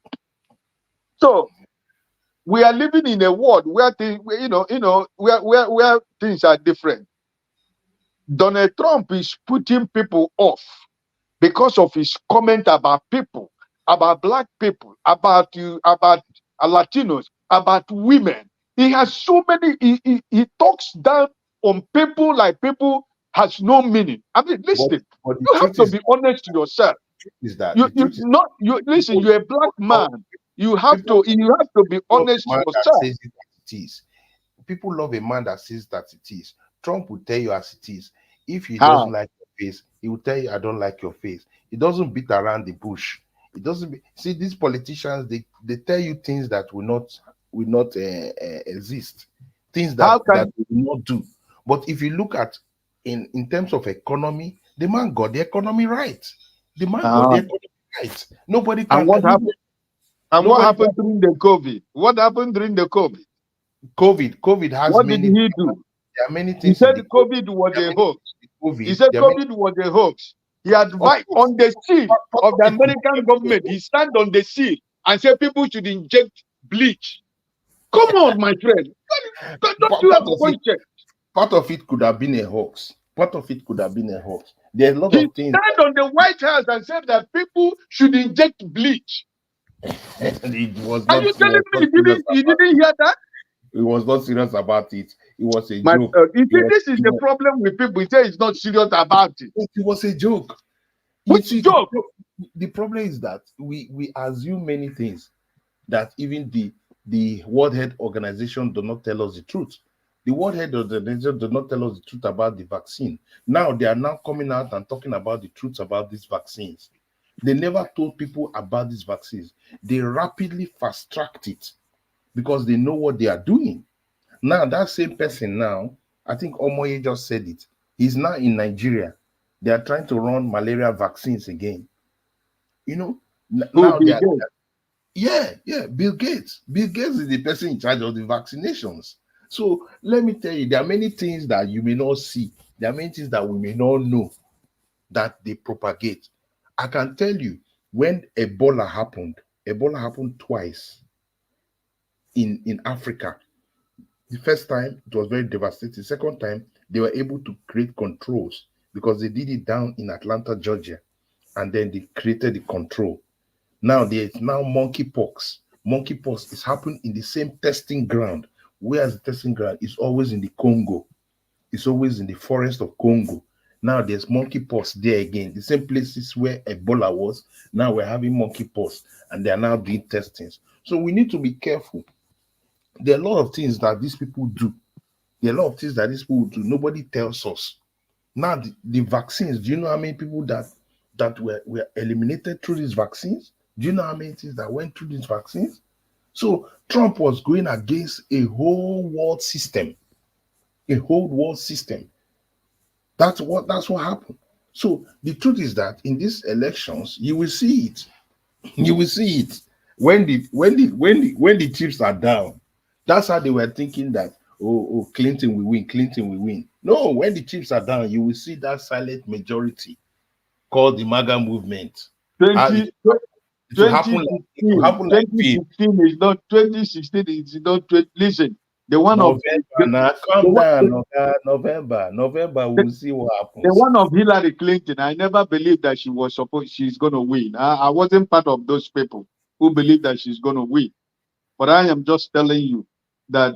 So we are living in a world where where things are different. Donald Trump is putting people off because of his comment about people, about black people, about Latinos, about women. He has so many. He talks down on people like people has no meaning. I mean, listen. But the You have truth to is, be honest to yourself. the truth is, Listen. You're a black man. You have to be honest to yourself. People love a man that says that it is. Trump will tell you as it is. If he How? doesn't like your face, he will tell you, "I don't like your face." He doesn't beat around the bush. It doesn't see these politicians. They tell you things that will not exist, things that they will not do. But if you look at in terms of economy, the man got the economy right. The man got the economy right. Nobody can. And what happened? And what happened during the COVID? What happened during the COVID? COVID has what many. did he do? There are many things. He said COVID was a hoax. He said COVID was a hoax. He advised on the seal of the American government. He stand on the seal and said people should inject bleach. Come on, my friend. Don't you have a conscience? Part of it could have been a hoax. Part of it could have been a hoax. There's a lot of things. He stand on the White House and said that people should inject bleach. It was Are you telling me you didn't hear that? He was not serious about it. It was a joke. This is the problem with people. He say he's not serious about it. It was a joke. Which joke? The problem is that we assume many things that even the World Health Organization do not tell us the truth. The World Health Organization did not tell us the truth about the vaccine. Now they are now coming out and talking about the truth about these vaccines. They never told people about these vaccines. They rapidly fast-tracked it because they know what they are doing. Now that same person now, I think Omoye just said it. He's now in Nigeria. They are trying to run malaria vaccines again. You know, Who now Bill they are, Gates? yeah, Bill Gates. Bill Gates is the person in charge of the vaccinations. So let me tell you, there are many things that you may not see. There are many things that we may not know that they propagate. I can tell you, when Ebola happened twice in Africa. The first time, it was very devastating. The second time, they were able to create controls because they did it down in Atlanta, Georgia, and then they created the control. Now there is now monkeypox. Monkeypox is happening in the same testing ground, whereas the testing ground is always in the Congo. It's always in the forest of Congo. Now there's monkeypox there again. The same places where Ebola was. Now we're having monkeypox, and they are now doing testings. So we need to be careful. There are a lot of things that these people do. There are a lot of things that these people do. Nobody tells us. Now the vaccines. Do you know how many people that were eliminated through these vaccines? Do you know how many things that went through these vaccines? So Trump was going against a whole world system. A whole world system. That's what happened. So the truth is that in these elections, you will see it. You will see it when the chips are down. That's how they were thinking that Clinton will win, Clinton will win. No, when the chips are down, you will see that silent majority called the MAGA movement. It, 20, it will happen like it will happen like film. 2016 is not 2016 is not listen. The one of November now, calm down, November, we'll see what the happens. one of Hillary Clinton. I never believed that she's gonna win. I wasn't part of those people who believe that she's gonna win. But I am just telling you that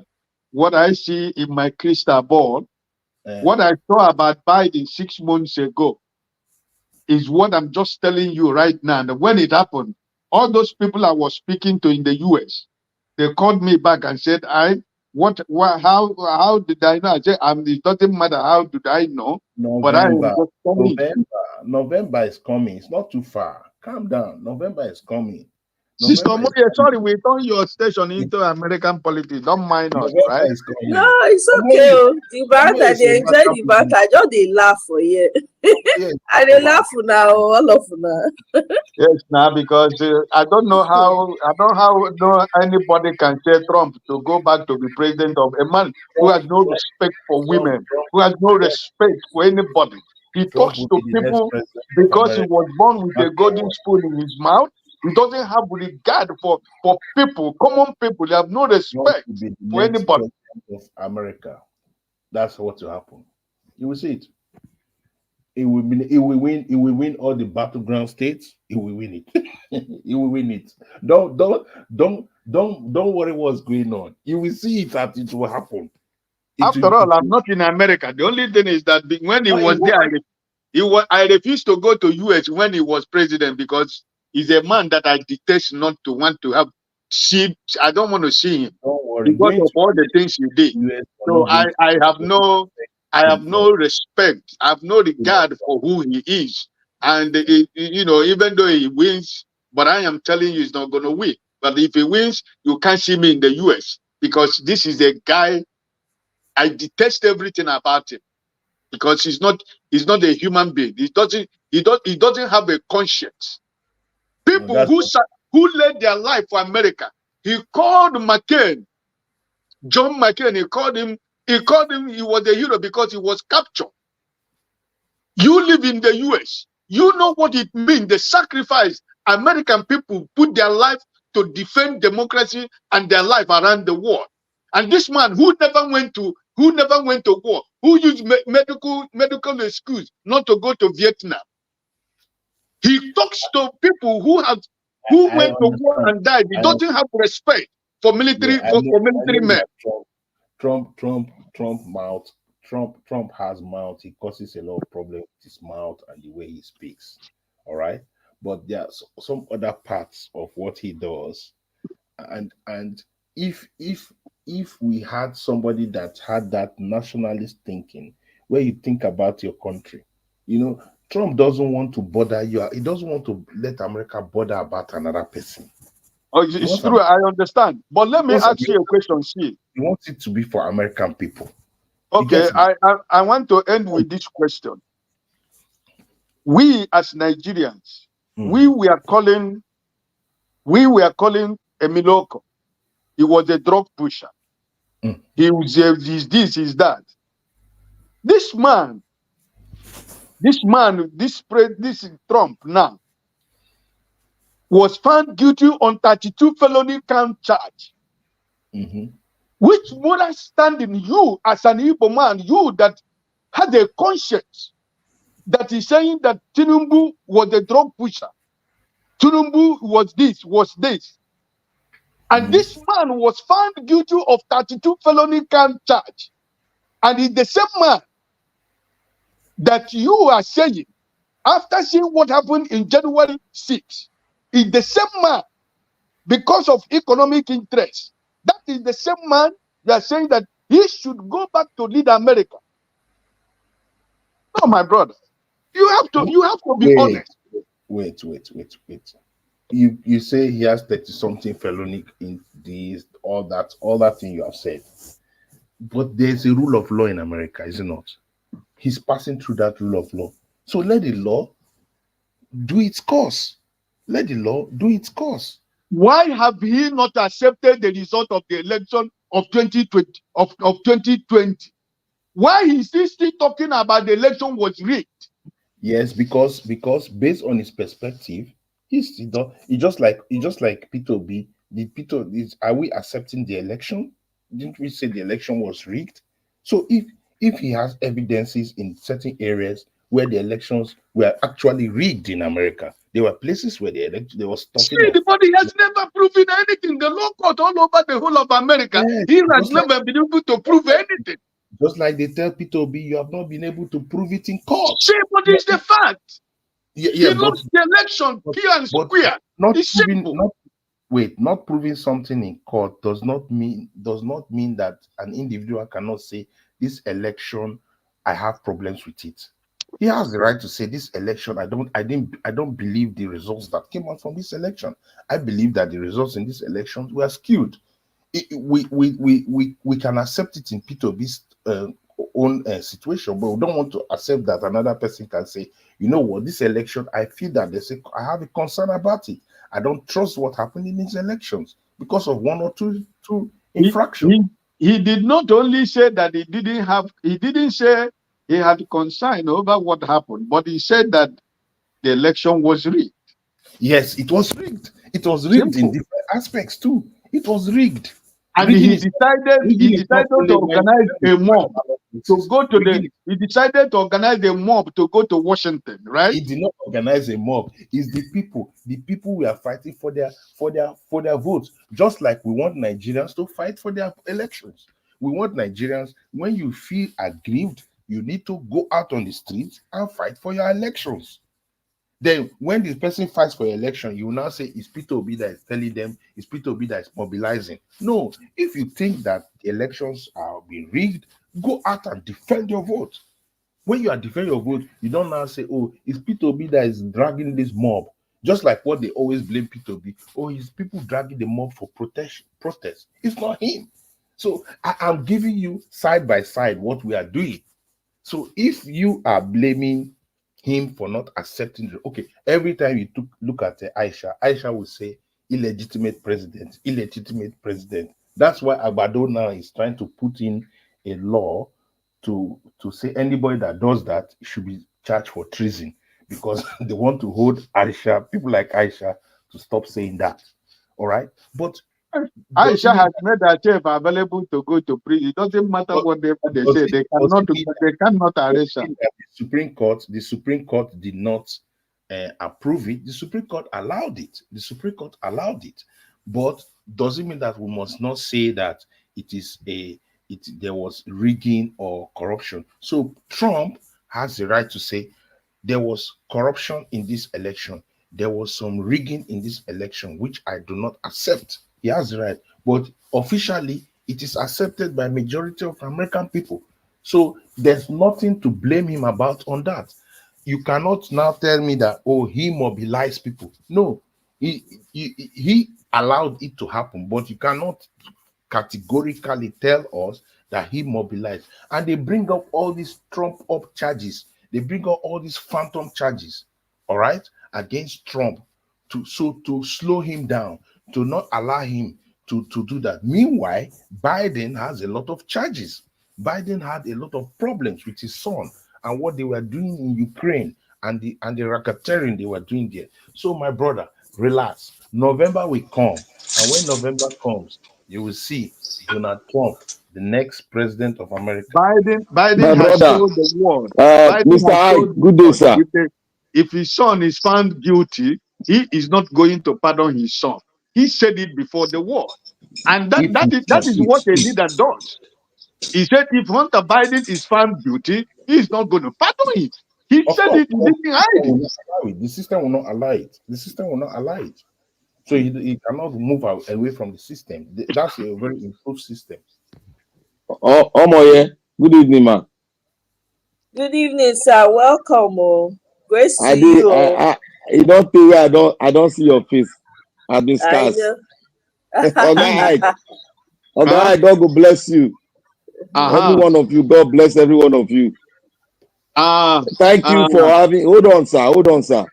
what I see in my crystal ball, what I saw about Biden 6 months ago, is what I'm just telling you right now. And when it happened, all those people I was speaking to in the US, they called me back and said, how did I know? I said, it doesn't matter how did I know, but I am November, just telling you. November is coming. It's not too far. Calm down. November is coming. Sister November is Moye, sorry, coming. we turn your station into American politics. Don't mind us, November right? is coming. No, it's okay. Omoye, Oh. The Omoye banter, is a they enjoy master the banter. producer. I just they laugh for you. Yes, I they laugh now, all of now. Yes, now because I don't know how no anybody can tell Trump to go back to be president of a man who has no respect for women, who has no respect for anybody. He Trump talks will to be the next people president of because he America. was born with Mark a my golden word. spoon in his mouth. He doesn't have regard for people, common people. They have no Trump respect will be the for next anybody. president of America. That's what will happen. You will see it. He will be, he will win. He will win all the battleground states. He will win it. He will win it. Don't worry what's going on. You will see it that it will happen. After all, I'm not in America. The only thing is that when he No, was there, I refused to go to US when he was president because he's a man that I detest not to want to have see. I don't want to see him don't worry. because Going of to all the things he did. US, you're So not going to I have him. no respect. I have no regard for who he is. And even though he wins, but I am telling you, he's not going to win. But if he wins, you can't see me in the US because this is a guy. I detest everything about him because he's not a human being. He doesn't have a conscience. No, People that's who laid their life for America. He called McCain, John McCain. He called him. He was a hero because he was captured. You live in the US. You know what it means. The sacrifice American people put their life to defend democracy and their life around the world. And this man who never went to war, who used medical excuse not to go to Vietnam. He talks to people who I went to war understand. and died. He doesn't have respect for Yeah, military I for military know men. that Trump has mouth. He causes a lot of problems with his mouth and the way he speaks. All right, but there are some other parts of what he does, and if if we had somebody that had that nationalist thinking, where you think about your country, you know, Trump doesn't want to bother you. He doesn't want to let America bother about another person. Oh, He it's wants, true. I understand. But let he me wants ask you a America, question, see. he wants it to be for American people. You Okay, get me? I want to end with this question. We as Nigerians, we were calling Emiloko. He was a drug pusher. He was he's this, he's that. This man, this Trump now was found guilty on 32 felony count charge. Which moral standing you as an Igbo man, you that had a conscience that is saying that Tinubu was a drug pusher. Tinubu was this. And this man was found guilty of 32 felony count charge. And it's the same man that you are saying, after seeing what happened in January 6, is the same man, because of economic interest. That is the same man you are saying that he should go back to lead America. No, my brother. You have to be honest. Wait. You say he has 30 something felony in this, all that thing you have said. But there's a rule of law in America, is it not? He's passing through that rule of law. So let the law do its course. Let the law do its course. Why have he not accepted the result of the election of 2020 of 2020? Why is he still talking about the election was rigged? Yes, because based on his perspective, he's just like Peter B. Are we accepting the election? Didn't we say the election was rigged? So if he has evidences in certain areas where the elections were actually rigged in America, there were places where they was talking See, of. the body has never proven anything. The law court all over the whole of America, Yes, he has never been able to prove anything. Just like they tell Peter B, you have not been able to prove it in court. See, but it's the fact. Yeah, He lost the election fair and square. Not It's proving, simple. not proving something in court does not mean that an individual cannot say this election, I have problems with it. He has the right to say this election, I don't believe the results that came out from this election. I believe that the results in this election were skewed. We can accept it in Peter B's own situation, but we don't want to accept that another person can say, you know what, this election, I feel that I have a concern about it. I don't trust what happened in these elections because of one or two infractions. He did not only say that he didn't say he had concern over what happened, but he said that the election was rigged. Yes, it was rigged. It was rigged in Simple. different aspects too. It was rigged. And he decided to organize a mob to go to he decided to organize a mob to go to Washington, right? He did not organize a mob. It's the people. The people we are fighting for their votes. Just like we want Nigerians to fight for their elections. We want Nigerians, when you feel aggrieved, you need to go out on the streets and fight for your elections. Then when this person fights for election, you will now say it's Peter Obi that is telling them, it's Peter Obi that is mobilizing. No, if you think that the elections are being rigged, go out and defend your vote. When you are defending your vote, you don't now say, oh, it's Peter Obi that is dragging this mob. Just like what they always blame Peter Obi. Oh, it's people dragging the mob for protest. It's not him. So I'm giving you side by side what we are doing. So if you are blaming him for not accepting, okay, every time you look at Aisha will say illegitimate president. That's why Agbado now is trying to put in a law to say anybody that does that should be charged for treason, because they want to hold people like Aisha to stop saying that. All right, but Aisha has made herself available to go to prison. It doesn't matter whatever they say. They cannot arrest her. The Supreme Court did not approve it. The Supreme Court allowed it. But does it mean that we must not say that there was rigging or corruption? So Trump has the right to say there was corruption in this election. There was some rigging in this election, which I do not accept. He has the right. But officially, It is accepted by majority of American people. So there's nothing to blame him about on that. You cannot now tell me that, oh, he mobilized people. No, he allowed it to happen, but you cannot categorically tell us that he mobilized. And they bring up all these Trump up charges. They bring up all these phantom charges, all right, against Trump to slow him down, to not allow him to do that. Meanwhile, Biden has a lot of charges. Biden had a lot of problems with his son and what they were doing in Ukraine and the racketeering they were doing there. So, my brother, relax. November will come, and when November comes, you will see Donald Trump, the next president of America. Biden has told the world. Biden Mr. has Ike, told the good day, world, sir. if his son is found guilty, he is not going to pardon his son. He said it before the war. And that is what a leader does. He said if Hunter Biden is found guilty, he is not going to pardon him. He said it, he didn't hide it. The system will not allow it. The system will not allow it. So he cannot move away from the system. That's a very improved system. Oh, Omoye, good evening, man. Good evening, sir. Welcome. Oh. Great to I see did. you. Oh. You don't pay where I don't see your face. I've been I scarce. know. Oga Ike, God will bless you. Every one of you, God bless every one of you. Thank you for having. Hold on, sir.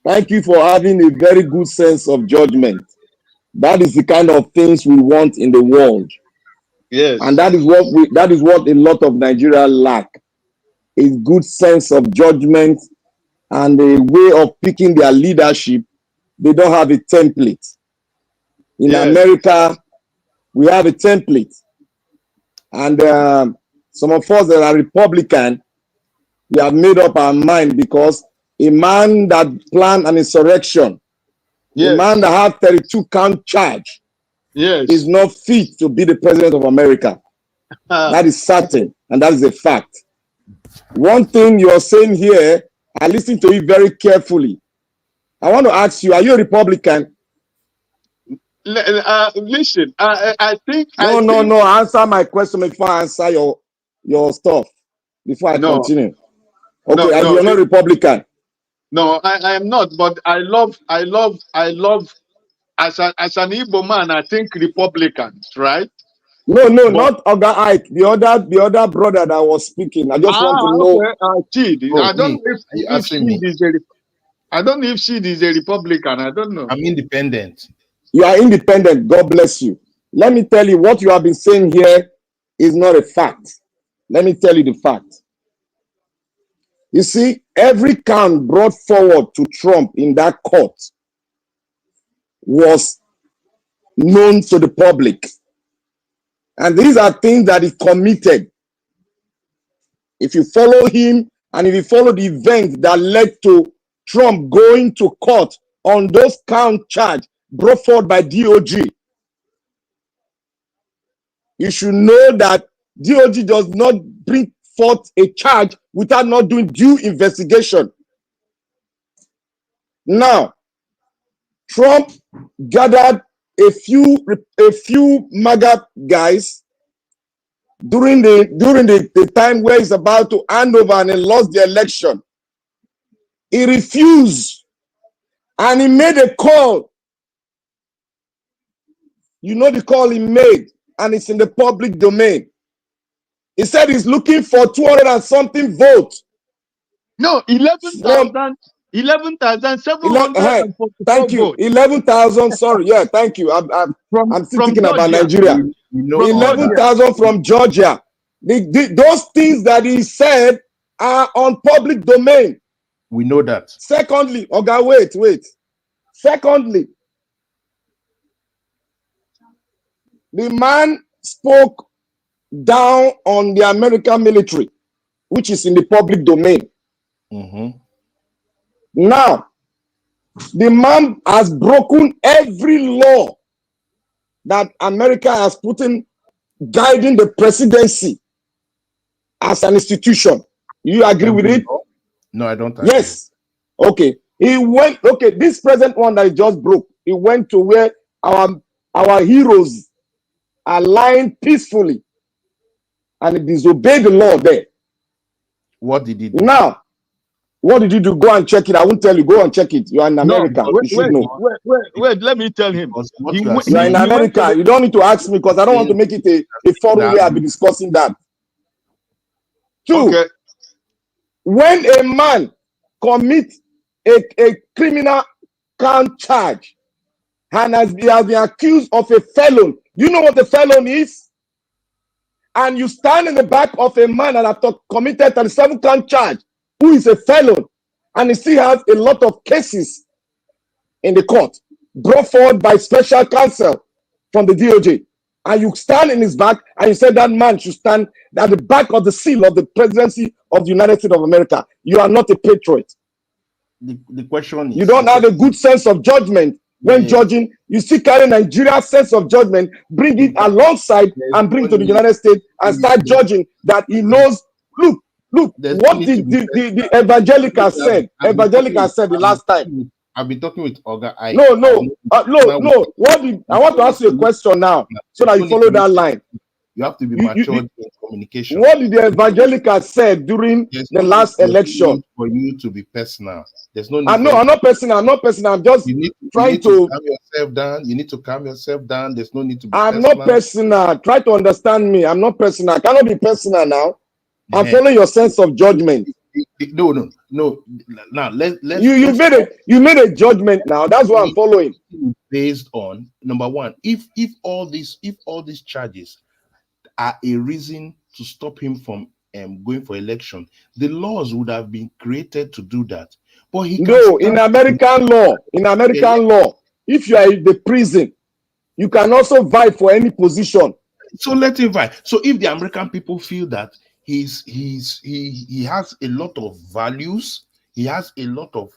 Thank you for having a very good sense of judgment. That is the kind of things we want in the world. Yes. And that is what a lot of Nigeria lack. A good sense of judgment and a way of picking their leadership. They don't have a template. In America, we have a template. And some of us that are Republican, we have made up our mind because a man that planned an insurrection, a man that had 32 count charge, is not fit to be the president of America. That is certain, and that is a fact. One thing you are saying here, I listened to it very carefully. I want to ask you, are you a Republican? Listen, I think... No, answer my question before I answer your stuff, before I continue. Okay, you're not Republican. No, I am not, but I love, as an Igbo man, I think Republicans, right? No, not Oga Ike, the other brother that was speaking. I just want to know. Okay, Chid. I don't know if Chid is I don't know if Chid is a Republican. I don't know. I'm independent. You are independent. God bless you. Let me tell you, what you have been saying here is not a fact. Let me tell you the fact. You see, every count brought forward to Trump in that court was known to the public. And these are things that he committed. If you follow him and if you follow the events that led to Trump going to court on those count charges brought forward by DOJ, you should know that DOJ does not bring forth a charge without not doing due investigation. Now, Trump gathered a few MAGA guys during the time where he's about to hand over and he lost the election. He refused and he made a call. You know the call he made, and it's in the public domain. He said he's looking for 200 and something votes. No, 11,744 Thank you. 11,000. Sorry. Yeah, thank you. I'm still thinking about Nigeria. 11,000 from Georgia. Those things that he said are on public domain. We know that. Secondly, Oga, wait. Secondly, the man spoke down on the American military, which is in the public domain. Now, the man has broken every law that America has put in guiding the presidency as an institution. You agree with it? No, I don't agree. Yes. Okay. This present one that he just broke, he went to where our heroes are lying peacefully, and he disobeyed the law there. What did he do? Now, what did you do? Go and check it. I won't tell you. Go and check it. You are in America. No, You should know. wait. Let me tell him. Because what He you are went- You are in saying, he went to America. the- You don't need to ask me because I don't want to make it a forum where I'll be discussing that. Two, Okay. when a man commits a criminal count charge and he has been accused of a felon, you know what a felon is? And you stand in the back of a man that has committed 37 count charge, who is a felon, and he still has a lot of cases in the court brought forward by special counsel from the DOJ. And you stand in his back and you say that man should stand at the back of the seal of the presidency of the United States of America. You are not a patriot. the question is, You don't have a good sense of judgment when judging. You still carry Nigeria's sense of judgment, bring it alongside and bring it to the United States and start judging that he knows. Look, what the evangelical said. Evangelical said the last time. I've been talking with Oga. No. What did I want to ask you a question now so that you follow that line? You have to be matured in communication. What did the evangelical said during the last election? For you to be personal, there's no need. I'm not personal. I'm just trying to calm yourself down. You need to calm yourself down. There's no need to be I'm personal. not personal. Try to understand me. I'm not personal. I cannot be personal now. I'm following your sense of judgment. No. Now let's you made a judgment now. That's what I'm following. Based on number one, if all these charges are a reason to stop him from going for election, the laws would have been created to do that. But in American law, if you are in the prison, you can also vie for any position. So let him vie. So if the American people feel that he has a lot of values, he has a lot of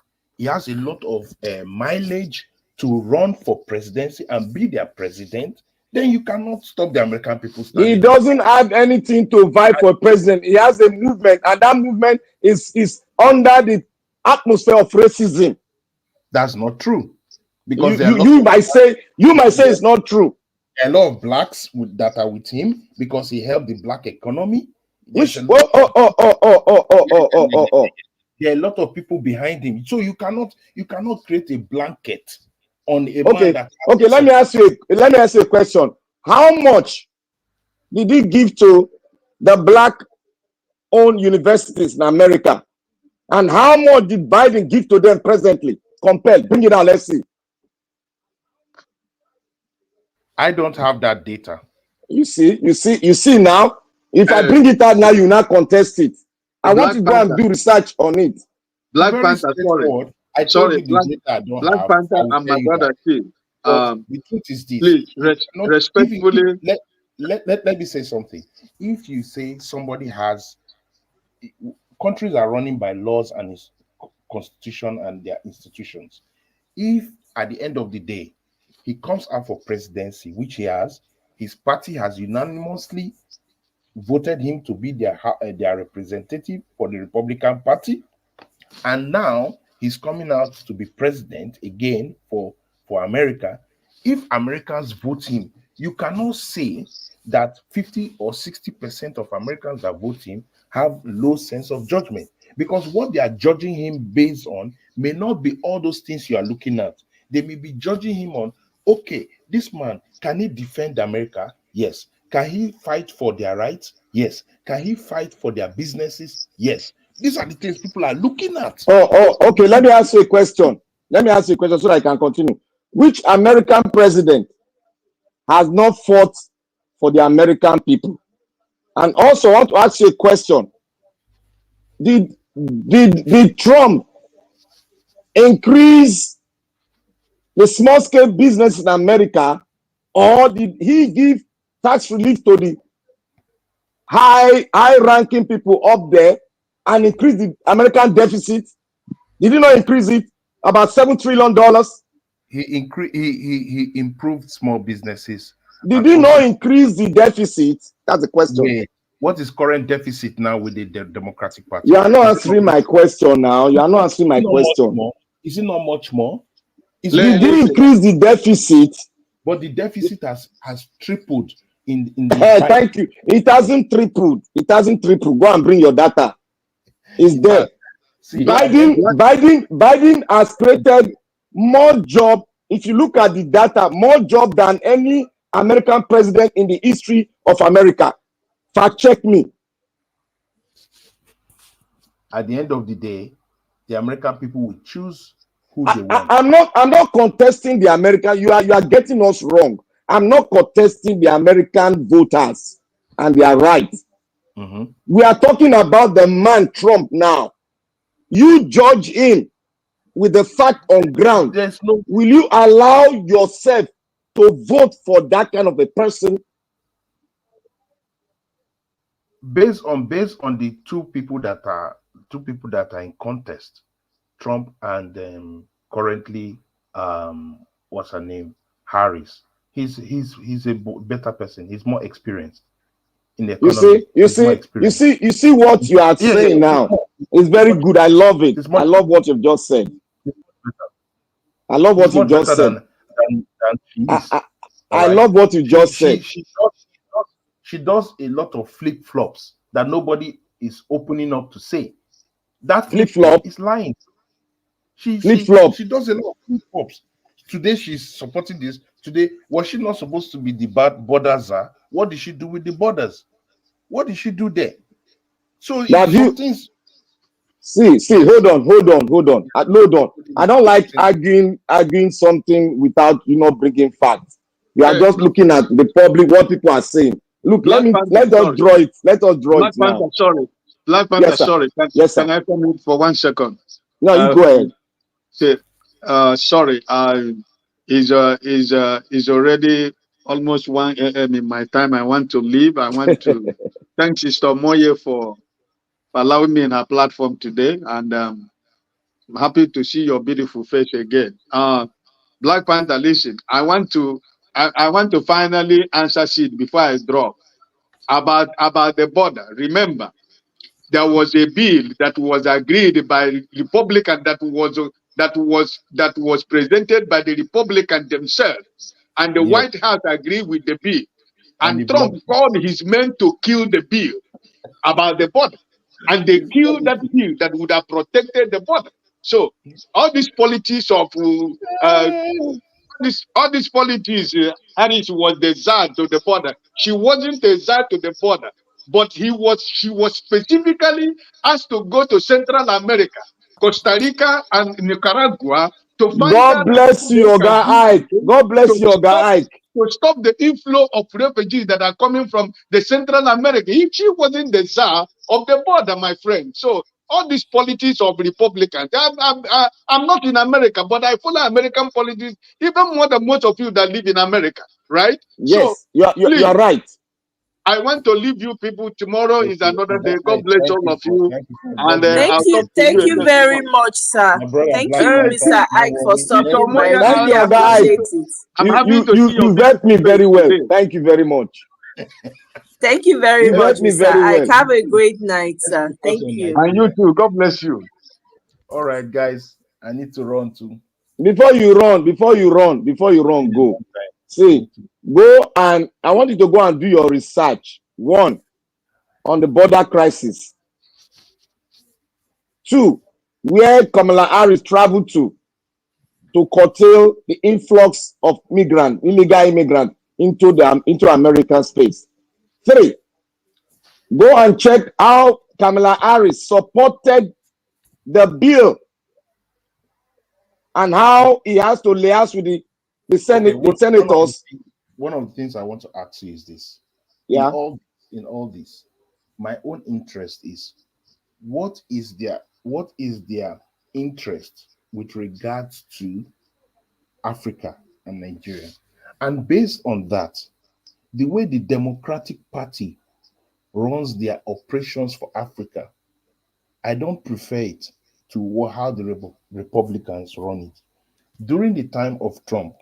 mileage to run for presidency and be their president, then you cannot stop the American people standing. He doesn't have anything to vie for president. He has a movement, and that movement is under the atmosphere of racism. That's not true. Because you might say it's not true. A lot of blacks that are with him because he helped the black economy. There are a lot of people behind him. So you cannot create a blanket on a man that. Okay, let me ask you a question. How much did he give to the black-owned universities in America? And how much did Biden give to them presently? Compare. Bring it out. Let's see. I don't have that data. You see now. If I bring it out now, you now contest it. I want to go and do research on it. Black Panther, sorry. Black Panther and my brother Chief. The truth is this. Please, respectfully. Let me say something. If you say somebody has, countries are running by laws and its constitution and their institutions. If at the end of the day, he comes out for presidency, which he has, his party has unanimously voted him to be their representative for the Republican Party, and now he's coming out to be president again for America. If Americans vote him, you cannot say that 50 or 60% of Americans that vote him have low sense of judgment, because what they are judging him based on may not be all those things you are looking at. They may be judging him on, okay, this man, can he defend America? Yes. Can he fight for their rights? Yes. Can he fight for their businesses? Yes. These are the things people are looking at. Okay. Let me ask you a question. So that I can continue. Which American president has not fought for the American people? And also, I want to ask you a question. Did Trump increase the small-scale business in America, or did he give tax relief to the high-ranking people up there and increase the American deficit? Did he not increase it about $7 trillion? He improved small businesses. Did he not increase the deficit? That's the question. Yeah. What is current deficit now with the Democratic Party? You are not answering my question now. You are not answering my question. Is it not much more? Did he increase the deficit? But the deficit has tripled in the fight. Thank you. It hasn't tripled. It hasn't tripled. Go and bring your data. It's there. See, Biden has created more job. If you look at the data, more job than any American president in the history of America. Fact check me. at the end of the day, the American people will choose who they want. I'm not contesting the American. You are getting us wrong. I'm not contesting the American voters and their rights. We are talking about the man Trump now. You judge him with the fact on ground. Will you allow yourself to vote for that kind of a person? Based on the two people that are in contest, Trump and currently what's her name, Harris. He's a better person. He's more experienced in the economy. You see what you are saying now. It's very good. I love it. I love what you've just said. I love what you just said. I love what you just said. She does a lot of flip flops that nobody is opening up to say. That flip flop is lying. She does a lot of flip flops. Today she's supporting this. Today, was she not supposed to be the bad border czar? What did she do with the borders? What did she do there? So some things. See, hold on. I don't like arguing something without bringing facts. You are just looking at the public, what people are saying. Look, let us draw it. Let us draw it now. Sorry. Black Panther, sorry. Can I come in for 1 second? No, you go ahead. Sorry. Is already almost 1 a.m. in my time. I want to leave. I want to thank Sister Moye for allowing me in her platform today. And I'm happy to see your beautiful face again. Black Panther, listen, I want to finally answer Sid before I drop about the border. Remember, there was a bill that was agreed by Republican that was presented by the Republicans themselves, and the White House agreed with the bill. And Trump called his men to kill the bill about the border, and they killed that bill that would have protected the border. So all these politics of all these politics, Harris was the czar to the border. She wasn't the czar to the border, but she was specifically asked to go to Central America, Costa Rica, and Nicaragua to find God bless you, Oga Ike. God bless you, Oga Ike. To stop the inflow of refugees that are coming from the Central America. If she wasn't the czar of the border, my friend. So all these politics of Republicans, I'm not in America, but I follow American politics even more than most of you that live in America, right? Yes, so, you are right. I want to leave you people. Tomorrow is another day. God bless all of you. And thank you very much, sir. Thank you, Mr. Ike, for stopping by. Thank you, Appreciate it. I'm happy to see you vet me very well. Thank you very much. Thank you very much, Mr. Ike. Have a great night, sir. Thank you. And you too. God bless you. All right, guys. I need to run too. Before you run, go. See, go and I want you to go and do your research. 1, on the border crisis. 2, where Kamala Harris traveled to curtail the influx of illegal immigrants into American space. 3, go and check how Kamala Harris supported the bill and how he has to liaise with the senators. One of the things I want to ask you is this. Yeah. In all this, my own interest is what is their interest with regards to Africa and Nigeria? And based on that, the way the Democratic Party runs their operations for Africa, I don't prefer it to how the Republicans run it. During the time of Trump,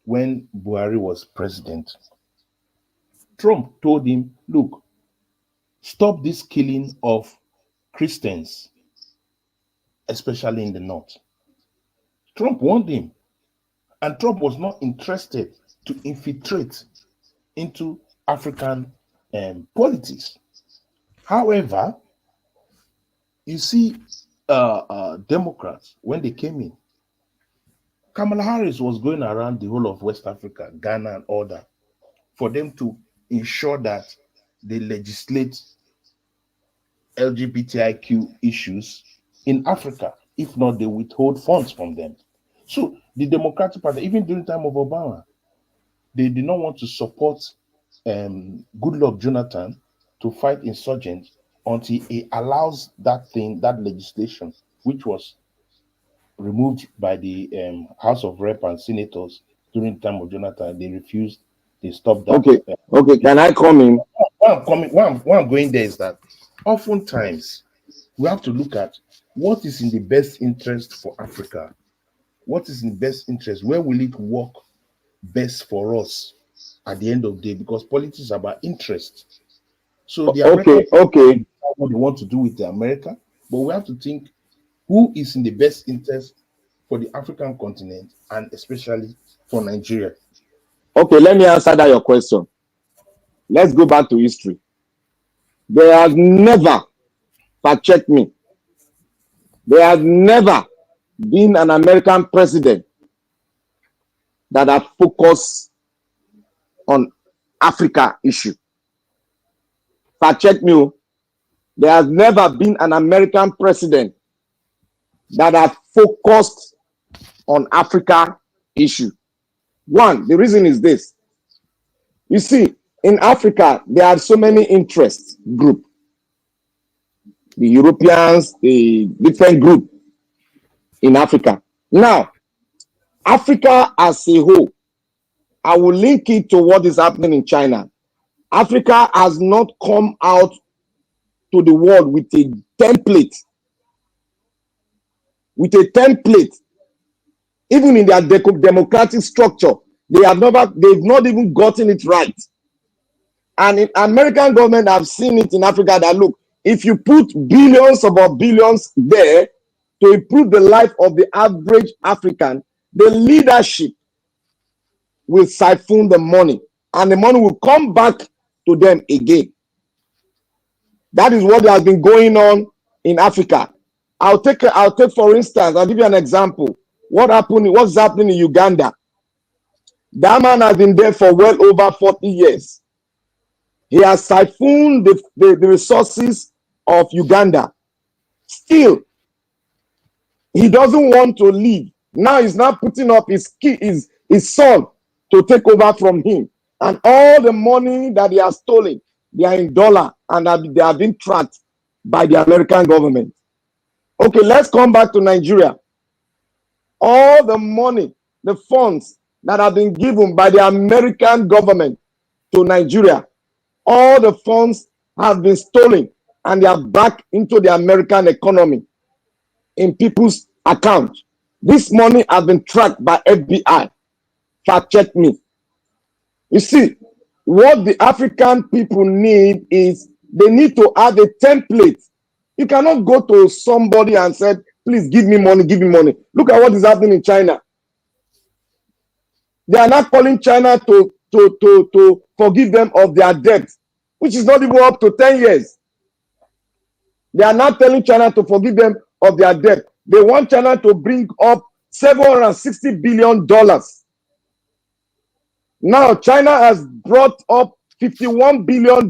when Buhari was president, Trump told him, look, stop this killing of Christians, especially in the north. Trump warned him, and Trump was not interested to infiltrate into African politics. However, you see, Democrats, when they came in, Kamala Harris was going around the whole of West Africa, Ghana, and all that, for them to ensure that they legislate LGBTIQ issues in Africa. If not, they withhold funds from them. So the Democratic Party, even during the time of Obama, they did not want to support Goodluck Jonathan to fight insurgents until he allows that thing, that legislation, which was removed by the House of Rep and Senators during the time of Jonathan. They refused. They stopped that. Okay, okay. Can I come in? Why I'm going there is that oftentimes we have to look at what is in the best interest for Africa. What is in the best interest? Where will it work best for us at the end of the day? Because politics is about interest. So the American Okay. what they want to do with the America, but we have to think who is in the best interest for the African continent and especially for Nigeria. Okay, let me answer that your question. Let's go back to history. There has never, fact check me, there has never been an American president that has focused on Africa issue. Fact check me. There has never been an American president that has focused on Africa issue. One, the reason is this. You see, in Africa, there are so many interest groups. The Europeans, the different group in Africa. Now, Africa as a whole, I will link it to what is happening in China. Africa has not come out to the world with a template. Even in their democratic structure, they've not even gotten it right. And in American government, I've seen it in Africa that look, if you put billions about billions there to improve the life of the average African, the leadership will siphon the money and the money will come back to them again. That is what has been going on in Africa. I'll take for instance, I'll give you an example. What's happening in Uganda? That man has been there for well over 40 years. He has siphoned the resources of Uganda. Still, he doesn't want to leave. Now he's not putting up his son to take over from him. And all the money that he has stolen, they are in dollar and they have been tracked by the American government. Okay, let's come back to Nigeria. All the money, the funds that have been given by the American government to Nigeria, all the funds have been stolen and they are back into the American economy in people's account. This money has been tracked by FBI. Fact check me. You see, what the African people need is they need to have a template. You cannot go to somebody and say, please give me money, give me money. Look at what is happening in China. They are not calling China to forgive them of their debt, which is not even up to 10 years. They are not telling China to forgive them of their debt. They want China to bring up $760 billion. Now, China has brought up $51 billion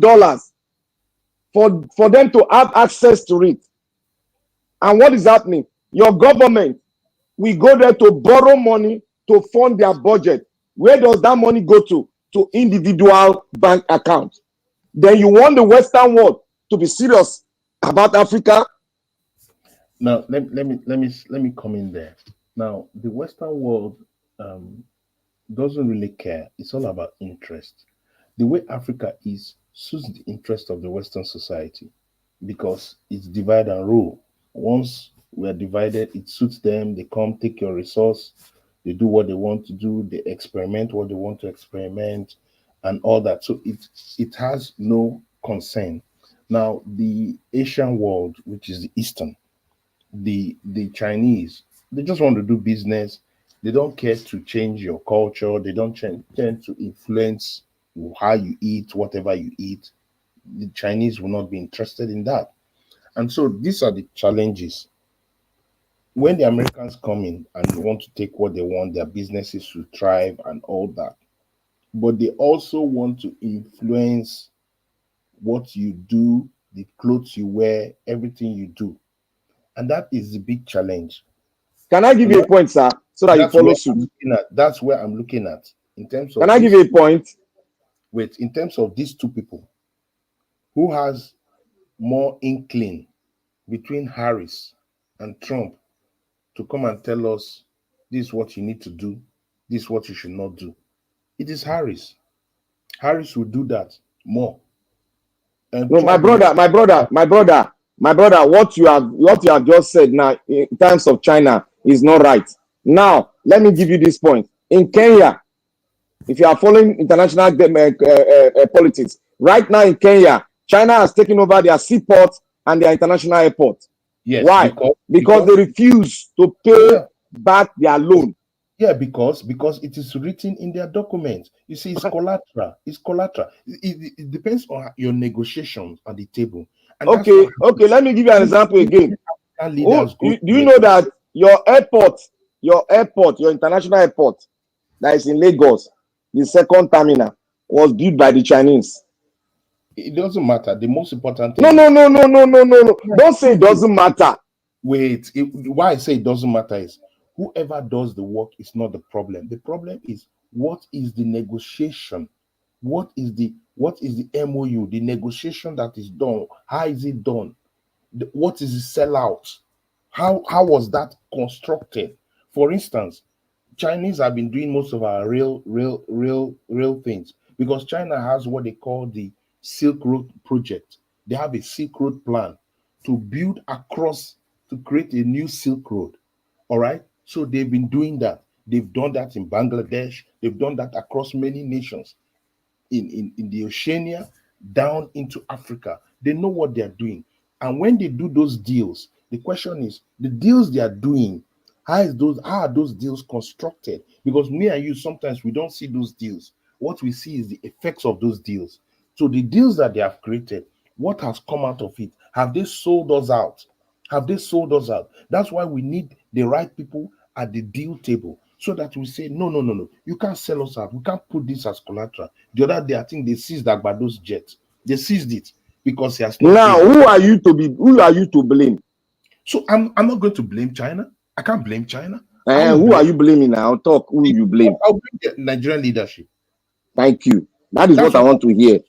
for them to have access to it. And what is happening? Your government will go there to borrow money to fund their budget. Where does that money go to? To individual bank accounts. Then you want the Western world to be serious about Africa? Now, let me come in there. Now, the Western world doesn't really care. It's all about interest. The way Africa is suits the interest of the Western society because it's divide and rule. Once we're divided, it suits them. They come take your resource, they do what they want to do, they experiment what they want to experiment, and all that. So it has no concern. Now, the Asian world, which is the Eastern, the Chinese, they just want to do business. They don't care to change your culture. They don't tend to influence how you eat, whatever you eat. The Chinese will not be interested in that. And so these are the challenges. When the Americans come in and want to take what they want, their businesses to thrive and all that, but they also want to influence what you do, the clothes you wear, everything you do. And that is the big challenge. Can I give And you a point, sir, so that you that's follow where I'm suit? looking at. That's where I'm looking at in terms Can of I give this. you a point? Wait, in terms of these two people, who has more inkling between Harris and Trump to come and tell us this is what you need to do, this is what you should not do? It is Harris. Harris will do that more. And No, my Trump will brother, my brother, my brother, my brother. What you have just said now in terms of China is not right. Now, let me give you this point. In Kenya, if you are following international politics, right now in Kenya, China has taken over their seaport and their international airport. yes, Why? Because they refuse to pay yeah, back their loan. yeah, because it is written in their documents. You see, it's collateral. It's collateral. It depends on your negotiations at the table, and that's Okay, what okay. Let me give you an example again. African leaders go Do to you know that your international airport that is in Lagos, the second terminal, was built by the Chinese? It doesn't matter. The most important thing No, no, is no, no, no, no, no, no. Don't say it doesn't matter. wait. Why I say it doesn't matter is whoever does the work is not the problem. The problem is what is the negotiation? What is the MOU? The negotiation that is done. How is it done? What is the sellout? How was that constructed? For instance, Chinese have been doing most of our real things because China has what they call the Silk Road project. They have a Silk Road plan to build across to create a new Silk Road. All right. So they've been doing that. They've done that in Bangladesh. They've done that across many nations in the Oceania down into Africa. They know what they are doing. And when they do those deals, the question is the deals they are doing, how are those deals constructed? Because me and you sometimes we don't see those deals. What we see is the effects of those deals. So the deals that they have created, what has come out of it? Have they sold us out? Have they sold us out? That's why we need the right people at the deal table so that we say, no, no, no, no, you can't sell us out. We can't put this as collateral. The other day, I think they seized Agbado's jet. They seized it because he has not Now, paid. who are you to blame? So I'm not going to blame China. I can't blame China. And who are you blaming now? Talk who you blame. I'll blame the Nigerian leadership. Thank you. That is That's what I want to hear.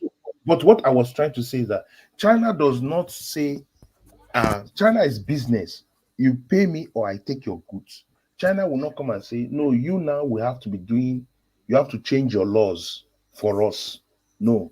But what I was trying to say is that China does not say, China is business. You pay me or I take your goods. China will not come and say, no, you now will have to be doing, you have to change your laws for us. No.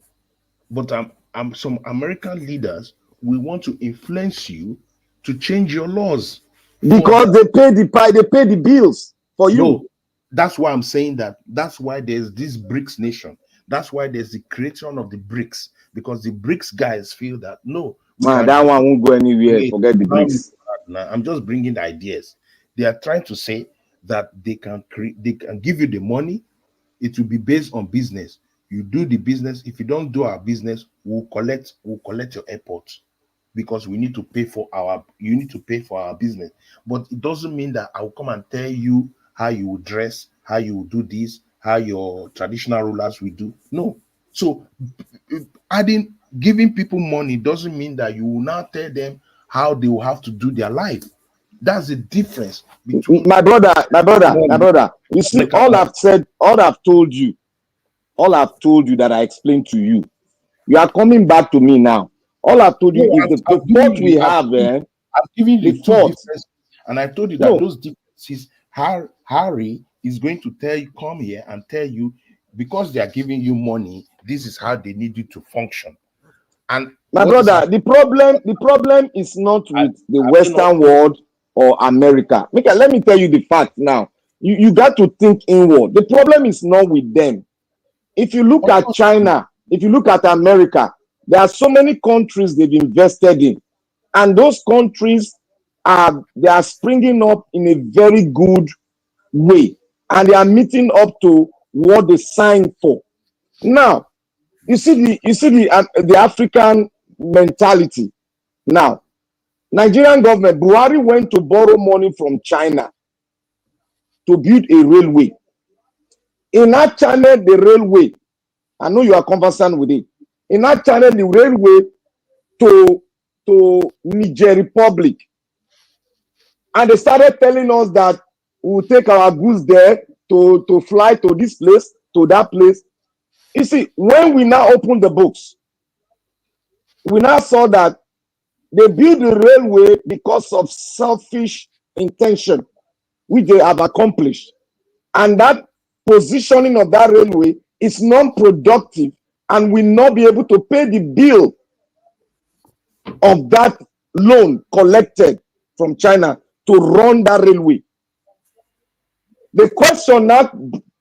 But I'm some American leaders, we want to influence you to change your laws. Because they pay the bills for you. No, that's why I'm saying that. That's why there's this BRICS nation. That's why there's the creation of the BRICS, because the BRICS guys feel that no, Man, that one won't go anywhere. Forget the BRICS. I'm just bringing the ideas. They are trying to say that they can give you the money. It will be based on business. You do the business. If you don't do our business, we'll collect your airport because we need to pay for you need to pay for our business. But it doesn't mean that I will come and tell you how you will dress, how you will do this, how your traditional rulers will do. No. So giving people money doesn't mean that you will now tell them how they will have to do their life. That's the difference between my brother. You see, all I've told you that I explained to you. You are coming back to me now. All I've told you is the fault we have. I'm giving you two differences, and I told you that those differences, Harry is going to come here and tell you because they are giving you money, this is how they need you to function. And my brother, the problem is not with the Western world or America. Mika, let me tell you the fact now. You got to think inward. The problem is not with them. If you look at China, if you look at America, there are so many countries they've invested in, and those countries they are springing up in a very good way, and they are meeting up to what they signed for. Now, You see the African mentality. Now, Nigerian government, Buhari went to borrow money from China to build a railway. In that channel, the railway, I know you are conversant with it. In that channel, the railway to Niger Republic. And they started telling us that we will take our goods there to fly to this place, to that place. You see, when we now open the books, we now saw that they built the railway because of selfish intention, which they have accomplished. And that positioning of that railway is non-productive and will not be able to pay the bill of that loan collected from China to run that railway. The question now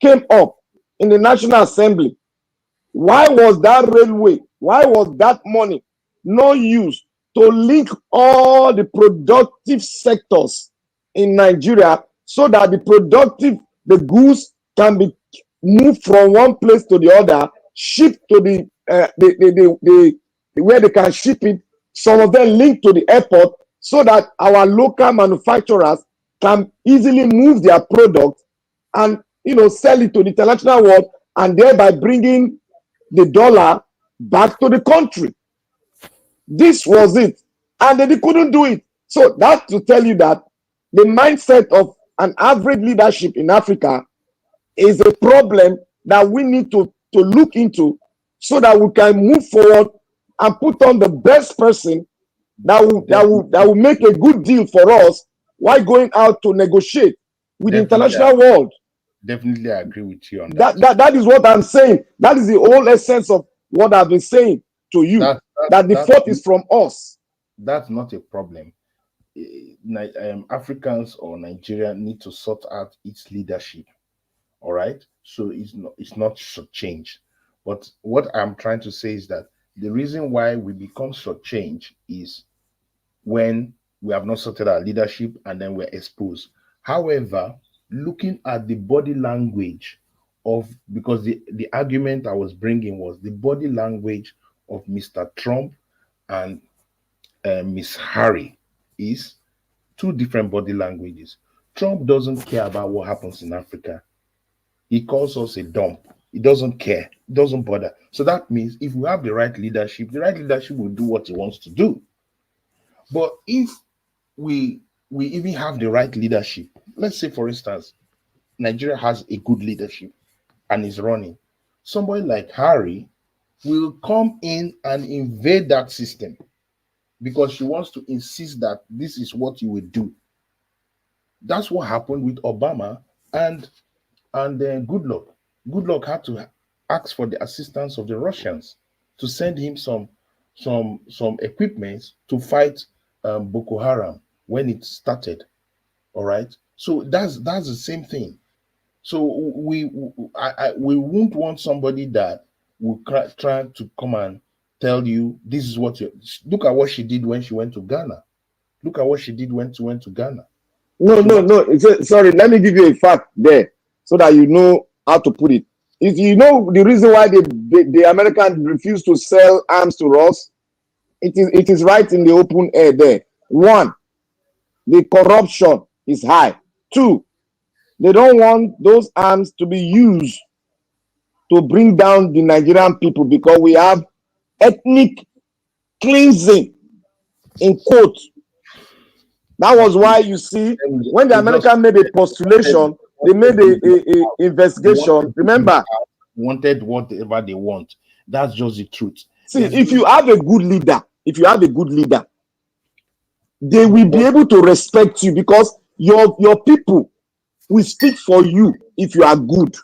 came up in the National Assembly. Why was that railway, why was that money not used to link all the productive sectors in Nigeria so that the goods can be moved from one place to the other, shipped to where they can ship it, some of them linked to the airport, so that our local manufacturers can easily move their product and sell it to the international world, and thereby bringing the dollar back to the country. This was it, and they couldn't do it. So that's to tell you that the mindset of an average leadership in Africa is a problem that we need to look into, so that we can move forward and put on the best person that will make a good deal for us while going out to negotiate with the international world. Definitely, I agree with you on that. That is what I'm saying. That is the whole essence of what I've been saying to you. That the fault is from us. That's not a problem. Africans or Nigeria need to sort out its leadership. All right, so it's not shortchanged. But what I'm trying to say is that the reason why we become shortchanged is when we have not sorted our leadership and then we're exposed. However, looking at the body language because the argument I was bringing was the body language of Mr. Trump and Miss Harry is two different body languages. Trump doesn't care about what happens in Africa. He calls us a dump. He doesn't care. He doesn't bother. So that means if we have the right leadership will do what he wants to do. But if we even have the right leadership, let's say, for instance, Nigeria has a good leadership and is running, somebody like Harry will come in and invade that system because she wants to insist that this is what you will do. That's what happened with Obama and then Goodluck. Goodluck had to ask for the assistance of the Russians to send him some equipment to fight Boko Haram when it started. All right, so that's the same thing. So we won't want somebody that will try to come and tell you this is what you look at what she did when she went to Ghana. Look at what she did when she went to Ghana. No. Sorry, let me give you a fact there so that you know how to put it. If you know the reason why the Americans refuse to sell arms to us, it is right in the open air there. One, the corruption is high. Two, they don't want those arms to be used to bring down the Nigerian people because we have ethnic cleansing, in quotes. That was why you see when the American made a postulation, they made a investigation. Remember, wanted whatever they want. That's just the truth. See, if you have a good leader, they will be able to respect you because your people will speak for you if you are good.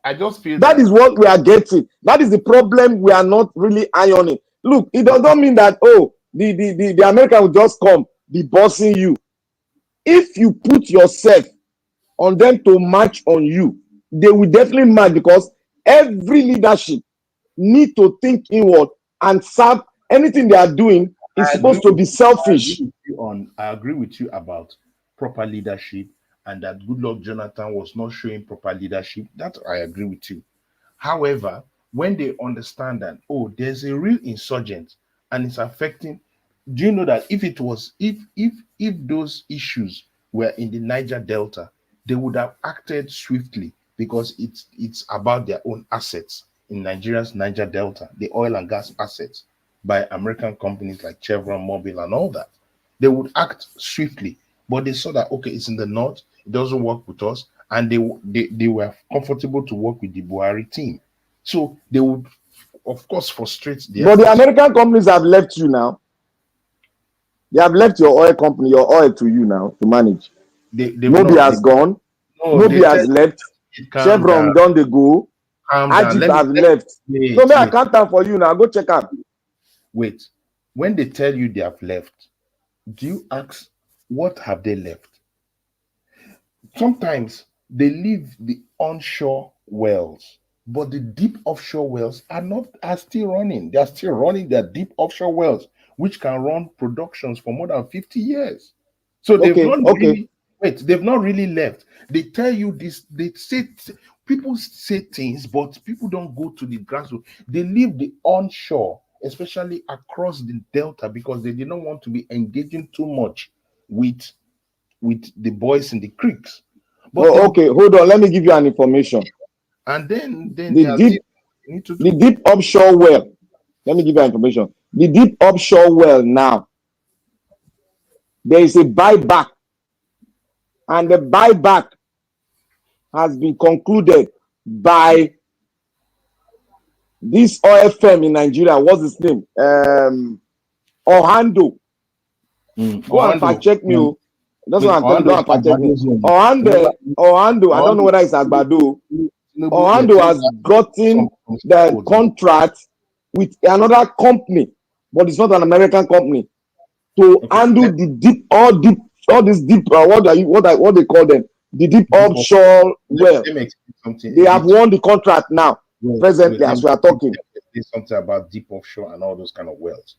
I just feel that is what we are getting. That is the problem we are not really ironing. Look, it does not mean that the American will just come be bossing you. If you put yourself on them to march on you, they will definitely march because every leadership need to think inward and serve. Anything they are doing is supposed to be selfish. I agree with you about proper leadership and that Goodluck Jonathan was not showing proper leadership. That I agree with you. However, when they understand that, oh, there's a real insurgent and it's affecting. Do you know that if those issues were in the Niger Delta, they would have acted swiftly because it's about their own assets in Nigeria's Niger Delta, the oil and gas assets by American companies like Chevron, Mobil, and all that. They would act swiftly, but they saw that okay, it's in the north, it doesn't work with us, and they were comfortable to work with the Buhari team. So they would, of course, frustrate the But the efforts. American companies have left you now. They have left your oil company, your oil to you now to manage. They've Mobi not. has gone. No, Mobi they has tell left. calm Chevron down, done the go. calm down. Ajit has Let me left. So may I wait. count out for you now. Go check out. Wait. When they tell you they have left, do you ask what have they left? Sometimes they leave the onshore wells, but the deep offshore wells are still running. They are still running their deep offshore wells, which can run productions for more than 50 years. So they've Okay, not okay. really they've not really left. They tell you this, they say people say things, but people don't go to the grassroots. They leave the onshore, especially across the delta, because they did not want to be engaging too much with the boys in the creeks. But they Oh, will, okay, hold on. Let me give you an information. and then The they are still deep, need to the do. deep offshore well. Let me give you information. The deep offshore well now, there is a buyback, and the buyback has been concluded by this oil firm in Nigeria. What's his name? Ohando. Go and fact Orlando, check me. Oh. That's what I'm telling you. Orlando Go is and fact check me. Agbado zone. Ohando. I don't know Orlando, whether it's Agbado. Tinubu, they Ohando tell has you gotten some the codes. contract with another company, but it's not an American company, to Okay, handle the all these deep, what they call them, the deep offshore well. let me explain something They a have bit. won the contract now, presently, Let as me we are talking. say something about deep offshore and all those kind of wells.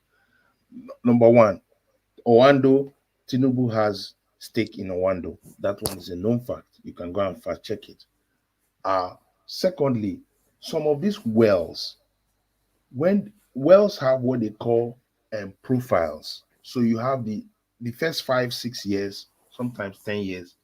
Number one, Owando, Tinubu has stake in Owando. That one is a known fact. You can go and fact check it. Secondly, some of these wells, when wells have what they call profiles. So you have the first 5 6 years, sometimes 10 years,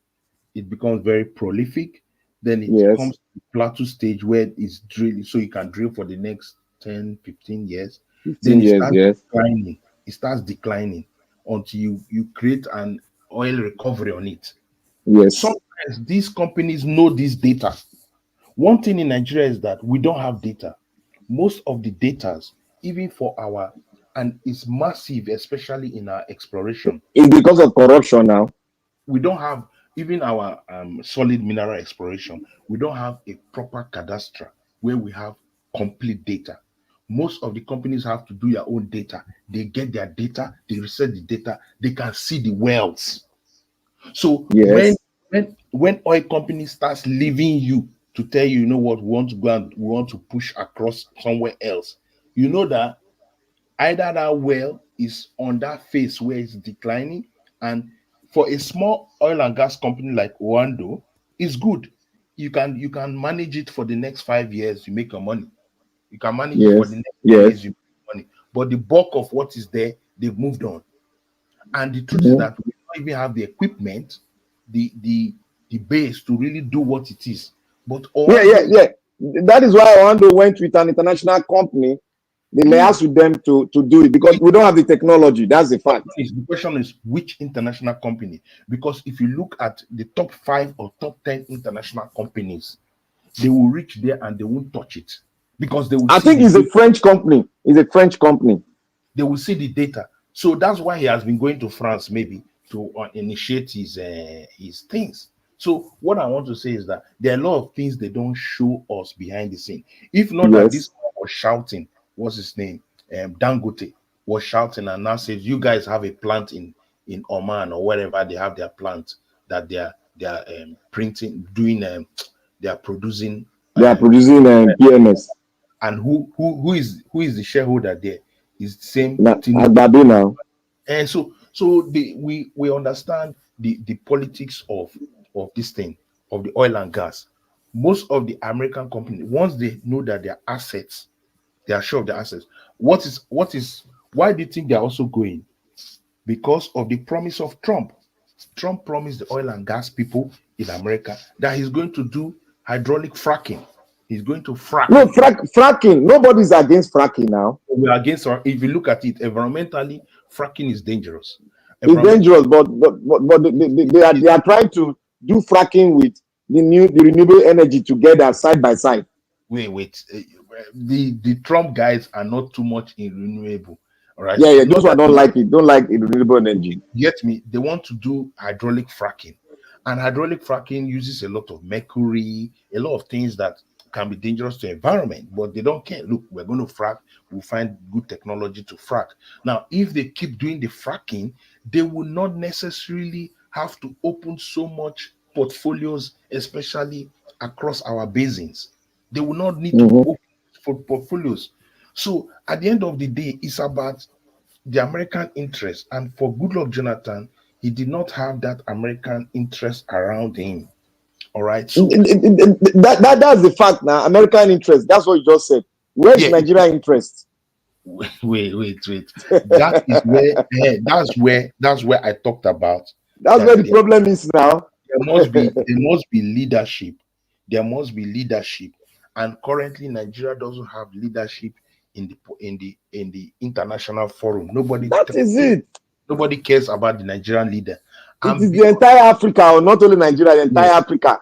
it becomes very prolific. Then it Yes, comes to the plateau stage where it's drilling, so you can drill for the next 10 15 years. Then 15 it years, starts yes, declining. It starts declining until you create an oil recovery on it. yes. Sometimes these companies know this data. One thing in Nigeria is that we don't have data. Most of the data, even for our, and it's massive, especially in our exploration. It's because of corruption now. We don't have even our solid mineral exploration. We don't have a proper cadastre where we have complete data. Most of the companies have to do their own data. They get their data, they research the data, they can see the wells. So Yes, when oil companies starts leaving you to tell you, you know what, we want to go and we want to push across somewhere else, you know that either that well is on that phase where it's declining, and for a small oil and gas company like Oando, it's good. You can manage it for the next 5 years, you make your money. You can manage it for the yes, next 10 yes. years, you make money. But the bulk of what is there, they've moved on. And the truth is Mhm. that we don't even have the equipment, the base to really do what it is. But Yeah, yeah, Oando, yeah. That is why Orlando went with an international company. They may ask with them to do it because we don't have the technology. That's the fact. the question is which international company? Because if you look at the top 5 or top 10 international companies, they will reach there and they won't touch it because they will I see think the it's a data. French company. It's a French company. They will see the data. So that's why he has been going to France maybe to initiate his things. So what I want to say is that there are a lot of things they don't show us behind the scene. If not that this Yes. man was shouting, what's his name? Dangote was shouting and now says, "You guys have a plant in Oman or wherever they have their plant that they are printing, doing they are producing They are um, producing PMS. and who is the shareholder there is the same Tinubu. Agbado now. And so we understand the politics of this thing, of the oil and gas. Most of the American companies, once they know that their assets, they are sure of their assets. Why do you think they are also going? Because of the promise of Trump. Trump promised the oil and gas people in America that he's going to do hydraulic fracking. He's going to frack. No, fracking. Nobody's against fracking now. We are against, or if you look at it, environmentally, fracking is dangerous. It's dangerous, but they are trying to do fracking with the renewable energy together side by side. Wait. The Trump guys are not too much in renewable. All right. Yeah. Those who don't like it, don't like renewable energy. Get me? They want to do hydraulic fracking, and hydraulic fracking uses a lot of mercury, a lot of things that can be dangerous to environment, but they don't care. Look, we're going to frack. We'll find good technology to frack. Now, if they keep doing the fracking, they will not necessarily have to open so much portfolios, especially across our basins. They will not need to open for portfolios. So at the end of the day, it's about the American interest. And for Goodluck Jonathan, he did not have that American interest around him. All right. So that's the fact now. American interest. That's what you just said. Where's Nigeria interest? Wait. That is where that's where I talked about. That's where the problem is now. There must be leadership. There must be leadership. And currently Nigeria doesn't have leadership in the international forum. Nobody cares about the Nigerian leader. It is the entire Africa, or not only Nigeria, the entire Africa.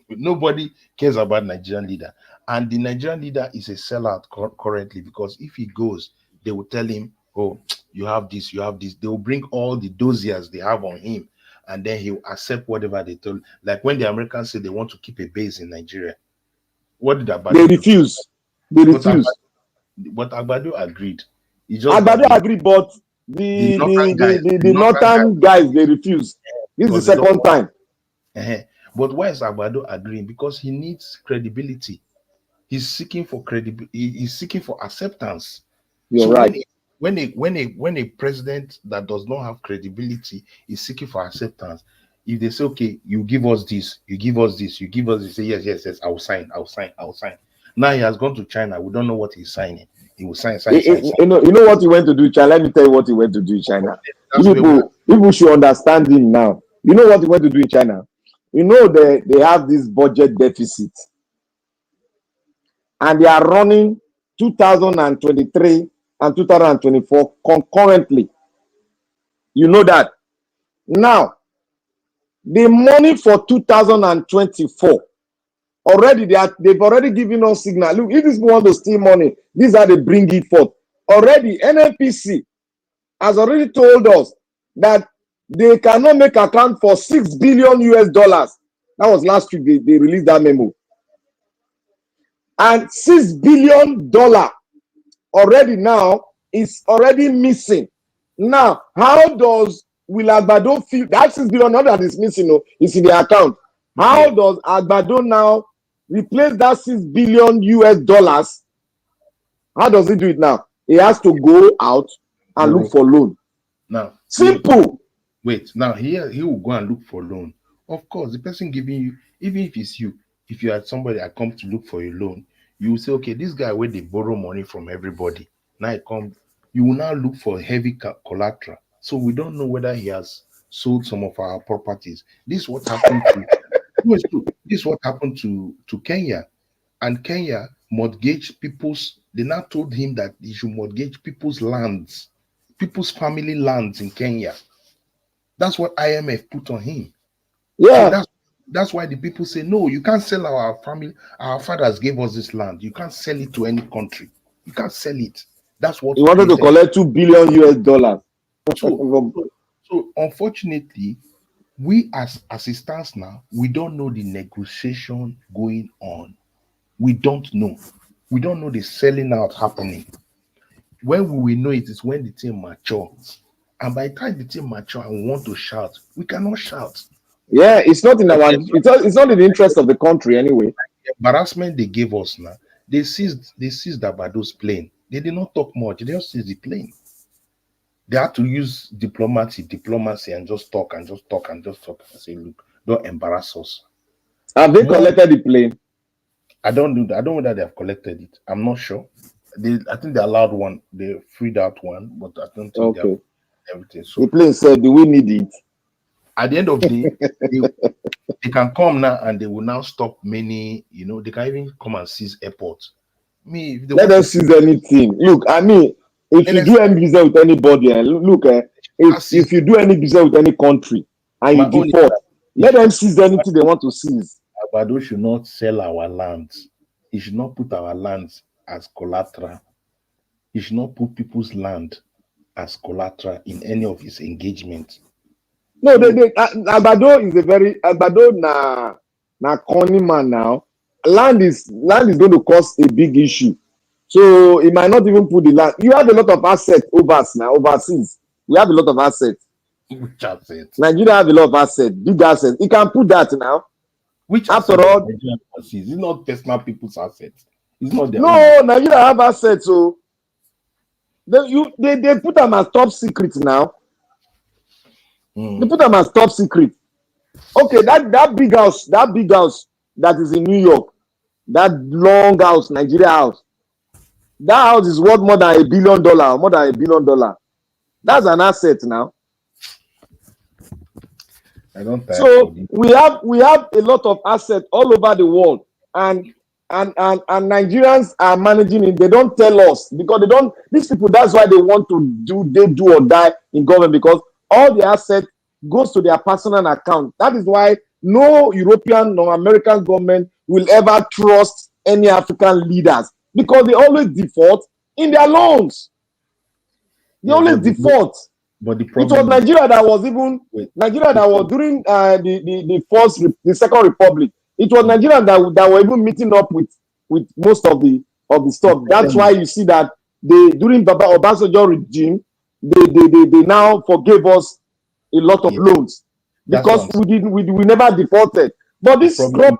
Nobody cares about Nigerian leader. And the Nigerian leader is a sellout currently, because if he goes, they will tell him, oh, you have this, you have this. They will bring all the dossiers they have on him, and then he will accept whatever they told. Like when the Americans say they want to keep a base in Nigeria, what did Agbado do? They refuse. But Agbado agreed. Agbado agreed, but the northern guys, they refuse. This is the second time. But why is Agbado agreeing? Because he needs credibility. He's seeking for credibility. He's seeking for acceptance. You're right. When a president that does not have credibility is seeking for acceptance, if they say, okay, you give us this, you give us this, you give us this, say yes, I'll sign. Now he has gone to China. We don't know what he's signing. He will sign. You know what he went to do in China? Let me tell you what he went to do in China. People should understand him now. You know what he went to do in China? You know they have this budget deficit. And they are running 2023 and 2024 concurrently. You know that. Now, the money for 2024, already they've already given us signal. Look, if these people want to steal money, these are they bring it forth. Already, NNPC has already told us that they cannot make account for $6 billion US. That was last week. They released that memo. And $6 billion already now is already missing. Now, how does will Agbado feel that $6 billion that is missing is in the account? How does Agbado now replace that $6 billion US? How does he do it now? He has to go out and look for loan. Now, simple. Wait, now he will go and look for loan. Of course, the person giving you, even if it's you, if you are somebody that comes to look for a loan, you will say, okay, this guy where they borrow money from everybody. Now you will now look for heavy collateral. So we don't know whether he has sold some of our properties. This is what happened to Kenya. And Kenya mortgaged they now told him that he should mortgage people's lands, people's family lands in Kenya. That's what IMF put on him. Yeah. So that's why the people say, no, you can't sell our family. Our fathers gave us this land. You can't sell it to any country. You can't sell it. That's what he wanted to collect $2 billion US. So unfortunately, we as it stands now, we don't know the negotiation going on. We don't know. We don't know the selling out happening. When we will know it is when the team matures. And by the time the team mature and we want to shout, we cannot shout. Yeah, it's not in it's not in the interest of the country anyway. The embarrassment they gave us now, they seized Abado's plane. They did not talk much, they just seized the plane. They had to use diplomacy, and just talk and say, look, don't embarrass us. Have they More, collected the plane? I don't do that. I don't know that they have collected it. I'm not sure. I think they allowed one. They freed out one, but I don't think they have Okay. everything. The So plane said, do we need it? at the end of the day, they can come now and they will now stop many. They can even come and seize airports. Me, if they Let want to them seize, seize anything. Look, I mean, if let you us do any business with anybody, look, seize. if you do any business with any country and you My own is default, that let them seize anything they want to seize. Agbado should not sell our lands. He should not put our lands as collateral. He should not put people's land as collateral in any of his engagements. No, So Agbado is a very Agbado na corny man now. Land is going to cause a big issue. So he might not even put the land. You have a lot of assets overseas. We have a lot of assets. which assets? Nigeria have a lot of assets, big assets. He can put that now. Which After assets does all, Nigeria possess? It's not personal people's assets. It's not their own no, assets. Nigeria have assets. So they put them as top secret now. They put them as top secret. Okay, that big house that is in New York, that long house, Nigeria house, that house is worth more than $1 billion, more than $1 billion. That's an asset now. I don't tire for So this. we have a lot of assets all over the world, and Nigerians are managing it. They don't tell us because they don't. These people, that's why they want to do or die in government, because all the assets goes to their personal account. That is why no European nor American government will ever trust any African leaders, because they always default in their loans. They Yeah, always default. but the It was problem is, Nigeria that was even wait, Nigeria the that was problem, during the second republic. It was Nigeria that were even meeting up with most of the the stuff. That's problem why is, you see that during Baba Obasanjo regime, they now forgave us a lot of yeah, loans that's what because I'm saying. we never defaulted. But The this problem,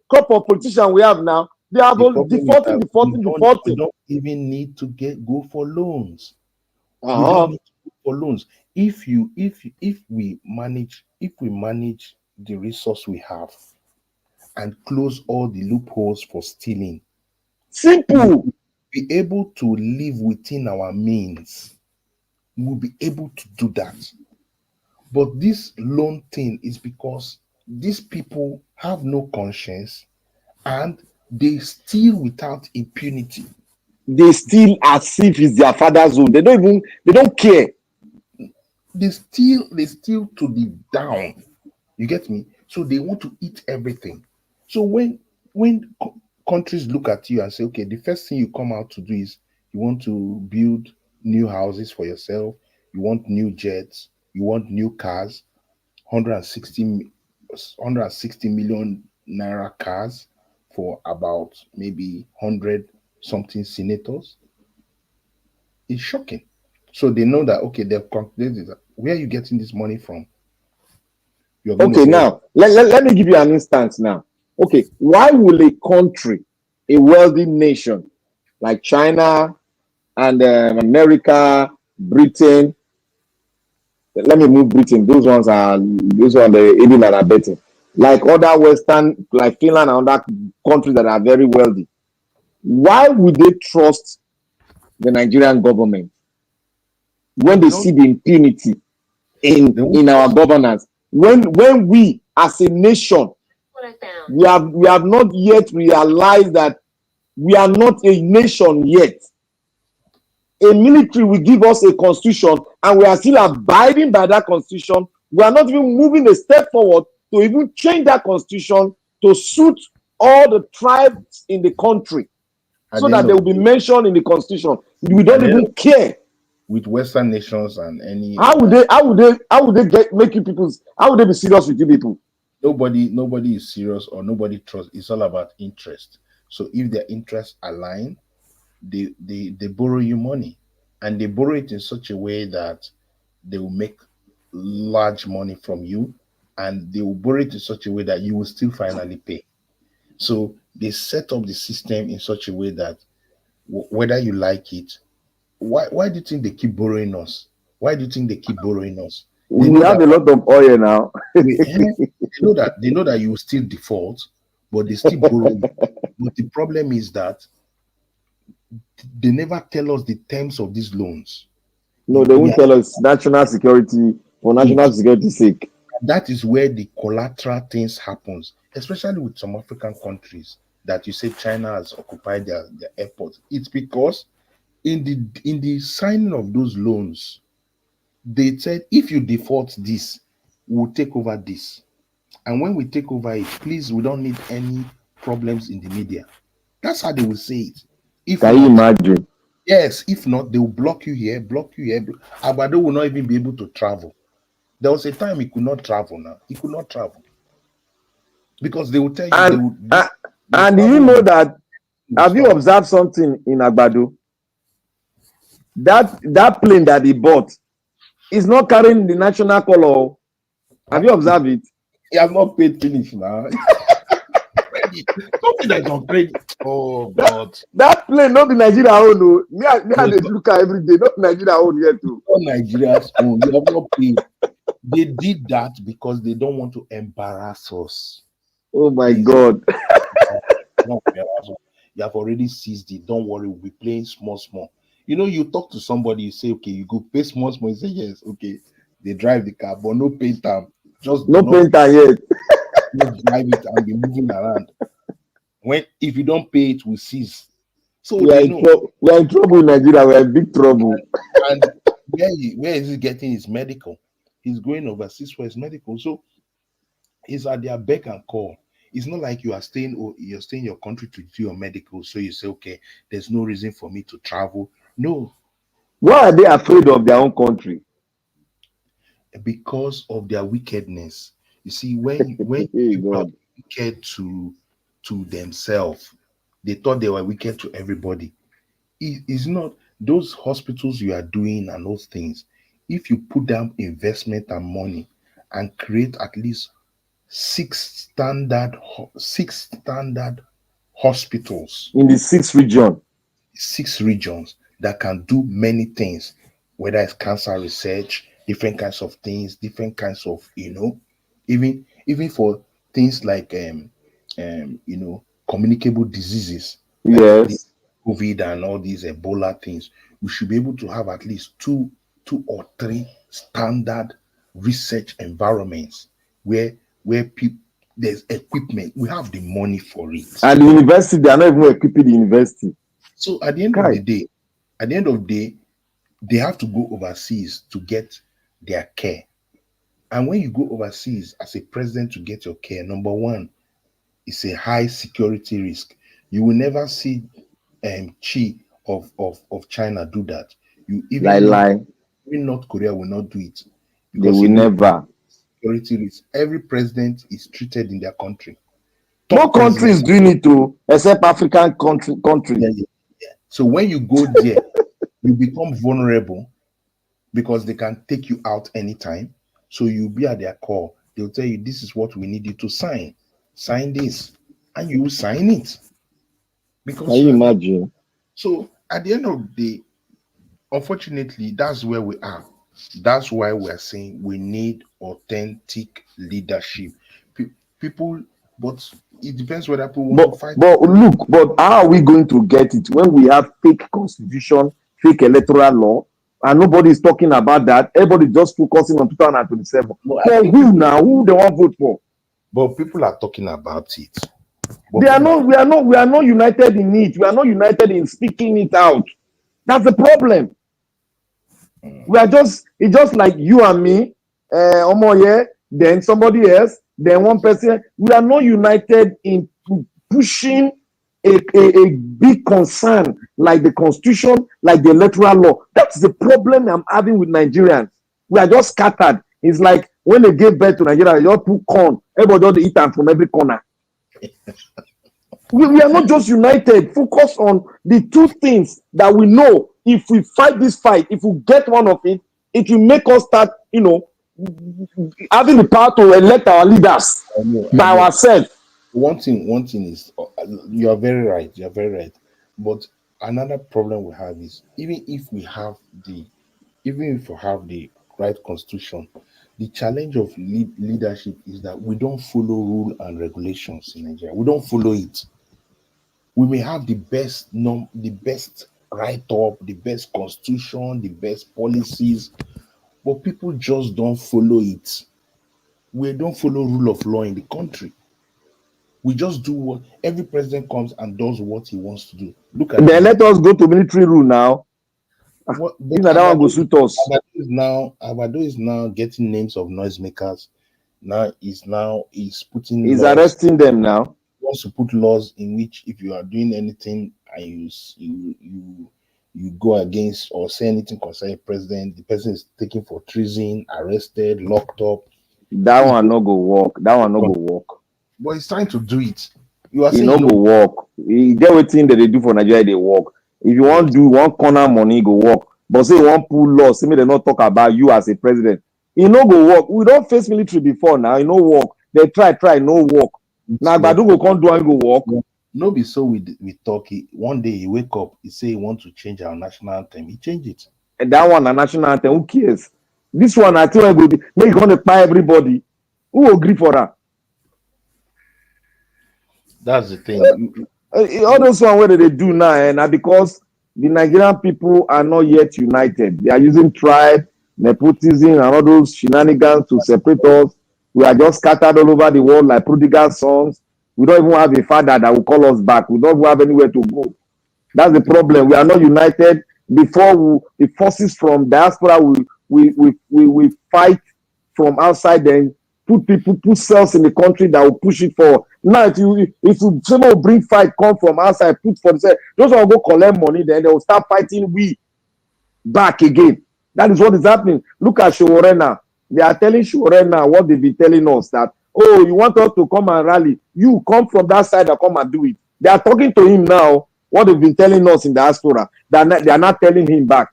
crop of politicians we have now, they are the all problem is that we defaulting. don't even need to go for loans. We don't Uh-huh. need to go for loans. If we manage the resource we have and close all the loopholes for stealing, we Simple. will be able to live within our means. We'll be able to do that. But this loan thing is because these people have no conscience and they steal without impunity. They steal as if it's their father's home. They don't care. They steal to the down. You get me? So they want to eat everything. So when countries look at you and say, okay, the first thing you come out to do is you want to build new houses for yourself, you want new jets, you want new cars, 160 million naira cars for about maybe 100 something senators. It's shocking. So they know that, okay, they've calculated that. Where are you getting this money from? You're going to Okay, beg. now let me give you an instance now. Okay, why will a country, a wealthy nation like China and America, Britain, let me move Britain. Those ones the aiding and abetting. Like other Western, like Finland and other countries that are very wealthy. Why would they trust the Nigerian government when But they they don't. see the impunity They won't in our trust you. governance? When we as a nation, we have not yet realized that we are not a nation yet. A military will give us a constitution and we are still abiding by that constitution. We are not even moving a step forward to even change that constitution to suit all the tribes in the country At so the end that they of will the be day, mentioned in the constitution. We at don't the end even of, care. with Western nations and any How would other, they make you people, how would they be serious with you people? nobody is serious or nobody trusts. It's all about interest. So if their interests align, they borrow you money, and they borrow it in such a way that they will make large money from you, and they will borrow it in such a way that you will still finally pay. So they set up the system in such a way that whether you like it, why do you think they keep borrowing us? Why do you think they keep borrowing us? We know have that a lot of oil now. they know that you will still default, but they still borrow you. But the problem is that they never tell us the terms of these loans. No, they We won't are, tell us national security for national security sake. that is where the collateral things happens, especially with some African countries that you say China has occupied their airports. It's because in the signing of those loans, they said if you default this, we'll take over this. And when we take over it, please, we don't need any problems in the media. That's how they will say it. If Can you not, imagine? yes, if not, they will block you here, block you here. Abado will not even be able to travel. There was a time he could not travel now. He could not travel. Because they will tell you they And will and do you travel know with that? Have you stop. observed something in Agbado? That plane that he bought is not carrying the national color. Have you observed it? He has not paid finish now. Credit. Something that is on credit. Oh God. That plane not be Nigeria own. No. Me I But dey look at every day. Not Nigeria own yet too. not Nigeria's own. You have not paid. They did that because they don't want to embarrass us. Oh my Please, God. don't embarrass us. You have already seized it. Don't worry, we'll be playing small, small. You know, you talk to somebody, you say, okay, you go pay small, small. You say, yes, okay. They drive the car, but no pay time. Just do No not painter yet. just drive it and be moving around. When if you don't pay it, we seize. So We are they in know. trouble. We are in trouble in Nigeria. We are in big trouble. And where is he getting his medical? He's going overseas for his medical. So it's at their beck and call. It's not like you are staying or you're staying in your country to do your medical. So you say, okay, there's no reason for me to travel. No, Why are they afraid of their own country? because of their wickedness. You see, when Hey people are God. wicked to themselves, they thought they were wicked to everybody. It's not those hospitals you are doing and those things. If you put down investment and money and create at least six standard hospitals, In the 6th region. 6 regions that can do many things, whether it's cancer research, different kinds of things, different kinds of even for things like communicable diseases like the Yes. COVID and all these Ebola things. We should be able to have at least two or three standard research environments where people there's equipment. We have the money for it. And the university, they are not even equipping the university. So at the end of the Kai. day, they have to go overseas to get their care. And when you go overseas as a president to get your care, number one, it's a high security risk. You will never see Chi of China do that. You Lie, lie. even North Korea will not do it They because will he knows never. security risk. Every president is treated in their country. No Top country president. is doing it too, except African countries. Yeah. So when you go there, you become vulnerable because they can take you out anytime. So you'll be at their call. They'll tell you, this is what we need you to sign. Sign this. And you will sign it. Can Because you you are there. imagine? So at the end of the day, unfortunately, that's where we are. That's why we're saying we need authentic leadership. People, but it depends whether people want to fight. But look, but how are we going to get it when we have fake constitution, fake electoral law, and nobody is talking about that? Everybody just focusing on 2027. But I For think who people, now? Who they want vote for? but people are talking about it. But They are people are not. We are not united in it. We are not united in speaking it out. That's the problem. We are just. It's just like you and me, Omoye, then somebody else, then one person. We are not united in pushing a big concern like the constitution, like the electoral law. That's the problem I'm having with Nigerians. We are just scattered. It's like when they gave birth to Nigeria, they just put corn. Everybody just eat them from every corner. We are not just united. Focus on the two things that we know. If we fight this fight, if we get one of it, it will make us start, having the power to elect our leaders I by know. ourselves. One thing is you are very right. You are very right. But another problem we have is even if we have the right constitution, The challenge of leadership is that we don't follow rule and regulations in Nigeria. We don't follow it. We may have the best the best write-up, the best constitution, the best policies, but people just don't follow it. We don't follow rule of law in the country. We just do what every president comes and does what he wants to do. Look at Then let us go to military rule now. what If that one go suit us. Abado is now getting names of noisemakers. He's putting He's laws. arresting them now. He wants to put laws in which if you are doing anything and you go against or say anything concerning president, the person is taken for treason, arrested, locked up. That one no go work. That one no go work. But he's trying to do it. You are He saying no go work. He get what thing that they do for Nigeria, they work. If you want do one corner money, go work. But say you want pull law, say me they not talk about you as a president. He no go work. We don't face military before now. He no work. They try, no work. Now Gbadu go come do and go work. No be so we talk. One day he wake up, he say he want to change our national anthem. He change it. And that one, a national anthem, who cares? This one, I think I go make gonna buy everybody. Who will agree for that? That's the thing. All those one where they do now, and because the Nigerian people are not yet united. They are using tribe, nepotism, and all those shenanigans to separate us. We are just scattered all over the world like prodigal sons. We don't even have a father that will call us back. We don't have anywhere to go. That's the problem. We are not united. Before the forces from diaspora we fight from outside, then put cells in the country that will push it forward. Now, if someone will bring fight, come from outside, put for themselves, those will go collect money, then they will start fighting we back again. That is what is happening. Look at Showore now. They are telling Showore now what they've been telling us that, oh, you want us to come and rally. You come from that side and come and do it. They are talking to him now, what they've been telling us in diaspora. They are not telling him back.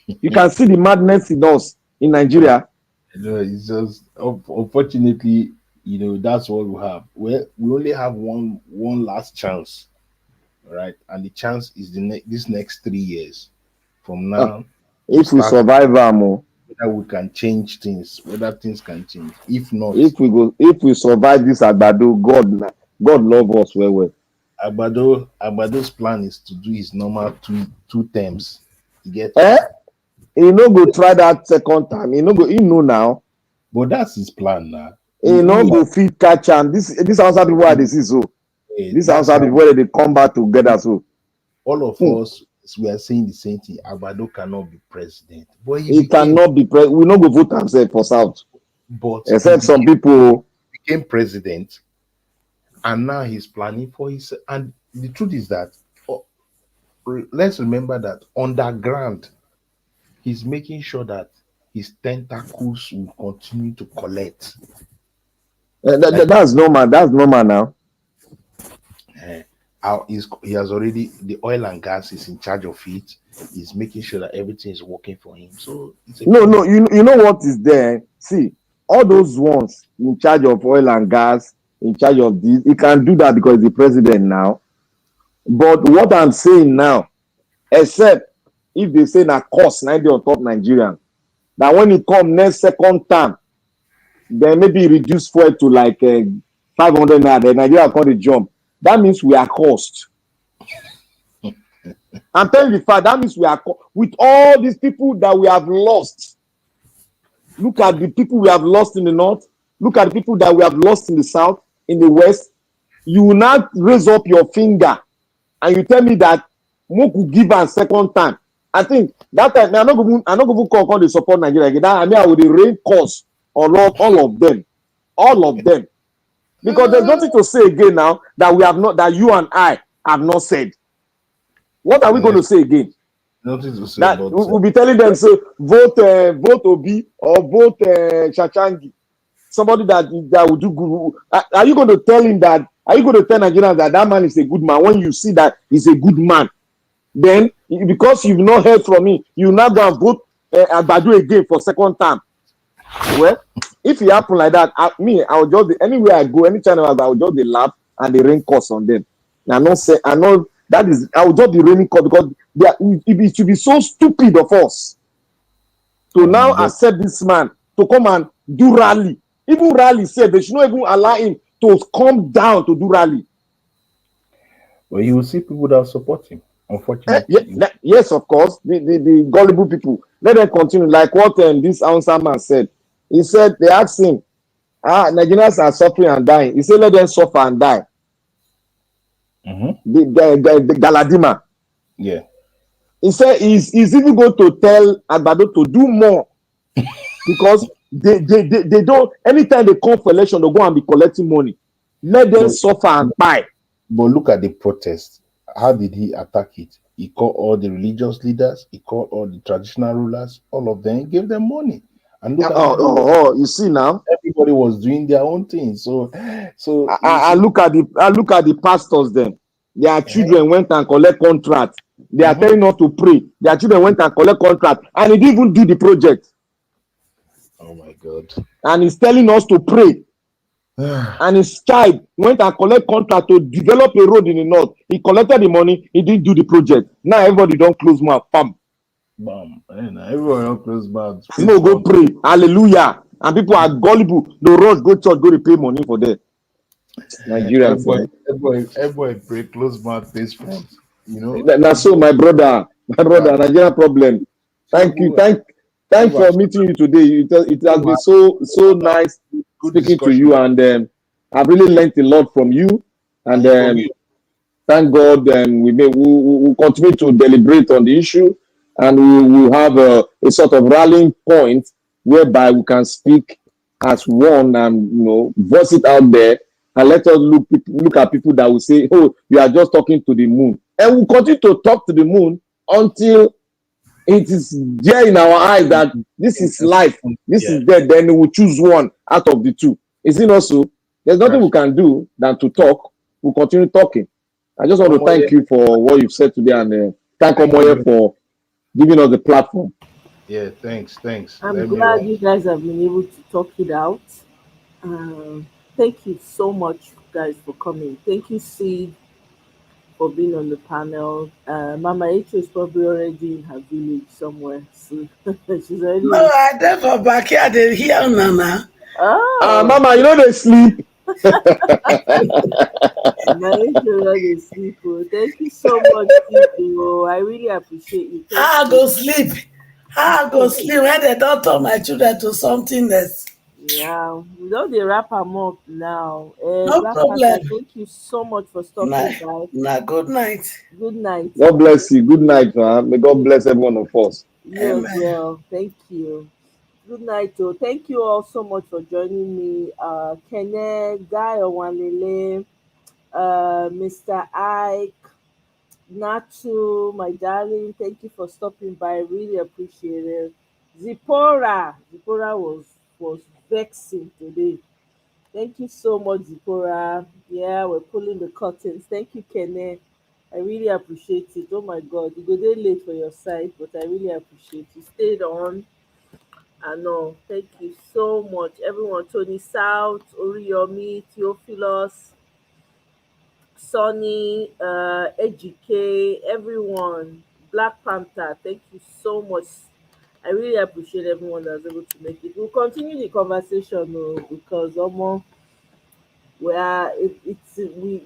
You can see the madness in us in Nigeria. No, it's just unfortunately, that's what we have. We only have one last chance, right? And the chance is this next 3 years from now. If we survive, whether we can change things, whether things can change. If not, if we survive this Agbado, God love us well. Agbado's plan is to do his normal two terms to get. He no go try that second time. He know now. But that's his plan now. He no go fit catch am. This Hausa people are this so. This Hausa people where they come back together so. All of us we are saying the same thing. Agbado cannot be president. But he cannot be president. We no go vote himself for South. But except some people became president, and now he's planning for his. And the truth is that let's remember that underground, he's making sure that his tentacles will continue to collect. That's normal. That's normal now. He has already, the oil and gas is in charge of it. He's making sure that everything is working for him. So no, you know what is there. See, all those ones in charge of oil and gas, in charge of this, he can do that because he's the president now. But what I'm saying now, except if they say na cost 90 on top Nigerian, that when it come next second time, then maybe reduce fuel to like 500 naira, then Nigeria call the jump. That means we are cost. I'm telling you the fact, that means we are with all these people that we have lost. Look at the people we have lost in the north. Look at the people that we have lost in the south, in the west. You will not raise up your finger and you tell me that Moku give a second time. I think that time I'm not going to call the support Nigeria again. I mean, I would rain cost on all of them. All of them. Because there's nothing to say again now that we have not, that you and I have not said. What are we going to say again? Nothing to say. That we'll be telling them, so vote Obi or vote Chachangi. Somebody that will do good. Are you going to tell him that? Are you going to tell Nigerians that man is a good man when you see that he's a good man? Then, because you've not heard from me, you now go and vote Agbado again for second time. Well, if it happen like that, I will just anywhere I go, any channel I will just laugh and they rain curse on them. I know that is, I will just be raining curse because it should be so stupid of us to now accept this man to come and do rally. Even rally said they should not even allow him to come down to do rally. Well, you will see people that support him. Unfortunately, Yes, of course, the gullible people. Let them continue. Like what this answer man said. He said they asked him, Nigerians are suffering and dying. He said, let them suffer and die. The Galadima. Yeah. He said he's even going to tell Agbado to do more because they don't, anytime they come for election, they'll go and be collecting money. Let them suffer and buy. But look at the protest. How did he attack it? He called all the religious leaders, he called all the traditional rulers, all of them, gave them money. And look at you see now, everybody was doing their own thing. So I look at the pastors then. Their children went and collect contracts. They are telling us to pray. Their children went and collect contracts, and he didn't even do the project. Oh my God. And he's telling us to pray. And his child went and collect contract to develop a road in the north. He collected the money. He didn't do the project. Now everybody don't close mouth. Bam. Bam. And everyone don't close mouth. No, go pray. Hallelujah. And people are gullible. They rush, go church, go to pay money for them. Nigerians. Everybody pray, close mouth, face front. You know. That's so, my brother. Nigerian problem. Thank you. Thank for meeting you today. It has been so nice speaking to you, and I've really learned a lot from you. And thank God, we'll continue to deliberate on the issue, and we will have a sort of rallying point whereby we can speak as one and voice it out there, and let us look at people that will say, "Oh, you are just talking to the moon," and we'll continue to talk to the moon until it is there in our eyes that this is life, this is dead. Then we will choose one out of the two. Is it not so? There's nothing we can do than to talk. We'll continue talking. I just want to thank you for what you've said today, and thank Omoye for giving us the platform. Yeah, thanks. I'm glad you guys have been able to talk it out. Thank you so much, guys, for coming. Thank you, Sid, for being on the panel. Mama Echo is probably already in her village somewhere. So she's already. No, I there for backyard. They hear Nana. Mama, you know they sleep. My Echo they sleep. Oh. Thank you so much, Tito. I really appreciate you. I go sleep. I go sleep when they don't turn my children to something else. Yeah, we don't they wrap them up now. No Black problem. Panther, thank you so much for stopping by. Good night. Good night. God bless you. Good night, man. May God bless every one of us. You as well. Thank you. Good night, too. Thank you all so much for joining me. Kenneth, Guy Owanele, Mr. Ike, Natu, my darling. Thank you for stopping by. Really appreciate it. Zipporah was vexing today. Thank you so much, Zipporah. Yeah, we're pulling the curtains. Thank you, Kenneth. I really appreciate it. Oh my God, you go there late for your site, but I really appreciate you. Stayed on. I know. Thank you so much, everyone. Tony South, Oriyomi, Theophilus, Sonny, Ejike, everyone. Black Panther. Thank you so much. I really appreciate everyone that's able to make it. We'll continue the conversation because almost we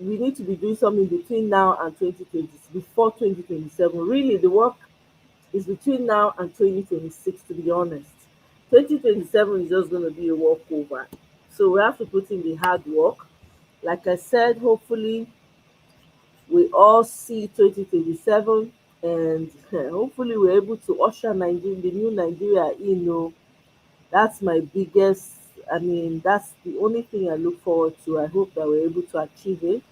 need to be doing something between now and 2020, before 2027. Really, the work is between now and 2026, to be honest. 2027 is just going to be a walkover. So we have to put in the hard work. Like I said, hopefully we all see 2027, and hopefully we're able to usher Nigeria, the new Nigeria in. That's my biggest, that's the only thing I look forward to. I hope that we're able to achieve it.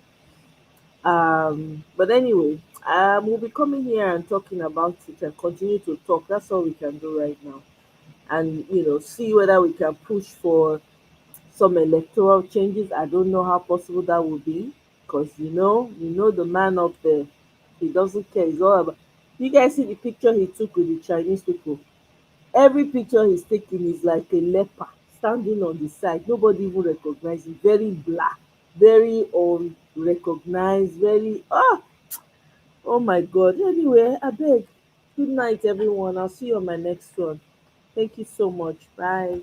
But anyway, we'll be coming here and talking about it and continue to talk. That's all we can do right now. And see whether we can push for some electoral changes. I don't know how possible that will be, because the man up there, he doesn't care. It's all about. You guys see the picture he took with the Chinese people? Every picture he's taking is like a leper standing on the side. Nobody even recognizes him. Very black, very unrecognized, very oh my God. Anyway, I beg. Good night, everyone. I'll see you on my next one. Thank you so much. Bye.